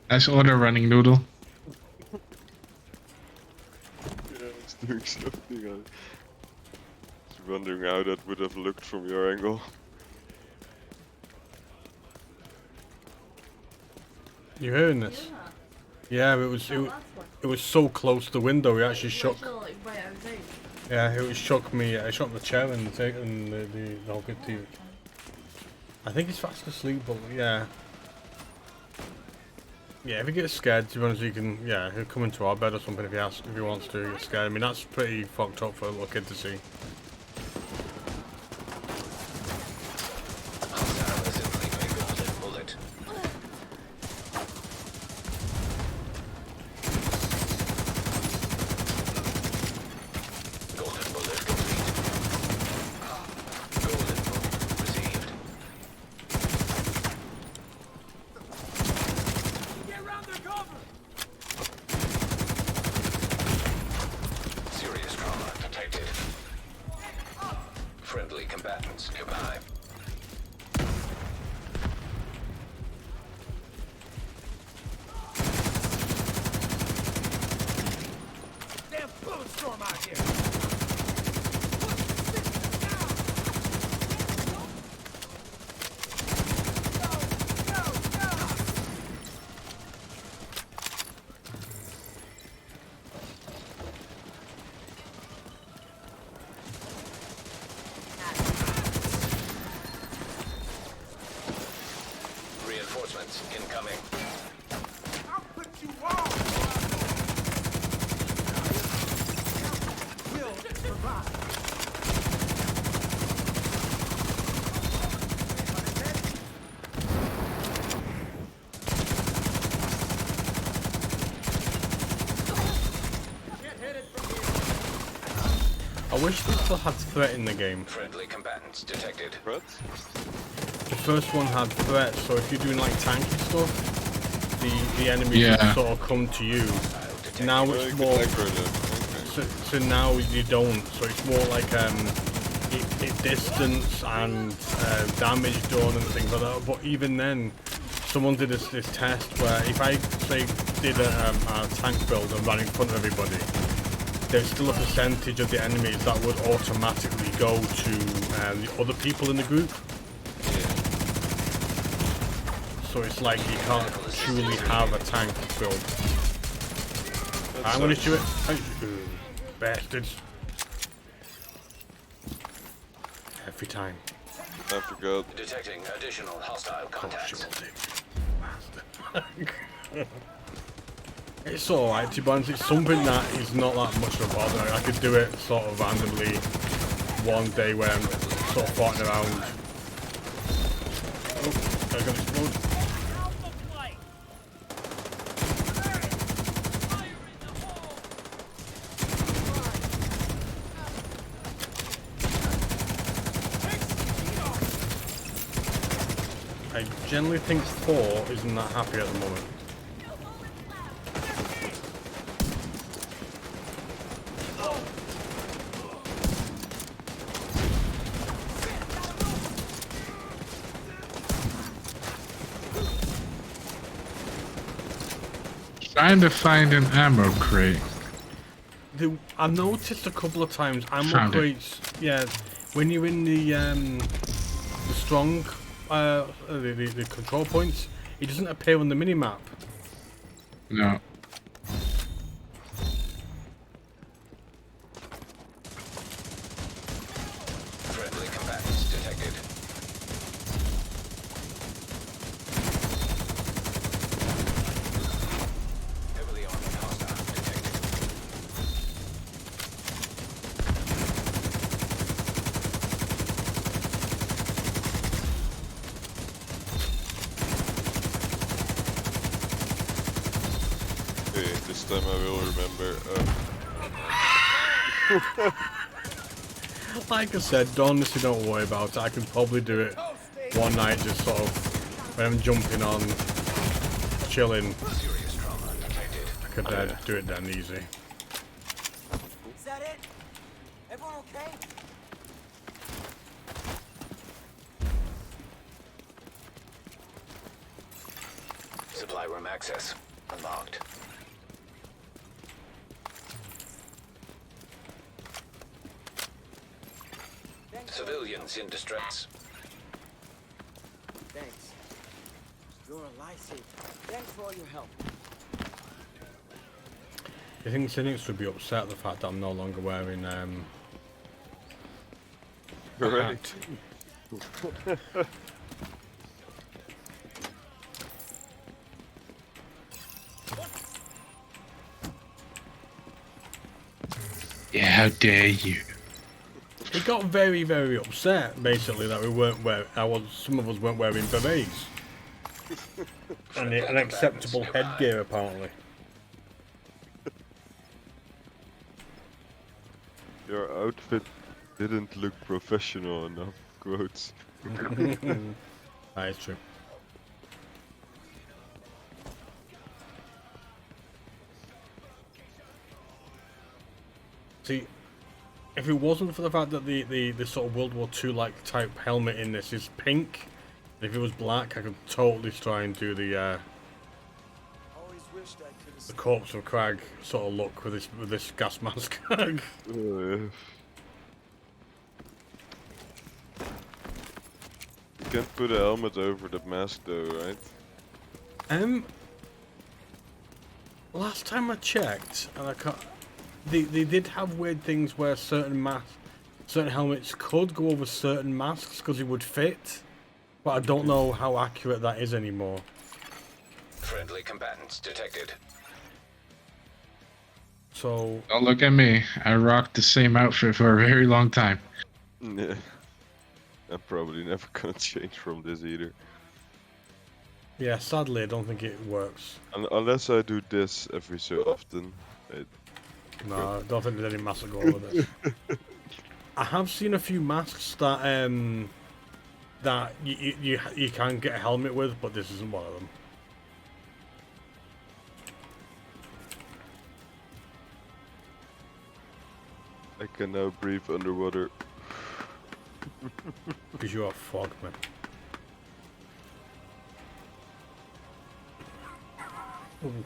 Nice order, running noodle. Yeah, it's doing something. I was wondering how that would have looked from your angle. You hearing this? Yeah, it was so close to the window. It actually shook. Yeah, it shook me. It shook the chair and the whole good TV. I think he's fast asleep, but yeah. Yeah, if he gets scared, to be honest, he can, yeah, he'll come into our bed or something if he has, if he wants to get scared. I mean, that's pretty fucked up for a little kid to see. Hostile is simply a golden bullet. Golden bullet complete. Golden bullet received. Get around their cover! Serious trauma detected. Friendly combatants nearby. Damn bullet storm out here! Reinforcements incoming. I'll put you all! Will survive. Get headed from here. I wish they still had threat in the game. Friendly combatants detected. Threat? The first one had threat, so if you're doing like tanky stuff, the enemy Yeah. can sort of come to you. Now Oh, you it's can more, aggro them. Okay. so now you don't, so it's more like it distance and damage done and things like that. But even then, someone did this test where if I say did a tank build and ran in front of everybody, there's still a percentage of the enemies that would automatically go to the other people in the group. So it's like you can't truly have a tank build. I'm gonna shoot it. Bastards. Every time. I forgot. Detecting additional hostile contacts. It's alright, to be honest. It's something that is not that much of a bother. I could do it sort of randomly one day when I'm sort of farting around. Oh, they're gonna explode. I generally think 4 isn't that happy at the moment. Trying to find an ammo crate. I've noticed a couple of times ammo Found it. crates. Yeah, when you're in the strong, the control points, it doesn't appear on the mini map. No. Friendly combatants detected. Heavily armed hostile detected. Okay, this time I will remember. Like I said, honestly, don't worry about it. I can probably do it one night, just sort of when I'm jumping on, chilling. Serious trauma detected. I could do it then easy. Is that it? Everyone okay? Supply room access unlocked. Civilians in distress. Thanks. You're a lifesaver. Thanks for all your help. I think Cynics would be upset at the fact that I'm no longer wearing Correct. how dare you? He got very, very upset, basically, that we weren't wearing. Some of us weren't wearing berets. And an acceptable headgear, apparently. Your outfit didn't look professional enough. Quotes. That is true. See, if it wasn't for the fact that the sort of World War II like type helmet in this is pink, if it was black, I could totally try and do the corpse of Crag sort of look with this gas mask. Oh, yeah. You can't put a helmet over the mask though, right? Last time I checked, and I can't. They did have weird things where certain helmets could go over certain masks because it would fit, but I don't know how accurate that is anymore. Friendly combatants detected. So. Don't look at me. I rocked the same outfit for a very long time. Yeah. I'm probably never gonna change from this either. Yeah, sadly, I don't think it works. Unless I do this every so often. No, I don't think there's any masks that go over this. I have seen a few masks that that you can get a helmet with, but this isn't one of them. I can now breathe underwater. Because you are fog, man. Ooh.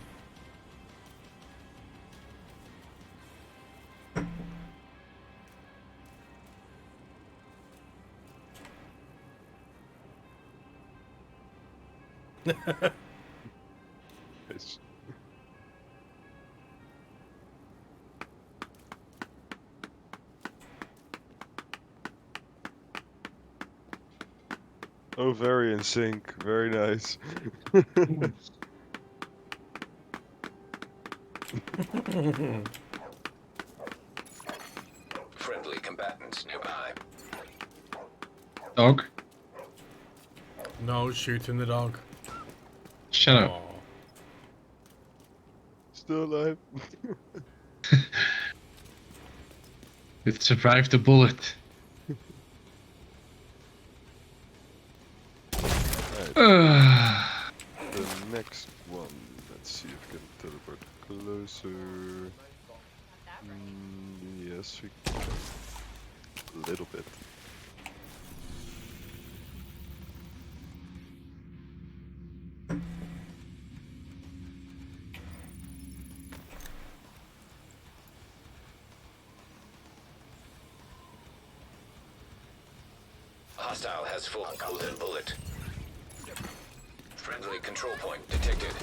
Nice. Oh, very in sync. Very nice. Friendly combatants nearby. Dog? No, shooting the dog. Shut up. Still alive. It survived the bullet. Right. The next one. Let's see if we can teleport closer. Yes, we can. A little bit. Hostile has full golden bullet. Friendly control point detected.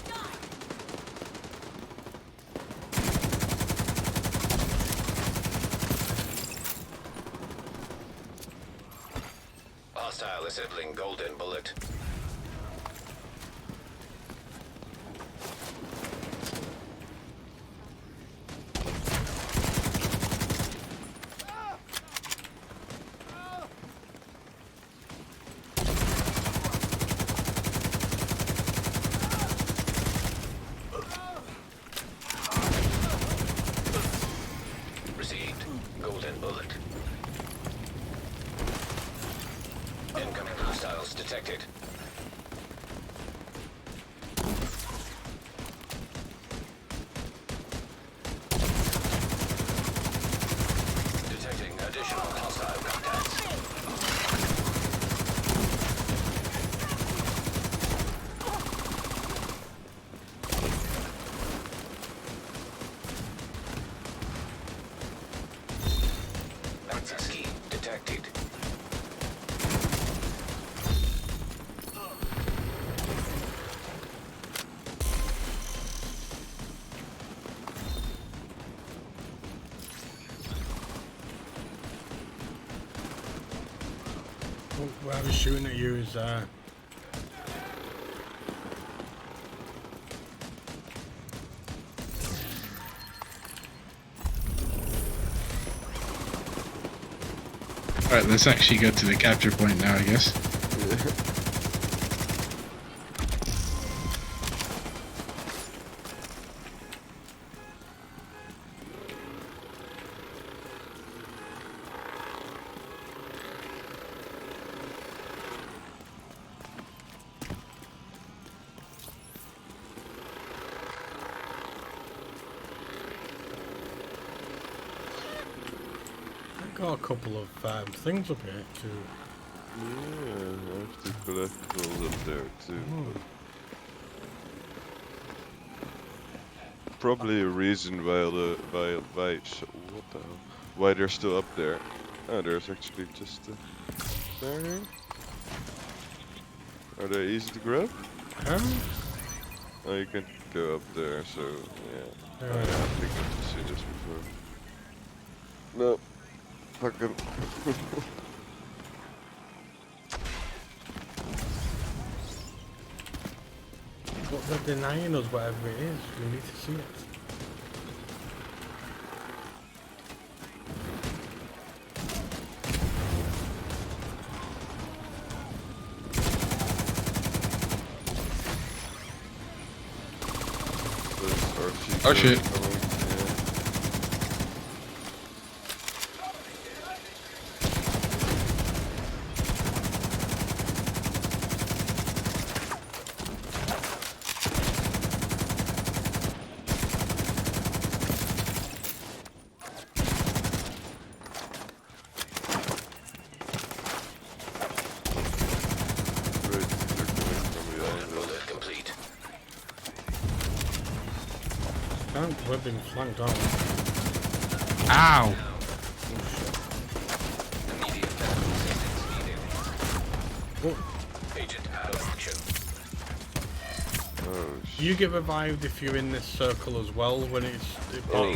Hostile assembling golden bullet. Received. Golden bullet. Incoming hostiles detected. Detecting additional hostile contacts. Access key detected. Where I was shooting at you is Alright, let's actually go to the capture point now, I guess. Got a couple of things up here too. Yeah, I have to collect those up there too. Probably a reason why what the hell? Why they're still up there. Oh, there's actually just there here. Are they easy to grab? Oh, you can go up there, so yeah. I think I've seen this before. No. Fuck him. But they're denying us whatever it is. We need to see it. Oh shit. We're being flanked out. Ow! Agent out of action. Oh, You get revived if you're in this circle as well when it No.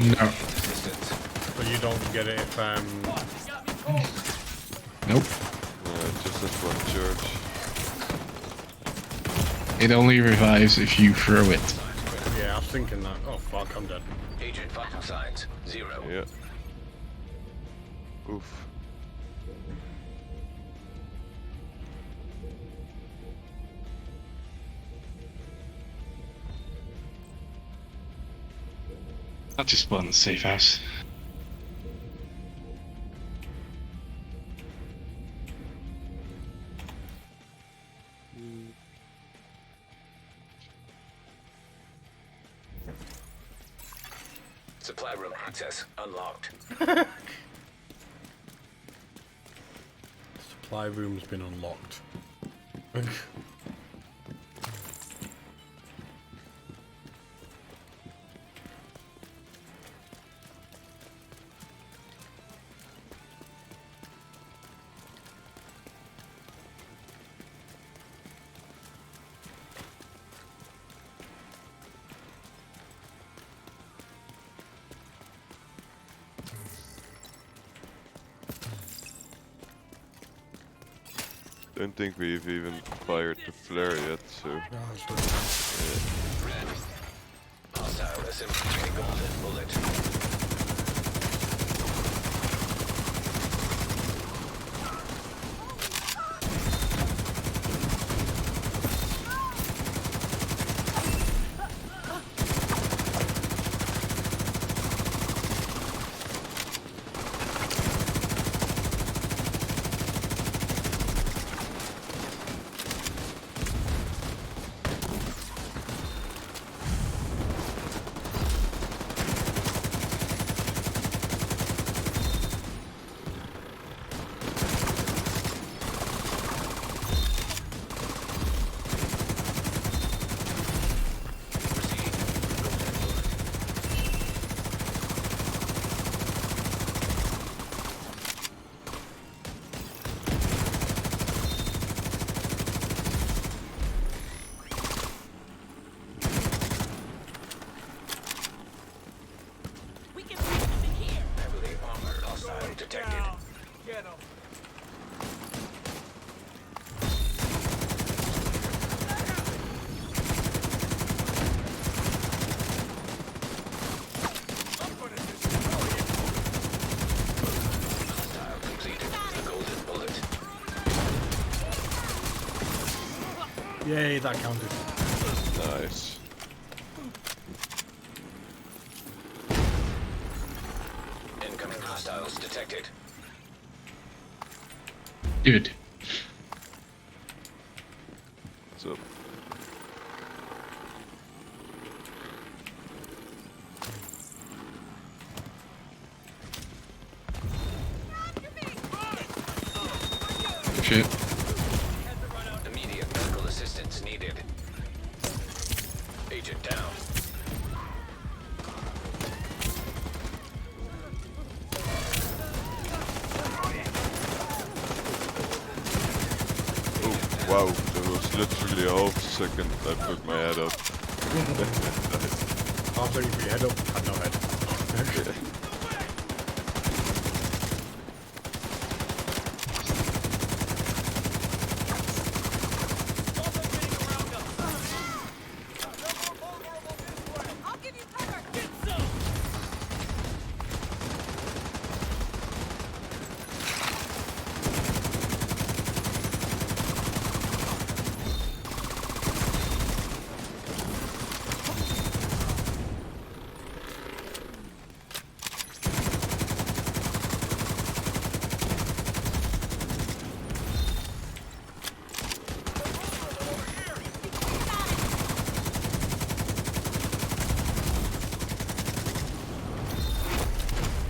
but you don't get it if Nope. just this one charge. It only revives if you throw it. yeah, I was thinking that. Oh fuck, I'm dead. Agent vital signs 0. Yeah. Oof. I'll just spawn in the safe house. Supply room access unlocked. Supply room's been unlocked. Don't think we've even fired the flare yet, so. Red. Hostile assembly golden bullet. Yay, that counted. Nice. Incoming hostiles detected. Good. What's up? Shit. Immediate medical assistance needed. Agent down. Oh, wow, there was literally a half second I put my head up. Half second put your head up, had no head. I'll give you cover. Get some.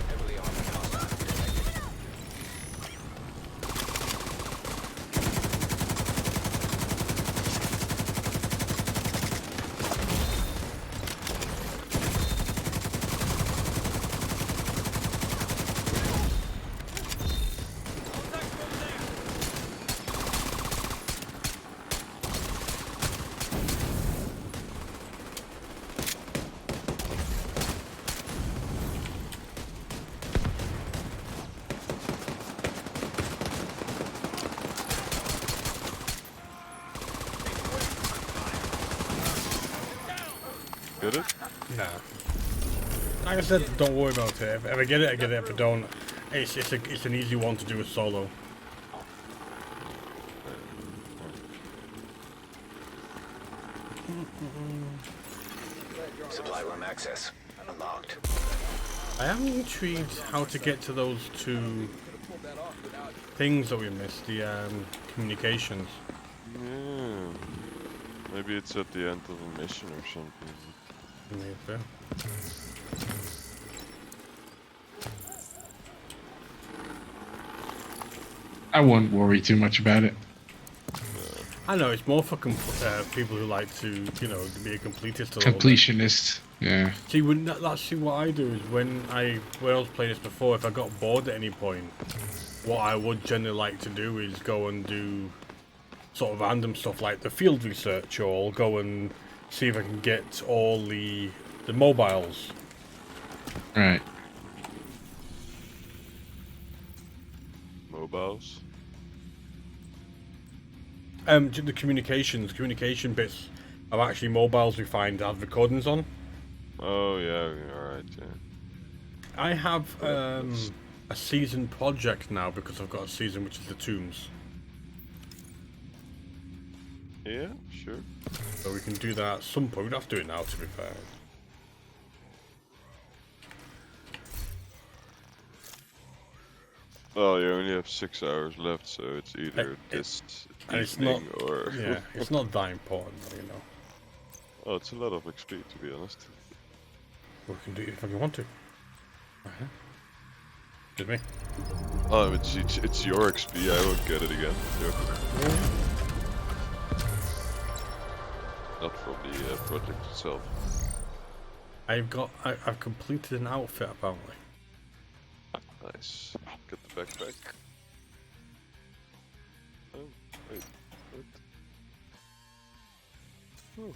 Heavily armored hostiles detected. Get it? Nah. Like I said, don't worry about it. If I get it, I get it. If I don't, it's an easy one to do with solo. Supply room access unlocked. I am intrigued how to get to those two things that we missed, the communications. Yeah. Maybe it's at the end of a mission or something. Maybe. I wouldn't worry too much about it. I know it's more for people who like to, you know, be a completist. Completionist. Yeah. See, that's what I do is when I was playing this before. If I got bored at any point, what I would generally like to do is go and do sort of random stuff like the field research, or go and see if I can get all the mobiles. Right. Mobiles? The communication bits are actually mobiles we find that have recordings on. Oh yeah, alright, yeah. I have a season project now because I've got a season which is the tombs. Yeah, sure. So we can do that at some point. We'd have to do it now, to be fair. Well, you only have 6 hours left, so it's either this and it's not, evening or... yeah, it's not that important, you know. Oh, it's a lot of XP, to be honest. We can do it if we want to. Excuse me. Oh, it's your XP, I won't get it again. Not from the project itself. I've completed an outfit apparently. Nice. Get the backpack. Oh, wait. What? Oh.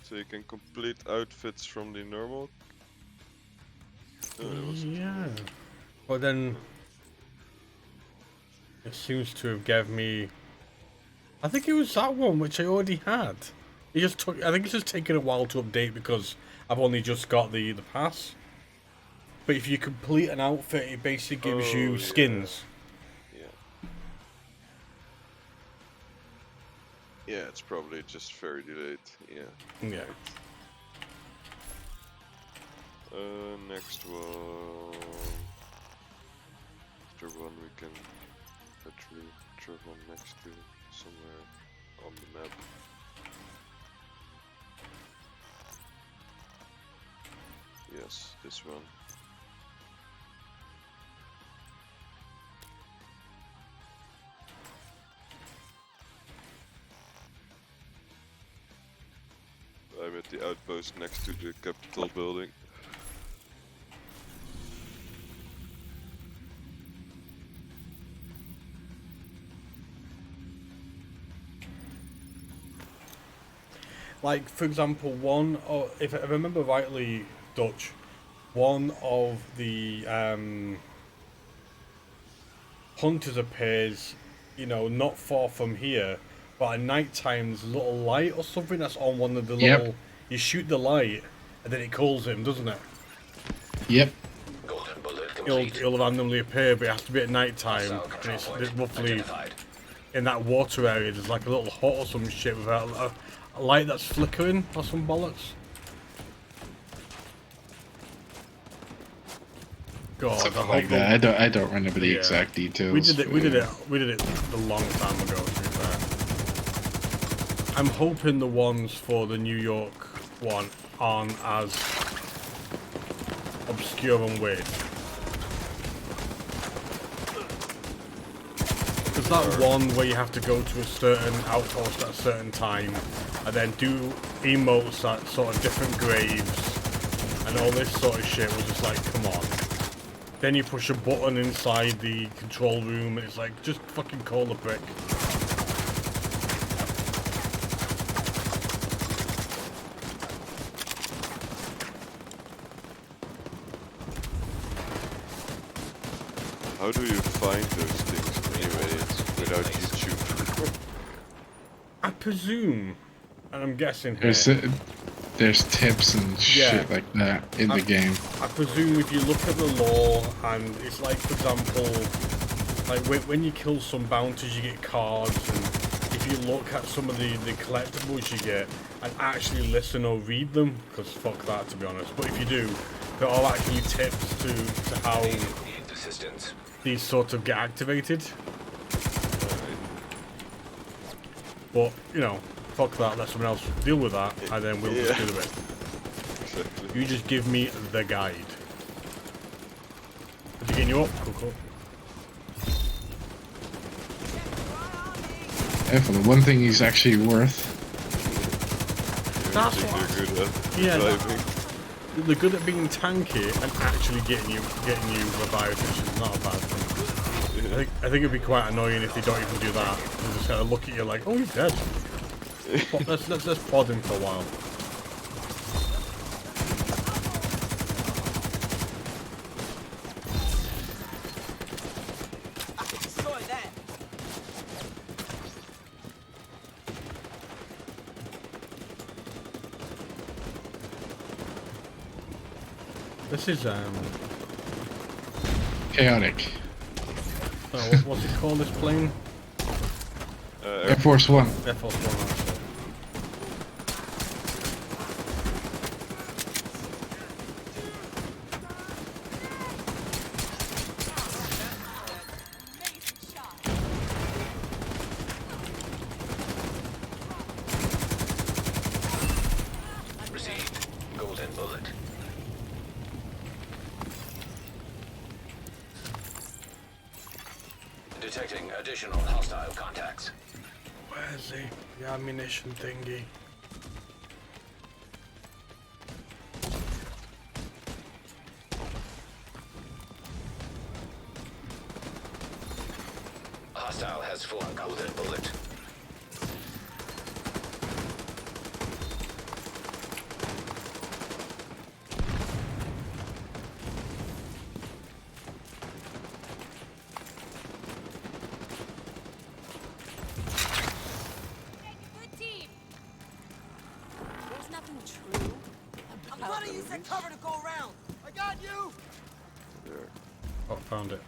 So you can complete outfits from the normal? Oh, Yeah. But then it seems to have given me. I think it was that one which I already had. It just took. I think it's just taken a while to update because I've only just got the pass. But if you complete an outfit, it basically gives you skins. Yeah, it's probably just very delayed. Yeah. Yeah. Next one. After one we can actually travel next to somewhere on the map. Yes, this one. I'm at the outpost next to the Capitol building. Like, for example, if I remember rightly, Dutch, one of the hunters appears, you know, not far from here, but at night time there's a little light or something that's on one of the little... You shoot the light, and then it calls him, doesn't it? Yep. Golden bullet complete. It'll randomly appear, but it has to be at night time, and it's roughly... In that water area, there's like a little hut or some shit with a light that's flickering or some bollocks. God, Something like that. I don't remember the exact details. We did it a long time ago, to be fair. I'm hoping the ones for the New York one aren't as obscure and weird. There's that one where you have to go to a certain outpost at a certain time and then do emotes at sort of different graves and all this sort of shit was just like, come on. Then you push a button inside the control room and it's like, just fucking call the prick. How do you find those things anyway without YouTube? I presume, and I'm guessing here, there's tips and shit like that in the game. I presume if you look at the lore, and it's like, for example, like when you kill some bounties, you get cards, and if you look at some of the collectibles you get, and actually listen or read them, because fuck that, to be honest. But if you do, there are actually tips to how these sort of get activated. But, you know, fuck that, let someone else deal with that, and then we'll just do the bit. Exactly. You just give me the guide. Did you get you up? Cool. And for the one thing he's actually worth. That's what they're good at driving. They're good at being tanky and actually getting you revived, which is not a bad thing. I think it'd be quite annoying if they don't even do that. They just kind of look at you like, oh, he's dead. let's pod him for a while. Destroy that. This is chaotic. What's it called? This plane? Air Force One. Air Force One. That's it. Received. Golden bullet. Detecting additional hostile contacts. Where's the ammunition thingy? Hostile has full golden bullet. Good team. There's nothing true. I'm gonna use that cover to go around. I got you. There. Oh, found it.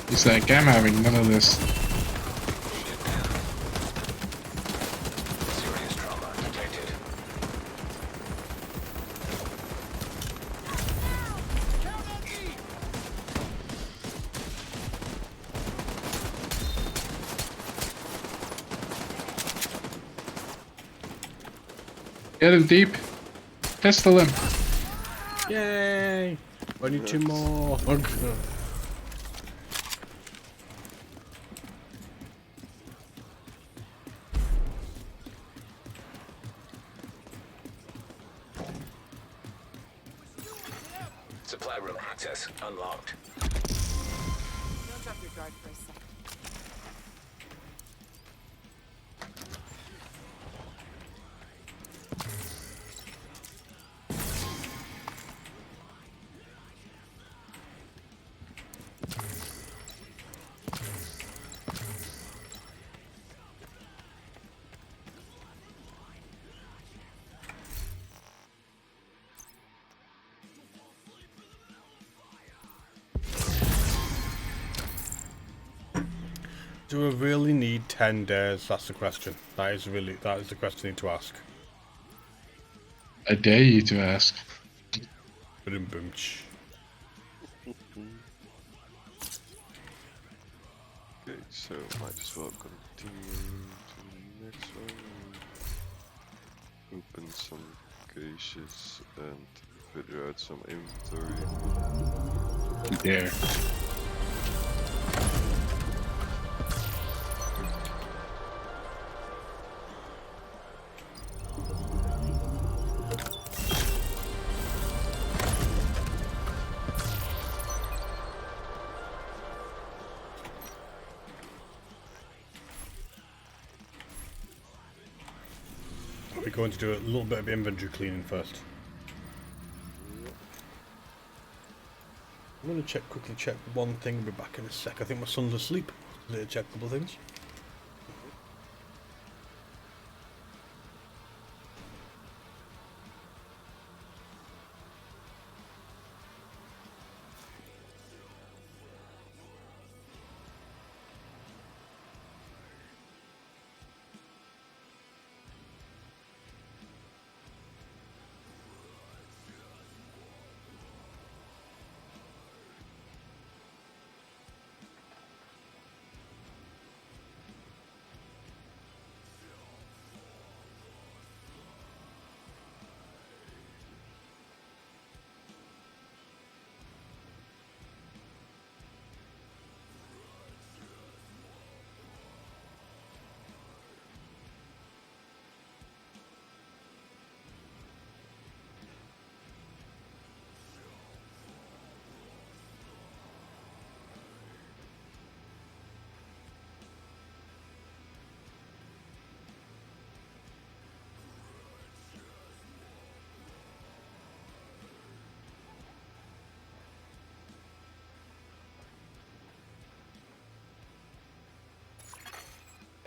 He's like, I'm having none of this. Serious trauma detected. Get him deep. Pistol him. Yay! I need 2 more. Supply room access unlocked. Don't drop your guard for a second. Do we really need 10 days? That's the question. That is the question I need to ask. I dare you to ask. Boom. Okay, so might as well continue to the next one. Open some caches and figure out some inventory. There. We're going to do a little bit of inventory cleaning first. I'm going to quickly check one thing. I'll be back in a sec. I think my son's asleep. Need to check a couple of things.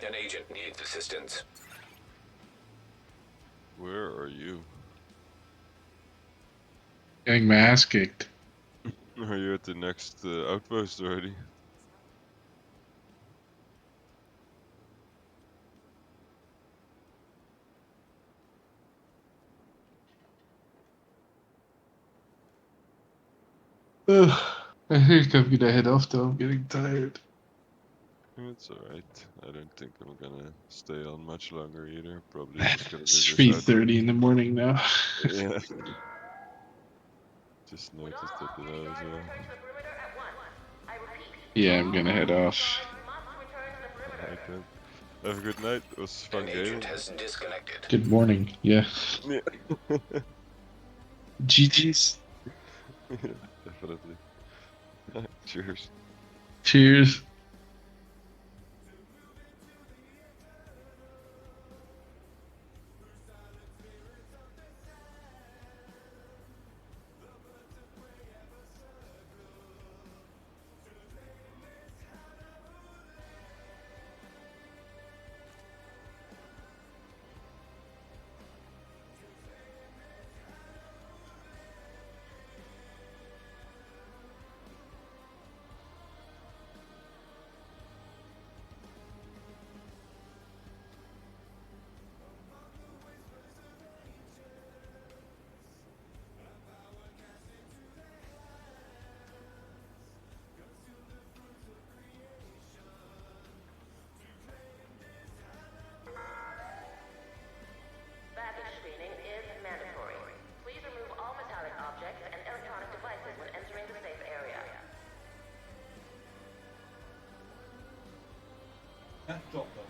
An agent needs assistance. Where are you? Getting my ass kicked. Are you at the next outpost already? Ugh. I think I'm gonna head off though. I'm getting tired. It's alright. I don't think I'm gonna stay on much longer either. Probably just gonna It's do this out. 3:30 in the morning now. Yeah. Just noticed that below as well. Yeah, I'm gonna head off. Alright then. Have a good night. It was fun An gaming. agent has disconnected. Good morning. Yeah. Yeah. GG's. Definitely. Cheers. Cheers. Drop them.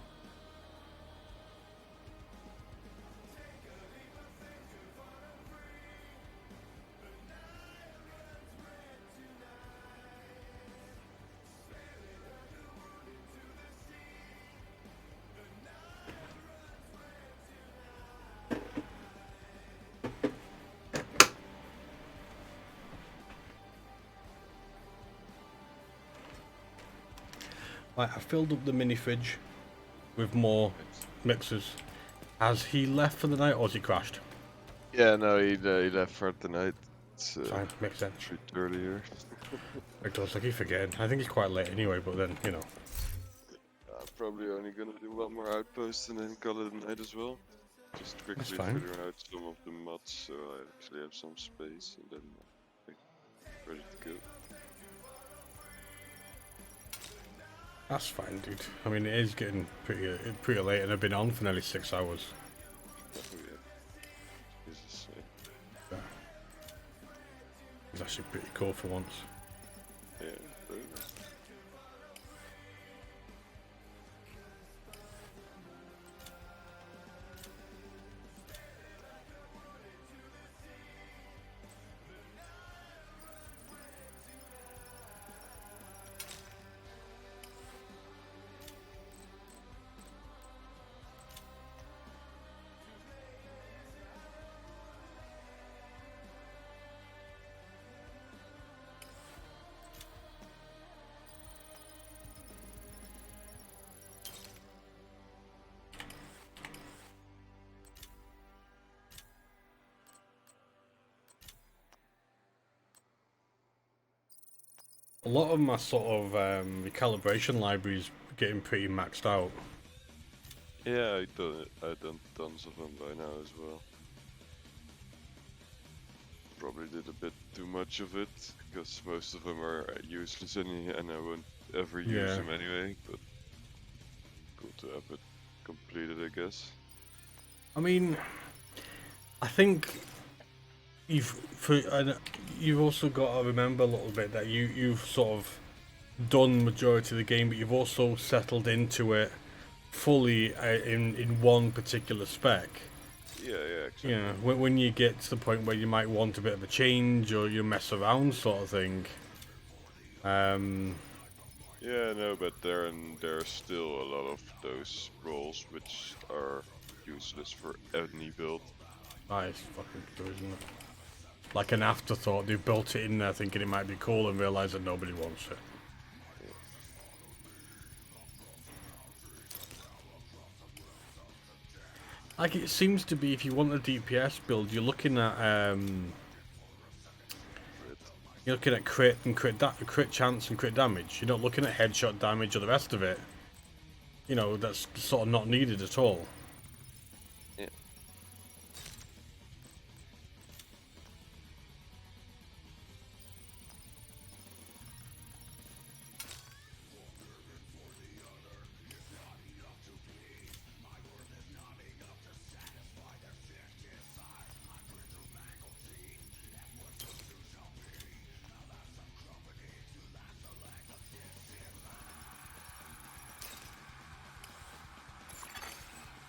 Right, I filled up the mini fridge with more mixers. Has he left for the night or has he crashed? Yeah, no, he left for the night. It's Fine, makes sense. 3:30 here. It does, like, he's forgetting. I think he's quite late anyway, but then, you know. I'm probably only gonna do one more outpost and then call it a night as well. Just quickly fine. figure out some of the mods so I actually have some space and then ready to go. That's fine, dude. I mean, it is getting pretty late, and I've been on for nearly 6 hours. Oh yeah. Jesus, Yeah. It's actually pretty cool for once. yeah, very nice. A lot of my sort of recalibration libraries getting pretty maxed out. Yeah, I've done tons of them by now as well. Probably did a bit too much of it, because most of them are useless and I won't ever use them anyway, but cool to have it completed, I guess. I mean, I think you've also got to remember a little bit that you've sort of done majority of the game, but you've also settled into it fully in one particular spec. Yeah, exactly. You know, when you get to the point where you might want a bit of a change or you mess around, sort of thing. Yeah, no, but there's still a lot of those roles which are useless for any build. That is fucking true, isn't it? Like an afterthought, they've built it in there thinking it might be cool and realise that nobody wants it. Like, it seems to be, if you want a DPS build, you're looking at crit and crit chance and crit damage. You're not looking at headshot damage or the rest of it. You know, that's sort of not needed at all. Yeah.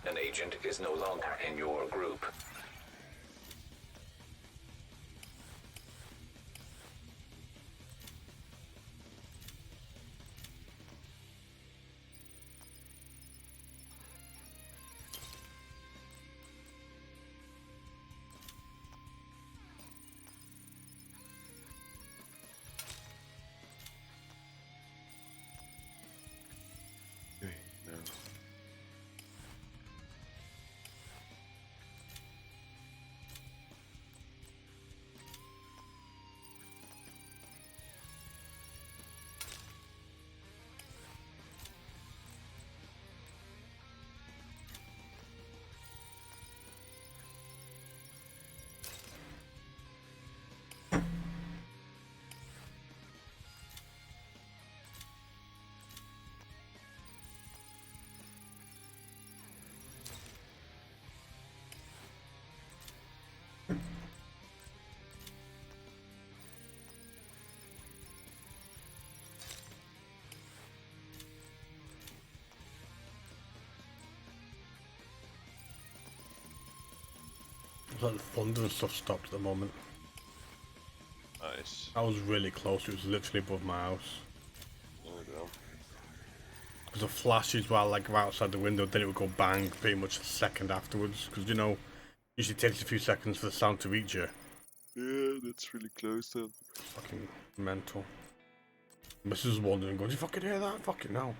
An agent is no longer in your group. Like the thunder and stuff stopped at the moment. Nice. I was really close. It was literally above my house. There we go. Because the flashes while like right outside the window, then it would go bang pretty much a second afterwards. Because you know, usually takes a few seconds for the sound to reach you. Yeah, that's really close then. Fucking mental. Mrs. is wondering, going, "Do you fucking hear that? Fucking hell."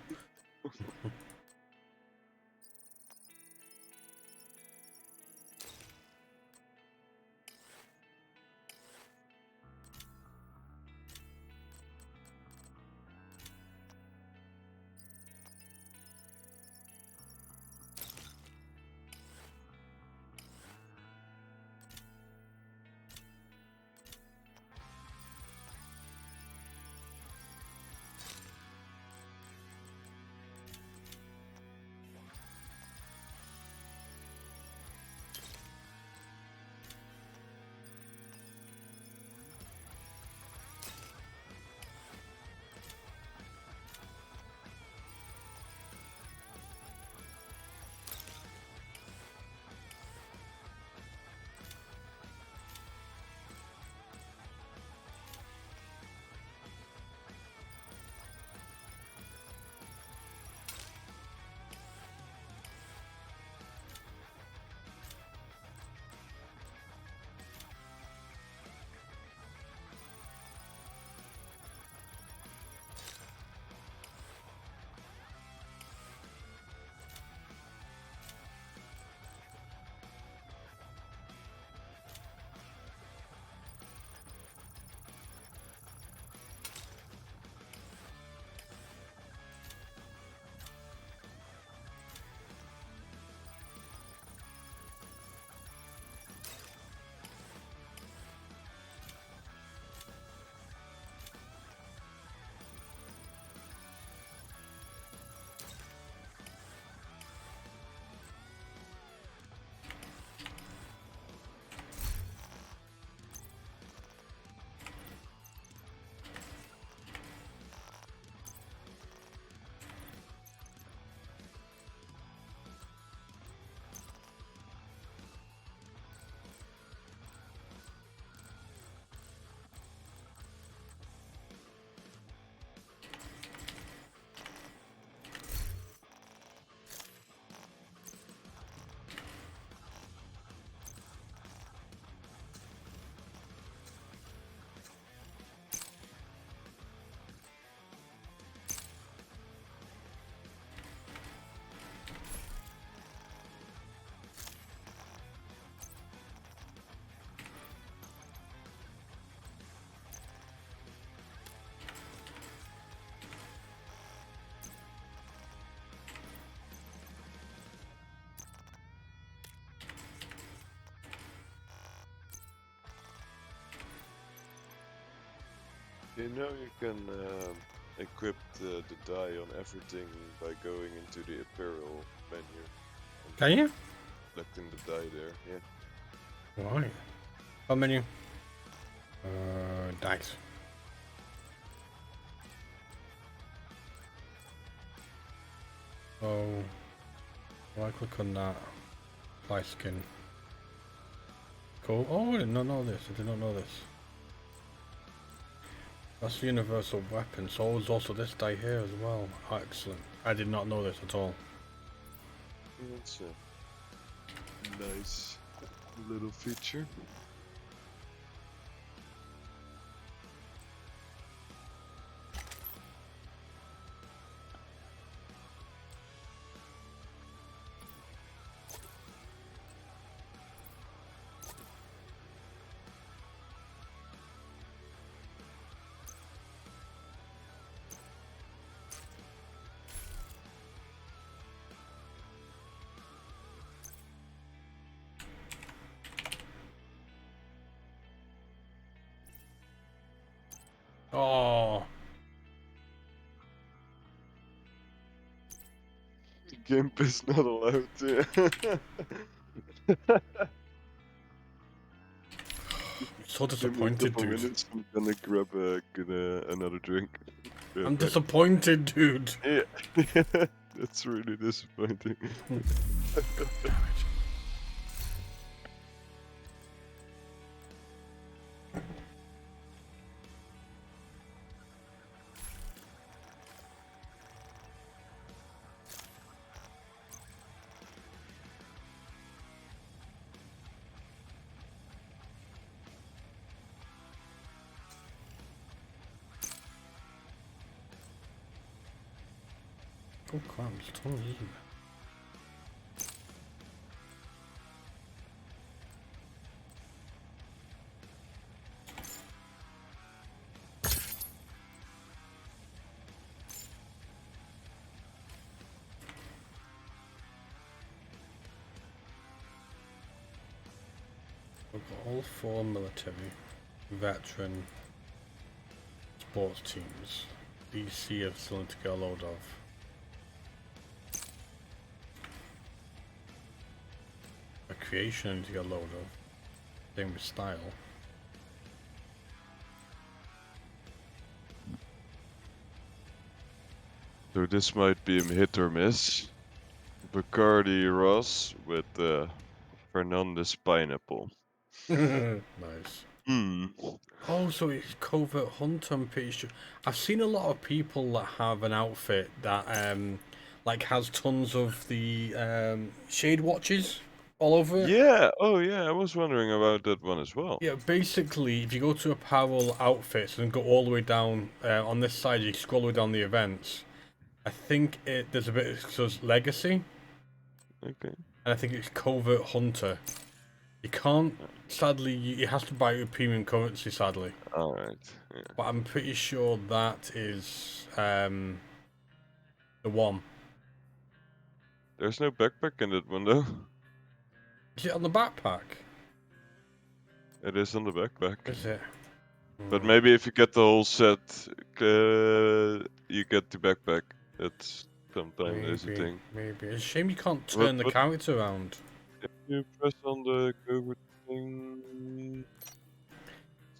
You know you can equip the dye on everything by going into the apparel menu. Can you? Selecting the dye there, yeah. Why? What menu? Dice. Oh, why click on that? Apply skin. Cool. Oh, I did not know this. I did not know this. That's the universal weapon. So there's also this die here as well. Oh, excellent. I did not know this at all. That's a nice little feature. Oh. Gimp is not allowed to. So disappointed, dude. Minutes, I'm gonna grab another drink. I'm disappointed, dude. Yeah, that's really disappointing. Oh crap, there's tons, isn't there? We've got all 4 military, veteran, sports teams. DC have still to get a load of. Recreation to get a load of. Same with style. So this might be a hit or miss. Bacardi Ross with Fernandez Pineapple. Nice. Hmm. Oh, so it's Covert Hunter, I'm pretty sure. I've seen a lot of people that have an outfit that like has tons of the shade watches all over it. Yeah, oh yeah, I was wondering about that one as well. Yeah, basically, if you go to apparel outfits and go all the way down on this side, you scroll all the way down the events. I think there's a bit it says Legacy, Okay. and I think it's Covert Hunter. You can't, sadly, you have to buy it with premium currency, sadly. Alright, yeah. But I'm pretty sure that is the one. There's no backpack in that one though. Is it on the backpack? It is on the backpack. Is it? But maybe if you get the whole set, you get the backpack. That's sometimes is a Maybe, thing. maybe. It's a shame you can't turn the character around. If you press on the COVID thing...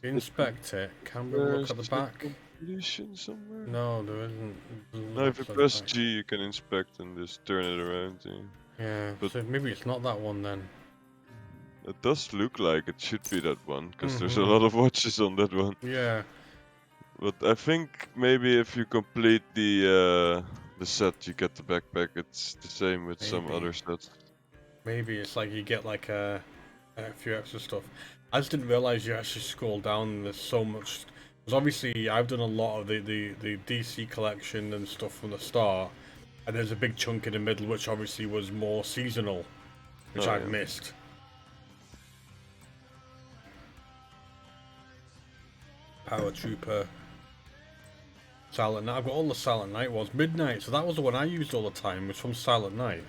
Inspect it. Can we look at the back? Somewhere? No, there isn't. No, if you press G, you can inspect and just turn it around. Yeah, but so maybe it's not that one then. It does look like it should be that one, because there's a lot of watches on that one. Yeah. But I think maybe if you complete the set, you get the backpack. It's the same with some other sets. Maybe it's like you get like a few extra stuff. I just didn't realize you actually scroll down and there's so much. Because obviously I've done a lot of the DC collection and stuff from the start, and there's a big chunk in the middle which obviously was more seasonal, which I've missed. Paratrooper. Silent Night. I've got all the Silent Night ones. Midnight, so that was the one I used all the time, was from Silent Night.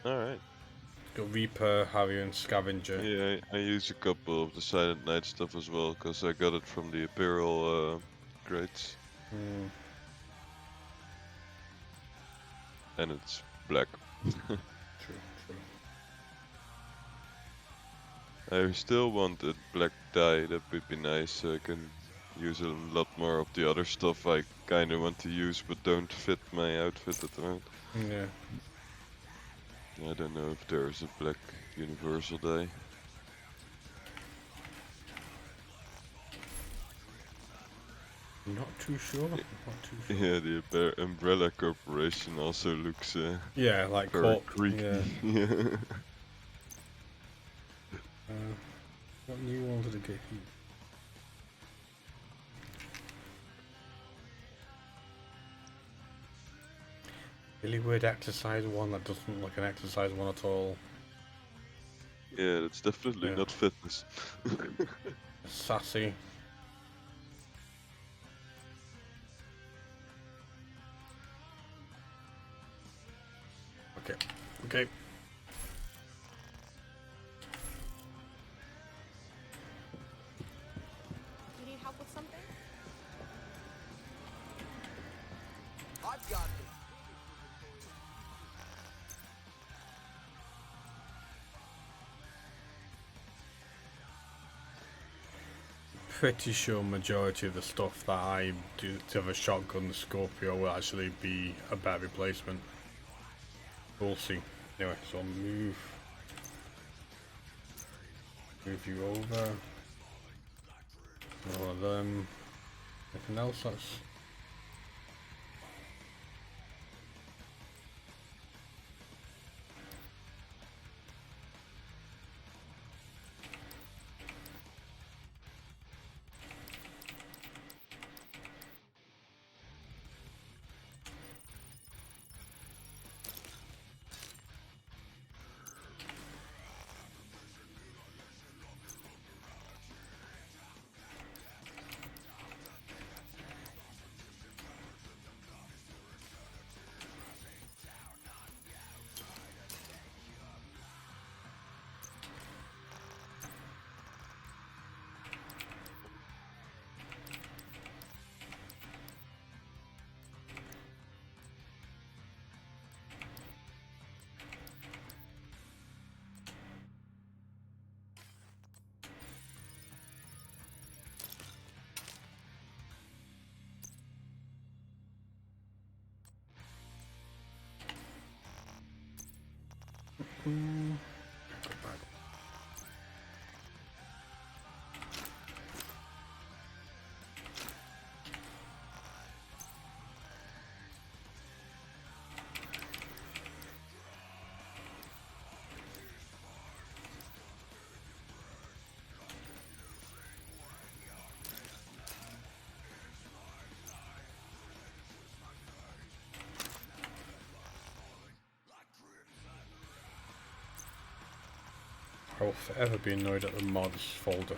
Alright. Got Reaper, Harrier, and Scavenger. Yeah, I use a couple of the Silent Night stuff as well, because I got it from the apparel crates. And it's black. True. I still want a black dye, that would be nice, so I can use a lot more of the other stuff I kinda want to use but don't fit my outfit at the moment. Yeah. I don't know if there's a black universal dye. Not too sure. Yeah, the Umbrella Corporation also looks yeah, like very corp. creaky. Yeah. What new one did I get here? Really weird exercise one that doesn't look like an exercise one at all. Yeah, that's definitely not fitness. Sassy. Okay. You need help with something? I've got it. Pretty sure majority of the stuff that I do to have a shotgun Scorpio will actually be a better replacement. We'll see. Anyway, so I'll move you over. One of them. Anything else that's I will forever be annoyed at the mods folder.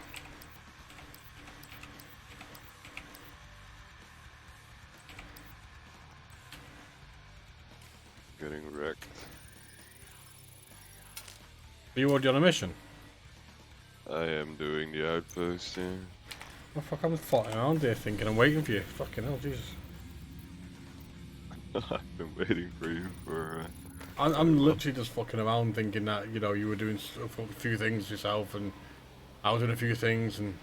Getting wrecked. Are you already on a mission? I am doing the outpost here. Oh fuck, I'm floating around here thinking I'm waiting for you. Fucking hell, Jesus. I've been waiting for you for... I'm literally just fucking around thinking that, you know, you were doing a few things yourself and I was doing a few things and...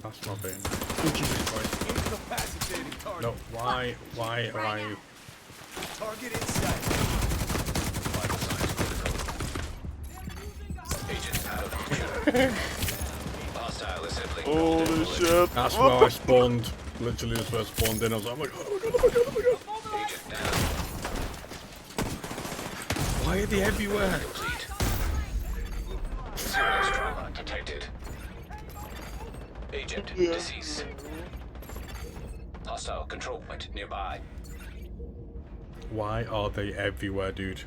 That's not being... Incapacitating target. No, why are you... Target in sight. Agent out of computer. Hostile assembly. Holy shit! That's where I spawned. Literally just where I spawned in. I was like, oh my god, oh my god, oh my god, oh my god. Agent down. Why are they everywhere? Complete. Serious trauma detected. Agent deceased. Hostile control point nearby. Why are they everywhere, dude?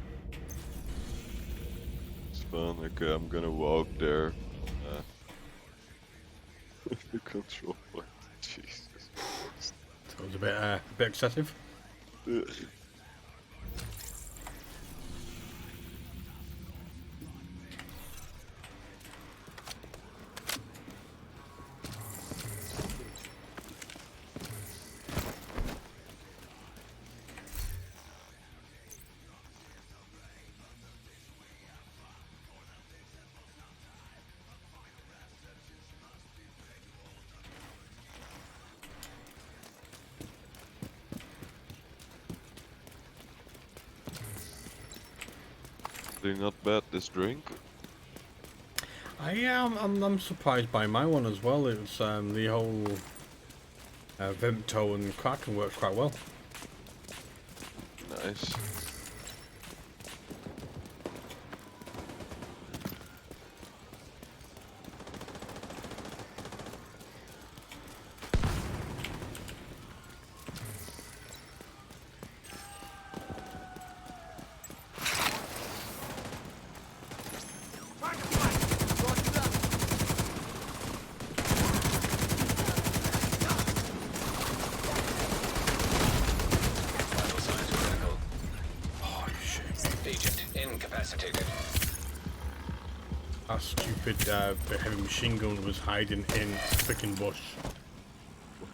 It's fun. Okay, I'm gonna walk there. The control point. Jesus. That was a bit excessive. Not bad, this drink. I'm surprised by my one as well. It's the whole Vimto and Kraken works quite well. Nice. That stupid heavy machine gun was hiding in a freaking bush. Oh,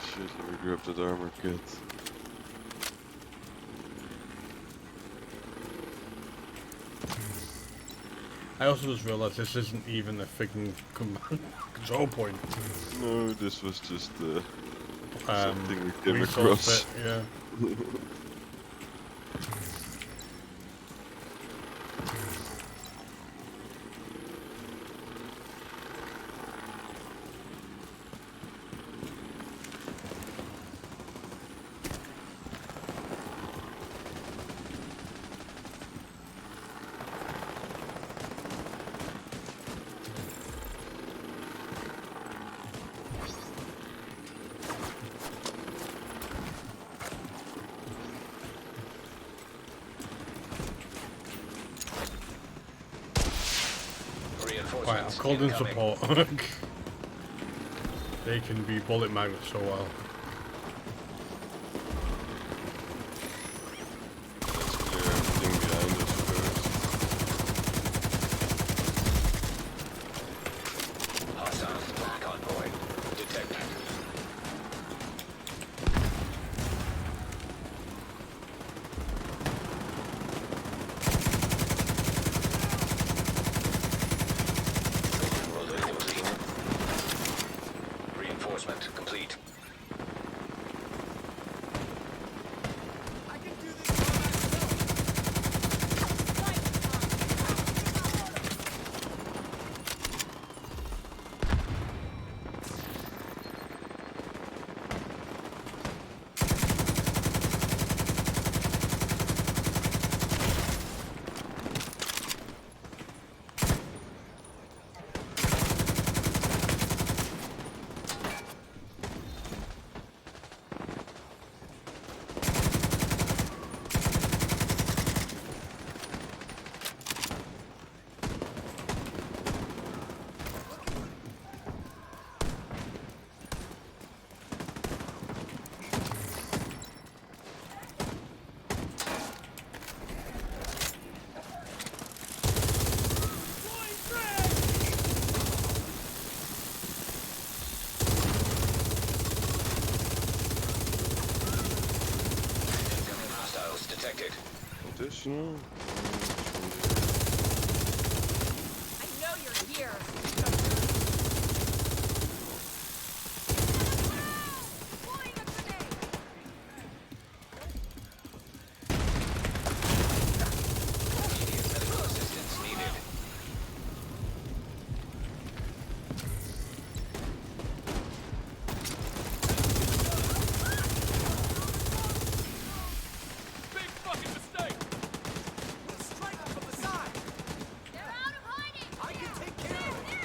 shit, let me grab that armor kit. I also just realized this isn't even a freaking control point. No, this was just something we came across. across. Yeah. Right, I've called in support. They can be bullet magnets so well. Let's clear everything behind us first. Hostile convoy detected. detected. Additional. I know you're here. Immediate medical assistance needed. Big fucking mistake. We'll strike them from the side. They're out of hiding. I can take care of it.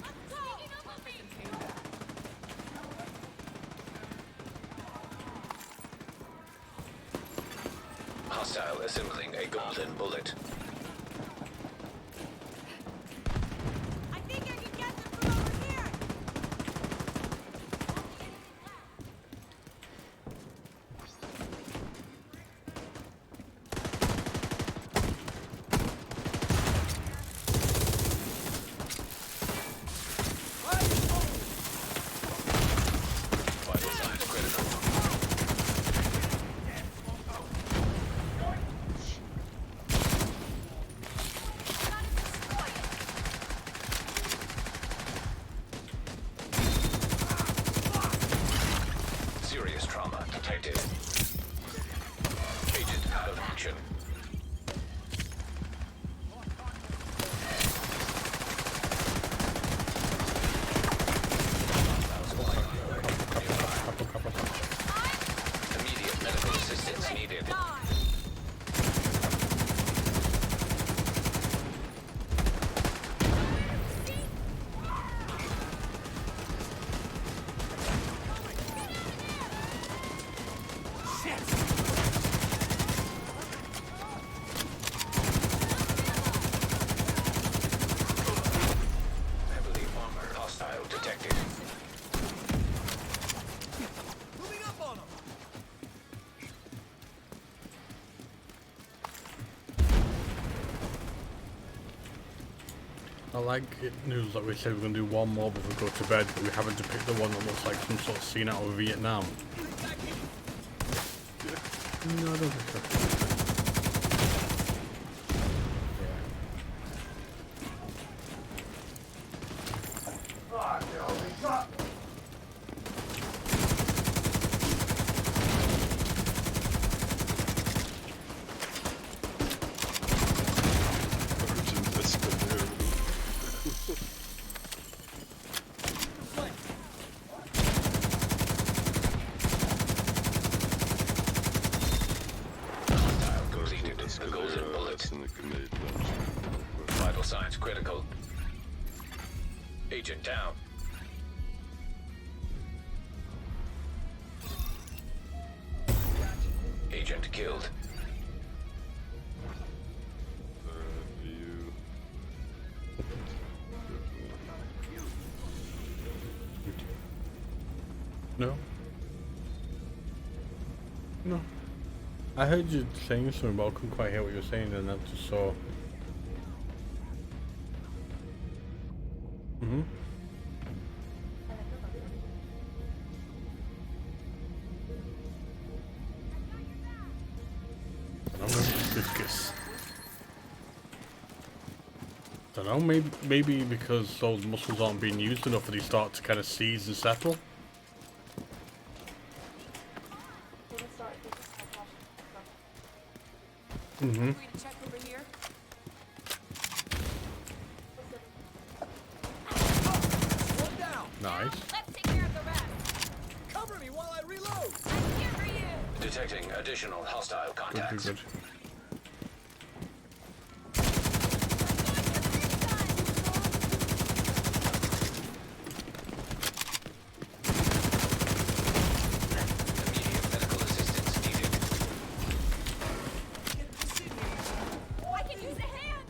Let's go. Hostile assembling a golden bullet. I think I can get them from over here. Vital signs critical. Serious trauma detected. Agent out of action. Immediate medical assistance needed. Heavily armored hostile detected. Moving up on them. I like it news like we said we're going to do one more before we go to bed, but we haven't to pick the one that looks like some sort of scene out of Vietnam. No, I don't think so. Urgent escalator. Hostile completed. The golden bullet. That's in the grenade launcher. Vital signs critical. Agent down. Agent killed. View. No? No. I heard you saying something, but I couldn't quite hear what you were saying, and I just saw. Don't know, maybe because those muscles aren't being used enough, they start to kind of seize and settle. Mm-hmm. Free to check over here. One down. Nice. Let's take care of the rest. Cover me while I reload. I'm here for you. Detecting additional hostile Good, contacts. good. Immediate medical assistance needed. I can use a hand.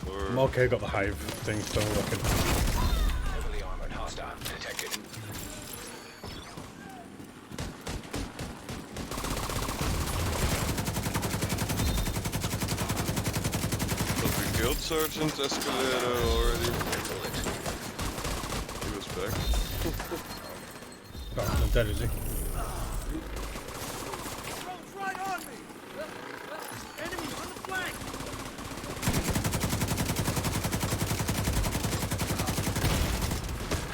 Or I'm okay, got the hive thing still working. Heavily armored hostile detected. but we killed Sergeant Escalero already. He was back. Oh, I'm dead, is he? Drone's right on me! Enemies on the flank!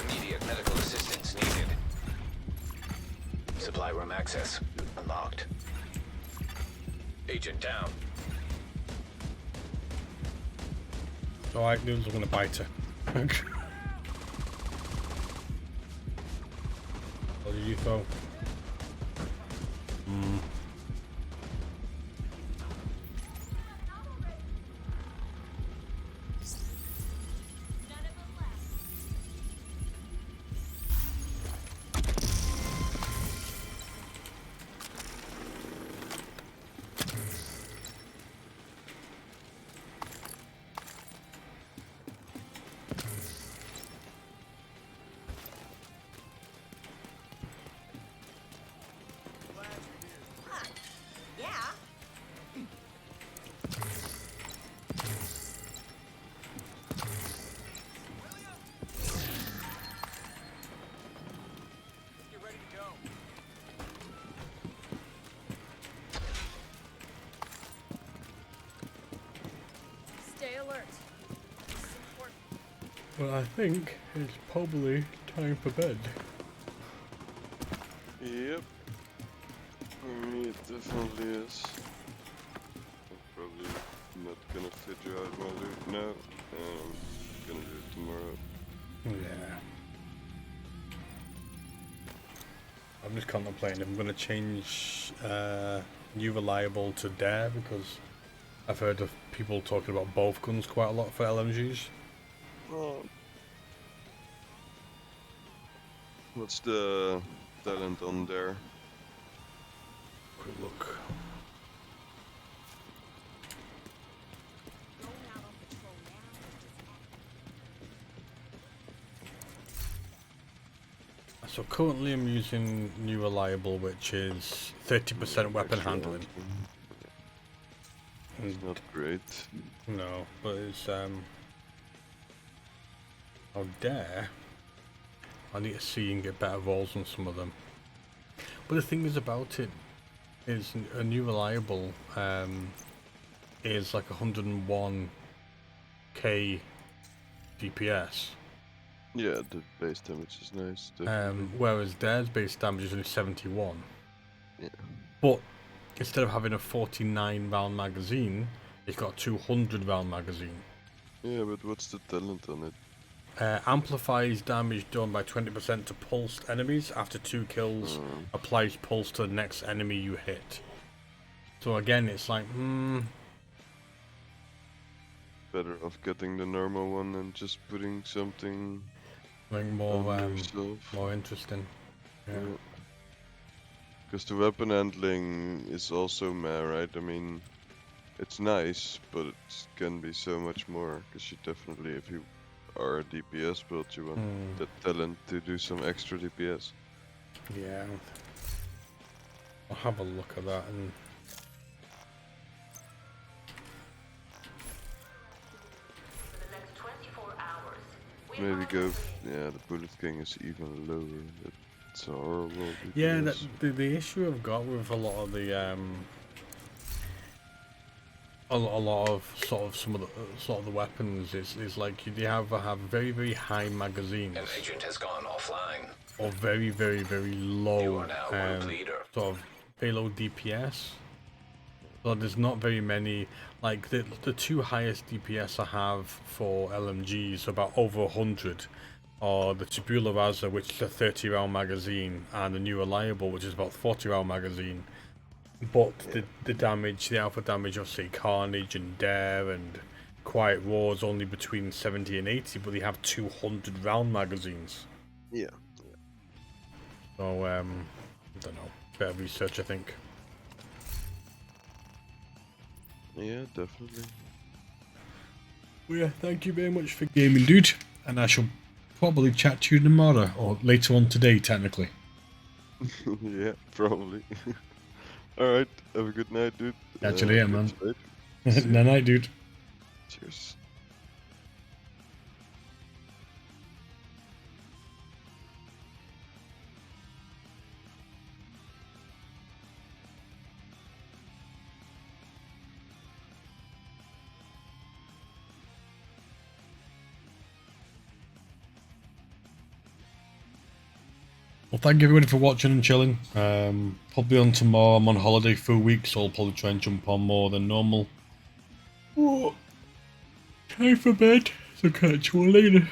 Immediate medical assistance needed. Supply room access unlocked. Agent down. Alright, Noodles, I'm gonna bite her. What did you throw? Yeah. Get ready to go. Stay alert. This is important. Well, I think it's probably time for bed. Yep. For me, it definitely is. I'm probably not gonna figure out my loot now. Gonna do it tomorrow. Yeah. I'm just contemplating if I'm going to change New Reliable to Dare because I've heard of people talking about both guns quite a lot for LMGs. What's the talent on there? Quick look. So currently I'm using New Reliable, which is 30% weapon handling. It's not great. No, but it's oh, Dare. I need to see and get better rolls on some of them. But the thing is about it is a New Reliable is like 101k DPS. Yeah, the base damage is nice. Whereas Dare's base damage is only 71. Yeah. But instead of having a 49 round magazine, it's got a 200 round magazine. Yeah, but what's the talent on it? Amplifies damage done by 20% to pulsed enemies after 2 kills. Applies pulse to the next enemy you hit. So again, it's like, Better off getting the normal one and just putting something like more yourself. more interesting. Yeah. Because the weapon handling is also meh, right? I mean, it's nice, but it can be so much more. Because you definitely, if you are a DPS build, you want the talent to do some extra DPS. Yeah. I'll have a look at that and maybe go. Yeah, the Bullet King is even lower. That's horrible. DPS. yeah, the issue I've got with a lot of the a lot of some of the weapons is like they have very very high magazines. An agent has gone offline. Or very very very low You are now group leader. sort of payload DPS. So there's not very many, like the two highest DPS I have for LMGs, about over 100, are the Tabula Rasa, which is a 30 round magazine, and the New Reliable, which is about 40 round magazine. But the damage, the alpha damage of say Carnage and Dare and Quiet War is only between 70 and 80, but they have 200 round magazines. Yeah. So I don't know, better research I think. Yeah, definitely. Well, yeah, thank you very much for gaming, dude. And I shall probably chat to you tomorrow, or later on today, technically. Yeah, probably. Alright, have a good night, dude. Catch you later, man. Catch you later. See ya. Night, night, dude. Cheers. Well, thank you everybody for watching and chilling. Probably on tomorrow. I'm on holiday for a week, so I'll probably try and jump on more than normal. Oh, time for bed. So catch you all later.